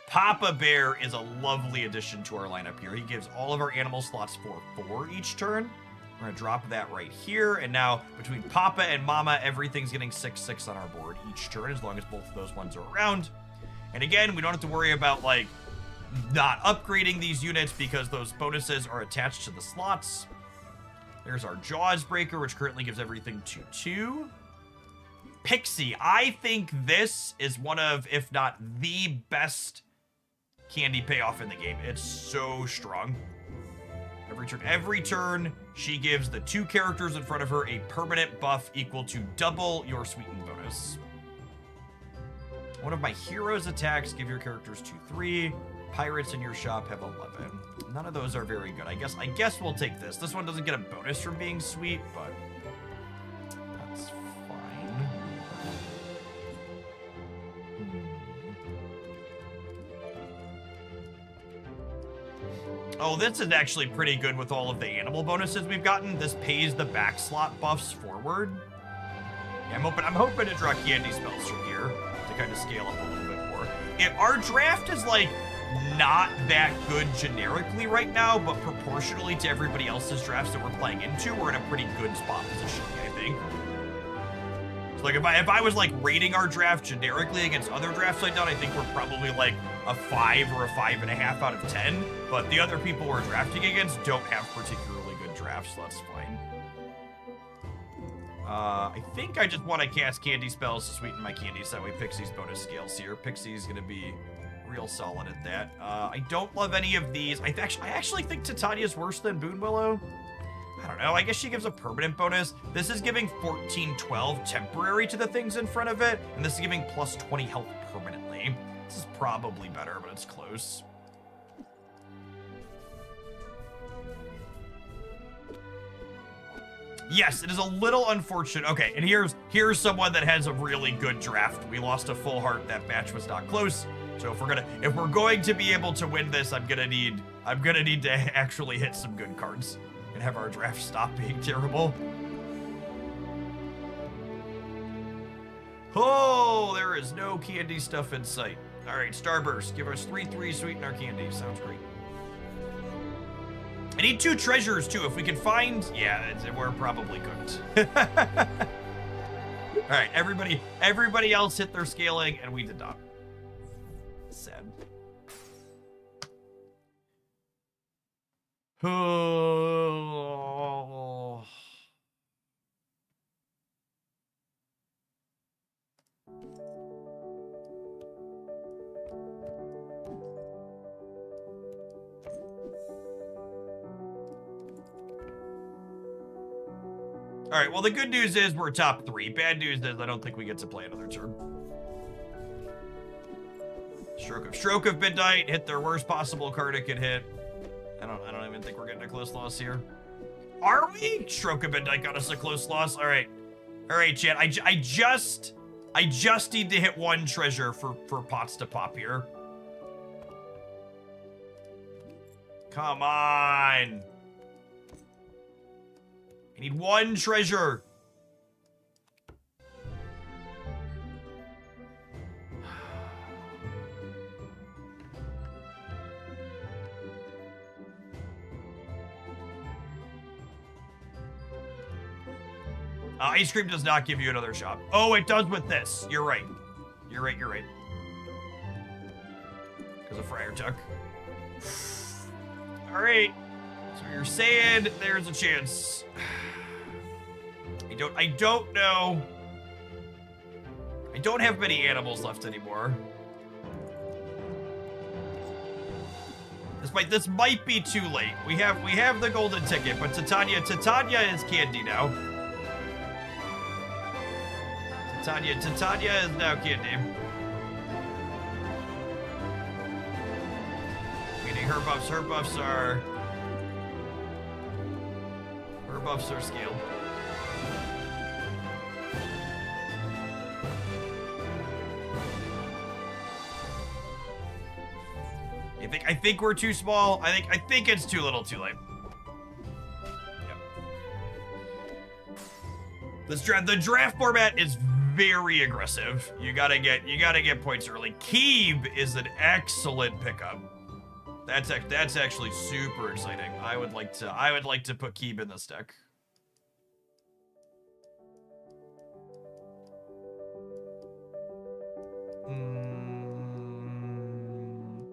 Papa Bear is a lovely addition to our lineup here. He gives all of our animal slots for 4 each turn. We're gonna drop that right here, and now between Papa and Mama, everything's getting 6/6 on our board each turn, as long as both of those ones are around. And again, we don't have to worry about, like, not upgrading these units because those bonuses are attached to the slots. There's our Jaws Breaker, which currently gives everything 2/2. Pixie, I think this is one of, if not the best candy payoff in the game. It's so strong. Every turn, she gives the 2 characters in front of her a permanent buff equal to double your sweeten bonus. One of my heroes' attacks give your characters 2/3. Pirates in your shop have 11. None of those are very good. I guess we'll take this. This one doesn't get a bonus from being sweet, but that's fine. Oh, this is actually pretty good with all of the animal bonuses we've gotten. This pays the back slot buffs forward. Yeah, I'm hoping to draw candy spells from here to kind of scale up a little bit more. Our draft is like not that good generically right now, but proportionally to everybody else's drafts that we're playing into, we're in a pretty good spot position, I think. So like if I was like rating our draft generically against other drafts I've done, I think we're probably like a 5 or a 5.5 out of 10. But the other people we're drafting against don't have particularly good drafts, so that's fine. I think I just want to cast candy spells to sweeten my candies. That way Pixie's bonus scales here. Pixie's gonna be real solid at that. I don't love any of these. I actually think Titania's worse than Boon Willow. I don't know. I guess she gives a permanent bonus. This is giving 14/12 temporary to the things in front of it, and this is giving plus 20 health permanently. This is probably better, but it's close. Yes, it is a little unfortunate. Okay, and here's someone that has a really good draft. We lost a full heart. That match was not close. So if we're going to be able to win this, I'm gonna need to actually hit some good cards and have our draft stop being terrible. Oh, there is no candy stuff in sight. All right, Starburst, give us 3/3, sweeten our candy. Sounds great. I need 2 treasures too. If we can find, yeah, we're probably cooked. All right, everybody else hit their scaling, and we did not. Sad. Oh. All right, well, the good news is we're top 3. Bad news is I don't think we get to play another turn. Stroke of Midnight hit their worst possible card it could hit. I don't even think we're getting a close loss here. Are we? Stroke of Midnight got us a close loss. All right, chat. I just need to hit 1 treasure for pots to pop here. Come on. I need 1 treasure. Ice cream does not give you another shot. Oh, it does with this. You're right. You're right. Because of Friar Tuck. All right. So you're saying there's a chance. I don't know. I don't have many animals left anymore. This might be too late. We have the golden ticket, but Titania is candy now. Titania is now candy. Meaning her buffs are scaled. I think we're too small. I think it's too little, too late. Yep. The draft format is very aggressive. You gotta get points early. Keeb is an excellent pickup. That's actually super exciting. I would like to put Keeb in this deck.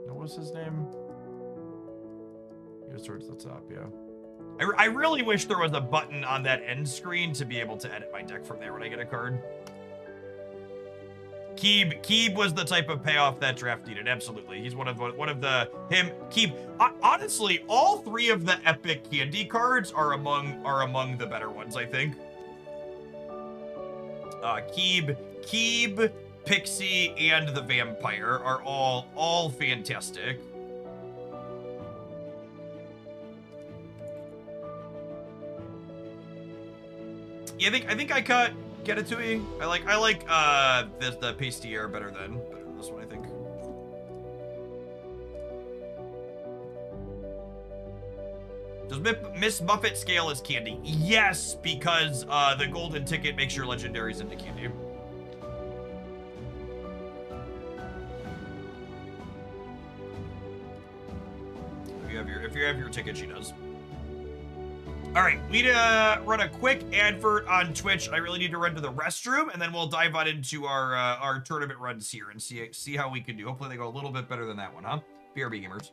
What was his name? He was towards the top, yeah. I really wish there was a button on that end screen to be able to edit my deck from there when I get a card. Keeb was the type of payoff that draft needed. Absolutely, he's one of Keeb. Honestly, all three of the epic candy cards are among the better ones, I think. Keeb, Pixie, and the Vampire are all fantastic. Yeah, I think I cut Getatui. I like the Pastier better than this one, I think. Does Miss Muffet scale as candy? Yes, because the golden ticket makes your legendaries into candy. If you have your ticket, she does. All right, we need to run a quick advert on Twitch. I really need to run to the restroom, and then we'll dive on into our tournament runs here and see how we can do. Hopefully they go a little bit better than that one, huh? BRB gamers.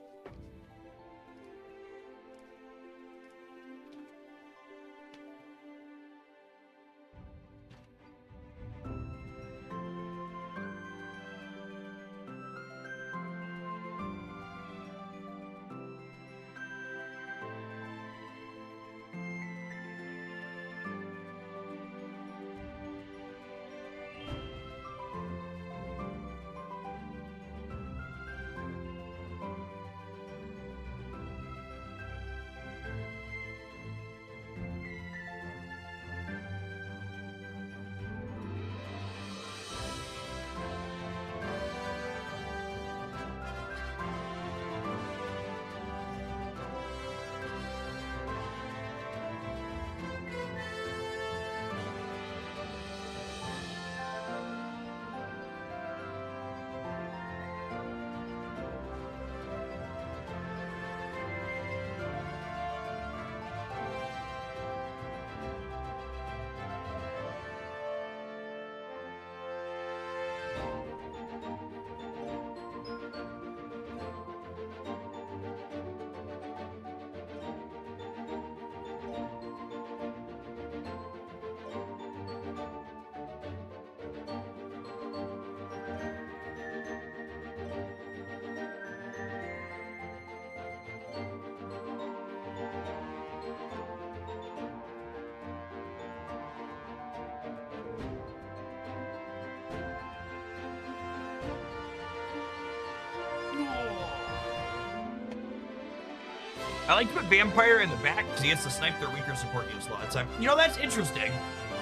I like to put Vampire in the back because he gets to snipe their weaker support units a lot of the time. You know, that's interesting.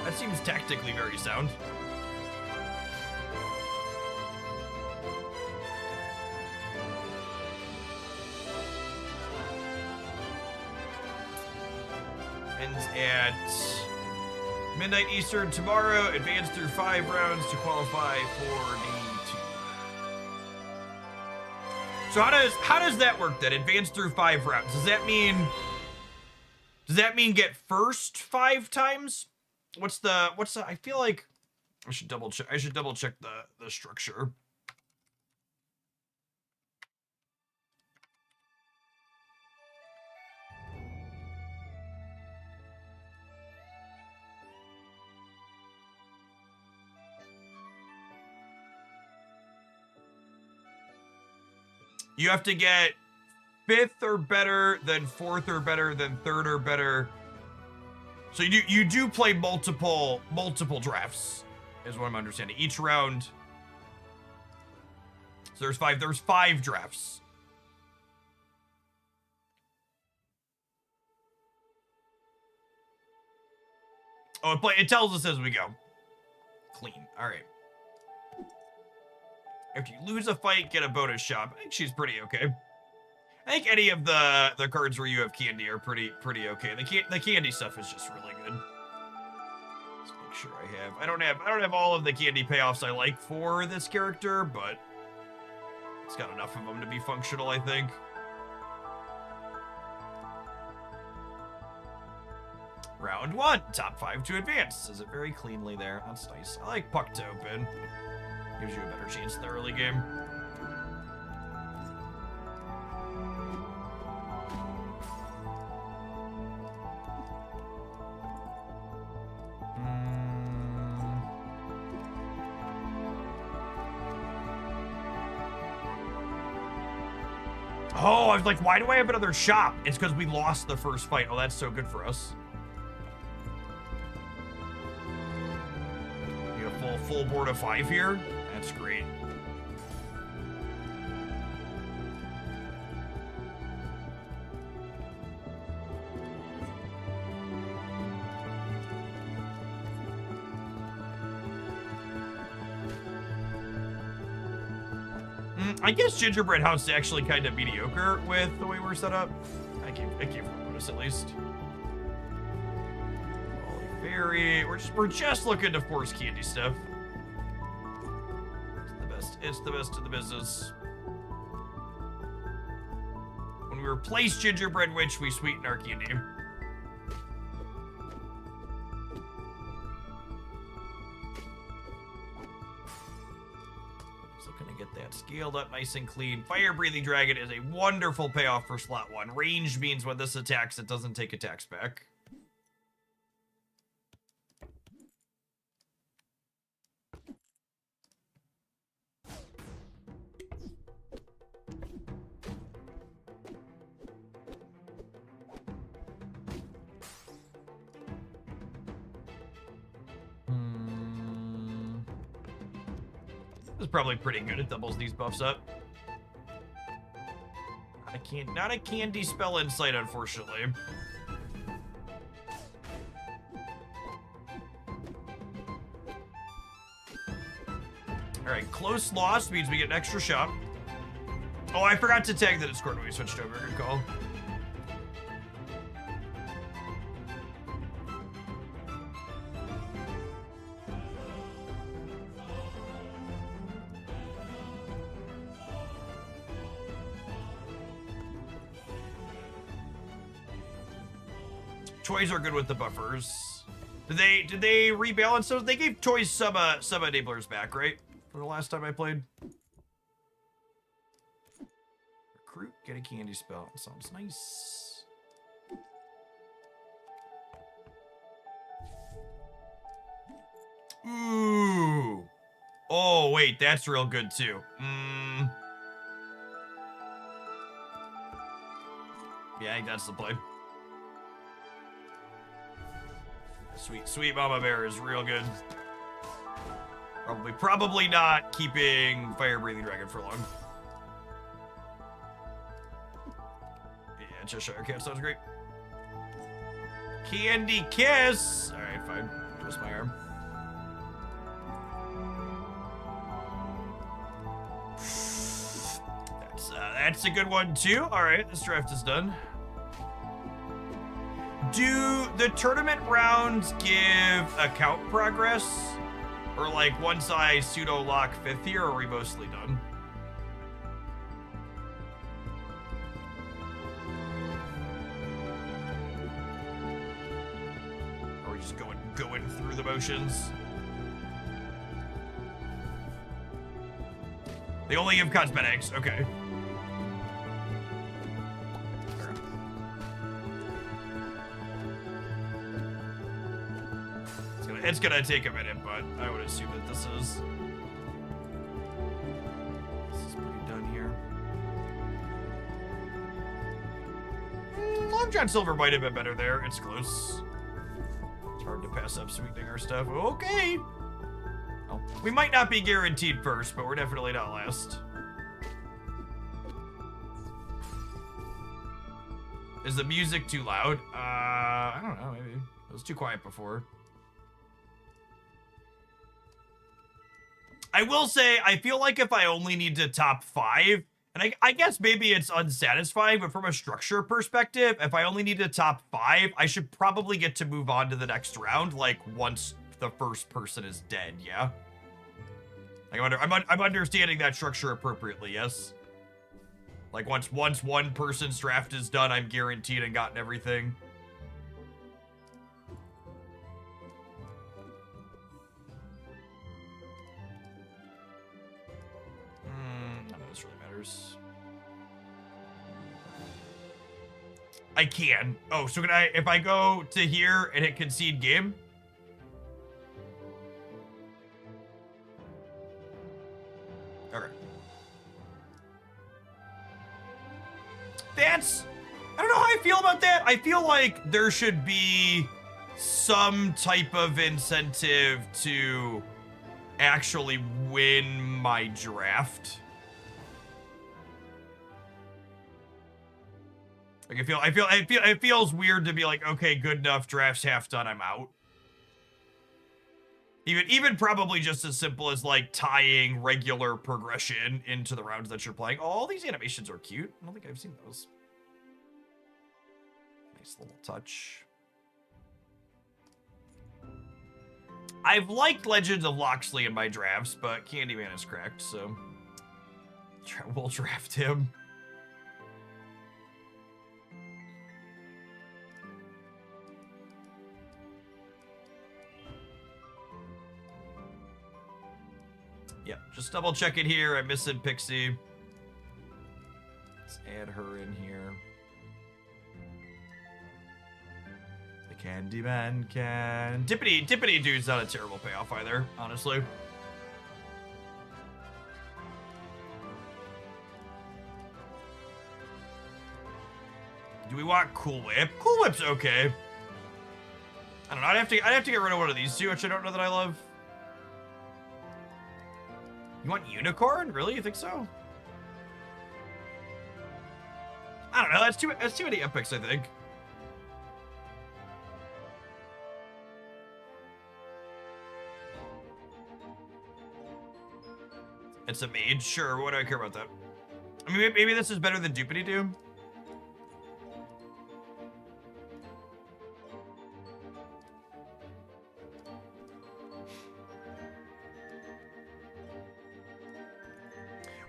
That seems tactically very sound. Ends at midnight Eastern tomorrow. Advance through 5 rounds to qualify for D2. So how does that work then? Advance through 5 rounds. Does that mean get first 5 times? What's the I feel like I should double check the structure. You have to get 5th or better, then 4th or better, then 3rd or better. So you do play multiple drafts, is what I'm understanding. Each round. So there's 5 drafts. Oh, it tells us as we go. Clean. All right. If you lose a fight, get a bonus shop. I think she's pretty okay. I think any of the cards where you have candy are pretty okay. The candy stuff is just really good. Let's make sure I have. I don't have all of the candy payoffs I like for this character, but it's got enough of them to be functional, I think. Round 1, top 5 to advance. Says it very cleanly there. That's nice. I like puck to open. Gives you a better chance in the early game. Oh, I was like, why do I have another shop? It's because we lost the first fight. Oh, that's so good for us. You have full board of 5 here? That's great. I guess Gingerbread House is actually kind of mediocre with the way we're set up. I gave her a bonus at least. Holy Fairy. We're just looking to force candy stuff. It's the best of the business. When we replace Gingerbread Witch, we sweeten our candy. That scaled up nice and clean. Fire Breathing Dragon is a wonderful payoff for slot 1. Ranged means when this attacks, it doesn't take attacks back. This is probably pretty good. It doubles these buffs up. Not a candy spell insight, unfortunately. Alright, close loss means we get an extra shot. Oh, I forgot to tag the Discord when we switched over. Good call. Toys are good with the buffers. Did they rebalance those? They gave toys some enablers back, right? For the last time I played. Recruit, get a candy spell. Sounds nice. Ooh. Oh wait, that's real good too. Yeah, I think that's the play. Sweet Mama Bear is real good. Probably not keeping Fire Breathing Dragon for long. Yeah, Cheshire Cat sounds great. Candy Kiss! Alright, fine. Twist my arm. That's a good one too. Alright, this draft is done. Do the tournament rounds give account progress? Or like once I pseudo lock 5th here, or are we mostly done? Or are we just going through the motions? They only give cosmetics, okay. It's gonna take a minute, but I would assume that this is pretty done here. Long John Silver might have been better there. It's close. It's hard to pass up sweetening our stuff. Okay. Well, we might not be guaranteed first, but we're definitely not last. Is the music too loud? I don't know, maybe. It was too quiet before. I will say, I feel like if I only need to top 5, and I guess maybe it's unsatisfying, but from a structure perspective, if I only need to top 5, I should probably get to move on to the next round, like, once the first person is dead, yeah? Like, I'm understanding that structure appropriately, yes? Like, once one person's draft is done, I'm guaranteed and gotten everything. None of this really matters. I can. Oh, so can I, if I go to here and hit concede game? Okay. That's, I don't know how I feel about that. I feel like there should be some type of incentive to actually win my draft. Like it feels weird to be like, okay, good enough, draft's half done, I'm out. Even probably just as simple as like tying regular progression into the rounds that you're playing. Oh, all these animations are cute. I don't think I've seen those. Nice little touch. I've liked Legends of Loxley in my drafts, but Candyman is cracked, so we'll draft him. Yeah, just double check it here. I'm missing Pixie. Let's add her in here. The Candyman can... Tippity Dude's not a terrible payoff either, honestly. Do we want Cool Whip? Cool Whip's okay. I don't know. I'd have to get rid of one of these two, which I don't know that I love. You want Unicorn? Really? You think so? I don't know. That's too many epics, I think. It's a mage? Sure, what do I care about that? I mean, maybe this is better than Doopity Doo.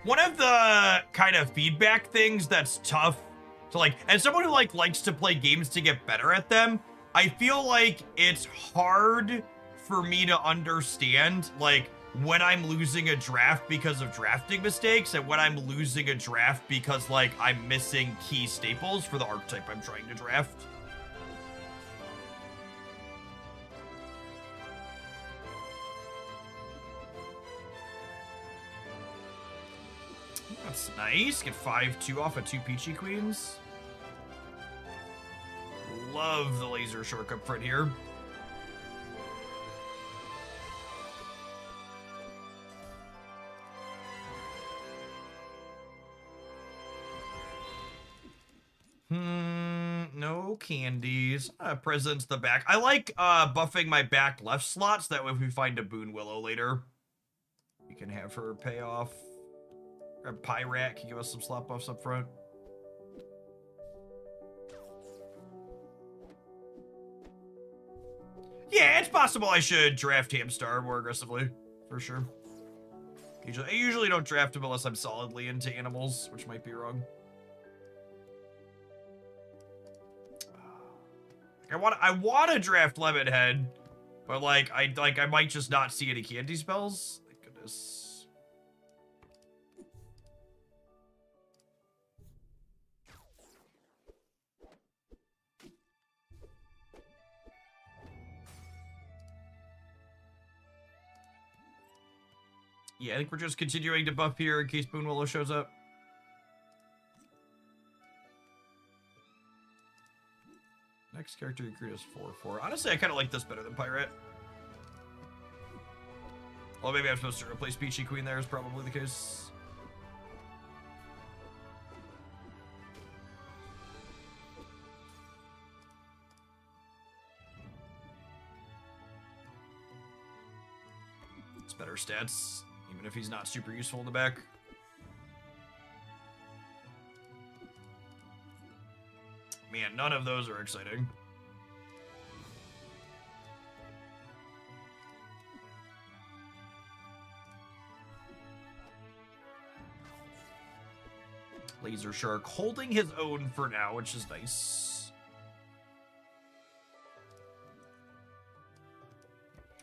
One of the kind of feedback things that's tough to like, as someone who like likes to play games to get better at them, I feel like it's hard for me to understand like when I'm losing a draft because of drafting mistakes and when I'm losing a draft because like I'm missing key staples for the archetype I'm trying to draft. That's nice. Get 5-2 off of 2 Peachy Queens. Love the laser shortcut print here. No candies. Presents the back. I like buffing my back left slots. That way if we find a Boon Willow later, we can have her pay off. Grab Pyrat, can give us some slot buffs up front. Yeah, it's possible I should draft Hamstar more aggressively, for sure. I usually don't draft him unless I'm solidly into animals, which might be wrong. I want to draft Lemonhead, but I might just not see any candy spells. Thank goodness. Yeah, I think we're just continuing to buff here in case Boon Willow shows up. Next character you create is 4/4. Honestly, I kind of like this better than Pirate. Well, maybe I'm supposed to replace Peachy Queen there is probably the case. It's better stats, even if he's not super useful in the back. Man, none of those are exciting. Laser Shark holding his own for now, which is nice.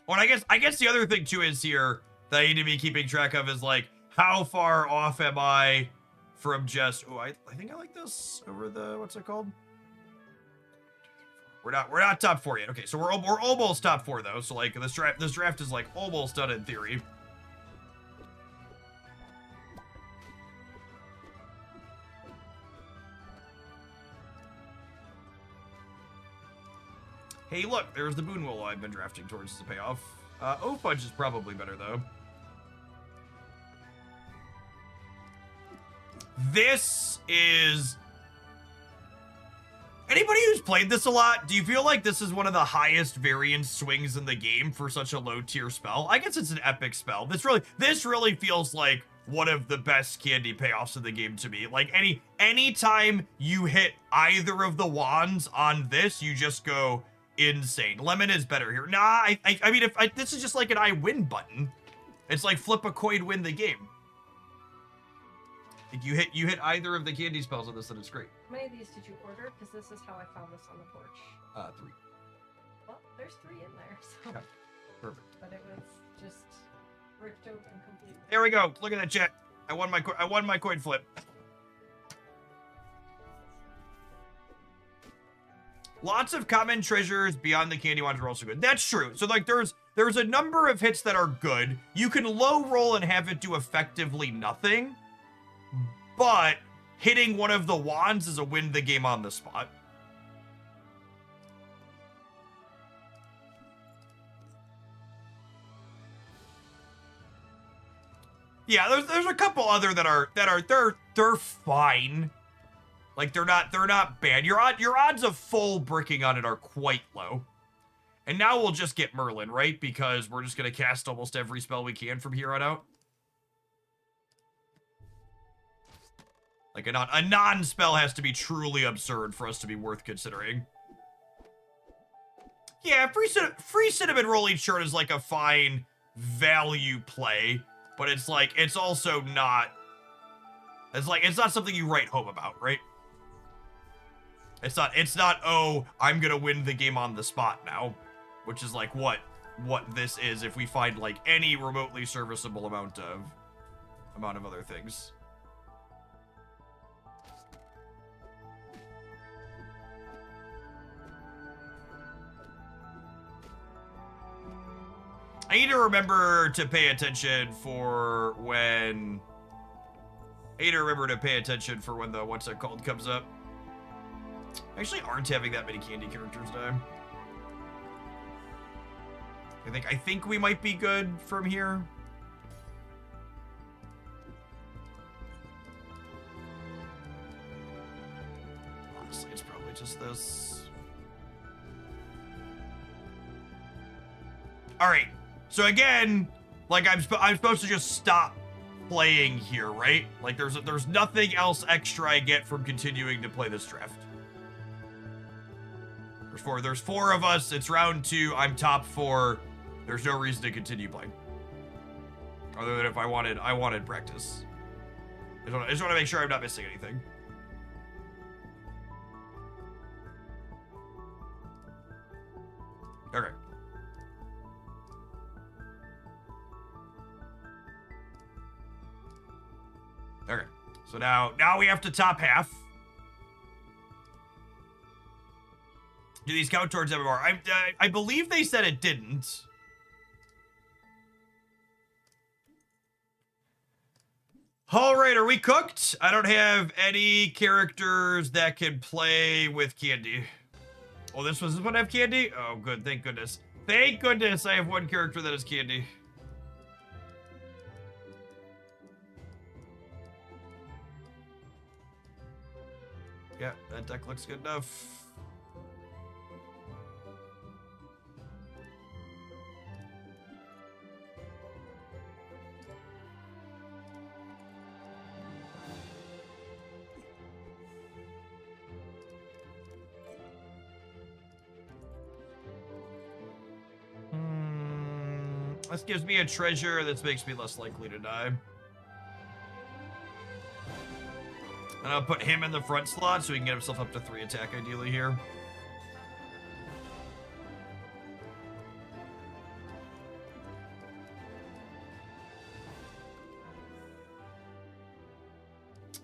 Well, and I guess the other thing too is here that I need to be keeping track of is like how far off am I from just I think I like this over the what's it called? We're not top 4 yet. Okay, so we're almost top 4 though. So like this draft is like almost done in theory. Hey, look, there's the Boon Willow I've been drafting towards the payoff. O-Fudge is probably better, though. This is... Anybody who's played this a lot, do you feel like this is one of the highest variance swings in the game for such a low-tier spell? I guess it's an epic spell. This really feels like one of the best candy payoffs in the game to me. Like, anytime you hit either of the wands on this, you just go... insane. Lemon is better here. Nah, I mean, this is just like an I win button. It's like flip a coin, win the game. Like you hit either of the candy spells on this, and it's great. How many of these did you order? Because this is how I found this on the porch. 3. Well, there's 3 in there, so. Okay. Perfect. But it was just ripped open completely. There we go. Look at that, chat. I won my coin flip. Lots of common treasures beyond the candy wands are also good. That's true. So like there's a number of hits that are good. You can low roll and have it do effectively nothing, but hitting one of the wands is a win the game on the spot. Yeah, there's a couple other that are they're fine. Like they're not bad. Your odds of full bricking on it are quite low. And now we'll just get Merlin, right? Because we're just gonna cast almost every spell we can from here on out. Like a non-spell has to be truly absurd for us to be worth considering. Yeah, free cinnamon roll each turn is like a fine value play, but it's like it's also not. It's not something you write home about, right? It's not, oh, I'm gonna win the game on the spot now, which is like what this is if we find like any remotely serviceable amount of other things. I need to remember to pay attention for when the what's it called comes up. Actually aren't having that many candy characters now. I think we might be good from here. Honestly, it's probably just this. All right. So again, like I'm supposed to just stop playing here, right? Like there's nothing else extra I get from continuing to play this draft. There's 4 of us. It's round 2. I'm top 4. There's no reason to continue playing. Other than if I wanted practice. I just want to make sure I'm not missing anything. Okay. Okay. So now we have to top half. Do these count towards MMR? I believe they said it didn't. All right, are we cooked? I don't have any characters that can play with candy. Oh, this one have candy? Oh, good. Thank goodness. Thank goodness I have one character that has candy. Yeah, that deck looks good enough. This gives me a treasure. This makes me less likely to die. And I'll put him in the front slot so he can get himself up to 3 attack ideally here.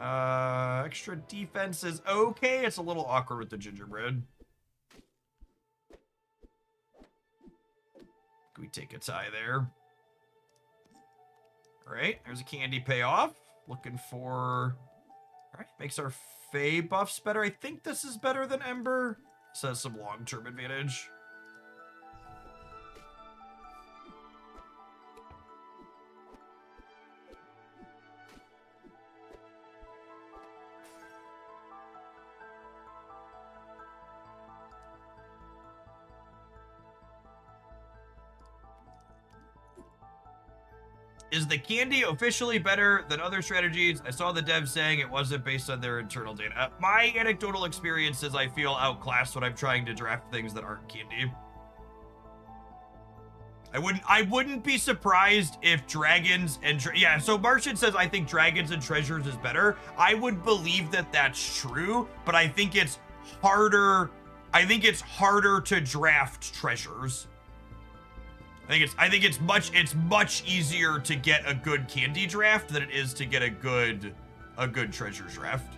Extra defense is okay. It's a little awkward with the gingerbread. Can we take a tie there? All right, there's a candy payoff. Looking for... All right, makes our Fae buffs better. I think this is better than Ember. This has some long-term advantage. Is the candy officially better than other strategies? I saw the devs saying it wasn't based on their internal data. My anecdotal experience is I feel outclassed when I'm trying to draft things that aren't candy. I wouldn't be surprised if dragons and yeah, so Martian says I think dragons and treasures is better. I would believe that that's true, but I think it's harder. I think it's harder to draft treasures. I think it's much easier to get a good candy draft than it is to get a good treasure draft.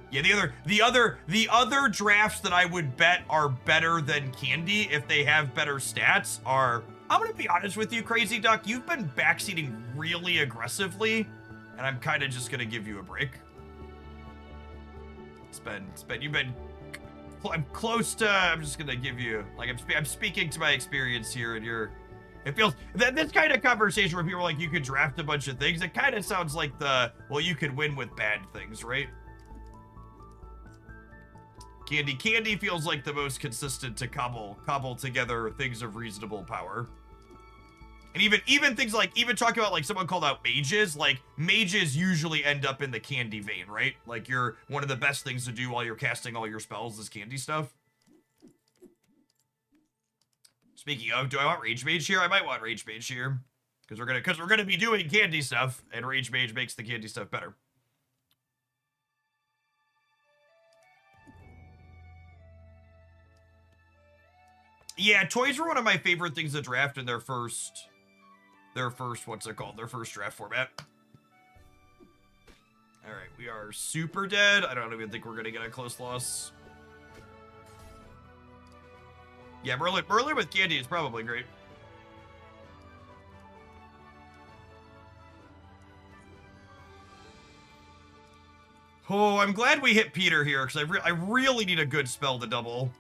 Yeah, the other drafts that I would bet are better than candy if they have better stats are, I'm gonna be honest with you, Crazy Duck, you've been backseating really aggressively, and I'm kind of just gonna give you a break. You've been I'm close to, I'm just gonna give you, like, I'm speaking to my experience here, and it feels, that this kind of conversation where people are like, you could draft a bunch of things, it kind of sounds like well, you could win with bad things, right? Candy feels like the most consistent to cobble together things of reasonable power. And even things like, even talking about, like, someone called out mages, like, mages usually end up in the candy vein, right? Like, one of the best things to do while you're casting all your spells is candy stuff. Speaking of, do I want Rage Mage here? I might want Rage Mage here. Because we're gonna be doing candy stuff, and Rage Mage makes the candy stuff better. Yeah, toys were one of my favorite things to draft in their first, what's it called? Their first draft format. All right, we are super dead. I don't even think we're gonna get a close loss. Yeah, Merlin with candy is probably great. Oh, I'm glad we hit Peter here, because I really need a good spell to double.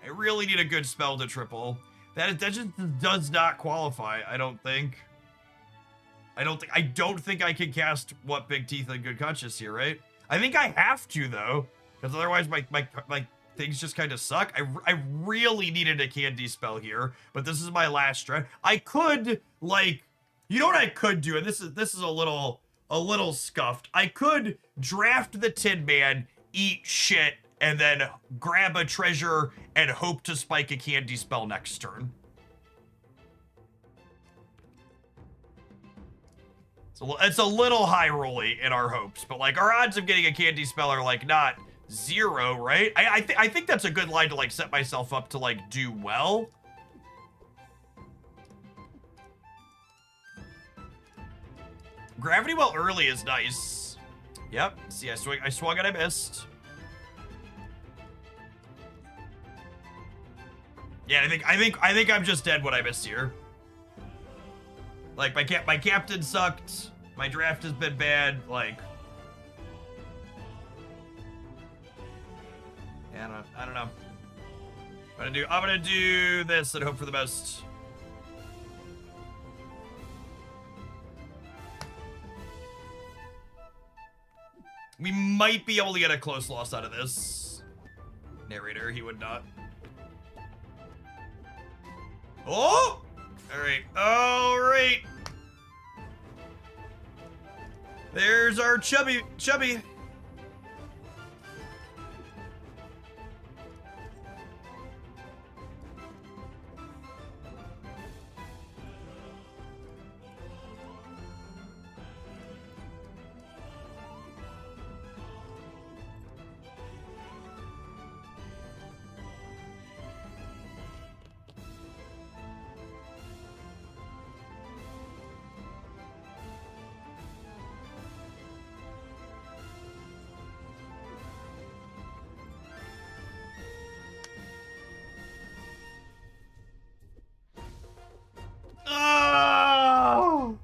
I really need a good spell to triple. That just does not qualify, I don't think. I don't think I can cast What Big Teeth and Good Conscience here, right? I think I have to, though, because otherwise my things just kind of suck. I really needed a candy spell here, but this is my last strat. I could, like, you know what I could do, and this is a little scuffed. I could draft the Tin Man, eat shit, and then grab a treasure and hope to spike a candy spell next turn. So it's a little high rolly in our hopes, but like our odds of getting a candy spell are like not 0, right? I think that's a good line to like set myself up to like do well. Gravity Well early is nice. Yep. See, I swung and I missed. Yeah, I think I'm just dead when I missed here. Like my captain sucked. My draft has been bad. Like, yeah, I don't know. I'm gonna do this and hope for the best. We might be able to get a close loss out of this. Narrator, he would not. Oh! Alright, alright. There's our chubby. Oh!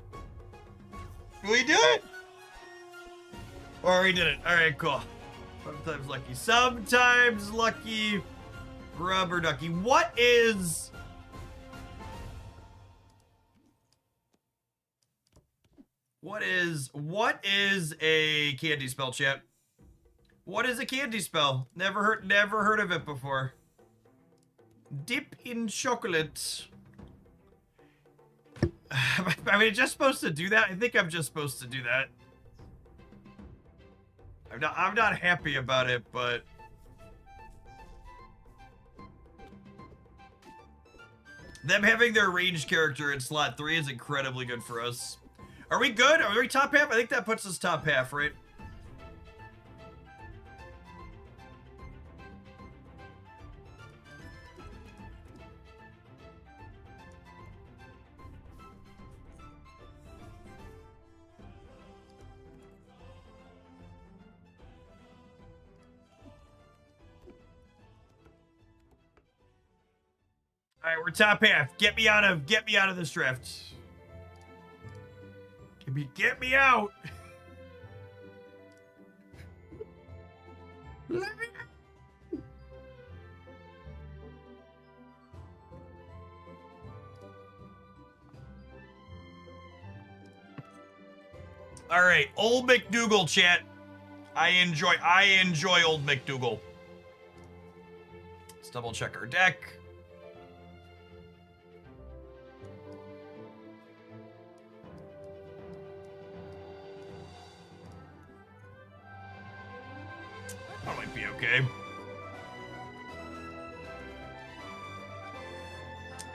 We do it? Or we did it. Alright, cool. Sometimes lucky. Sometimes lucky. Rubber ducky. What is a candy spell, chat? What is a candy spell? Never heard of it before. Dip in chocolate. I mean, just supposed to do that? I think I'm just supposed to do that. I'm not happy about it, but them having their ranged character in slot 3 is incredibly good for us. Are we good? Are we top half? I think that puts us top half, right? All right, we're top half. Get me out of this draft. Get me out. Let me out. All right, old McDougal chat. I enjoy old McDougal. Let's double check our deck. That might be okay.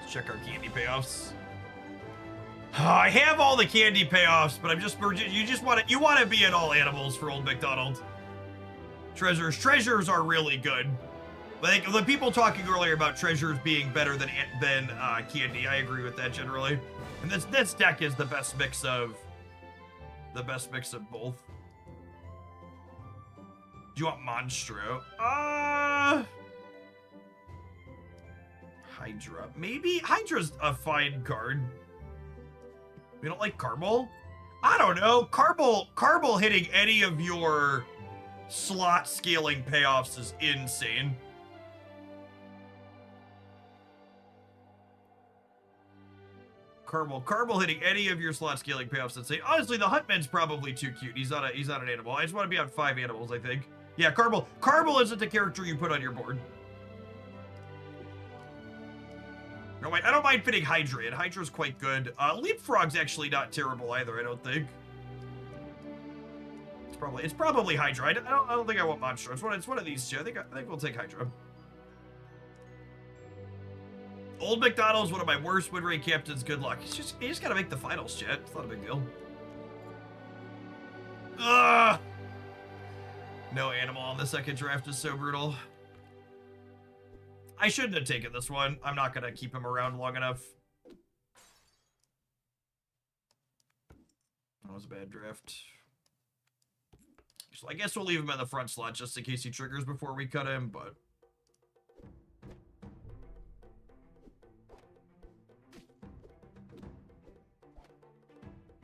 Let's check our candy payoffs. I have all the candy payoffs, but you want to be at all animals for old McDonald. Treasures are really good. Like the people talking earlier about treasures being better than candy, I agree with that generally. And this deck is the best mix of both. Do you want Monstro? Hydra. Maybe Hydra's a fine card. We don't like Carble? I don't know. Carble hitting any of your slot scaling payoffs is insane. Carble hitting any of your slot scaling payoffs. I'd say honestly, the Huntman's probably too cute. He's not an animal. I just want to be on 5 animals, I think. Yeah, Carble isn't the character you put on your board. No, wait, I don't mind fitting Hydra, and Hydra's quite good. Leapfrog's actually not terrible either, I don't think. It's probably Hydra. I don't think I want Monstro. It's one of these two. I think we'll take Hydra. Old McDonald's one of my worst win rate captains. Good luck. You just gotta make the finals, chat. It's not a big deal. Ugh! No animal on the second draft is so brutal. I shouldn't have taken this one. I'm not gonna keep him around long enough. That was a bad draft. So I guess we'll leave him in the front slot just in case he triggers before we cut him, but...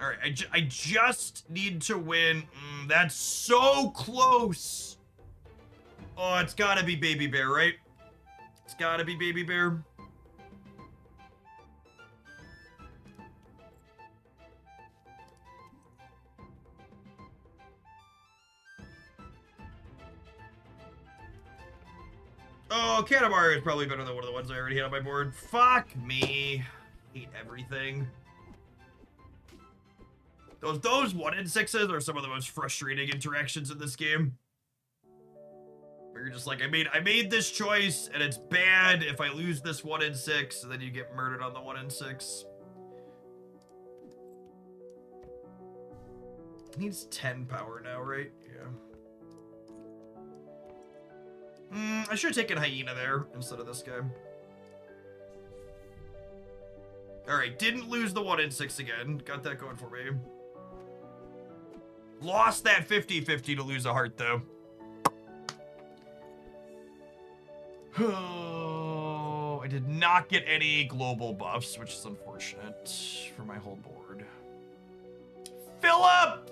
Alright, I just need to win. That's so close. Oh, it's gotta be Baby Bear, right? It's gotta be Baby Bear. Oh, Katamari is probably better than one of the ones I already had on my board. Fuck me. Hate everything. Those 1 in 6s are some of the most frustrating interactions in this game. Where you're just like, I made this choice and it's bad if I lose this 1 in 6, and then you get murdered on the 1 in 6. It needs 10 power now, right? Yeah. I should have taken Hyena there instead of this guy. Alright, didn't lose the 1 in 6 again. Got that going for me. Lost that 50-50 to lose a heart, though. Oh, I did not get any global buffs, which is unfortunate for my whole board. Philip!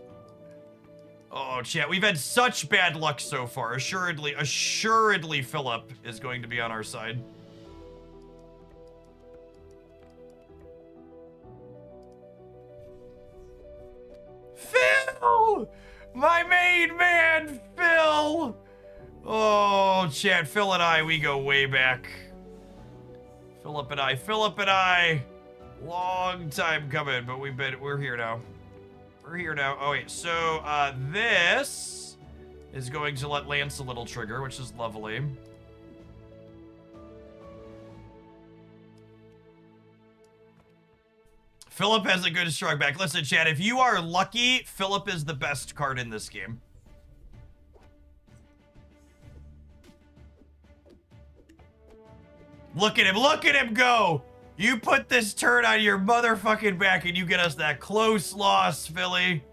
Oh, chat, we've had such bad luck so far. Assuredly, Philip is going to be on our side. Phil! My main man, Phil! Oh, chat, Phil and I, we go way back. Philip and I. Long time coming, but we're here now. We're here now. Oh, wait. So, this is going to let Lance a little trigger, which is lovely. Philip has a good strong back. Listen, chat, if you are lucky, Philip is the best card in this game. Look at him go! You put this turd on your motherfucking back and you get us that close loss, Philly.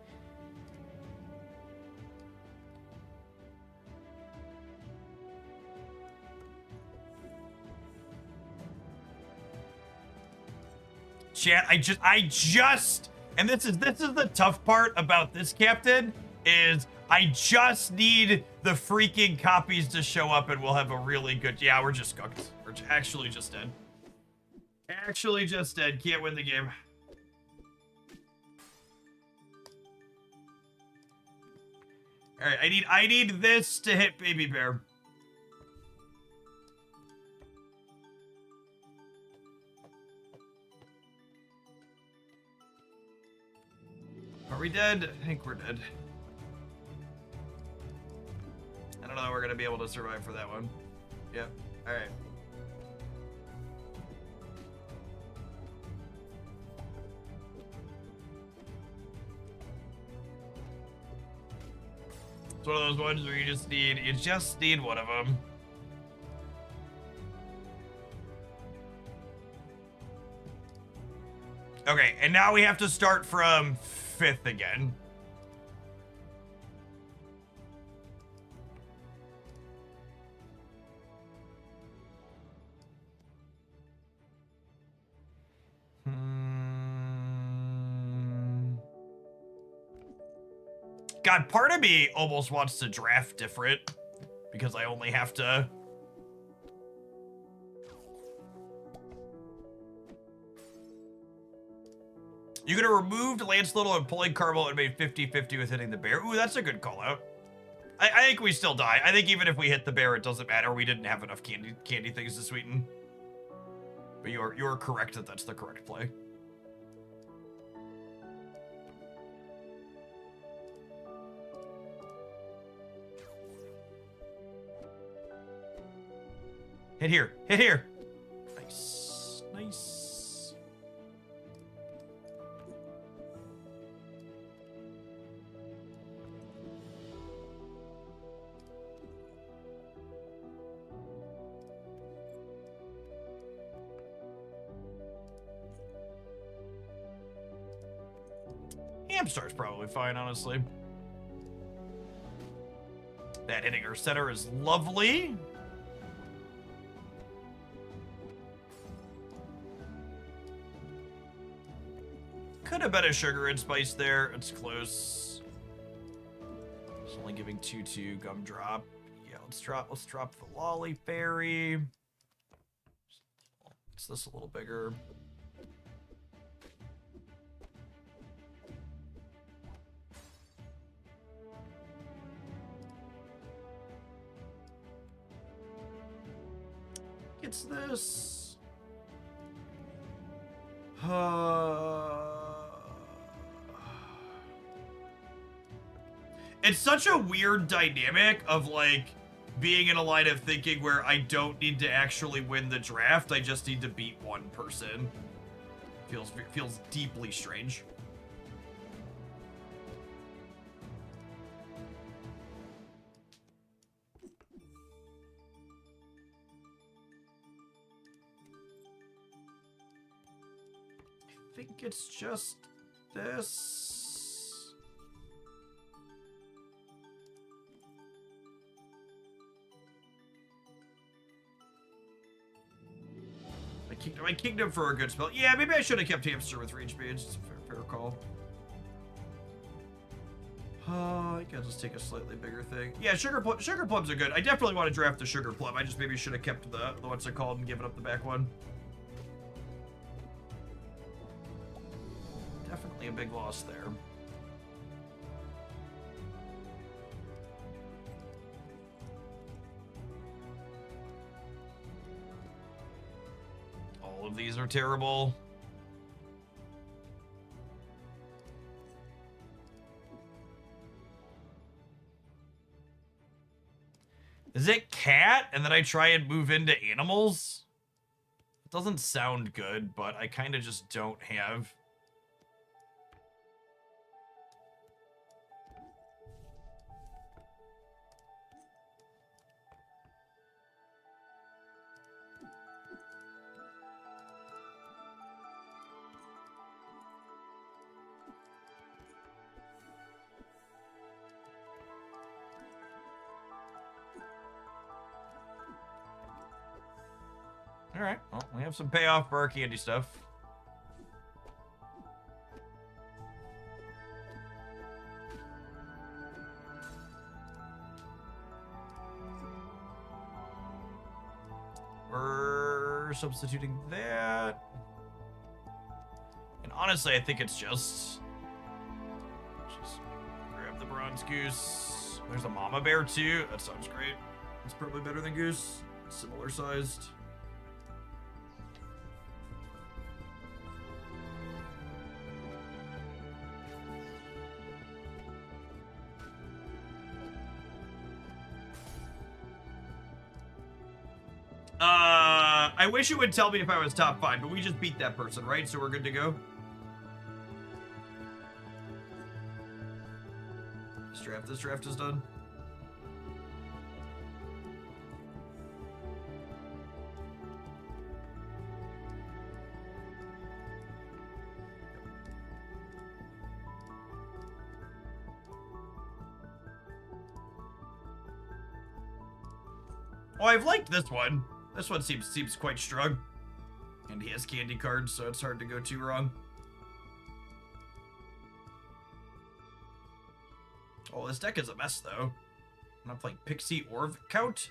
Chat, I just, and this is the tough part about this captain, is I just need the freaking copies to show up and we'll have a really good, yeah, we're just cooked. We're actually just dead. Actually just dead. Can't win the game. Alright, I need this to hit Baby Bear. Are we dead? I think we're dead. I don't know if we're gonna be able to survive for that one. Yep. Alright. It's one of those ones where you just need one of them. Okay, and now we have to start from 5th again. God, part of me almost wants to draft different because I only have to... You could have removed Lance Little and pulling Carmel and made 50-50 with hitting the bear. Ooh, that's a good call out. I think we still die. I think even if we hit the bear, it doesn't matter. We didn't have enough candy things to sweeten. But you're correct that that's the correct play. Hit here. Hit here. Nice. Nice. Hamstar's probably fine, honestly. That hitting her center is lovely. Could have been a sugar and spice there. It's close. It's only giving 2-2 gumdrop. Yeah, let's drop the lolly fairy. Is this a little bigger? It's this. It's such a weird dynamic of like being in a line of thinking where I don't need to actually win the draft. I just need to beat one person. Feels deeply strange. I think it's just this. My kingdom for a good spell. Yeah, maybe I should have kept hamster with reach beads. It's a fair call. I think I'll just take a slightly bigger thing. Yeah, sugar plums are good. I definitely want to draft the sugar plum. I just maybe should have kept the what's it called and given up the back one. Definitely a big loss there. All of these are terrible. Is it cat and then I try and move into animals? It doesn't sound good, but I kind of just don't have. Alright, well, we have some payoff for our candy stuff. We're substituting that. And honestly, I think it's just grab the bronze goose. There's a mama bear too. That sounds great. It's probably better than goose. Similar sized. I wish it would tell me if I was top 5, but we just beat that person, right? So we're good to go. This draft is done. Oh, I've liked this one. This one seems quite strong. And he has candy cards, so it's hard to go too wrong. Oh, this deck is a mess, though. I'm not playing Pixie or Count.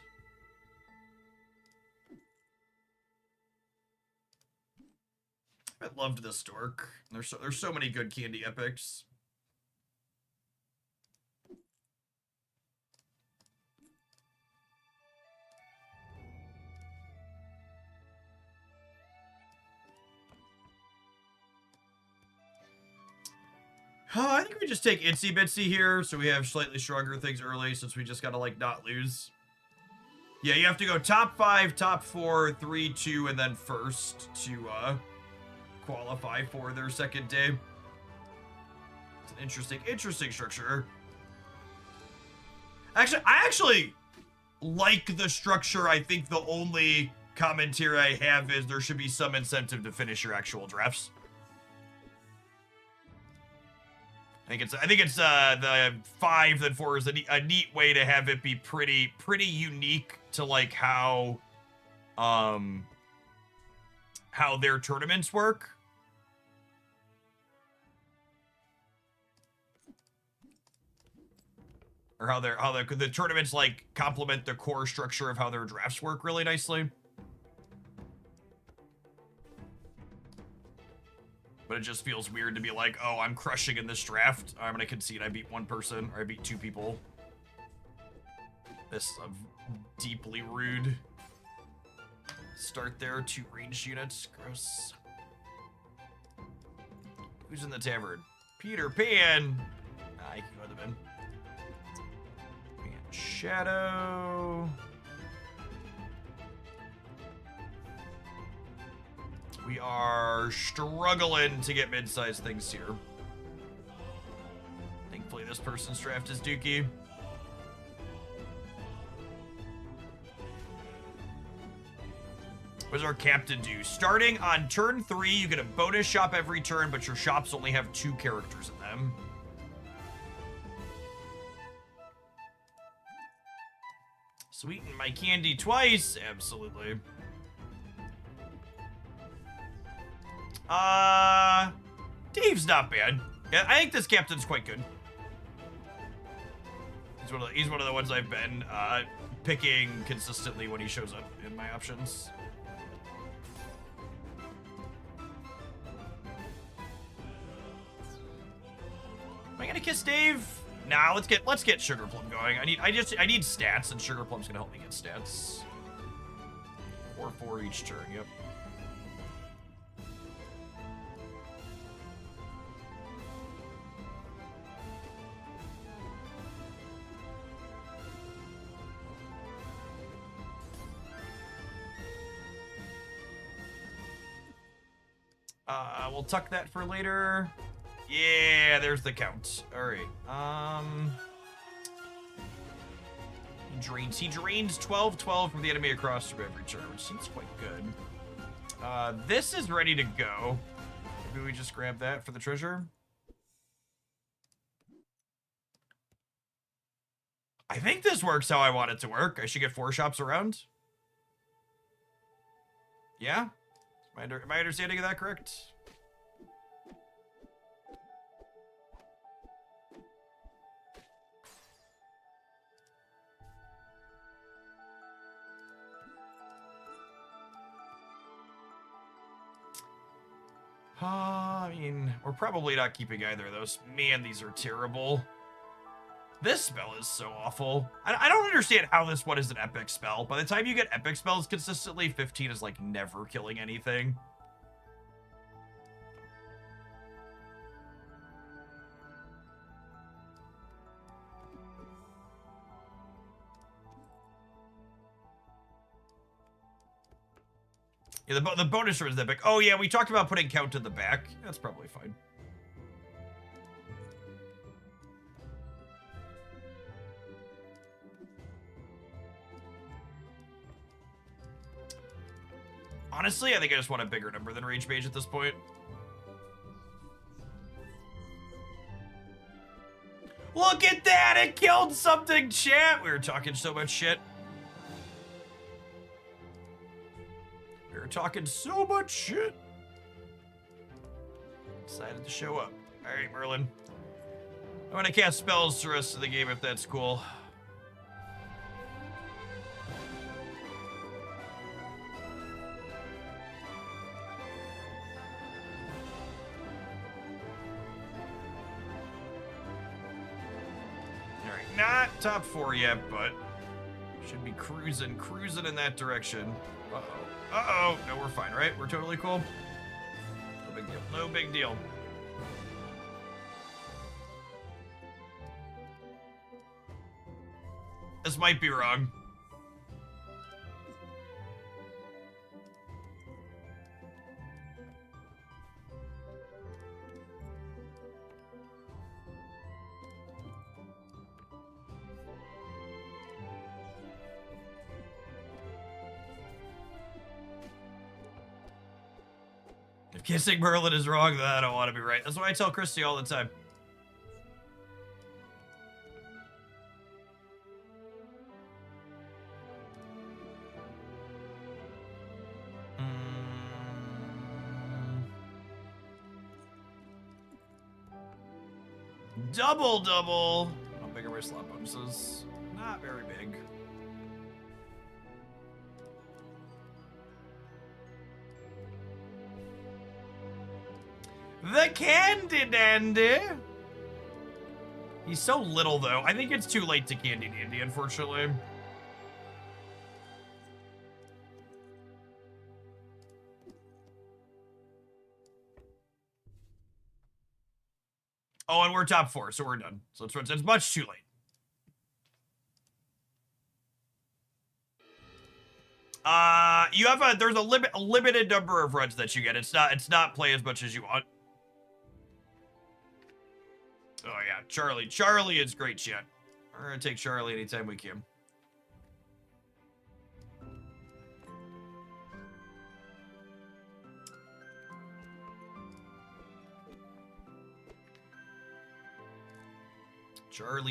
I loved this dork. There's so many good candy epics. I think we just take Itsy Bitsy here, so we have slightly stronger things early, since we just gotta, like, not lose. Yeah, you have to go top 5, top 4, 3, 2, and then first to, qualify for their second day. It's an interesting structure. Actually, I actually like the structure. I think the only commentary I have is there should be some incentive to finish your actual drafts. I think it's the 5 then 4 is a neat way to have it be pretty unique to like how their tournaments work. Or how the tournaments like complement the core structure of how their drafts work really nicely. But it just feels weird to be like, oh, I'm crushing in this draft. I'm gonna concede I beat one person, or I beat 2 people. This is deeply rude. Start there, 2 ranged units. Gross. Who's in the tavern? Peter Pan. I can go to the bin. And Shadow. We are struggling to get mid-sized things here. Thankfully, this person's draft is dookie. What does our captain do? Starting on turn 3, you get a bonus shop every turn, but your shops only have 2 characters in them. Sweeten my candy twice? Absolutely. Dave's not bad. Yeah, I think this captain's quite good. He's one of the ones I've been picking consistently when he shows up in my options. Am I gonna kiss Dave? Nah, let's get Sugar Plum going. I need stats, and Sugar Plum's gonna help me get stats. 4 each turn, yep. We'll tuck that for later. Yeah, there's the count. All right. He drains 12 from the enemy across from every turn, which seems quite good. This is ready to go. Maybe we just grab that for the treasure. I think this works how I want it to work. I should get 4 shops around. Yeah? Am I understanding of that correct? I mean, we're probably not keeping either of those. Man, these are terrible. This spell is so awful. I don't understand how this one is an epic spell. By the time you get epic spells consistently, 15 is like never killing anything. Yeah, the bonus room is epic. Oh yeah, we talked about putting count in the back. That's probably fine. Honestly, I think I just want a bigger number than Rage Mage at this point. Look at that! It killed something, chat! We were talking so much shit. We were talking so much shit. Decided to show up. Alright, Merlin. I'm gonna cast spells the rest of the game if that's cool. Alright, not top 4 yet, but should be cruising in that direction. Uh-oh. Uh-oh. No, we're fine, right? We're totally cool. No big deal. No big deal. This might be wrong. If kissing Merlin is wrong, then I don't want to be right. That's what I tell Christy all the time. Double. How big are my slot bonuses? Not very big. The Candy Dandy. He's so little, though. I think it's too late to Candy Dandy, unfortunately. Oh, and we're top 4, so we're done. So it's much too late. You have there's a limited number of runs that you get. It's not play as much as you want. Oh yeah, Charlie. Charlie is great shit. We're gonna take Charlie anytime we can.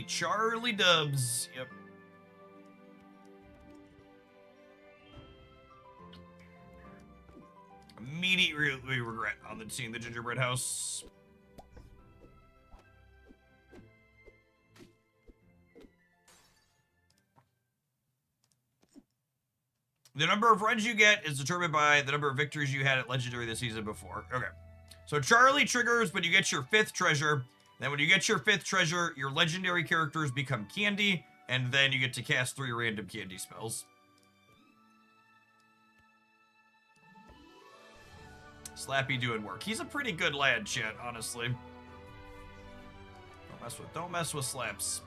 Charlie Dubs. Yep. Immediately regret on seeing the gingerbread house. The number of runs you get is determined by the number of victories you had at Legendary the season before. Okay. So Charlie triggers when you get your 5th treasure. Then when you get your 5th treasure, your legendary characters become candy, and then you get to cast 3 random candy spells. Slappy doing work. He's a pretty good lad, chat, honestly. Don't mess with Slaps.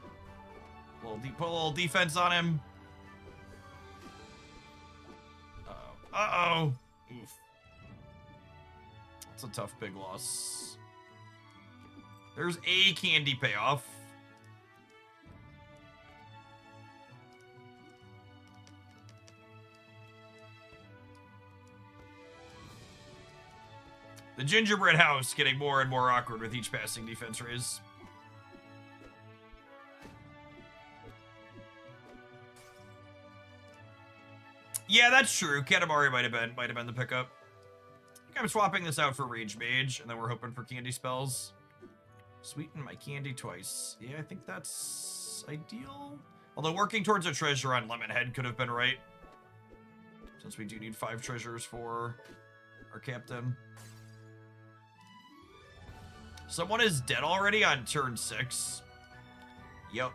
Put a little defense on him. Uh-oh. Oof. That's a tough big loss. There's a candy payoff. The gingerbread house getting more and more awkward with each passing defense raise. Yeah, that's true. Katamari might have been the pickup. I think I'm swapping this out for Rage Mage, and then we're hoping for candy spells. Sweeten my candy twice. Yeah, I think that's ideal. Although working towards a treasure on Lemonhead could have been right. Since we do need 5 treasures for our captain. Someone is dead already on turn 6. Yep.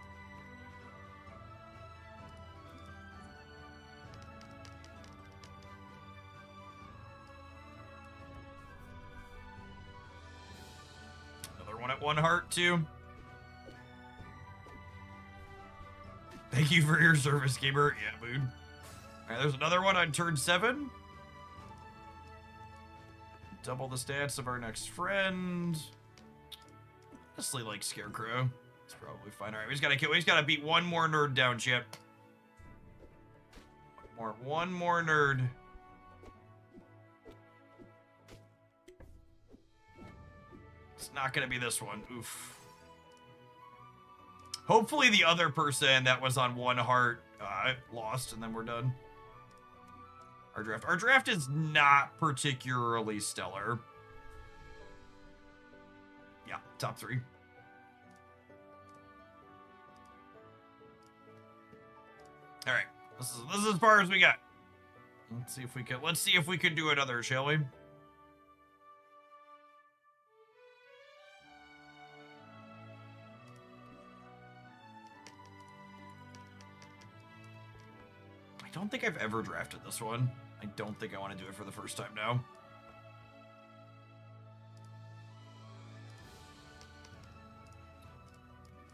One at 1 heart, too. Thank you for your service, gamer. Yeah, mood. Alright, there's another one on turn 7. Double the stats of our next friend. Honestly, like Scarecrow. It's probably fine. Alright, we just gotta beat one more nerd down, chip. One more nerd. It's not going to be this one. Oof. Hopefully the other person that was on 1 heart lost, and then we're done. Our draft is not particularly stellar. Yeah, top 3. All right, this is as far as we got. Let's see if we can do another, shall we? I don't think I've ever drafted this one. I don't think I want to do it for the first time now.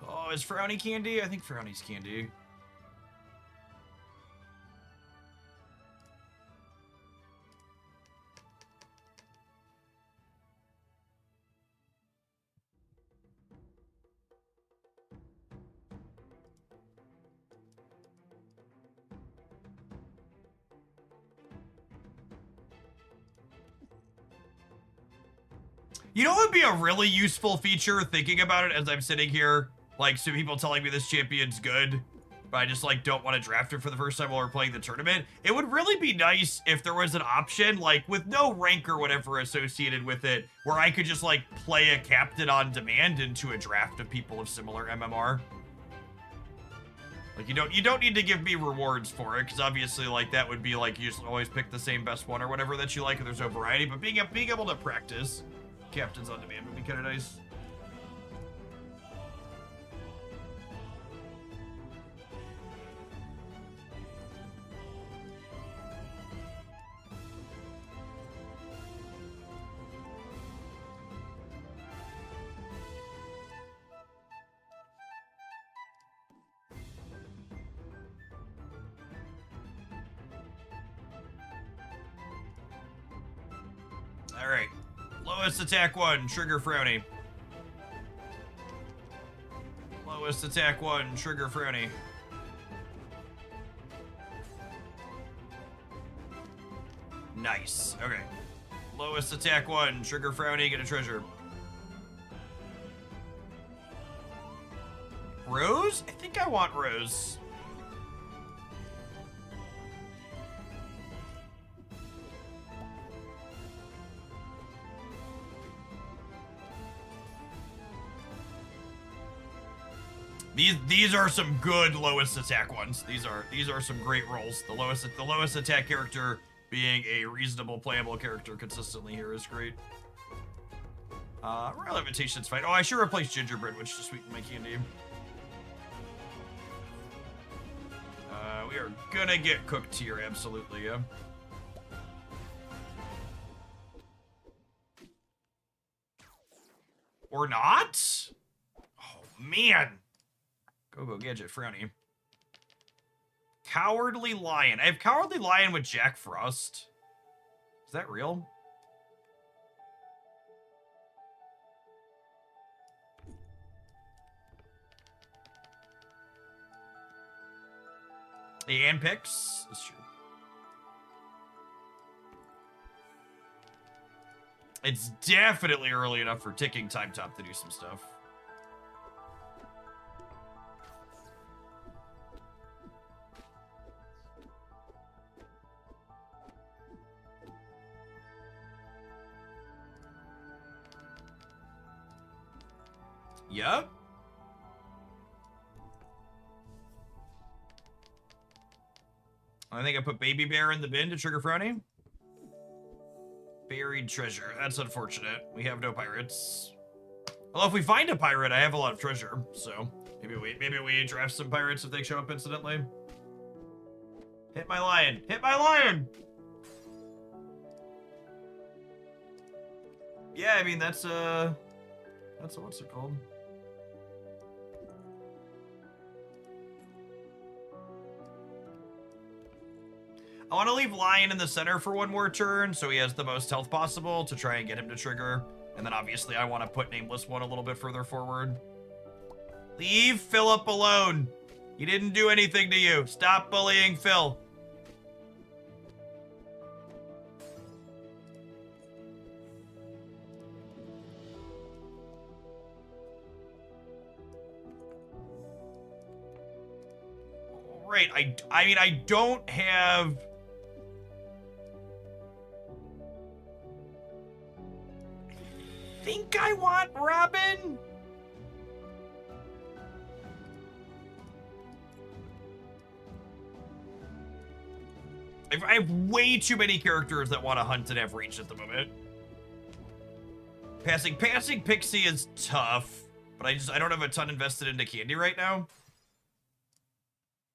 Oh, is Frowny candy? I think Frowny's candy. You know what would be a really useful feature, thinking about it as I'm sitting here? Like, some people telling me this champion's good, but I just, like, don't want to draft it for the first time while we're playing the tournament. It would really be nice if there was an option, like, with no rank or whatever associated with it, where I could just, like, play a captain on demand into a draft of people of similar MMR. Like, you don't need to give me rewards for it, because obviously, like, that would be, like, you just always pick the same best one or whatever that you like, and there's no variety, but being able to practice Captain's on Demand would be kind of nice. All right. Lowest attack 1, trigger frowny. Lowest attack 1, trigger frowny. Nice. Okay. Lowest attack 1, trigger frowny, get a treasure. Rose? I think I want Rose. These are some good lowest attack ones. These are some great rolls. The lowest attack character being a reasonable playable character consistently here is great. Royal Invitation's fine. Oh, I should replace Gingerbread, which just sweeten my candy. We are gonna get cooked here, absolutely, yeah. Or not? Oh, man. Go Gadget Frowny. Cowardly Lion. I have Cowardly Lion with Jack Frost. Is that real? The Ann picks. That's true. It's definitely early enough for Ticking Time Top to do some stuff. Yup. I think I put Baby Bear in the bin to trigger Frowny. Buried treasure. That's unfortunate. We have no pirates. Well, if we find a pirate, I have a lot of treasure. So maybe we draft some pirates if they show up incidentally. Hit my lion. Hit my lion. Yeah, I mean that's what's it called? I want to leave Lion in the center for one more turn, so he has the most health possible to try and get him to trigger. And then obviously I want to put Nameless One a little bit further forward. Leave Philip alone. He didn't do anything to you. Stop bullying Phil. Right, I mean, I don't have... I think I want Robin. I have way too many characters that want to hunt and have reach at the moment. Passing Pixie is tough, but I don't have a ton invested into Candy right now.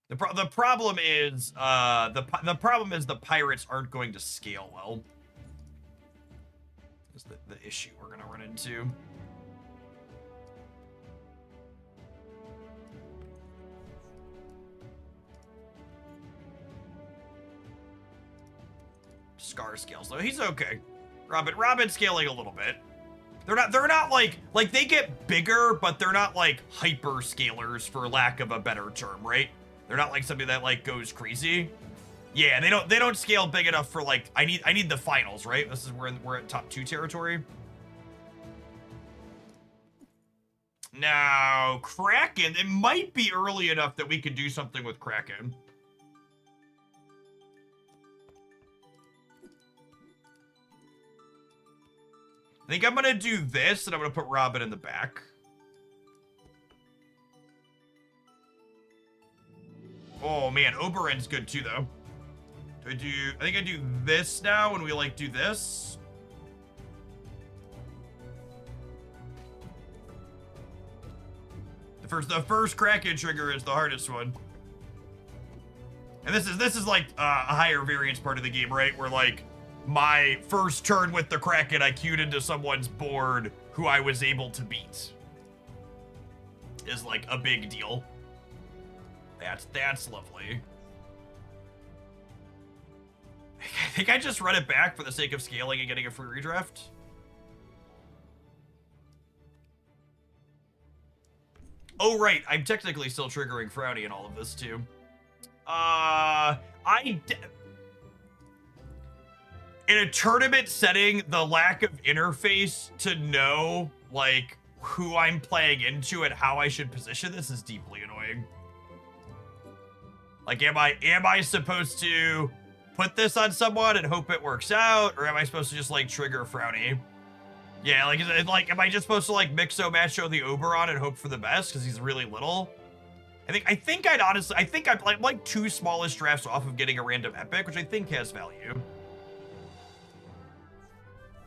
The problem is the problem is the pirates aren't going to scale well. Is the issue we're gonna run into. Scar scales though. He's okay. Robin's scaling a little bit. They're not like they get bigger, but they're not like hyper scalers for lack of a better term, right? They're not like something that like goes crazy. Yeah, they don't scale big enough for like I need the finals, right? This is where we're at top 2 territory. Now, Kraken, it might be early enough that we could do something with Kraken. I think I'm gonna do this and I'm gonna put Robin in the back. Oh man, Oberon's good too though. I think I do this now and we like do this. first Kraken trigger is the hardest one. And this is like a higher variance part of the game, right? Where like my first turn with the Kraken, I queued into someone's board who I was able to beat. Is like a big deal. That's lovely. I think I just run it back for the sake of scaling and getting a free redraft. Oh, right. I'm technically still triggering Frowny in all of this, too. In a tournament setting, the lack of interface to know, like, who I'm playing into and how I should position this is deeply annoying. Like, am I supposed to put this on someone and hope it works out? Or am I supposed to just, like, trigger Frowny? Yeah, like, am I just supposed to, like, mixo-macho the Oberon and hope for the best because he's really little? I think I'm like 2 smallest drafts off of getting a random epic, which I think has value.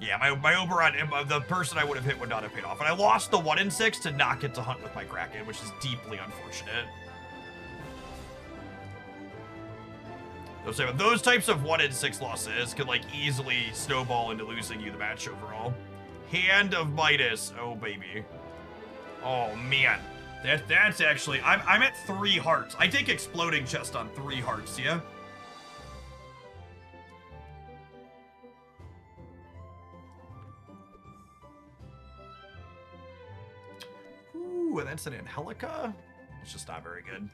Yeah, my Oberon, the person I would have hit would not have paid off. And I lost the 1 in 6 to not get to hunt with my Kraken, which is deeply unfortunate. Those types of 1 in 6 losses could, like, easily snowball into losing you the match overall. Hand of Midas. Oh, baby. Oh, man. That's actually... I'm at 3 hearts. I take Exploding Chest on 3 hearts, yeah? Ooh, and that's an Angelica? It's just not very good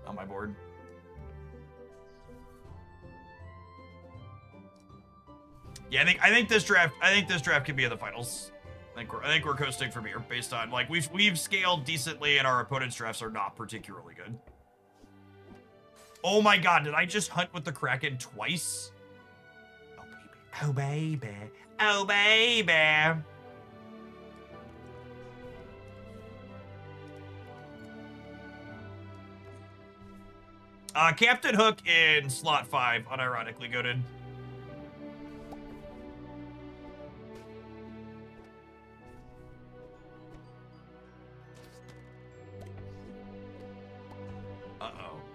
on my board. Yeah, I think this draft could be in the finals. I think we're coasting from here based on, like, we've scaled decently and our opponent's drafts are not particularly good. Oh my god, did I just hunt with the Kraken twice? Oh baby. Oh baby. Oh baby. Captain Hook in slot 5, unironically goated.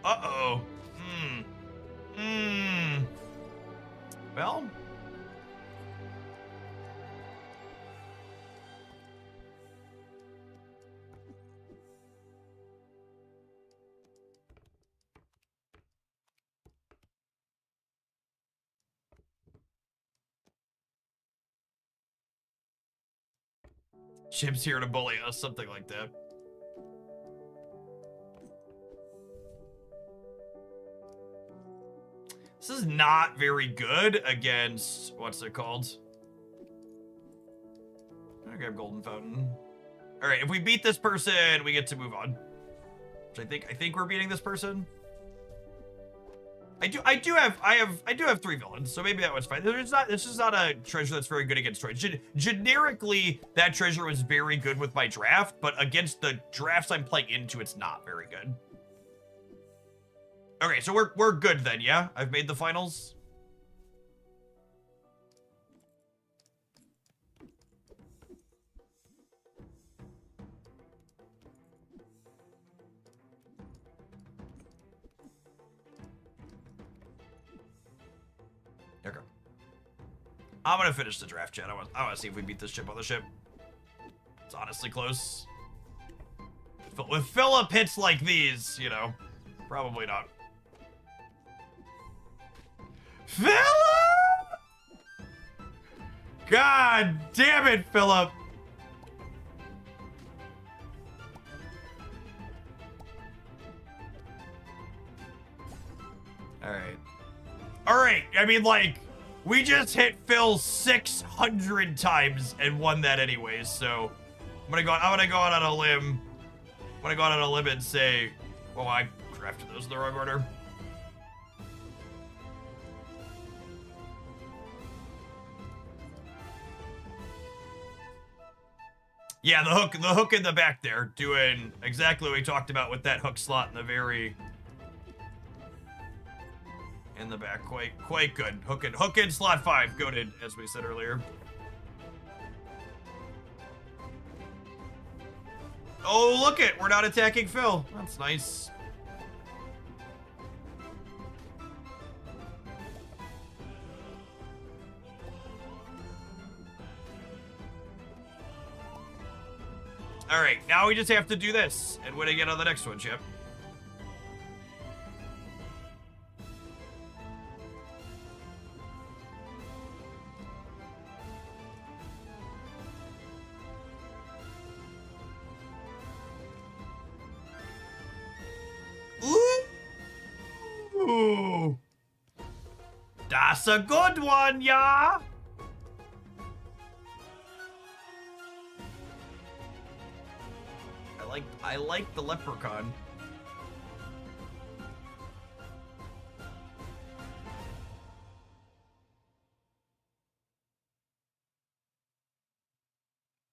Uh-oh. Well. Chip's here to bully us, something like that. This is not very good against, what's it called? I'll grab Golden Fountain. All right, if we beat this person, we get to move on. Which I think we're beating this person. I do have 3 villains, so maybe that was fine. This is not a treasure that's very good against Troy. Generically, that treasure was very good with my draft, but against the drafts I'm playing into, it's not very good. Okay, so we're good then, yeah? I've made the finals. Okay. I'm gonna finish the draft, chat. I want to see if we beat this chip on the ship. It's honestly close. With Philip hits like these, you know, probably not. Philip! God damn it, Philip! Alright, I mean, like, we just hit Phil 600 times and won that anyways, so I'm gonna go out on a limb. I'm gonna go out on a limb and say, well, I drafted those in the wrong order. Yeah, the hook in the back there, doing exactly what we talked about with that hook slot in the back, quite good. Hook in slot 5, goated, as we said earlier. Oh, look it! We're not attacking Phil. That's nice. All right, now we just have to do this and win again on the next one, Chip. Ooh. That's a good one, yeah. I like the leprechaun.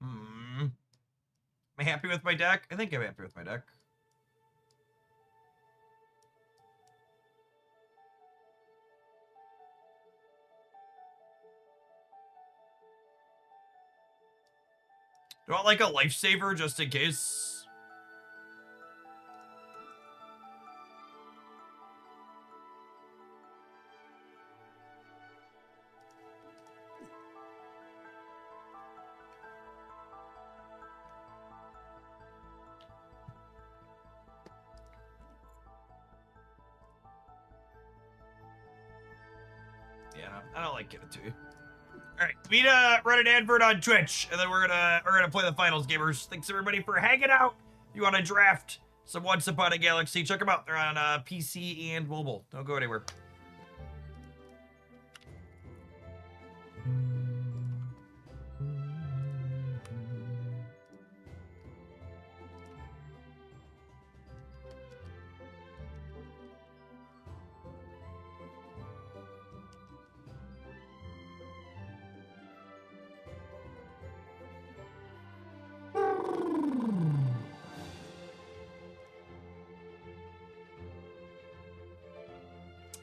Am I happy with my deck? I think I'm happy with my deck. Do I want like a lifesaver just in case? Yeah, I don't like giving it to you. All right, we need to run an advert on Twitch, and then we're gonna play the finals, gamers. Thanks everybody for hanging out. If you want to draft some Once Upon a Galaxy, check them out. They're on PC and mobile. Don't go anywhere.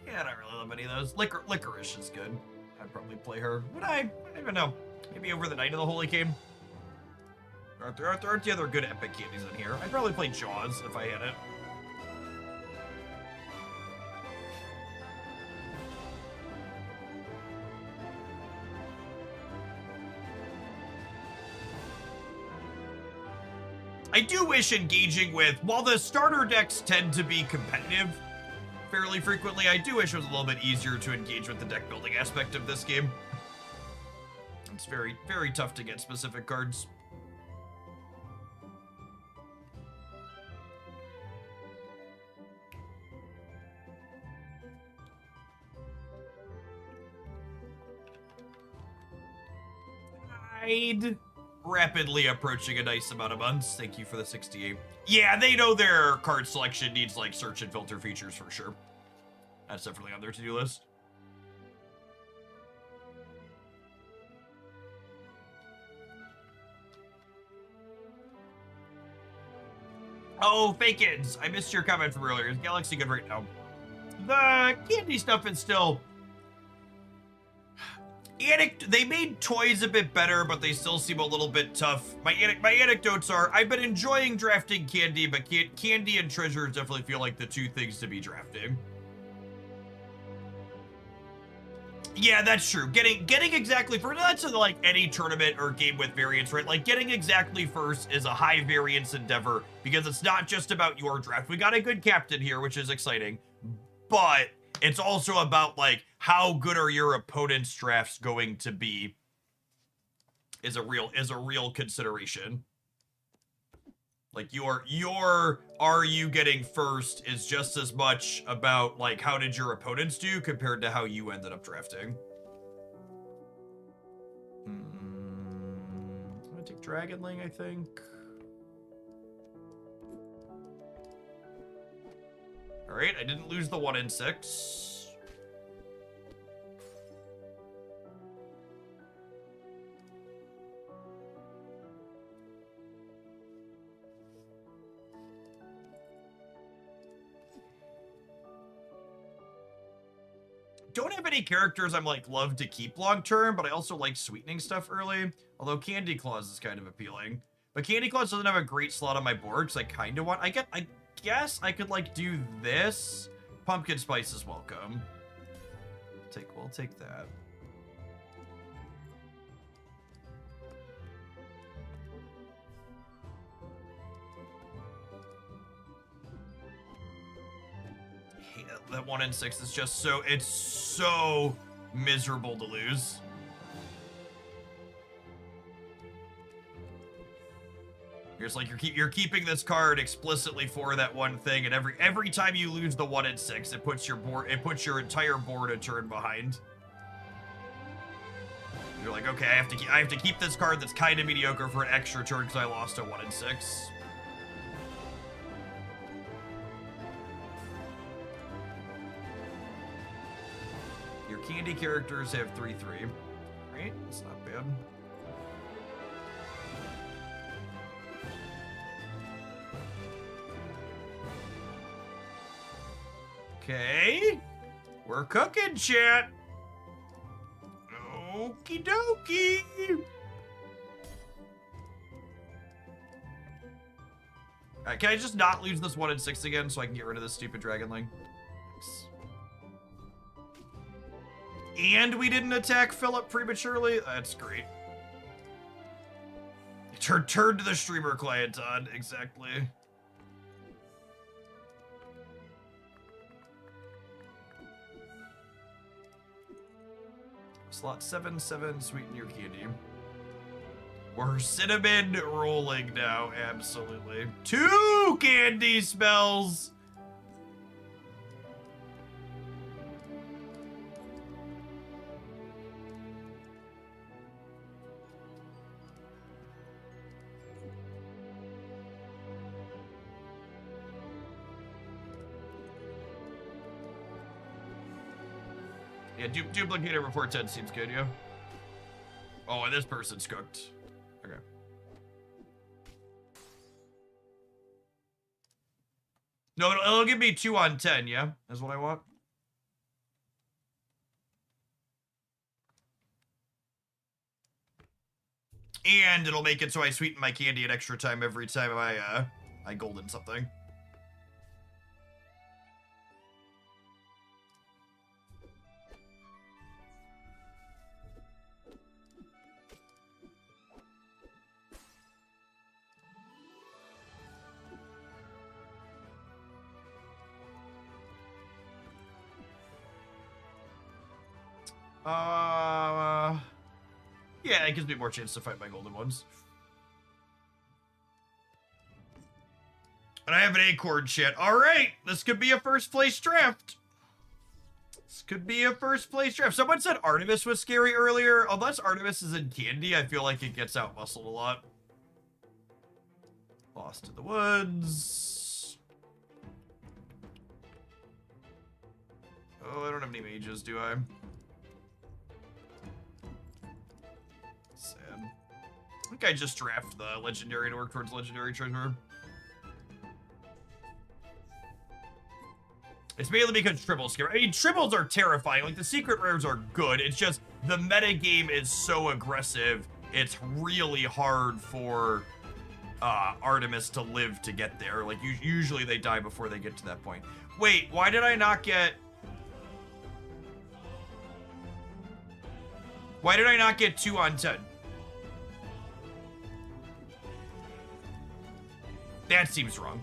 Yeah, I don't really love any of those. Licorice is good. I'd probably play her. Would I? I don't even know. Maybe over the night of the Holy Game. There aren't the other good epic candies in here. I'd probably play Jaws if I had it. I do wish engaging with, while the starter decks tend to be competitive fairly frequently, I do wish it was a little bit easier to engage with the deck building aspect of this game. It's very, very tough to get specific cards. Rapidly approaching a nice amount of months. Thank you for the 68. Yeah, they know their card selection needs like search and filter features for sure. That's definitely on their to-do list. Oh, Fakins! I missed your comment from earlier. Is Galaxy good right now? The candy stuff is still... They made toys a bit better, but they still seem a little bit tough. My anecdotes are, I've been enjoying drafting candy, but candy and treasures definitely feel like the two things to be drafting. Yeah, that's true. Getting exactly first, that's like any tournament or game with variance, right? Like getting exactly first is a high variance endeavor because it's not just about your draft. We got a good captain here, which is exciting, but it's also about like how good are your opponent's drafts going to be is a real consideration. Like your are you getting first is just as much about like how did your opponents do compared to how you ended up drafting. I'm gonna take Dragonling, I think. All right, I didn't lose the 1 in 6. Don't have any characters I'm like love to keep long term, but I also like sweetening stuff early. Although Candy Claws is kind of appealing. But Candy Claws doesn't have a great slot on my board because I kind of want... I guess I could, like, do this. Pumpkin Spice is welcome. We'll take that. That 1 in 6 is just so... It's so miserable to lose. It's like you're keeping this card explicitly for that one thing, and every time you lose the 1 in 6, it puts your entire board a turn behind. You're like, okay, I have to keep this card that's kind of mediocre for an extra turn because I lost a 1 in 6. Your candy characters have 3/3. Right? That's not bad. Okay. We're cooking, chat. Okie dokie. Alright, can I just not lose this 1 in 6 again so I can get rid of this stupid Dragonling? Thanks. And we didn't attack Philip prematurely? That's great. Turn to the streamer client on, exactly. Slot 7/7, sweeten your candy. We're cinnamon rolling now, absolutely. 2 candy spells! Yeah, duplicator before 10 seems good, yeah. Oh, and this person's cooked. Okay. No, it'll give me 2 on 10, yeah? That's what I want. And it'll make it so I sweeten my candy an extra time every time I golden something. Yeah, it gives me more chance to fight my golden ones. And I have an acorn shit. Alright, this could be a first place draft. This could be a first place draft. Someone said Artemis was scary earlier. Unless Artemis is in candy, I feel like it gets out muscled a lot. Lost to the woods. Oh, I don't have any mages, do I? Sad. I think I just draft the legendary to work towards legendary treasure. It's mainly because tribbles scare. I mean, tribbles are terrifying. Like, the secret rares are good. It's just the meta game is so aggressive. It's really hard for Artemis to live to get there. Like, usually they die before they get to that point. Wait, why did I not get... Why did I not get 2 on 10? That seems wrong.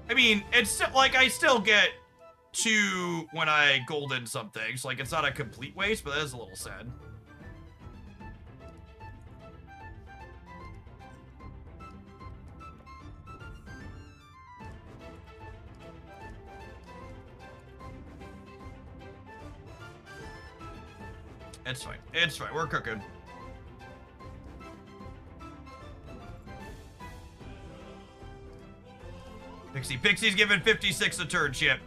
I mean, it's still, like, I still get 2 when I golden something, so, like, it's not a complete waste, but that is a little sad. It's fine. It's fine. We're cooking. Pixie's giving 56 a turn, Chip.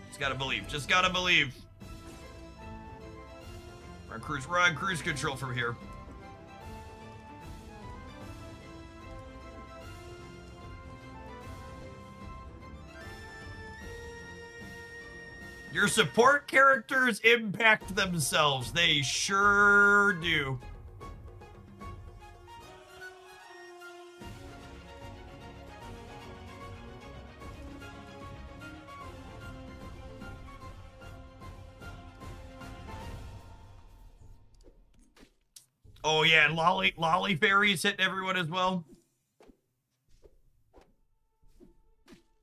Just gotta believe. Just gotta believe. We're on cruise control from here. Your support characters impact themselves. They sure do. Oh yeah, and Lolly Fairy's hitting everyone as well.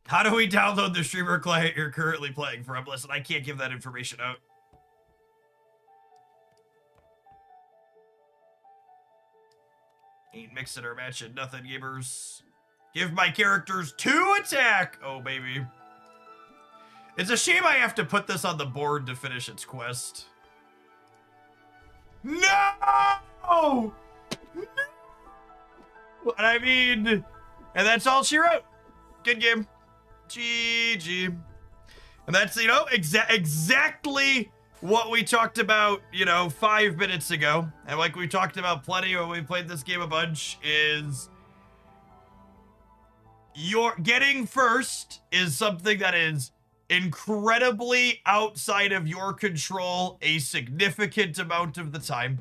How do we download the streamer client you're currently playing from? Listen, I can't give that information out. Ain't mixing or matching nothing, gamers. Give my characters 2 attack! Oh, baby. It's a shame I have to put this on the board to finish its quest. No! No! I mean, and that's all she wrote. Good game. GG. And that's, you know, exactly what we talked about, you know, 5 minutes ago. And like we talked about plenty when we played this game a bunch, is your getting first is something that is incredibly outside of your control a significant amount of the time.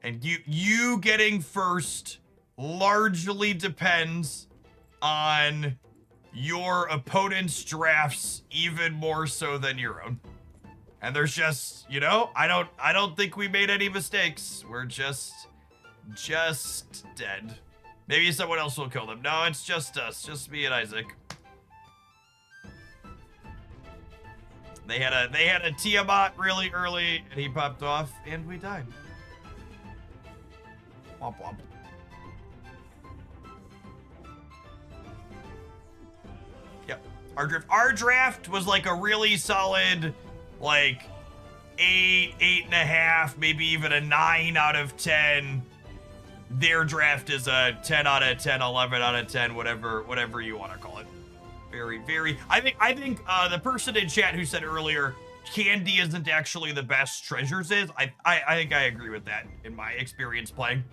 And you getting first largely depends on your opponent's drafts even more so than your own. And there's just, you know, I don't think we made any mistakes. We're just dead. Maybe someone else will kill them. No, it's just us, just me and Isaac. They had a Tiamat really early and he popped off and we died. Womp womp. Yep. Our draft was like a really solid, like 8, 8.5, maybe even a 9 out of 10. Their draft is a 10 out of 10, 11 out of 10, whatever you want to call it. Very. I think the person in chat who said earlier, candy isn't actually the best, treasures is. I think I agree with that in my experience playing.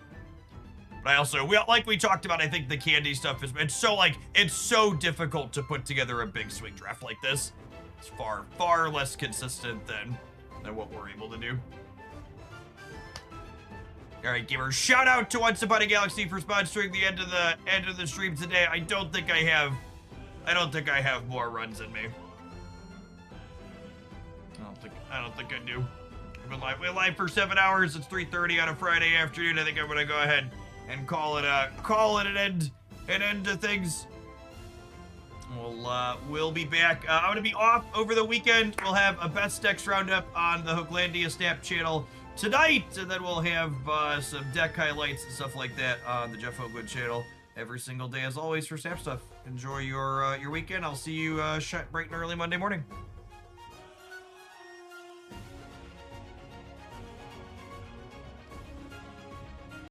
But I also, like we talked about, I think the candy stuff is, it's so difficult to put together a big swing draft like this. It's far less consistent than what we're able to do. All right, gamers, shout out to Once Upon a Galaxy for sponsoring the end of the stream today. I don't think I have more runs in me. I don't think I do. We've been live for 7 hours. It's 3:30 on a Friday afternoon. I think I'm gonna go ahead and call it an end to things. We'll be back. I'm gonna be off over the weekend. We'll have a best decks roundup on the Hooklandia Snap channel tonight, and then we'll have some deck highlights and stuff like that on the Jeff Hoagland channel every single day, as always, for Snap stuff. Enjoy your weekend. I'll see you bright and early Monday morning.